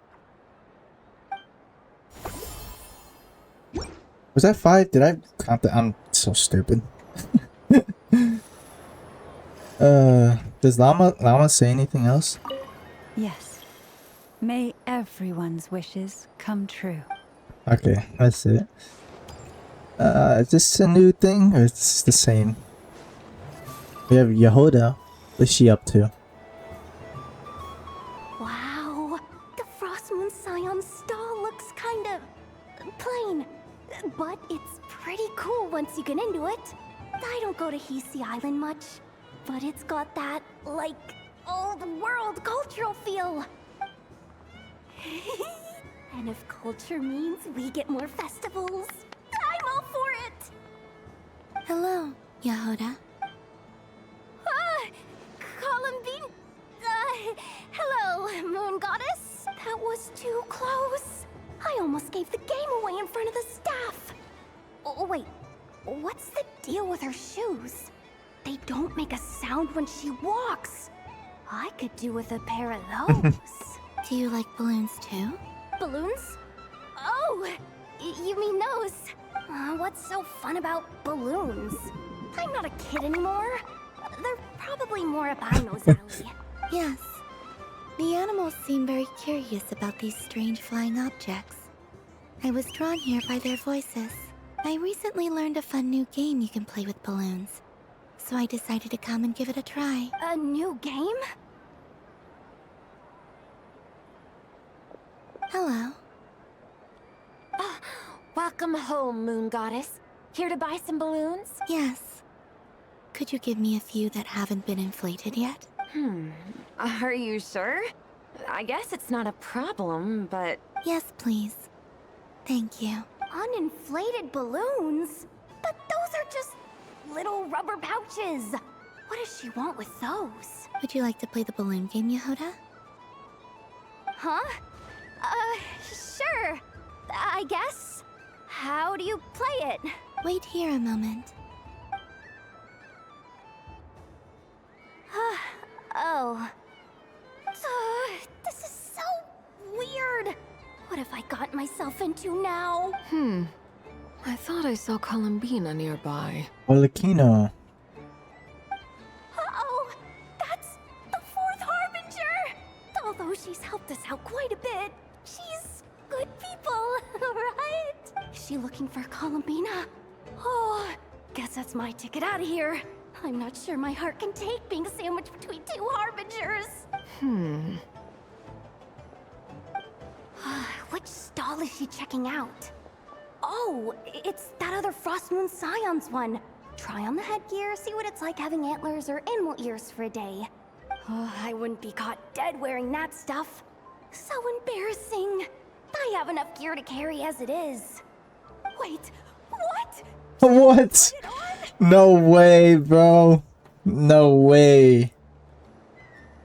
Was that 5? Did I count that? I'm so stupid. Does Llama say anything else? Yes. May everyone's wishes come true. Okay, that's it. Is this a new thing or is this the same? We have Yehoda. What's she up to? Wow, the Frost Moon Scion stall looks kind of plain, but it's pretty cool once you get into it. I don't go to Hisi Island much, but it's got that, like, old world cultural feel. And if culture means we get more festivals, I'm all for it! Hello, Yehoda. Columbine? Hello, Moon Goddess. That was too close. I almost gave the game away in front of the staff. Oh, wait. What's the deal with her shoes? They don't make a sound when she walks. I could do with a pair of those. Do you like balloons too? Balloons? Oh, you mean those? What's so fun about balloons? I'm not a kid anymore. They're probably more up Aino's alley. Yes. The animals seem very curious about these strange flying objects. I was drawn here by their voices. I recently learned a fun new game you can play with balloons. So I decided to come and give it a try. A new game? Hello. Welcome home, Moon Goddess. Here to buy some balloons? Yes. Could you give me a few that haven't been inflated yet? Are you sure? I guess it's not a problem, but... Yes, please. Thank you. Uninflated balloons? But those are just little rubber pouches. What does she want with those? Would you like to play the balloon game, Yehoda? Huh? Sure. I guess. How do you play it? Wait here a moment. Oh. This is so weird. What have I got myself into now? I thought I saw Columbina nearby. Olakino. Uh-oh! That's the 4th Harbinger! Although she's helped us out quite a bit, she's good people, right? Is she looking for Columbina? Oh, guess that's my ticket out of here. I'm not sure my heart can take being sandwiched between 2 Harbingers. Which stall is she checking out? Oh, it's that other Frost Moon Scion's one. Try on the headgear, see what it's like having antlers or animal ears for a day. Oh, I wouldn't be caught dead wearing that stuff. So embarrassing. I have enough gear to carry as it is. Wait, what? What? Put it on? No way, bro. No way.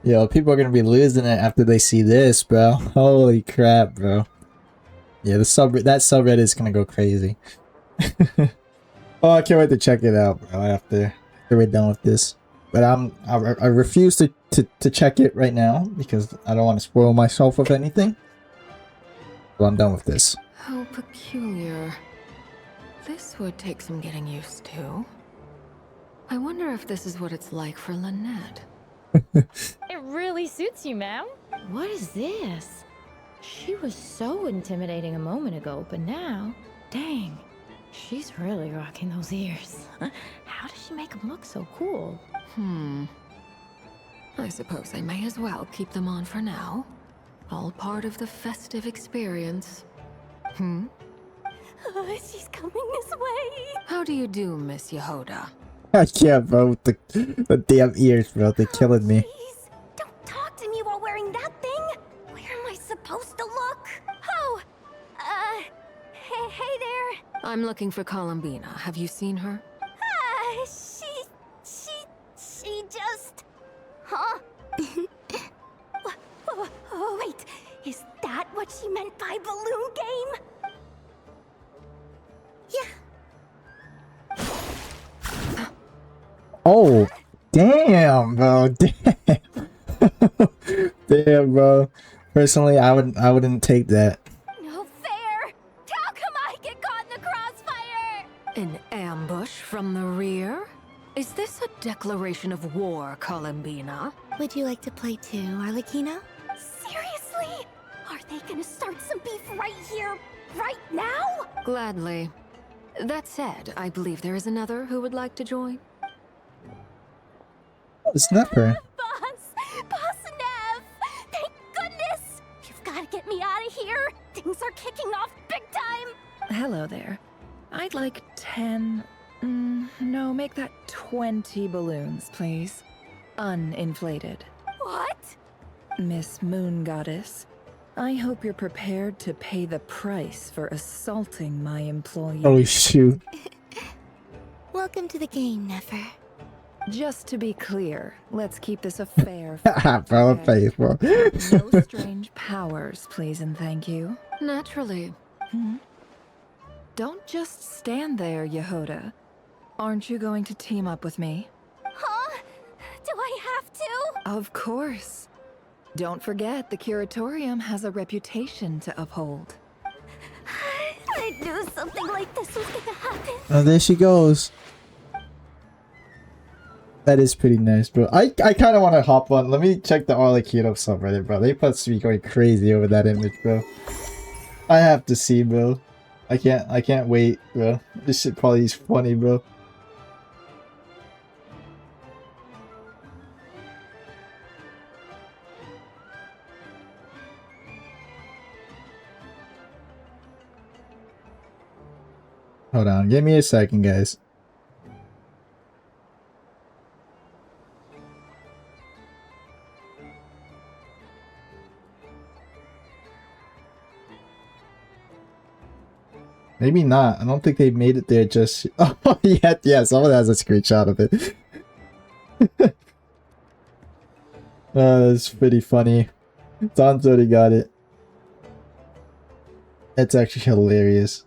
Yo, people are gonna be losing it after they see this, bro. Holy crap, bro. Yeah, that subreddit is gonna go crazy. Oh, I can't wait to check it out, bro. After we're done with this, but I refuse to check it right now because I don't want to spoil myself with anything. Well, I'm done with this. How peculiar. This would take some getting used to. I wonder if this is what it's like for Lynette. It really suits you, ma'am. What is this? She was so intimidating a moment ago, but now, dang, she's really rocking those ears. How does she make them look so cool? I suppose I may as well keep them on for now. All part of the festive experience. She's coming this way. How do you do, Miss Yehoda? I can't, bro. With the damn ears, bro. They're killing me. Don't talk to me while wearing that thing. Where am I supposed to look? Oh, hey there. I'm looking for Columbina. Have you seen her? She just... Huh? Oh, wait. Is that what she meant by balloon game? Yeah. Oh, damn, bro. Damn. Damn, bro. Personally, I wouldn't take that. No fair. How come I get caught in the crossfire? An ambush from the rear? Is this a declaration of war, Columbina? Would you like to play too, Arlecchino? Seriously? Are they gonna start some beef right here, right now? Gladly. That said, I believe there is another who would like to join. It's not her. Boss Nev! Thank goodness! You've gotta get me out of here! Things are kicking off big time! Hello there. I'd like 10... no, make that 20 balloons, please. Uninflated. What? Miss Moon Goddess, I hope you're prepared to pay the price for assaulting my employee. Oh, shoot. Welcome to the game, Nefer. Just to be clear, let's keep this a fair... Bro, face, bro. No strange powers, please and thank you. Naturally. Don't just stand there, Yehoda. Aren't you going to team up with me? Huh? Do I have to? Of course. Don't forget, the Curatorium has a reputation to uphold. I knew something like this was gonna happen. Oh, there she goes. That is pretty nice, bro. I kind of want to hop on. Let me check the Arlecchino subreddit, bro. They must be going crazy over that image, bro. I have to see, bro. I can't wait, bro. This shit probably is funny, bro. Hold on, give me a second, guys. Maybe not. I don't think they made it there just... Oh, yeah, someone has a screenshot of it. Oh, that's pretty funny. Don's already got it. That's actually hilarious.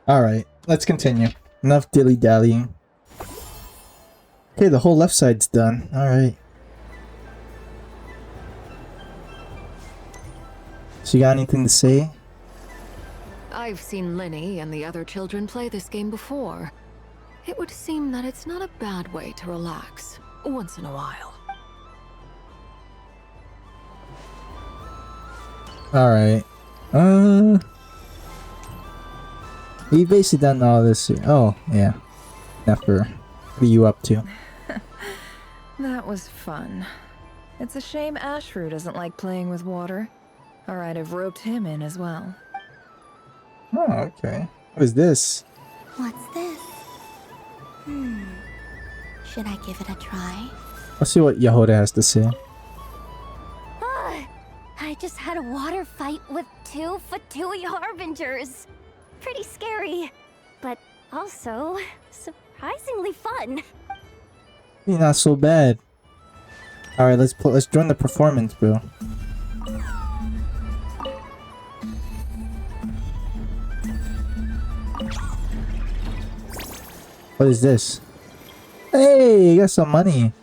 Alright, let's continue. Enough dilly-dallying. Okay, the whole left side's done. Alright. So you got anything to say? I've seen Lenny and the other children play this game before. It would seem that it's not a bad way to relax, once in a while. Alright. We've basically done all this. Oh, yeah. Nefer. What are you up to? That was fun. It's a shame Ashru doesn't like playing with water. Alright, I've roped him in as well. Oh, okay. What is this? What's this? Should I give it a try? Let's see what Yehuda has to say. I just had a water fight with 2 Fatui Harbingers. Pretty scary, but also surprisingly fun. Not so bad. All right, let's join the performance, bro. What is this? Hey, you got some money.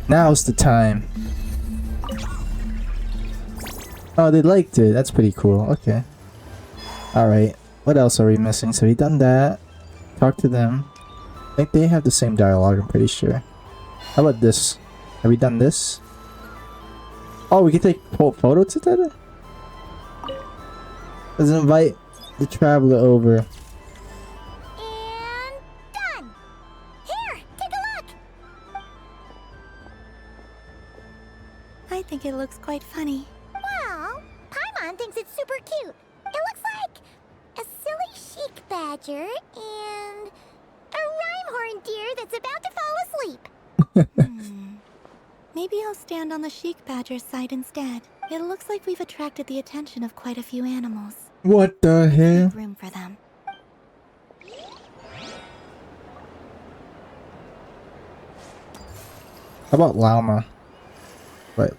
Now's the time. Oh, they liked it. That's pretty cool. Okay. Alright. What else are we missing? So we done that. Talk to them. I think they have the same dialogue, I'm pretty sure. How about this? Have we done this? Oh, we can take photos together? Let's invite the traveler over. And done! Here, take a look! I think it looks quite funny. Well, Paimon thinks it's super cute. It looks like a silly chic badger and a rhyme-horned deer that's about to fall asleep. Maybe I'll stand on the chic badger's side instead. It looks like we've attracted the attention of quite a few animals. What the hell? Make room for them. How about llama? What?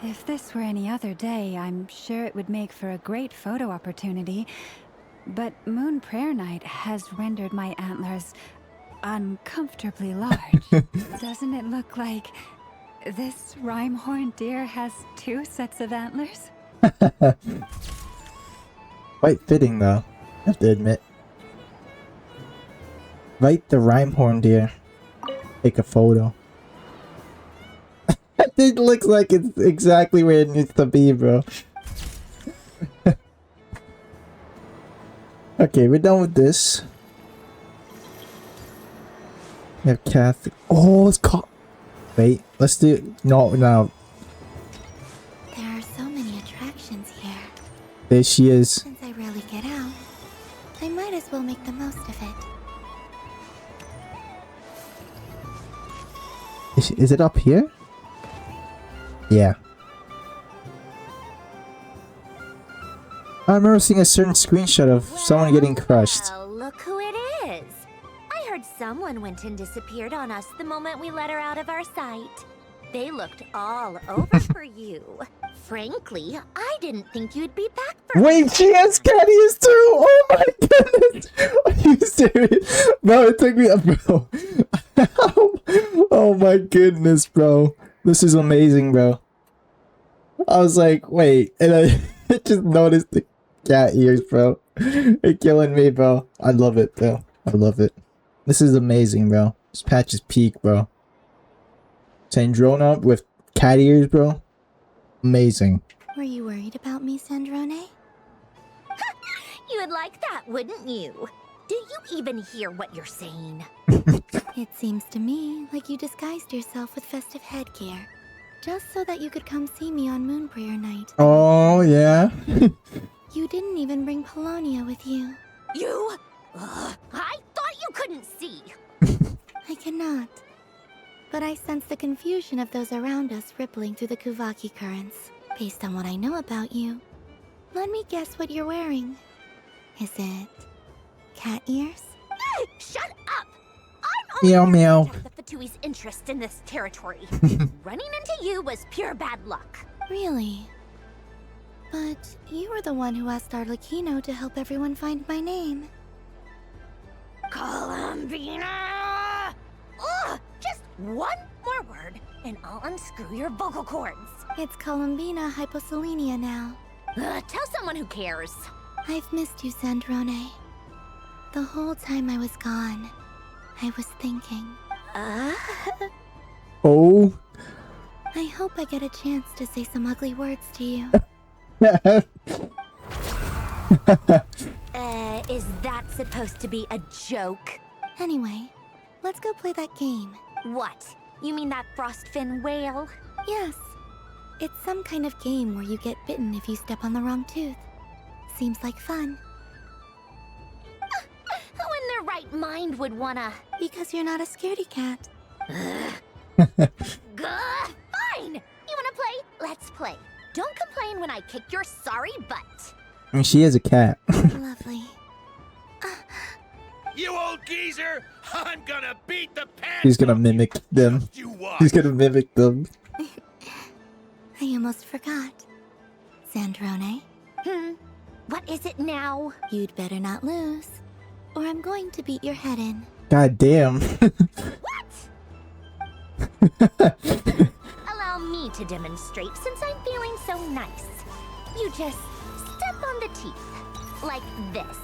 If this were any other day, I'm sure it would make for a great photo opportunity. But Moon Prayer Night has rendered my antlers uncomfortably large. Doesn't it look like this rhyme-horned deer has 2 sets of antlers? Quite fitting, though, I have to admit. Invite the rhyme-horn deer. Take a photo. It looks like it's exactly where it needs to be, bro. Okay, we're done with this. We have Kathy. Oh, it's caught. Wait, let's do. No, no. There are so many attractions here. There she is. Since I rarely get out, I might as well make the most of it. Is it up here? Yeah. I remember seeing a certain screenshot of someone getting crushed. Well, look who it is. I heard someone went and disappeared on us the moment we let her out of our sight. They looked all over for you. Frankly, I didn't think you'd be back for Wait, she has cat ears too! Oh my goodness! Are you serious? Bro, it took me a bro. Oh my goodness, bro. This is amazing, bro. I was like, wait, and I just noticed the cat ears, bro. They're killing me, bro. I love it, bro. I love it. This is amazing, bro. This patch is peak, bro. Sandrona with cat ears, bro. Amazing. Were you worried about me, Sandrone? You would like that, wouldn't you? Do you even hear what you're saying? It seems to me like you disguised yourself with festive headgear, just so that you could come see me on Moon Prayer Night. Oh, yeah? You didn't even bring Polonia with you. You? I thought you couldn't see. I cannot. But I sense the confusion of those around us rippling through the Kuvaki currents. Based on what I know about you, let me guess what you're wearing. Is it cat ears? Shut up! I'm Meow meow. the Fatui's interest in this territory. Running into you was pure bad luck. Really? But you were the one who asked Arlecchino to help everyone find my name. Columbina! Ugh! Just one more word, and I'll unscrew your vocal cords. It's Columbina Hyposelenia now. Tell someone who cares. I've missed you, Sandrone. The whole time I was gone, I was thinking. Oh. I hope I get a chance to say some ugly words to you. Is that supposed to be a joke? Anyway, let's go play that game. What? You mean that frostfin whale? Yes. It's some kind of game where you get bitten if you step on the wrong tooth. Seems like fun. When they're right mind would wanna? Because you're not a scaredy cat. Gah! Fine! You wanna play? Let's play. Don't complain when I kick your sorry butt. I mean, she is a cat. Lovely. You old geezer! I'm gonna beat the pants He's gonna mimic them. you watch. He's gonna mimic them. I almost forgot. Sandrone? What is it now? You'd better not lose, or I'm going to beat your head in. God damn. Allow me to demonstrate since I'm feeling so nice. You just step on the teeth. Like this.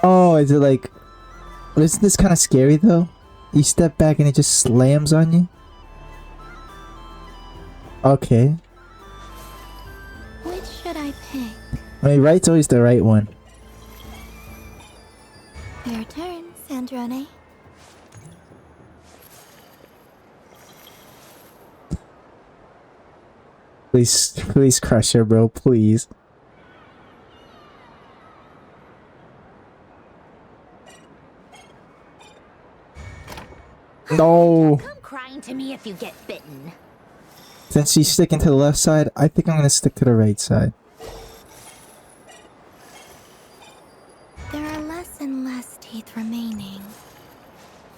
Oh, is it like... Isn't this kind of scary though? You step back and it just slams on you? Okay. Which should I pick? I mean, right's always the right one. Your turn, Sandrone. Please crush her, bro. Please. No. Come crying to me if you get bitten. Since she's sticking to the left side, I think I'm gonna stick to the right side. There are less and less teeth remaining.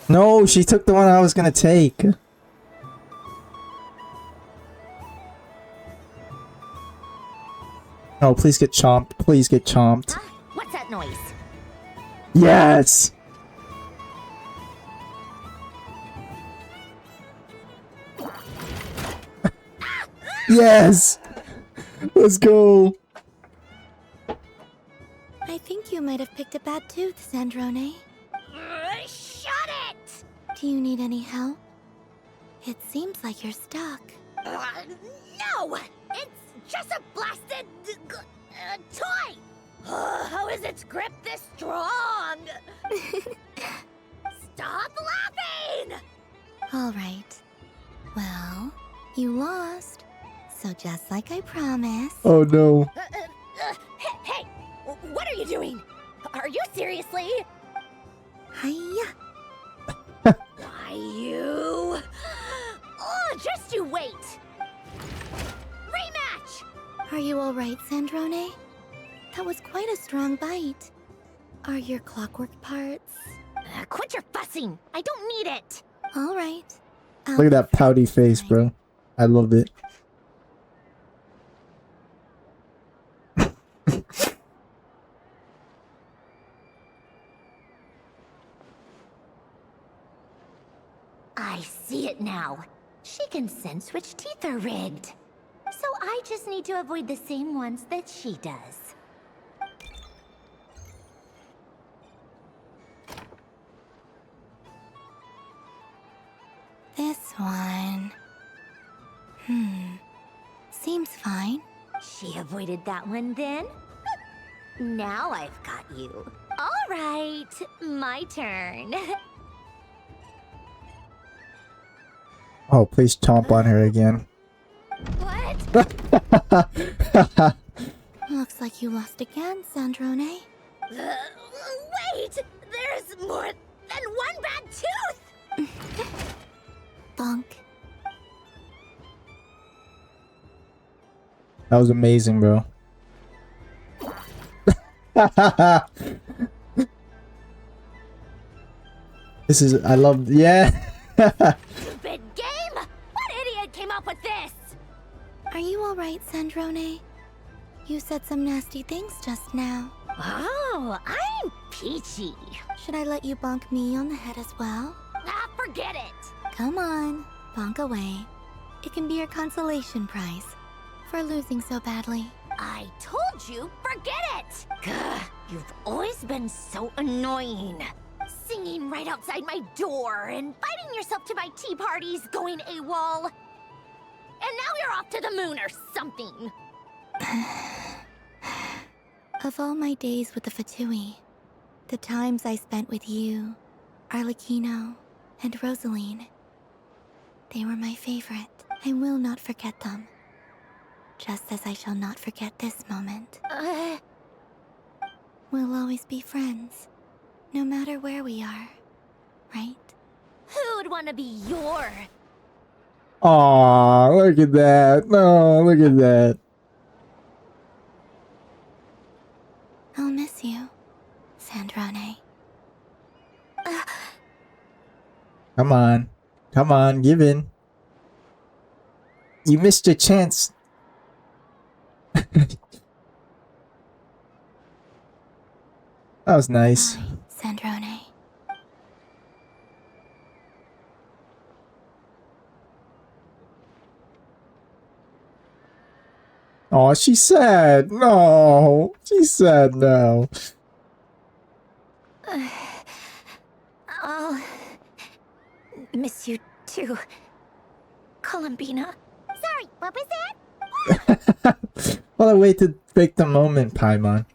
No, she took the one I was gonna take. Oh, please get chomped. Please get chomped. What's that noise? Yes! Yes! Let's go! I think you might have picked a bad tooth, Sandrone. Shut it! Do you need any help? It seems like you're stuck. No! It's just a blasted toy! How is its grip this strong? Stop laughing! All right. Well, you lost. So just like I promised. Oh no. Hey! What are you doing? Are you seriously? Hiya. Why you? Oh, just you wait! Rematch! Are you all right, Sandrone? That was quite a strong bite. Are your clockwork parts? Quit your fussing! I don't need it! All right. Look at that pouty face, bro. I love it. I see it now. She can sense which teeth are rigged. So I just need to avoid the same ones that she does. This one. Seems fine. She avoided that one then? Now I've got you. All right, my turn. Oh, please chomp on her again. What? Looks like you lost again, Sandrone. Wait! There's more than one bad tooth! Bonk. That was amazing, bro. This is, I love, yeah. Stupid game! What idiot came up with this? Are you all right, Sandrone? You said some nasty things just now. Oh, I'm peachy. Should I let you bonk me on the head as well? Ah, forget it. Come on, bonk away. It can be your consolation prize for losing so badly. I told you, forget it! Gah, you've always been so annoying. Singing right outside my door, inviting yourself to my tea parties, going AWOL. And now you're off to the moon or something. Of all my days with the Fatui, the times I spent with you, Arlecchino, and Rosaline, they were my favorite. I will not forget them. Just as I shall not forget this moment. We'll always be friends. No matter where we are, right? Who'd want to be your... Aw, look at that. No, look at that. I'll miss you, Sandrone. Come on. Come on, give in. You missed your chance. That was nice. Bye, Sandrone. Oh, she's sad. No, she's sad now. I'll miss you too, Columbina. Sorry, what was that? Well, I wait to fake the moment, Paimon.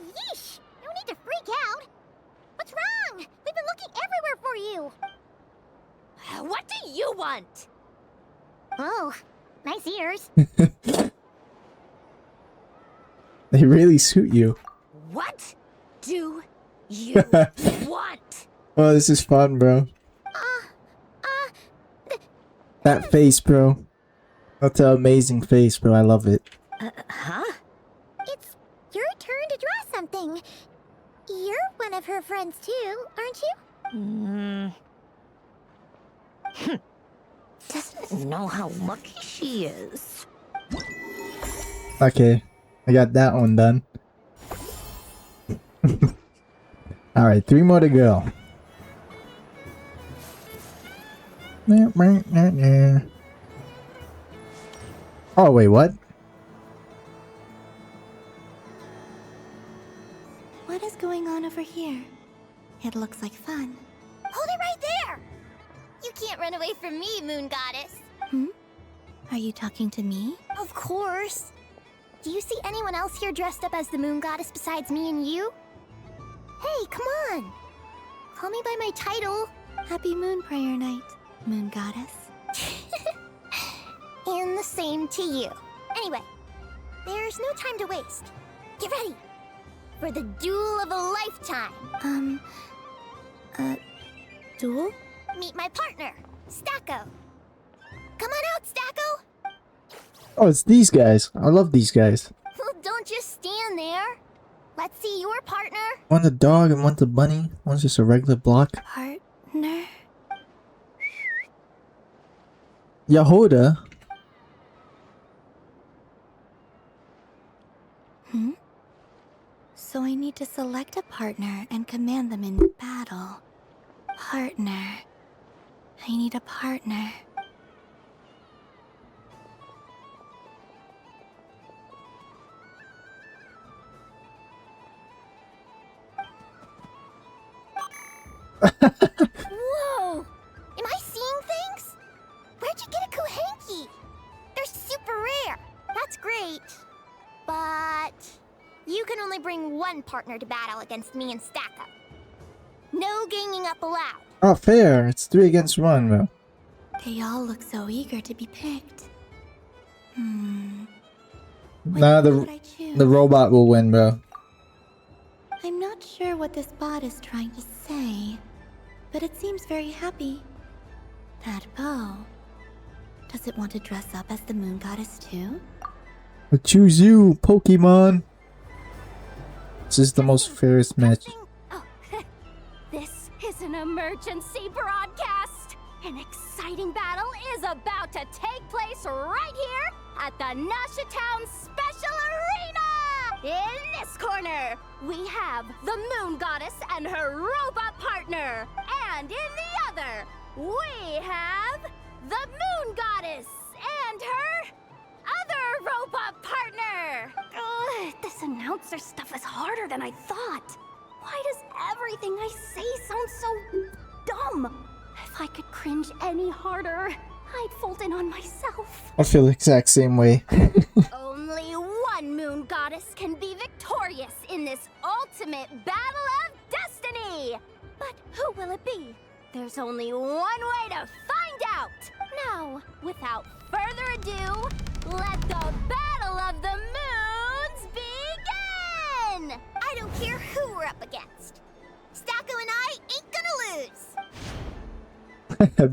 Yeesh! No need to freak out. What's wrong? We've been looking everywhere for you. What do you want? Oh, nice ears. They really suit you. What do you want? Oh, this is fun, bro. That face, bro. That's an amazing face, bro. I love it. Huh? It's your turn to draw something. You're one of her friends too, aren't you? Doesn't know how lucky she is. Okay, I got that one done. Alright, 3 more to go. Oh, wait, what? What is going on over here? It looks like fun. Hold it right there! You can't run away from me, Moon Goddess. Hmm? Are you talking to me? Of course. Do you see anyone else here dressed up as the Moon Goddess besides me and you? Hey, come on. Call me by my title. Happy Moon Prayer Night, Moon Goddess. And the same to you. Anyway, there's no time to waste. Get ready for the duel of a lifetime. Duel? Meet my partner, Stacko. Come on out, Stacko. Oh, it's these guys. I love these guys. Well, don't just stand there. Let's see your partner. One's a dog and one's a bunny. One's just a regular block. Partner? Yahoda. Hmm? So I need to select a partner and command them in battle. Partner. I need a partner. Whoa! Am I seeing things? Where'd you get a Kuhenki? They're super rare. That's great. But you can only bring one partner to battle against me and Stacko. No ganging up allowed. Oh, fair. It's 3 against 1, bro. They all look so eager to be picked. Hmm. Nah, the robot will win, bro. I'm not sure what this bot is trying to say, but it seems very happy. That bow. Does it want to dress up as the Moon Goddess too? I choose you, Pokemon. This is the most fairest match. This is an emergency broadcast. An exciting battle is about to take place right here at the Nasha Town Special Arena! In this corner, we have the Moon Goddess and her robot partner. And in the other, we have the Moon Goddess and her other robot partner. This announcer stuff is harder than I thought. Why does everything I say sound so dumb? If I could cringe any harder, I'd fold in on myself. I feel the exact same way. Only one Moon Goddess can be victorious in this ultimate battle of destiny! But who will it be? There's only one way to find out! Now, without further ado, let the Battle of the Moons begin! I don't care who we're up against.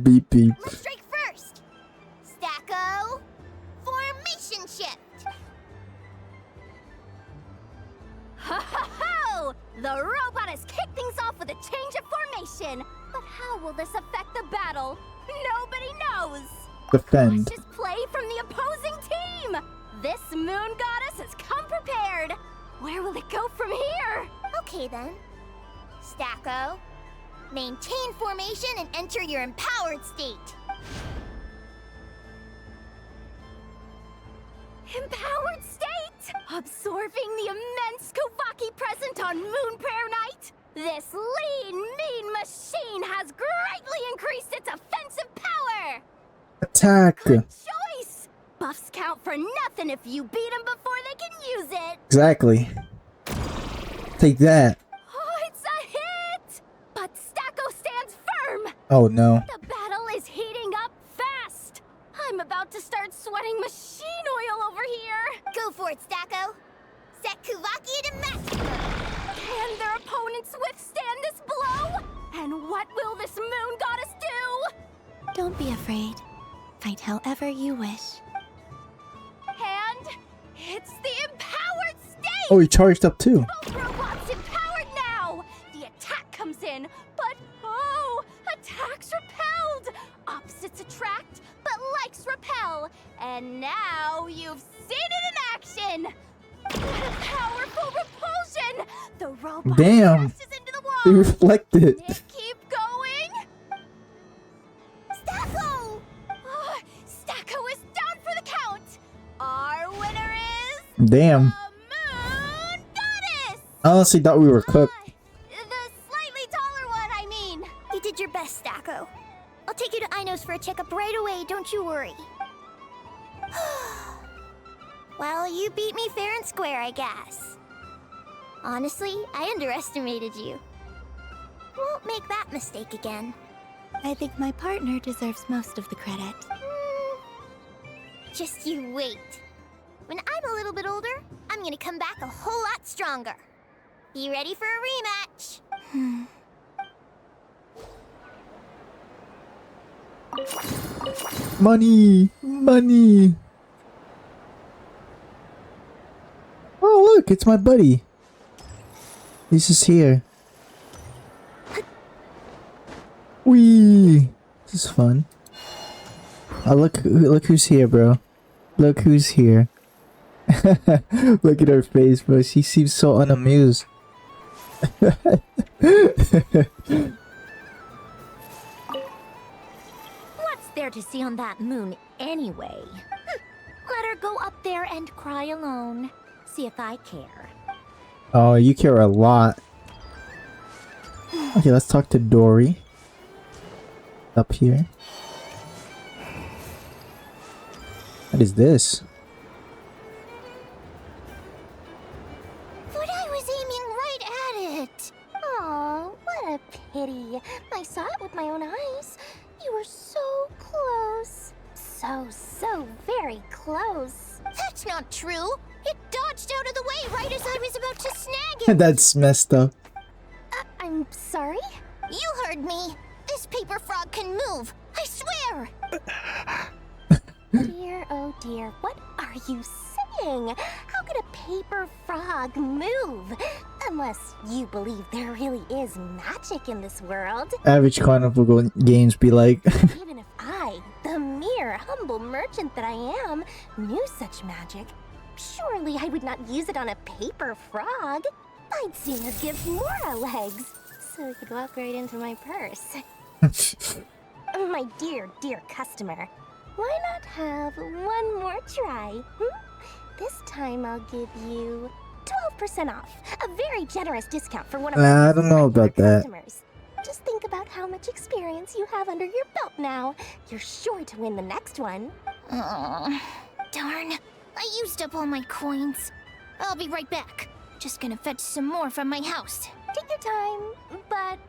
Beep beep. Let's strike first. Stacko, formation shift. Ho ho ho! The robot has kicked things off with a change of formation. But how will this affect the battle? Nobody knows. Defend. Just play from the opposing team. This moon goddess has come prepared. Where will it go from here? Okay then. Stacko, maintain formation and enter your empowered state. Empowered state? Absorbing the immense Kuvaki present on Moon Prayer Night? This lean, mean machine has greatly increased its offensive power! Attack! Good choice! Buffs count for nothing if you beat them before they can use it! Exactly. Take that. Oh, it's a hit! But Stacko stands firm! Oh no. The battle is heating up fast! I'm about to start sweating machine oil over here! Go for it, Stacko! Set Kuvaki to match! Can their opponents withstand this blow? And what will this moon goddess do? Don't be afraid. Fight however you wish. And it's the empowered state! Oh, he charged up too. Both robots empowered now! The attack comes in, but oh, attacks repelled! Opposites attract, but likes repel. And now you've seen it in action! What a powerful repulsion! The robot Damn. crashes into the wall! He reflected. Keep going! Stacko! Oh, Stacko is down for the count! Our winner is... Damn. Moon Goddess! I honestly thought we were cooked. The slightly taller one, I mean. You did your best, Stacko. I'll take you to Ainos for a checkup right away, don't you worry. Well, you beat me fair and square, I guess. Honestly, I underestimated you. Won't make that mistake again. I think my partner deserves most of the credit. Just you wait. When I'm a little bit older, I'm gonna come back a whole lot stronger. Be ready for a rematch. Money! Money! Oh look, it's my buddy. He's just here. Wee! This is fun. Oh look who's here, bro. Look who's here. Look at her face, bro. She seems so unamused. What's there to see on that moon anyway? Let her go up there and cry alone. See if I care. Oh, you care a lot. Okay, let's talk to Dory. Up here. What is this? But I was aiming right at it. Aw, what a pity. I saw it with my own eyes. You were so close. So very close. That's not true. It dodged out of the way right as I was about to snag it. That's messed up. I'm sorry? You heard me. This paper frog can move. I swear. Dear, oh dear, what are you saying? How could a paper frog move? Unless you believe there really is magic in this world. Average carnival games be like. Even if I, the mere humble merchant that I am, knew such magic, surely I would not use it on a paper frog. I'd sooner give Mora legs, so he could walk right into my purse. My dear, dear customer, why not have one more try? This time I'll give you 12% off. A very generous discount for one of my I don't know about that. customers. Just think about how much experience you have under your belt now. You're sure to win the next one. Oh, darn. I used up all my coins. I'll be right back. Just gonna fetch some more from my house. Take your time, but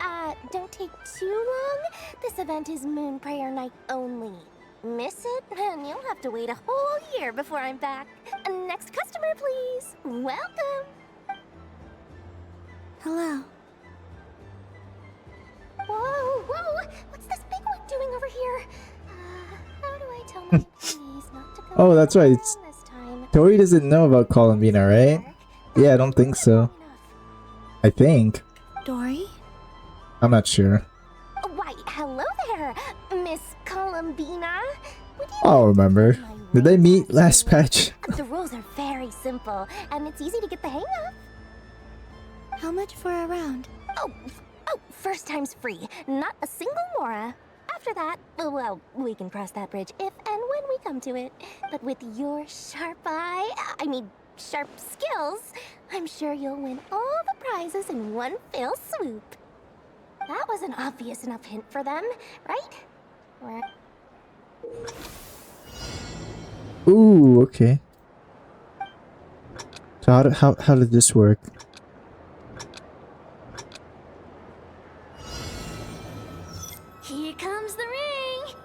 don't take too long. This event is Moon Prayer Night only. Miss it, and you'll have to wait a whole year before I'm back. Next customer, please. Welcome. Hello. Whoa, whoa! What's this big one doing over here? How do I tell my employees not to go Oh, that's right. this time? Tori doesn't know about Columbina, right? Yeah, I don't think so. I think. Dory? I'm not sure. Why, hello there, Miss Columbina. I'll remember. Did they meet last patch? The rules are very simple, and it's easy to get the hang of. How much for a round? Oh, first time's free. Not a single mora. After that, well, we can cross that bridge if and when we come to it. But with your sharp eye, sharp skills, I'm sure you'll win all the prizes in one fell swoop. That was an obvious enough hint for them, right? Ooh, okay. So how did this work? Here comes the ring.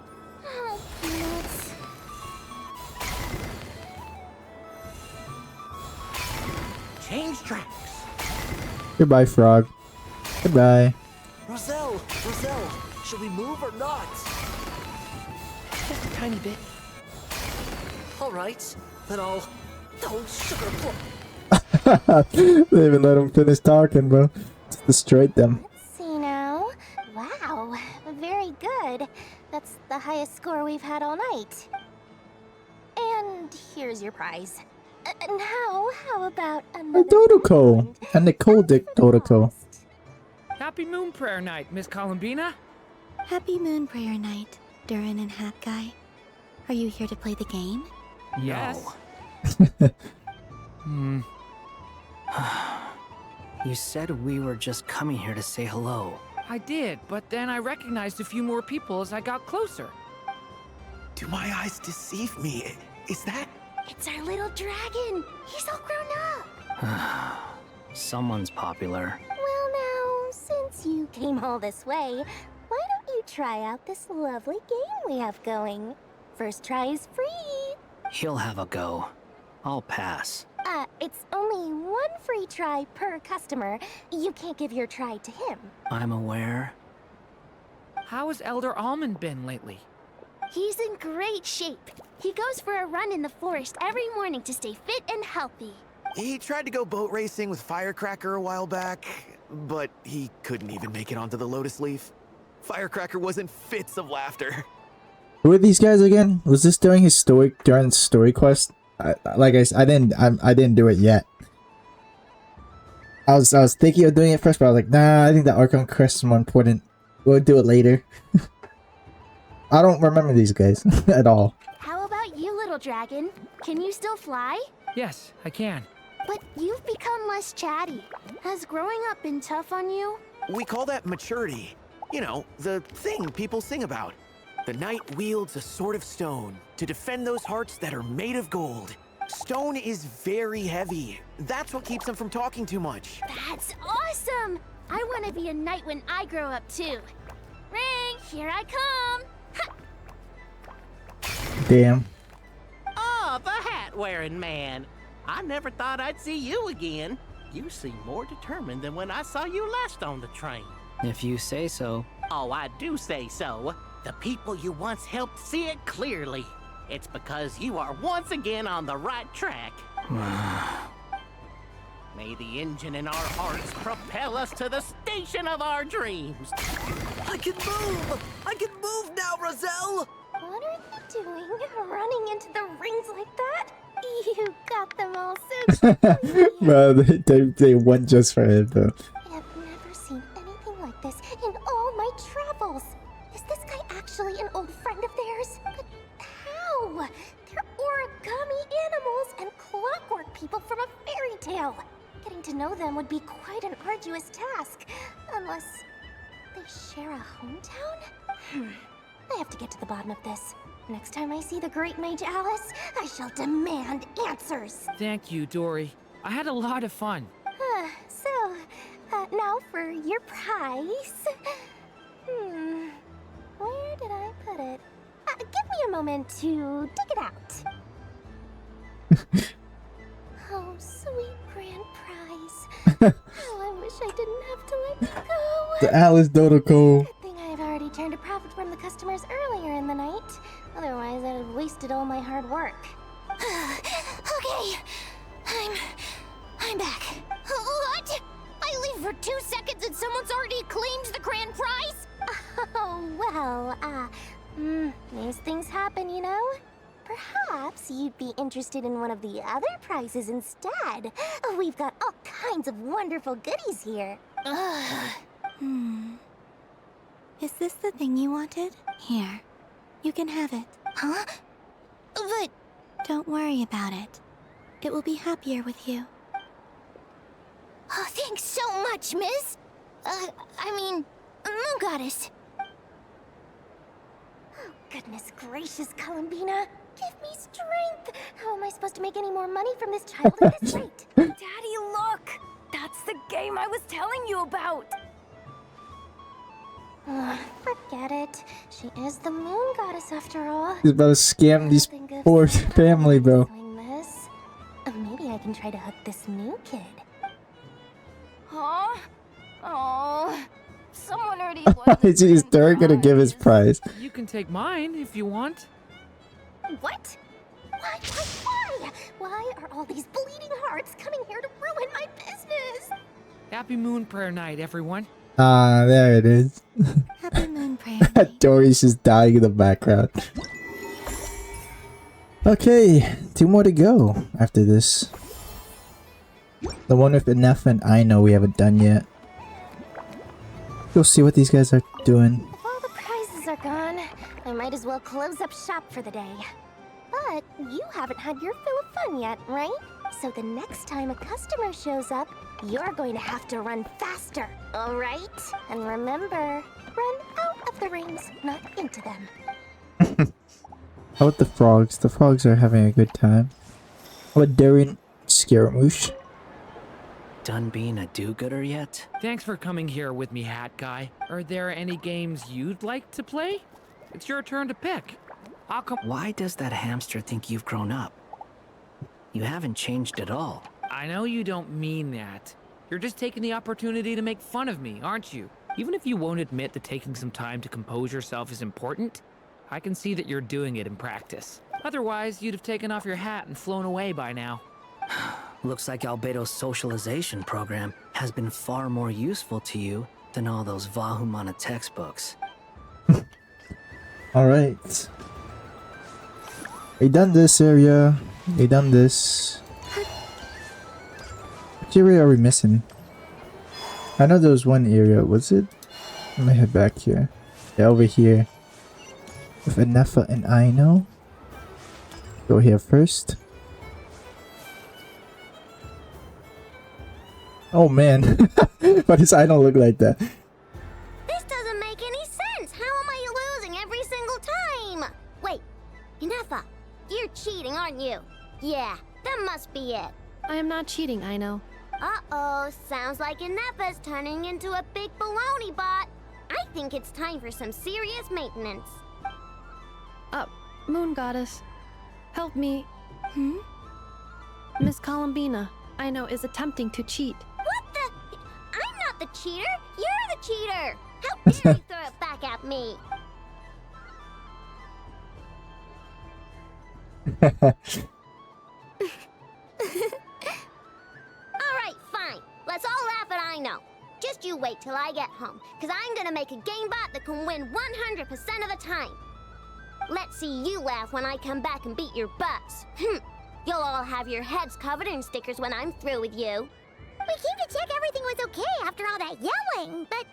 Oh, nuts. Change tracks. Goodbye, frog. Goodbye. Roselle, should we move or not? Just a tiny bit. All right, then I'll sugar plum. They even let him finish talking, bro. Just destroyed them. Let's see now. Wow, very good. That's the highest score we've had all night. And here's your prize. Now, how about A another Dodoko! And Nicole Dick Dodoko. Happy Moon Prayer Night, Miss Columbina. Happy Moon Prayer Night, Durin and Hat Guy. Are you here to play the game? Yes. You said we were just coming here to say hello. I did, but then I recognized a few more people as I got closer. Do my eyes deceive me? Is that... It's our little dragon. He's all grown up. Someone's popular. Well now, since you came all this way, why don't you try out this lovely game we have going? First try is free. He'll have a go. I'll pass. It's only one free try per customer. You can't give your try to him. I'm aware. How has Elder Almond been lately? He's in great shape. He goes for a run in the forest every morning to stay fit and healthy. He tried to go boat racing with Firecracker a while back, but he couldn't even make it onto the Lotus Leaf. Firecracker was in fits of laughter. Who are these guys again? Was this during his story quest? I didn't do it yet. I was thinking of doing it first, but I was like, nah, I think the Archon quest is more important. We'll do it later. I don't remember these guys at all. How about you, little dragon? Can you still fly? Yes, I can. But you've become less chatty. Has growing up been tough on you? We call that maturity. You know, the thing people sing about. The knight wields a sword of stone to defend those hearts that are made of gold. Stone is very heavy. That's what keeps him from talking too much. That's awesome! I want to be a knight when I grow up too. Ring, here I come! Damn. Oh, the hat-wearing man. I never thought I'd see you again. You seem more determined than when I saw you last on the train. If you say so. Oh, I do say so. The people you once helped see it clearly. It's because you are once again on the right track. May the engine in our hearts propel us to the station of our dreams. I can move! I can move now, Roselle! What are you doing? Running into the rings like that? You got them all so Bro, they won just for him, though. I have never seen anything like this in all my travels. Is this guy actually an old friend of theirs? But how? They're origami animals and clockwork people from a fairy tale. Getting to know them would be quite an arduous task. Unless they share a hometown? I have to get to the bottom of this. Next time I see the great mage Alice, I shall demand answers. Thank you, Dory. I had a lot of fun. So, now for your prize. Where did I put it? Give me a moment to dig it out. Oh, sweet grand prize. Oh, I wish I didn't have to let you go. The Alice Dodoko. Good thing I've already turned a profit from the customers hard work. Okay, I'm back. What? I leave for 2 seconds and someone's already claimed the grand prize? Oh, well, these things happen, you know? Perhaps you'd be interested in one of the other prizes instead. We've got all kinds of wonderful goodies here. Is this the thing you wanted? Here. You can have it. Huh? But... Don't worry about it. It will be happier with you. Oh, thanks so much, miss. Moon Goddess. Oh, goodness gracious, Columbina. Give me strength. How am I supposed to make any more money from this child at this rate? Daddy, look! That's the game I was telling you about! Forget it. She is the Moon Goddess after all. He's about to scam these poor family, bro. Doing this. Maybe I can try to hook this new kid. Huh? Oh, someone already He's they're gonna give his prize. You can take mine if you want. What? Why? Why are all these bleeding hearts coming here to ruin my business? Happy Moon Prayer Night, everyone. Ah, there it is. Happy Moon Prayer. Dory's just dying in the background. Okay, 2 more to go after this. The one with Enough and I know we haven't done yet. We'll see what these guys are doing. If all the prizes are gone, I might as well close up shop for the day. But you haven't had your fill of fun yet, right? So the next time a customer shows up, you're going to have to run faster, all right? And remember, run out of the rings, not into them. How about the frogs? The frogs are having a good time. How about Darren Scaramouche? Done being a do-gooder yet? Thanks for coming here with me, Hat Guy. Are there any games you'd like to play? It's your turn to pick. I'll come. Why does that hamster think you've grown up? You haven't changed at all. I know you don't mean that. You're just taking the opportunity to make fun of me, aren't you? Even if you won't admit that taking some time to compose yourself is important, I can see that you're doing it in practice. Otherwise, you'd have taken off your hat and flown away by now. Looks like Albedo's socialization program has been far more useful to you than all those Vahumana textbooks. Alright. We done this area. We done this. Which area are we missing? I know there was one area. Was it? Let me head back here. Yeah, over here. With Anefa and Aino. Go here first. Oh man. Why does Aino look like that? This doesn't make any sense. How am I losing every single time? Wait, Inefa, you're cheating, aren't you? Yeah, that must be it. I am not cheating, Aino. Uh-oh, sounds like Inefa's turning into a big baloney bot. I think it's time for some serious maintenance. Moon Goddess, help me. Miss Columbina, Aino is attempting to cheat. What the? I'm not the cheater. You're the cheater. How dare you throw it back at me? Alright, fine. Let's all laugh at Aino. Just you wait till I get home, because I'm gonna make a game bot that can win 100% of the time. Let's see you laugh when I come back and beat your butts. You'll all have your heads covered in stickers when I'm through with you. We came to check everything was okay after all that yelling, but,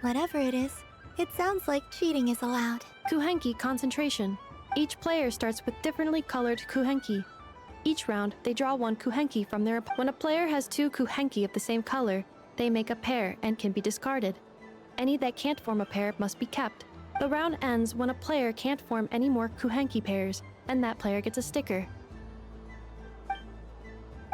Whatever it is, it sounds like cheating is allowed. Kuhenki concentration. Each player starts with differently colored kuhenki. Each round, they draw one kuhenki from their opponent. When a player has 2 kuhenki of the same color, they make a pair and can be discarded. Any that can't form a pair must be kept. The round ends when a player can't form any more kuhenki pairs, and that player gets a sticker.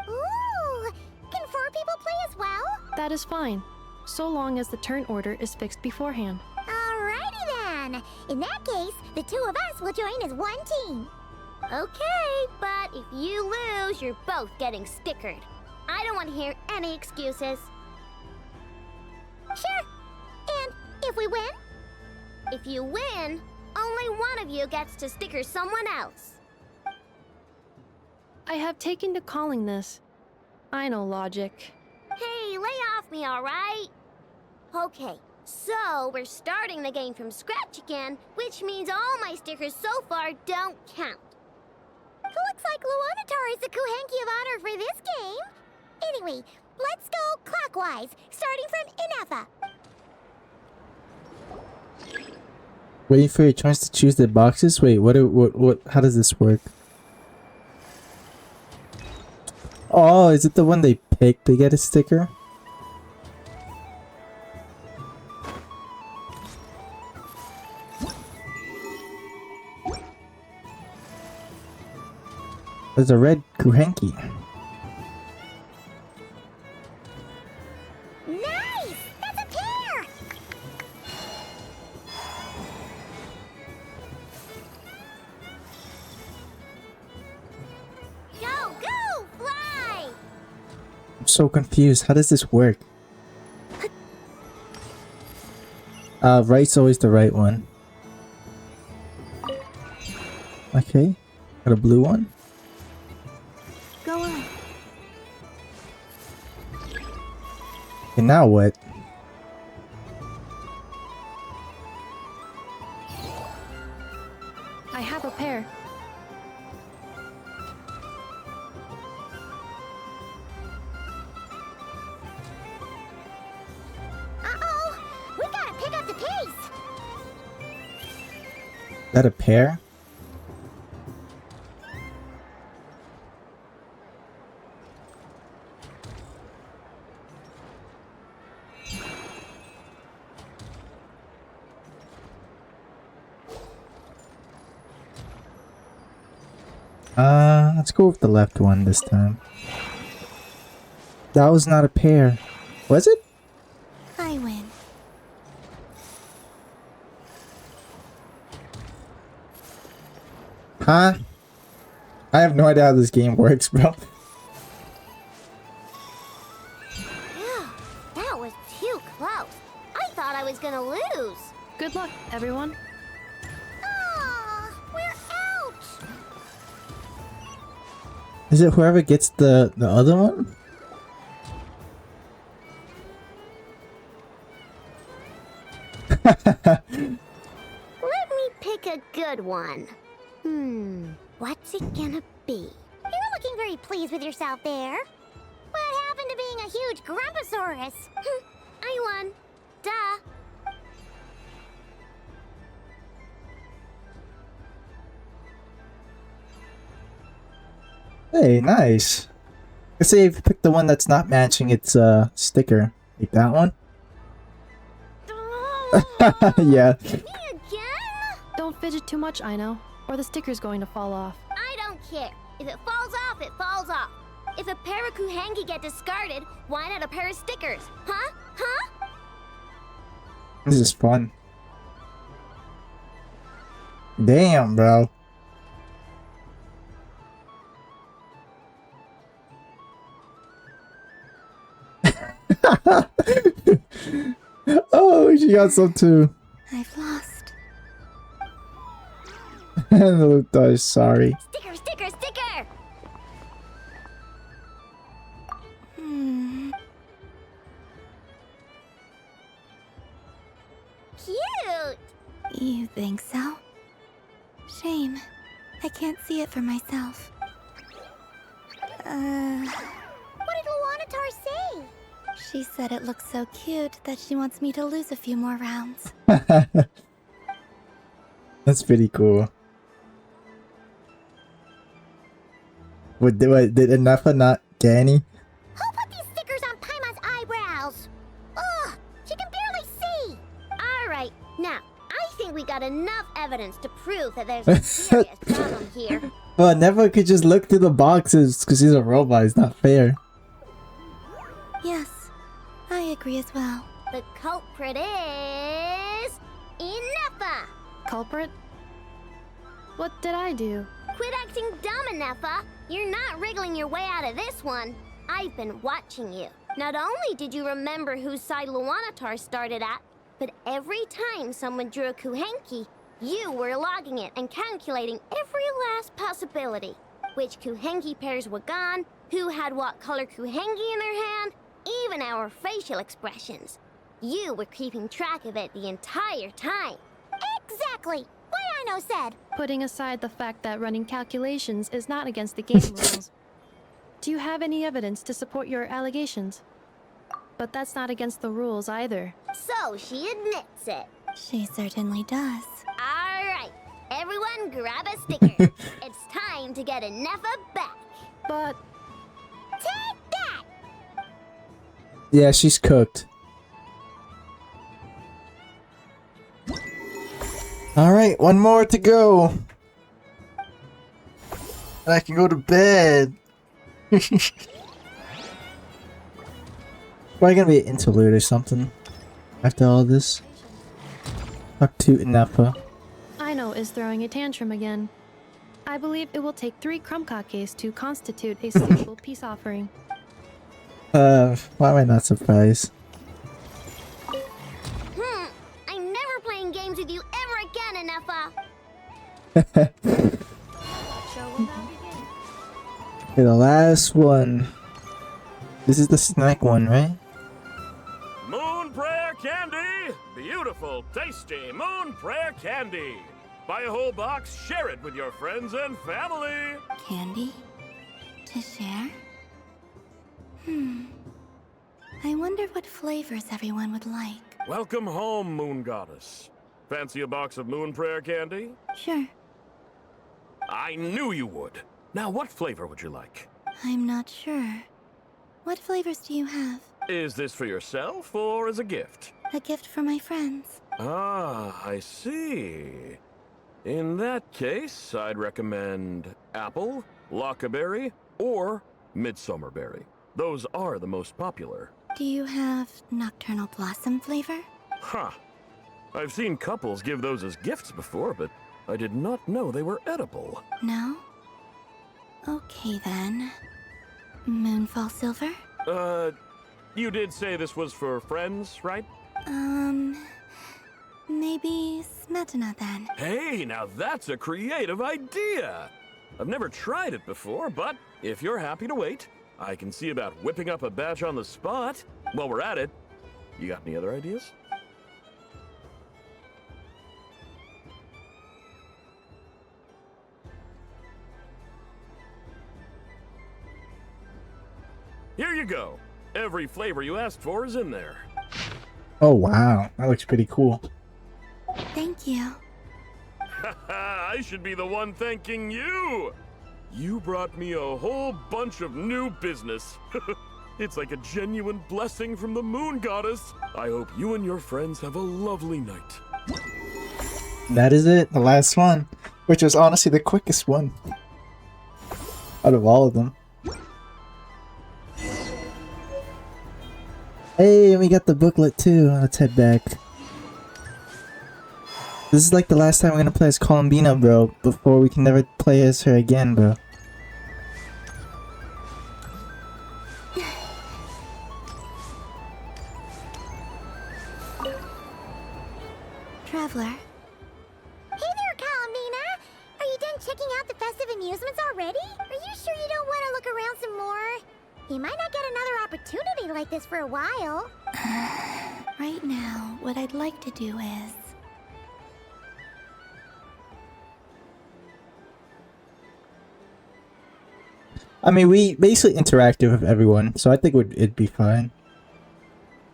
ooh, can 4 people play as well? That is fine, so long as the turn order is fixed beforehand. Alrighty then. In that case, the 2 of us will join as one team. Okay, but if you lose, you're both getting stickered. I don't want to hear any excuses. Sure. And if we win, If you win, only one of you gets to sticker someone else. I have taken to calling this. I know logic. Hey, lay off me, alright? Okay, so we're starting the game from scratch again, which means all my stickers so far don't count. Looks like Luanatar is the Kuhenki of honor for this game. Anyway, let's go clockwise, starting from Inefa. Waiting for your chance to choose the boxes? Wait, what, how does this work? Oh, is it the one they pick to get a sticker? There's a red Kuhenki. Nice! That's a pair! Go, go, fly! I'm so confused. How does this work? Right's always the right one. Okay. Got a blue one. Go on. And now what? I have a pair. Uh-oh! We gotta pick up the pace! Is that a pair? Let's go with the left one this time. That was not a pair. Was it? I win. Huh? I have no idea how this game works, bro. Phew, that was too close. I thought I was gonna lose. Good luck, everyone. We're out! Is it whoever gets the other one? Let me pick a good one. What's it gonna be? You're looking very pleased with yourself there. What happened to being a huge Grumposaurus? I won. Duh. Hey, nice. Let's say if you pick the one that's not matching its sticker. Like that one? Yeah. Don't fidget too much, I know, or the sticker's going to fall off. I don't care. If it falls off, it falls off. If a pair of Kuhenki get discarded, why not a pair of stickers? Huh? Huh? This is fun. Damn, bro. Oh, she got some too. I've lost. And the sorry. Sticker, sticker, sticker! Cute! You think so? Shame. I can't see it for myself. What did Luanatar say? She said it looks so cute that she wants me to lose a few more rounds. That's pretty cool. Did Inefa not get any? Who put these stickers on Paimon's eyebrows? Ugh, she can barely see. Alright, now, I think we got enough evidence to prove that there's a serious problem here. Well, Inefa could just look through the boxes because he's a robot. It's not fair. Yes, I agree as well. The culprit is... Inefa! Culprit? What did I do? Quit acting dumb, Inefa! You're not wriggling your way out of this one. I've been watching you. Not only did you remember whose side Luanatar started at, but every time someone drew a kuhenki, you were logging it and calculating every last possibility. Which kuhenki pairs were gone, who had what color kuhenki in their hand, even our facial expressions. You were keeping track of it the entire time. Exactly! What Ino said! Putting aside the fact that running calculations is not against the game rules, do you have any evidence to support your allegations? But that's not against the rules either. So she admits it. She certainly does. Alright, everyone grab a sticker. It's time to get Nefa back. But... Take that! Yeah, she's cooked. Alright, one more to go. And I can go to bed. Probably gonna be an interlude or something after all this. Talk to Nefa. Ino is throwing a tantrum again. I believe it will take 3 crumb-kakes to constitute a suitable peace offering. Why am I not surprised? I'm never playing games with you ever again, Nefa. Okay, the last one. This is the snack one, right? Moon Prayer Candy! Beautiful, tasty Moon Prayer Candy! Buy a whole box, share it with your friends and family! Candy? To share? I wonder what flavors everyone would like. Welcome home, Moon Goddess. Fancy a box of Moon Prayer Candy? Sure. I knew you would. Now, what flavor would you like? I'm not sure. What flavors do you have? Is this for yourself or as a gift? A gift for my friends. Ah, I see. In that case, I'd recommend apple, lockaberry, or midsummerberry. Those are the most popular. Do you have nocturnal blossom flavor? Huh. I've seen couples give those as gifts before, but I did not know they were edible. No? Okay then. Moonfall silver? You did say this was for friends, right? Maybe smetana then. Hey, now that's a creative idea! I've never tried it before, but if you're happy to wait, I can see about whipping up a batch on the spot. While we're at it, you got any other ideas? Here you go. Every flavor you asked for is in there. Oh wow, that looks pretty cool. Thank you. I should be the one thanking you! You brought me a whole bunch of new business. It's like a genuine blessing from the Moon Goddess. I hope you and your friends have a lovely night. That is it, the last one. Which was honestly the quickest one. Out of all of them. Hey, we got the booklet too. Let's head back. This is like the last time we're gonna play as Columbina, bro. Before we can never play as her again, bro. Traveler. Hey there, Columbina! Are you done checking out the festive amusements already? Are you sure you don't want to look around some more? You might not get another opportunity like this for a while. Right now, what I'd like to do is... I mean, we basically interacted with everyone, so I think it'd be fine.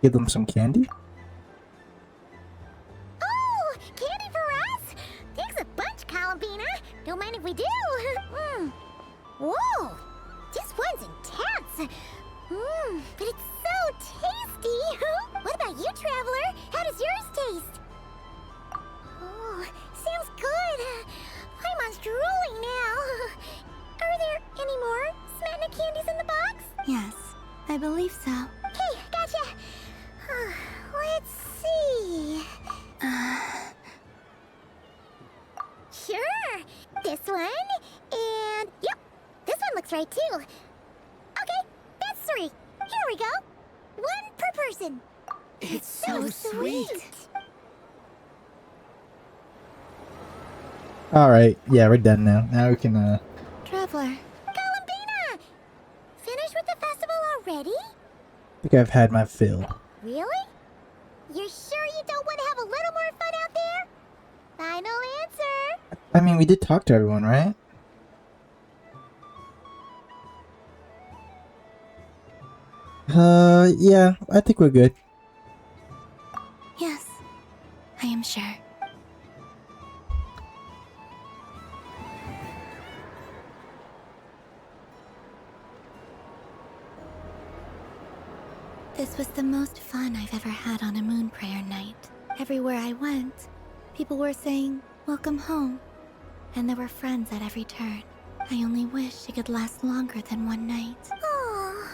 Give them some candy? Oh, candy for us? Thanks a bunch, Columbina. Don't mind if we do. Whoa, this one's intense. But it's so tasty. What about you, Traveler? How does yours taste? Oh, sounds good. I'm drooling now. Are there any more Smetana candies in the box? Yes, I believe so. Okay, gotcha. Let's see. Sure. This one. And, yep, this one looks right too. Okay, that's 3. Here we go. 1 per person. It's so sweet. Alright, yeah, we're done now. Now we can, Traveler. Columbina! Finished with the festival already? I think I've had my fill. Really? You're sure you don't want to have a little more fun out there? Final answer! I mean, we did talk to everyone, right? Yeah, I think we're good. Yes, I am sure. This was the most fun I've ever had on a moon prayer night. Everywhere I went, people were saying, "Welcome home." And there were friends at every turn. I only wish it could last longer than one night. Aww.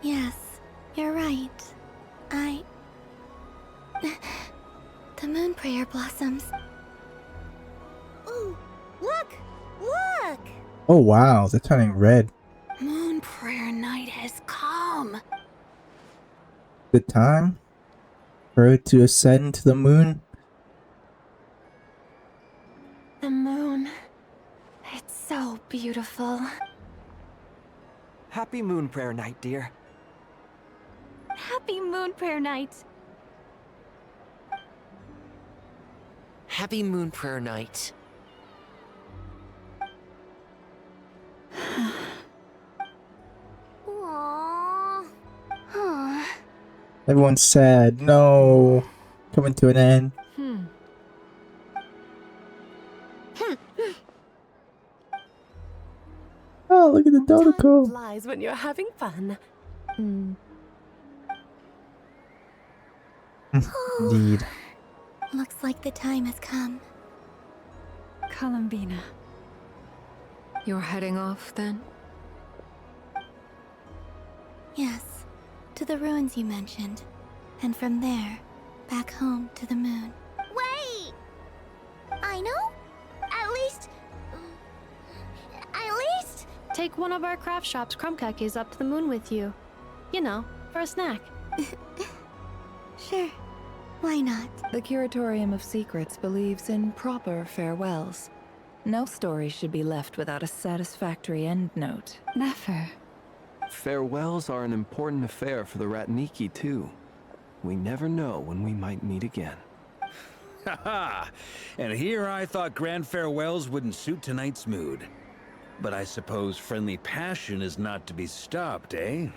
Yes, you're right. The moon prayer blossoms. Ooh, look! Look! Oh wow, they're turning red. Moon prayer night has come. Good time for it to ascend to the moon. The moon. It's so beautiful. Happy moon prayer night, dear. Happy Moon Prayer Night. Happy Moon Prayer Night. Aww. Huh. Everyone's sad. No. Coming to an end. Oh, look at the Nod-Krai. Flies when you're having fun. Indeed. Looks like the time has come. Columbina. You're heading off then? Yes, to the ruins you mentioned. And from there, back home to the moon. Wait! I know? At least... Take one of our craft shop's crumb cookies up to the moon with you. You know, for a snack. Sure. Why not? The Curatorium of Secrets believes in proper farewells. No story should be left without a satisfactory endnote. Never. Farewells are an important affair for the Ratniki, too. We never know when we might meet again. Haha! And here I thought grand farewells wouldn't suit tonight's mood. But I suppose friendly passion is not to be stopped, eh?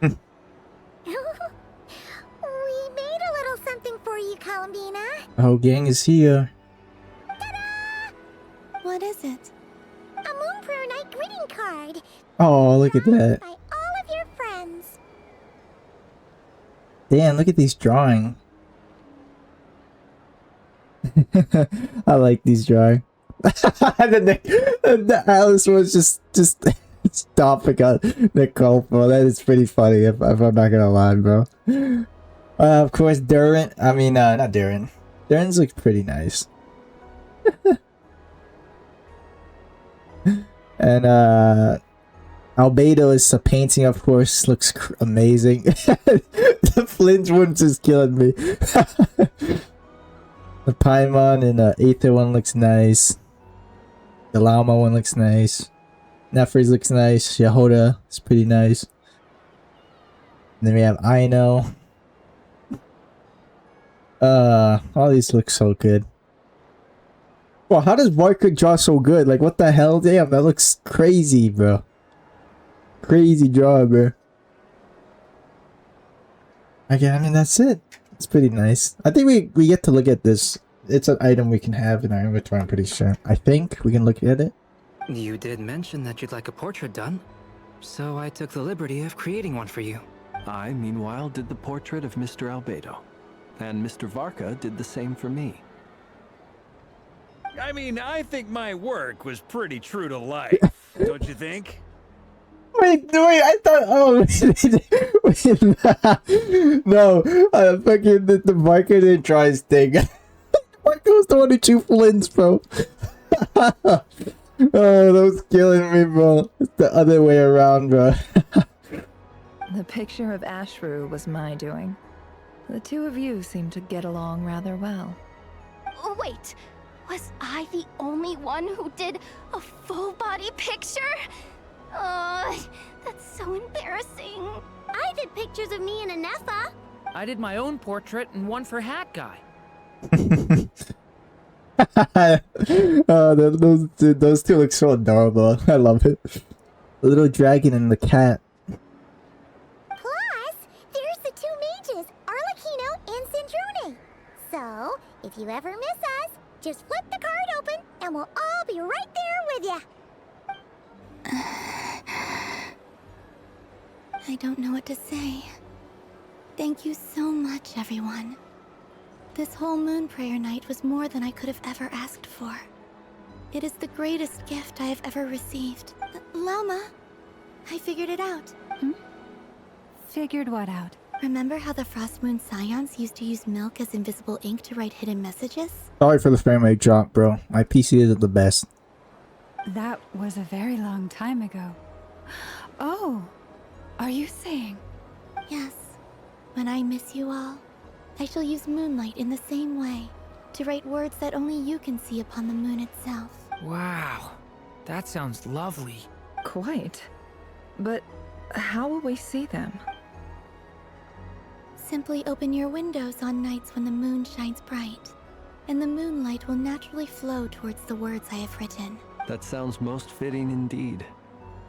We made a little something for you, Columbina. The whole gang is here. What is it? A Moon Prayer Night greeting card. Oh, look at that. By all of your friends. Damn, look at these drawings. I like these drawings. the Alice was just stomping on Nicole, bro. That is pretty funny if I'm not gonna lie, bro. Of course, Durin. I mean, not Durin. Durin's looks pretty nice. And Albedo is a painting, of course, looks amazing. The flinch one's just killing me. The Paimon and Aether one looks nice. The Llama one looks nice. Nefris looks nice. Yahoda is pretty nice. And then we have Aino. All these look so good. Well, how does Barker draw so good? Like, what the hell? Damn, that looks crazy, bro. Crazy draw, bro. Okay, I mean, that's it. It's pretty nice. I think we get to look at this. It's an item we can have in our inventory, I'm pretty sure. I think we can look at it. You did mention that you'd like a portrait done, so I took the liberty of creating one for you. I, meanwhile, did the portrait of Mr. Albedo. And Mr. Varka did the same for me. I mean, I think my work was pretty true to life, don't you think? Wait, I thought, oh, wait, no, fucking, the Barker didn't draw his thing. Barker was the one who chew flints, bro. Oh, that was killing me, bro. It's the other way around, bro. The picture of Ashru was my doing. The two of you seem to get along rather well. Oh, wait, was I the only one who did a full body picture? That's so embarrassing. I did pictures of me and Anefa. I did my own portrait and one for Hat Guy. Those two look so adorable. I love it. The little dragon and the cat. Plus, there's the two mages, Arlecchino and Sandrone. So, if you ever miss us, just flip the card open and we'll all be right there with you. I don't know what to say. Thank you so much, everyone. This whole moon prayer night was more than I could have ever asked for. It is the greatest gift I have ever received. Lauma, I figured it out. Figured what out? Remember how the Frost Moon Scions used to use milk as invisible ink to write hidden messages? Sorry for the frame rate drop, bro. My PC isn't the best. That was a very long time ago. Oh, are you saying? Yes. When I miss you all, I shall use moonlight in the same way to write words that only you can see upon the moon itself. Wow, that sounds lovely. Quite. But how will we see them? Simply open your windows on nights when the moon shines bright, and the moonlight will naturally flow towards the words I have written. That sounds most fitting indeed.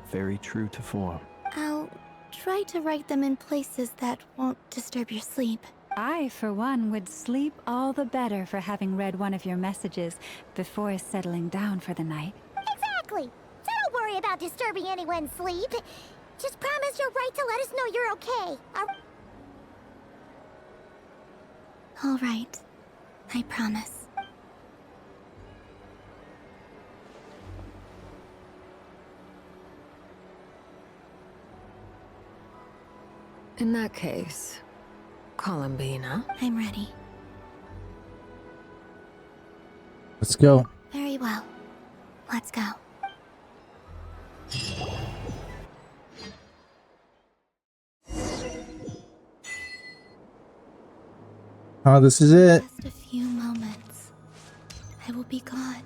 Very true to form. I'll try to write them in places that won't disturb your sleep. I, for one, would sleep all the better for having read one of your messages before settling down for the night. Exactly. So don't worry about disturbing anyone's sleep. Just promise you'll write to let us know you're okay. All right. I promise. In that case, Columbina. I'm ready. Let's go. Very well. Let's go. Oh, this is it. Just a few moments. I will be gone.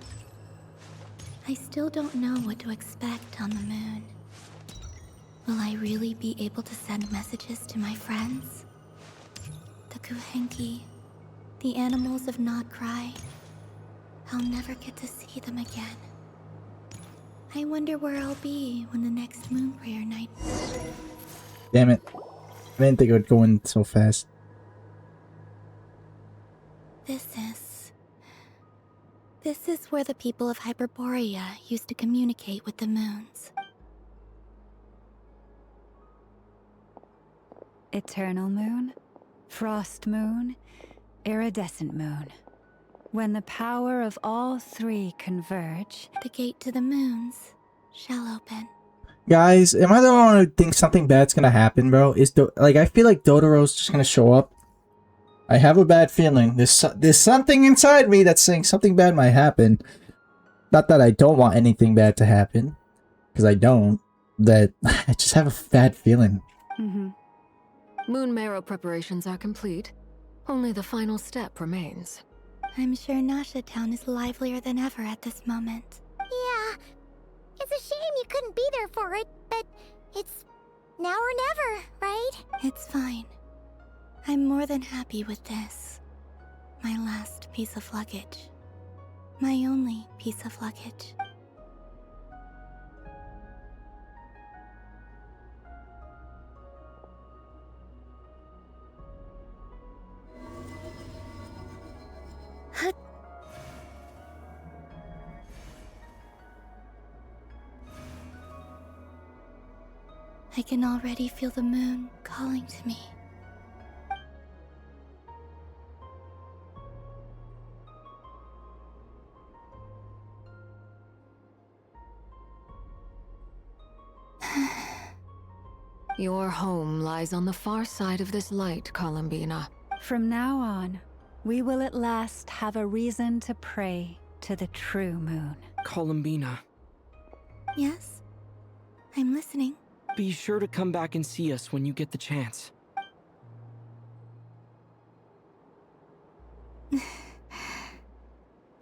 I still don't know what to expect on the moon. Will I really be able to send messages to my friends? The Kuhenki, the animals of Nod-Krai. I'll never get to see them again. I wonder where I'll be when the next moon prayer night. Damn it. I didn't think it would go in so fast. This is where the people of Hyperborea used to communicate with the moons. Eternal moon, frost moon, iridescent moon. When the power of all three converge, the gate to the moons shall open. Guys, am I the one who thinks something bad's gonna happen, bro? I feel like Dotaro's just gonna show up. I have a bad feeling. There's something inside me that's saying something bad might happen. Not that I don't want anything bad to happen, because I don't. That I just have a bad feeling. Moon marrow preparations are complete. Only the final step remains. I'm sure Nasha Town is livelier than ever at this moment. Yeah. It's a shame you couldn't be there for it, but it's now or never, right? It's fine. I'm more than happy with this. My last piece of luggage. My only piece of luggage. I can already feel the moon calling to me. Your home lies on the far side of this light, Columbina. From now on, we will at last have a reason to pray to the true moon. Columbina. Yes? I'm listening. Be sure to come back and see us when you get the chance.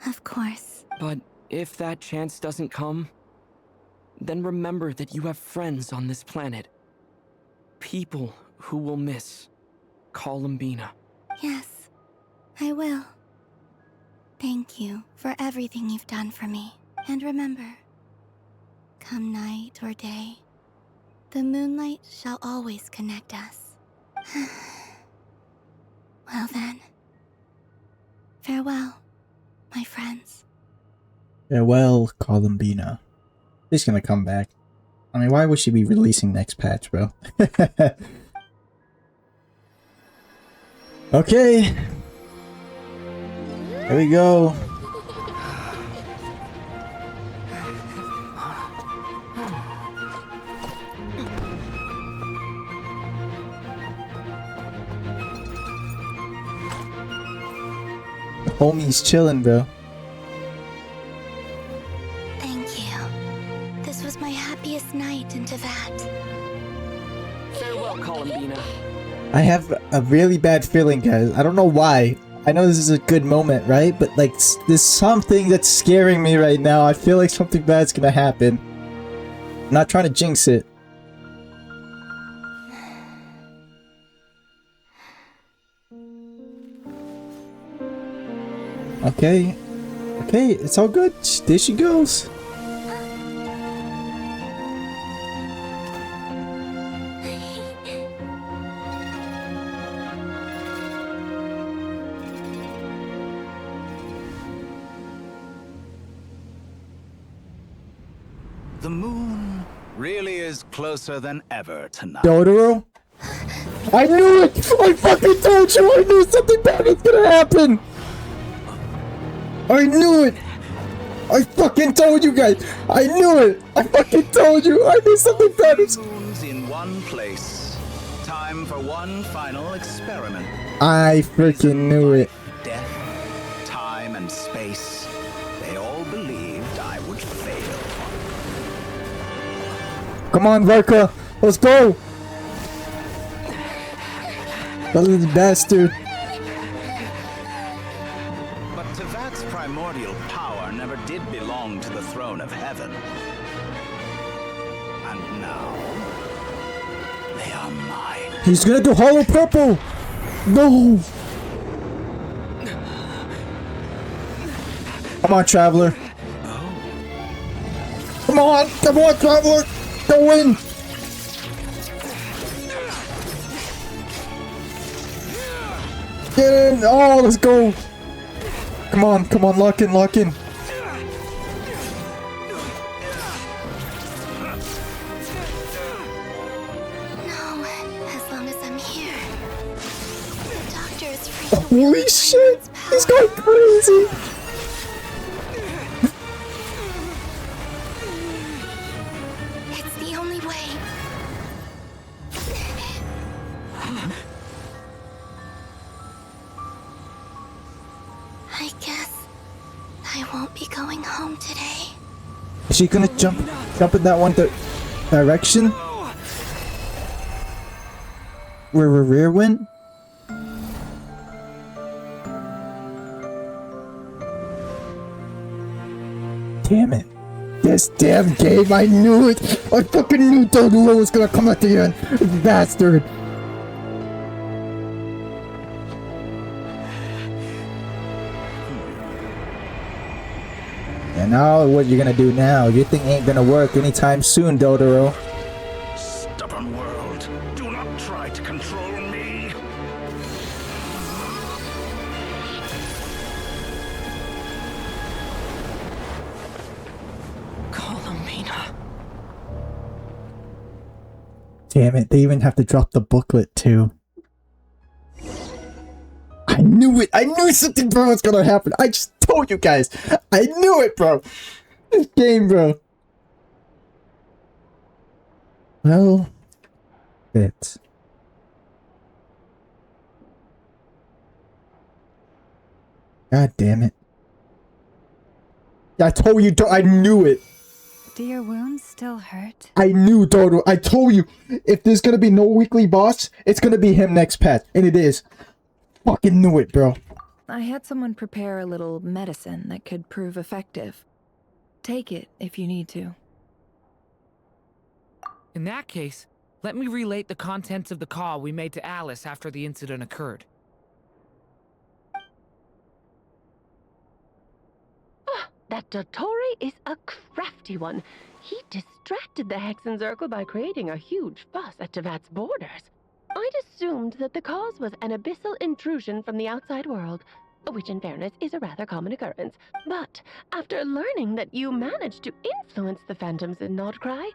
Of course. But if that chance doesn't come, then remember that you have friends on this planet. People who will miss Columbina. Yes, I will. Thank you for everything you've done for me. And remember, come night or day, the moonlight shall always connect us. Well then, farewell, my friends. Farewell, Columbina. She's gonna come back. I mean, why would she be releasing next patch, bro? Okay. Here we go. The homie's chilling, bro. Thank you. This was my happiest night in Teyvat. Farewell, Columbina. I have a really bad feeling, guys. I don't know why. I know this is a good moment, right? But like, there's something that's scaring me right now. I feel like something bad's gonna happen. I'm not trying to jinx it. Okay. Okay, it's all good. There she goes. The moon really is closer than ever tonight. Dodoro? I knew it! I fucking told you! I knew something bad was gonna happen! I knew it! I fucking told you guys! I knew it! I fucking told you! I knew something bad was... Moons in one place. Time for one final experiment. I freaking knew it. Death, time, and space. They all believed I would fail. Come on, Varka! Let's go! Ugly bastard. But Teyvat's primordial power never did belong to the throne of heaven. And now, they are mine. He's gonna do hollow purple! No! Come on, Traveler. Come on! Come on, Traveler! Go in! Get in! Oh, let's go! Come on, come on, lock in, lock in. No, as long as I'm here. The doctor is free to Holy shit! He's going crazy! It's the only way. I guess I won't be going home today. Is she gonna jump in that one direction? Where Rear went? Damn it. This damn game, I knew it! I fucking knew Dodoro was gonna come at the end! Bastard! And now, what you gonna do now? Your thing ain't gonna work anytime soon, Dodoro. Stubborn world, do not try to control me. Columbina. Damn it, they even have to drop the booklet too. I knew it! I knew something bad was gonna happen! I just told you guys! I knew it, bro! This game, bro! Well... Bit. God damn it. I told you, I knew it! Do your wounds still hurt? I knew, Dodo. I told you, if there's gonna be no weekly boss, it's gonna be him next patch. And it is. Fucking knew it, bro. I had someone prepare a little medicine that could prove effective. Take it if you need to. In that case, let me relate the contents of the call we made to Alice after the incident occurred. That Dottore is a crafty one. He distracted the Hexenzirkel by creating a huge fuss at Tevat's borders. I'd assumed that the cause was an abyssal intrusion from the outside world, which in fairness is a rather common occurrence. But after learning that you managed to influence the phantoms in Nod-Krai,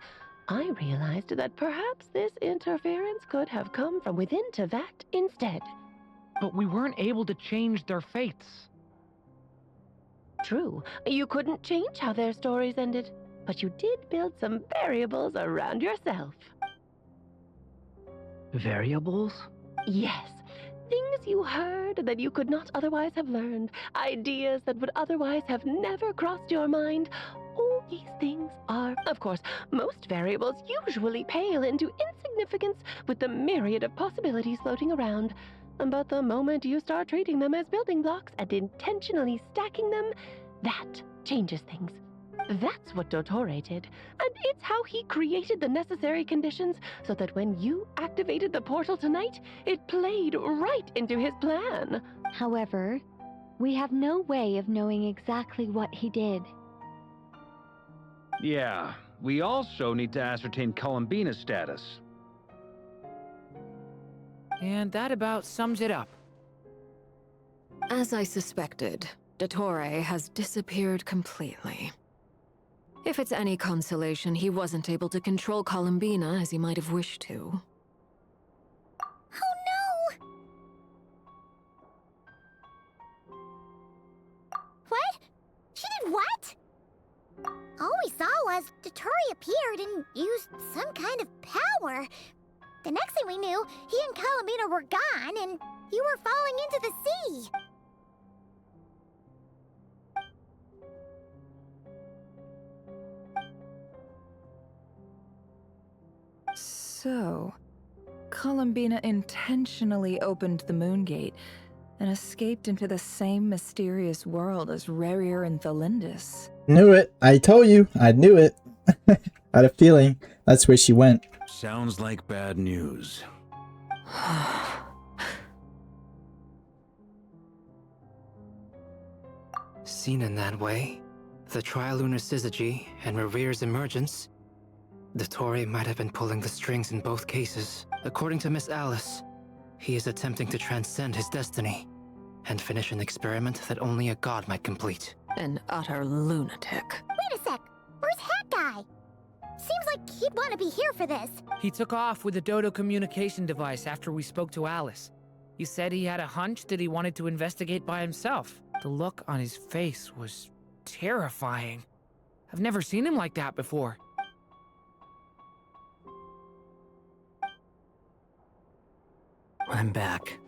I realized that perhaps this interference could have come from within Tevat instead. But we weren't able to change their fates. True, you couldn't change how their stories ended, but you did build some variables around yourself. Variables? Yes. Things you heard that you could not otherwise have learned. Ideas that would otherwise have never crossed your mind. All these things are, of course, most variables usually pale into insignificance with the myriad of possibilities floating around. But the moment you start treating them as building blocks and intentionally stacking them, that changes things. That's what Dottore did, and it's how he created the necessary conditions so that when you activated the portal tonight, it played right into his plan. However, we have no way of knowing exactly what he did. Yeah, we also need to ascertain Columbina's status. And that about sums it up. As I suspected, Dottore has disappeared completely. If it's any consolation, he wasn't able to control Columbina as he might have wished to. Oh no! What? She did what? All we saw was Dottore appeared and used some kind of power. The next thing we knew, he and Columbina were gone and you were falling into the sea. So, Columbina intentionally opened the Moon Gate and escaped into the same mysterious world as Rerir and Thalindis. Knew it. I told you. I knew it. I had a feeling that's where she went. Sounds like bad news. Seen in that way, the Trilunar Syzygy and Rerir's emergence, Dottore might have been pulling the strings in both cases. According to Miss Alice, he is attempting to transcend his destiny and finish an experiment that only a god might complete. An utter lunatic. Wait a sec. Where's Hat Guy? Seems like he'd want to be here for this. He took off with the Dodo communication device after we spoke to Alice. He said he had a hunch that he wanted to investigate by himself. The look on his face was terrifying. I've never seen him like that before. I'm back.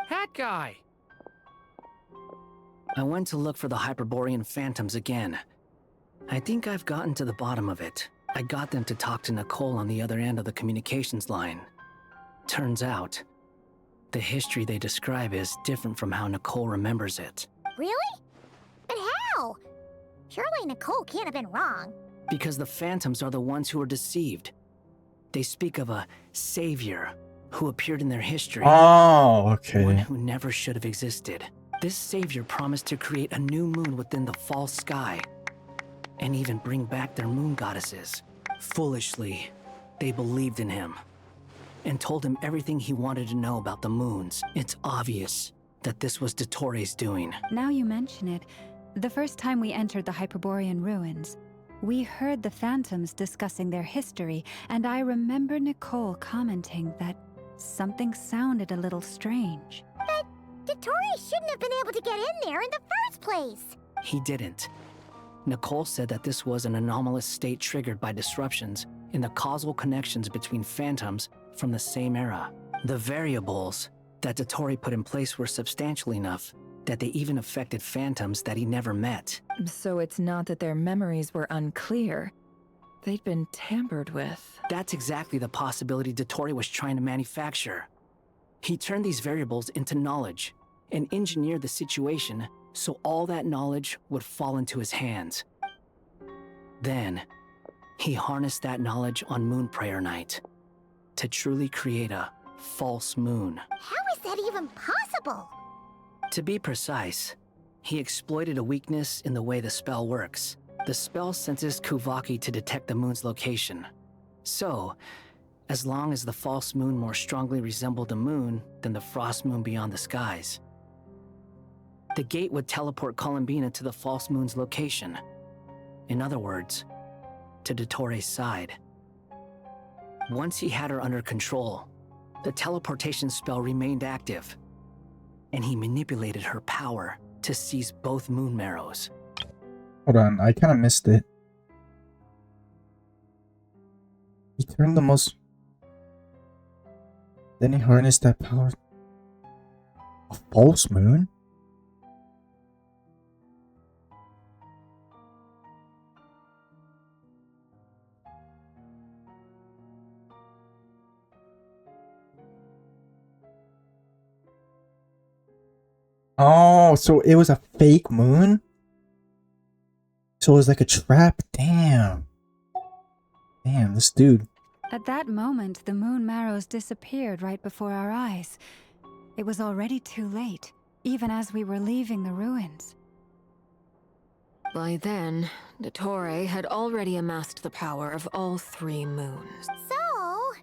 Hat Guy! I went to look for the Hyperborean phantoms again. I think I've gotten to the bottom of it. I got them to talk to Nicole on the other end of the communications line. Turns out, the history they describe is different from how Nicole remembers it. Really? But how? Surely Nicole can't have been wrong. Because the phantoms are the ones who are deceived. They speak of a savior who appeared in their history. Oh, okay. One who never should have existed. This savior promised to create a new moon within the false sky, and even bring back their moon goddesses. Foolishly, they believed in him, and told him everything he wanted to know about the moons. It's obvious that this was Dottore's doing. Now you mention it, the first time we entered the Hyperborean ruins, we heard the phantoms discussing their history, and I remember Nicole commenting that something sounded a little strange. But Dottore shouldn't have been able to get in there in the first place. He didn't. Nicole said that this was an anomalous state triggered by disruptions in the causal connections between phantoms from the same era. The variables that Dottore put in place were substantial enough that they even affected phantoms that he never met. So it's not that their memories were unclear, They'd been tampered with. That's exactly the possibility Dottore was trying to manufacture. He turned these variables into knowledge and engineered the situation so all that knowledge would fall into his hands. Then, he harnessed that knowledge on Moon Prayer Night to truly create a false moon. How is that even possible? To be precise, he exploited a weakness in the way the spell works. The spell senses Kuvaki to detect the moon's location. So, as long as the false moon more strongly resembled the moon than the frost moon beyond the skies, the gate would teleport Columbina to the false moon's location. In other words, to Dottore's side. Once he had her under control, the teleportation spell remained active, and he manipulated her power to seize both moon marrows. Hold on, I kind of missed it. He turned the most... Then he harnessed that power... A false moon? Oh, so it was a fake moon? So it was like a trap? Damn. Damn, this dude. At that moment, the moon marrows disappeared right before our eyes. It was already too late, even as we were leaving the ruins. By then, Dottore had already amassed the power of all 3 moons. So,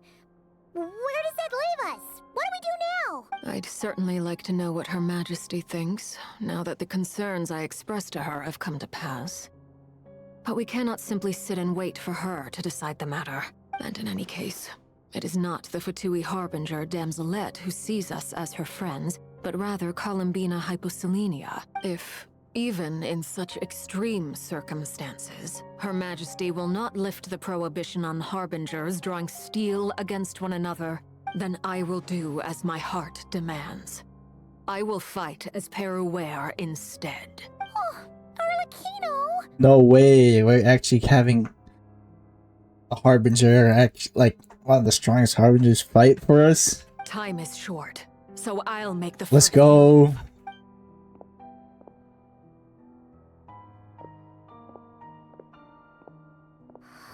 where does that leave us? What do we do now? I'd certainly like to know what Her Majesty thinks, now that the concerns I expressed to her have come to pass. But we cannot simply sit and wait for her to decide the matter. And in any case, it is not the Fatui Harbinger Damselette who sees us as her friends, but rather Columbina Hyposelenia. If, even in such extreme circumstances, Her Majesty will not lift the prohibition on Harbingers drawing steel against one another, then I will do as my heart demands. I will fight as Peruware instead. Oh, Arlecchino! No way, we're actually having a Harbinger, like one of the strongest Harbingers fight for us. Time is short, so I'll make the Let's first go. move.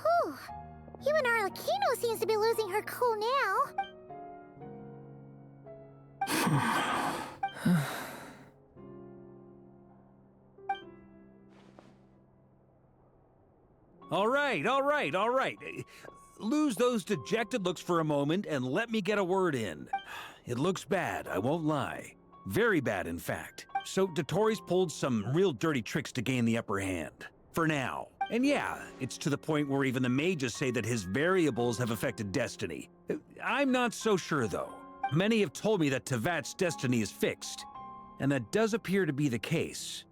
Whew. Even Arlecchino seems to be losing her cool now. All right. Lose those dejected looks for a moment and let me get a word in. It looks bad, I won't lie. Very bad, in fact. So Dottore's pulled some real dirty tricks to gain the upper hand. For now. And yeah, it's to the point where even the mages say that his variables have affected destiny. I'm not so sure, though. Many have told me that Tevat's destiny is fixed. And that does appear to be the case.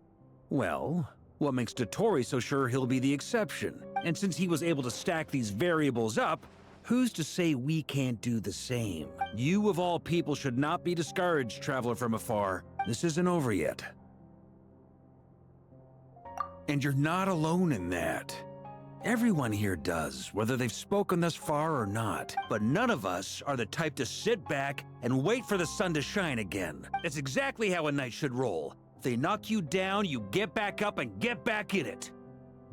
Well, what makes Dottore so sure he'll be the exception? And since he was able to stack these variables up, who's to say we can't do the same? You of all people should not be discouraged, traveler from afar. This isn't over yet. And you're not alone in that. Everyone here does, whether they've spoken thus far or not. But none of us are the type to sit back and wait for the sun to shine again. That's exactly how a knight should roll. If they knock you down, you get back up and get back in it.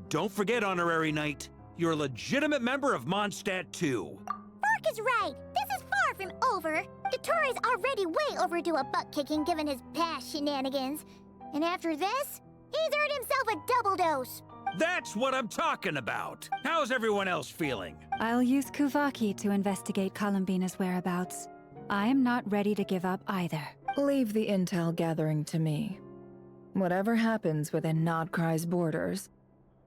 Don't forget, Honorary Knight, you're a legitimate member of Mondstadt too. Mark is right. This is far from over. Dottore's already way overdue a butt-kicking given his past shenanigans. And after this, he's earned himself a double dose. That's what I'm talking about. How's everyone else feeling? I'll use Kuvaki to investigate Columbina's whereabouts. I am not ready to give up either. Leave the intel gathering to me. Whatever happens within Nod-Krai's borders,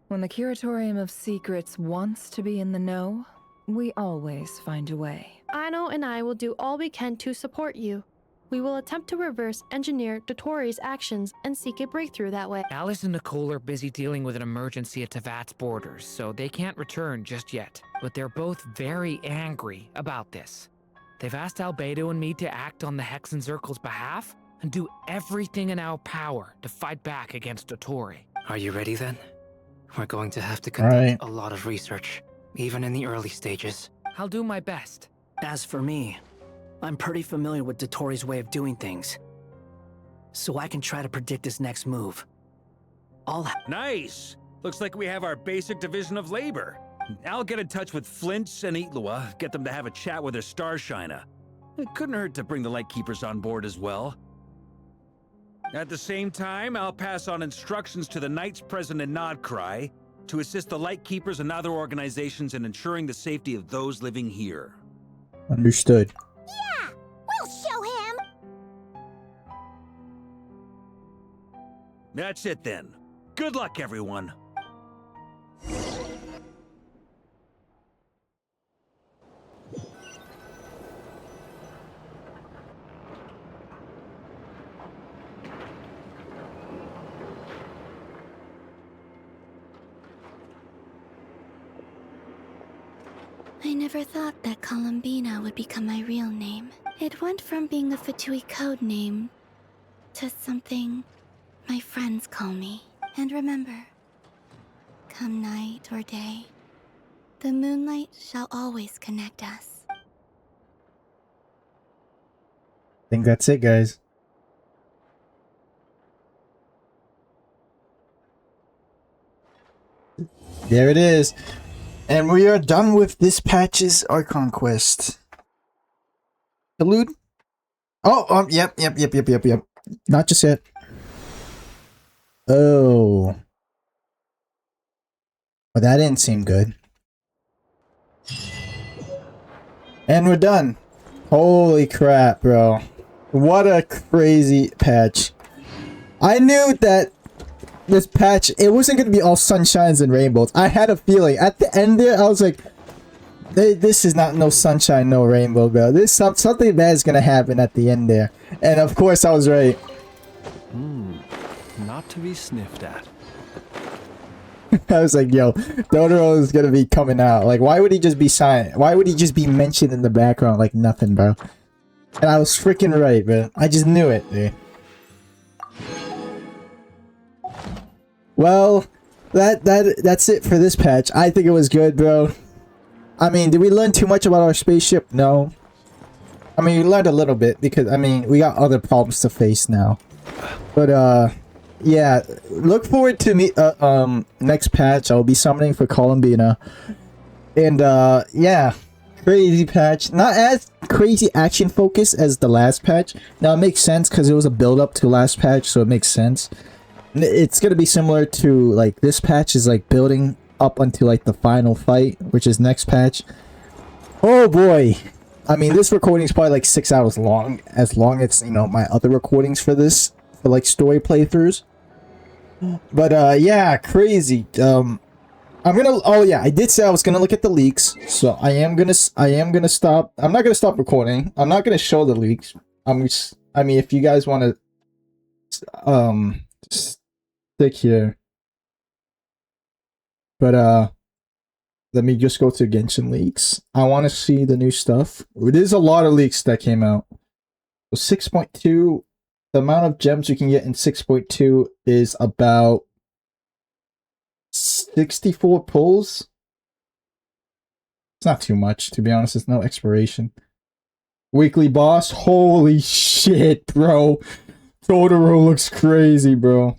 when the Curatorium of Secrets wants to be in the know, we always find a way. Ano and I will do all we can to support you. We will attempt to reverse engineer Dottore's actions and seek a breakthrough that way. Alice and Nicole are busy dealing with an emergency at Tevat's borders, so they can't return just yet. But they're both very angry about this. They've asked Albedo and me to act on the Hexen Circle's behalf and do everything in our power to fight back against Dottore. Are you ready then? We're going to have to conduct a lot of research. even in the early stages. I'll do my best. As for me, I'm pretty familiar with Dotori's way of doing things, so I can try to predict his next move. Nice! Looks like we have our basic division of labor. I'll get in touch with Flints and Itlua, get them to have a chat with their Starshiner. It couldn't hurt to bring the Lightkeepers on board as well. At the same time, I'll pass on instructions to the Knights present in Nod-Krai to assist the Lightkeepers and other organizations in ensuring the safety of those living here. Understood. Yeah, we'll show him. That's it then. Good luck, everyone. I never thought that Columbina would become my real name. It went from being a Fatui code name to something my friends call me. And remember, come night or day, the moonlight shall always connect us. I think that's it, guys. There it is. And we are done with this patch's Archon quest. Elude? Oh, yep. Not just yet. Oh. Well, that didn't seem good. And we're done. Holy crap, bro. What a crazy patch. I knew that this patch, it wasn't going to be all sunshines and rainbows. I had a feeling. At the end there, I was like, this is not no sunshine, no rainbow, bro. This something bad is going to happen at the end there. And of course, I was right. Not to be sniffed at. I was like, yo, Totoro is going to be coming out. Like, why would he just be silent? Why would he just be mentioned in the background like nothing, bro? And I was freaking right, bro. I just knew it, dude. Well, that's it for this patch. I think it was good, bro. I mean, did we learn too much about our spaceship? No. I mean, we learned a little bit because, I mean, we got other problems to face now. But, yeah, look forward to me, next patch. I'll be summoning for Columbina. And, yeah, crazy patch. Not as crazy action focused as the last patch. Now, it makes sense because it was a build-up to last patch, so it makes sense. It's gonna be similar to, like, this patch is, like, building up until, like, the final fight, which is next patch. Oh, boy! I mean, this recording is probably, like, 6 hours long, as long as, you know, my other recordings for this, for, like, story playthroughs. But, yeah, crazy. I'm gonna, oh, yeah, I did say I was gonna look at the leaks, so I am gonna stop. I'm not gonna stop recording. I'm not gonna show the leaks. I mean, if you guys want to, stick here. But, let me just go to Genshin leaks. I want to see the new stuff. There's a lot of leaks that came out. So 6.2, the amount of gems you can get in 6.2 is about 64 pulls. It's not too much, to be honest. There's no expiration. Weekly boss. Holy shit, bro. Totoro looks crazy, bro.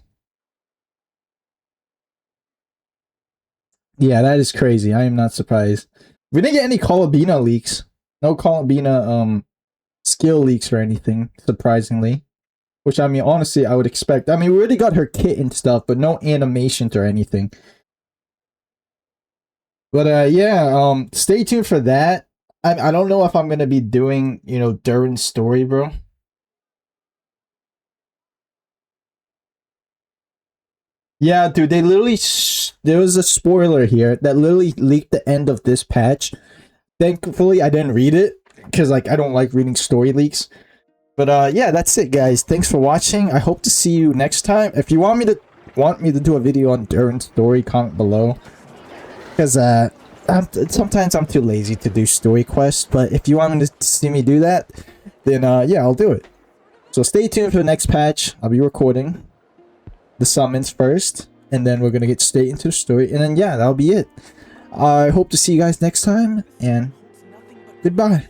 Yeah, that is crazy. I am not surprised. We didn't get any Columbina leaks. No Columbina skill leaks or anything, surprisingly. Which, I mean, honestly, I would expect. I mean, we already got her kit and stuff, but no animations or anything. But, yeah, stay tuned for that. I don't know if I'm going to be doing, you know, Durin's story, bro. Yeah, dude, they literally... there was a spoiler here that literally leaked the end of this patch. Thankfully, I didn't read it, because, like, I don't like reading story leaks. But, yeah, that's it, guys. Thanks for watching. I hope to see you next time. If you want me to do a video on Durin's story, comment below. Because, sometimes I'm too lazy to do story quests, but if you want to see me do that, then, yeah, I'll do it. So stay tuned for the next patch. I'll be recording the summons first, and then we're gonna get straight into the story, and then yeah, that'll be it. I hope to see you guys next time, and goodbye.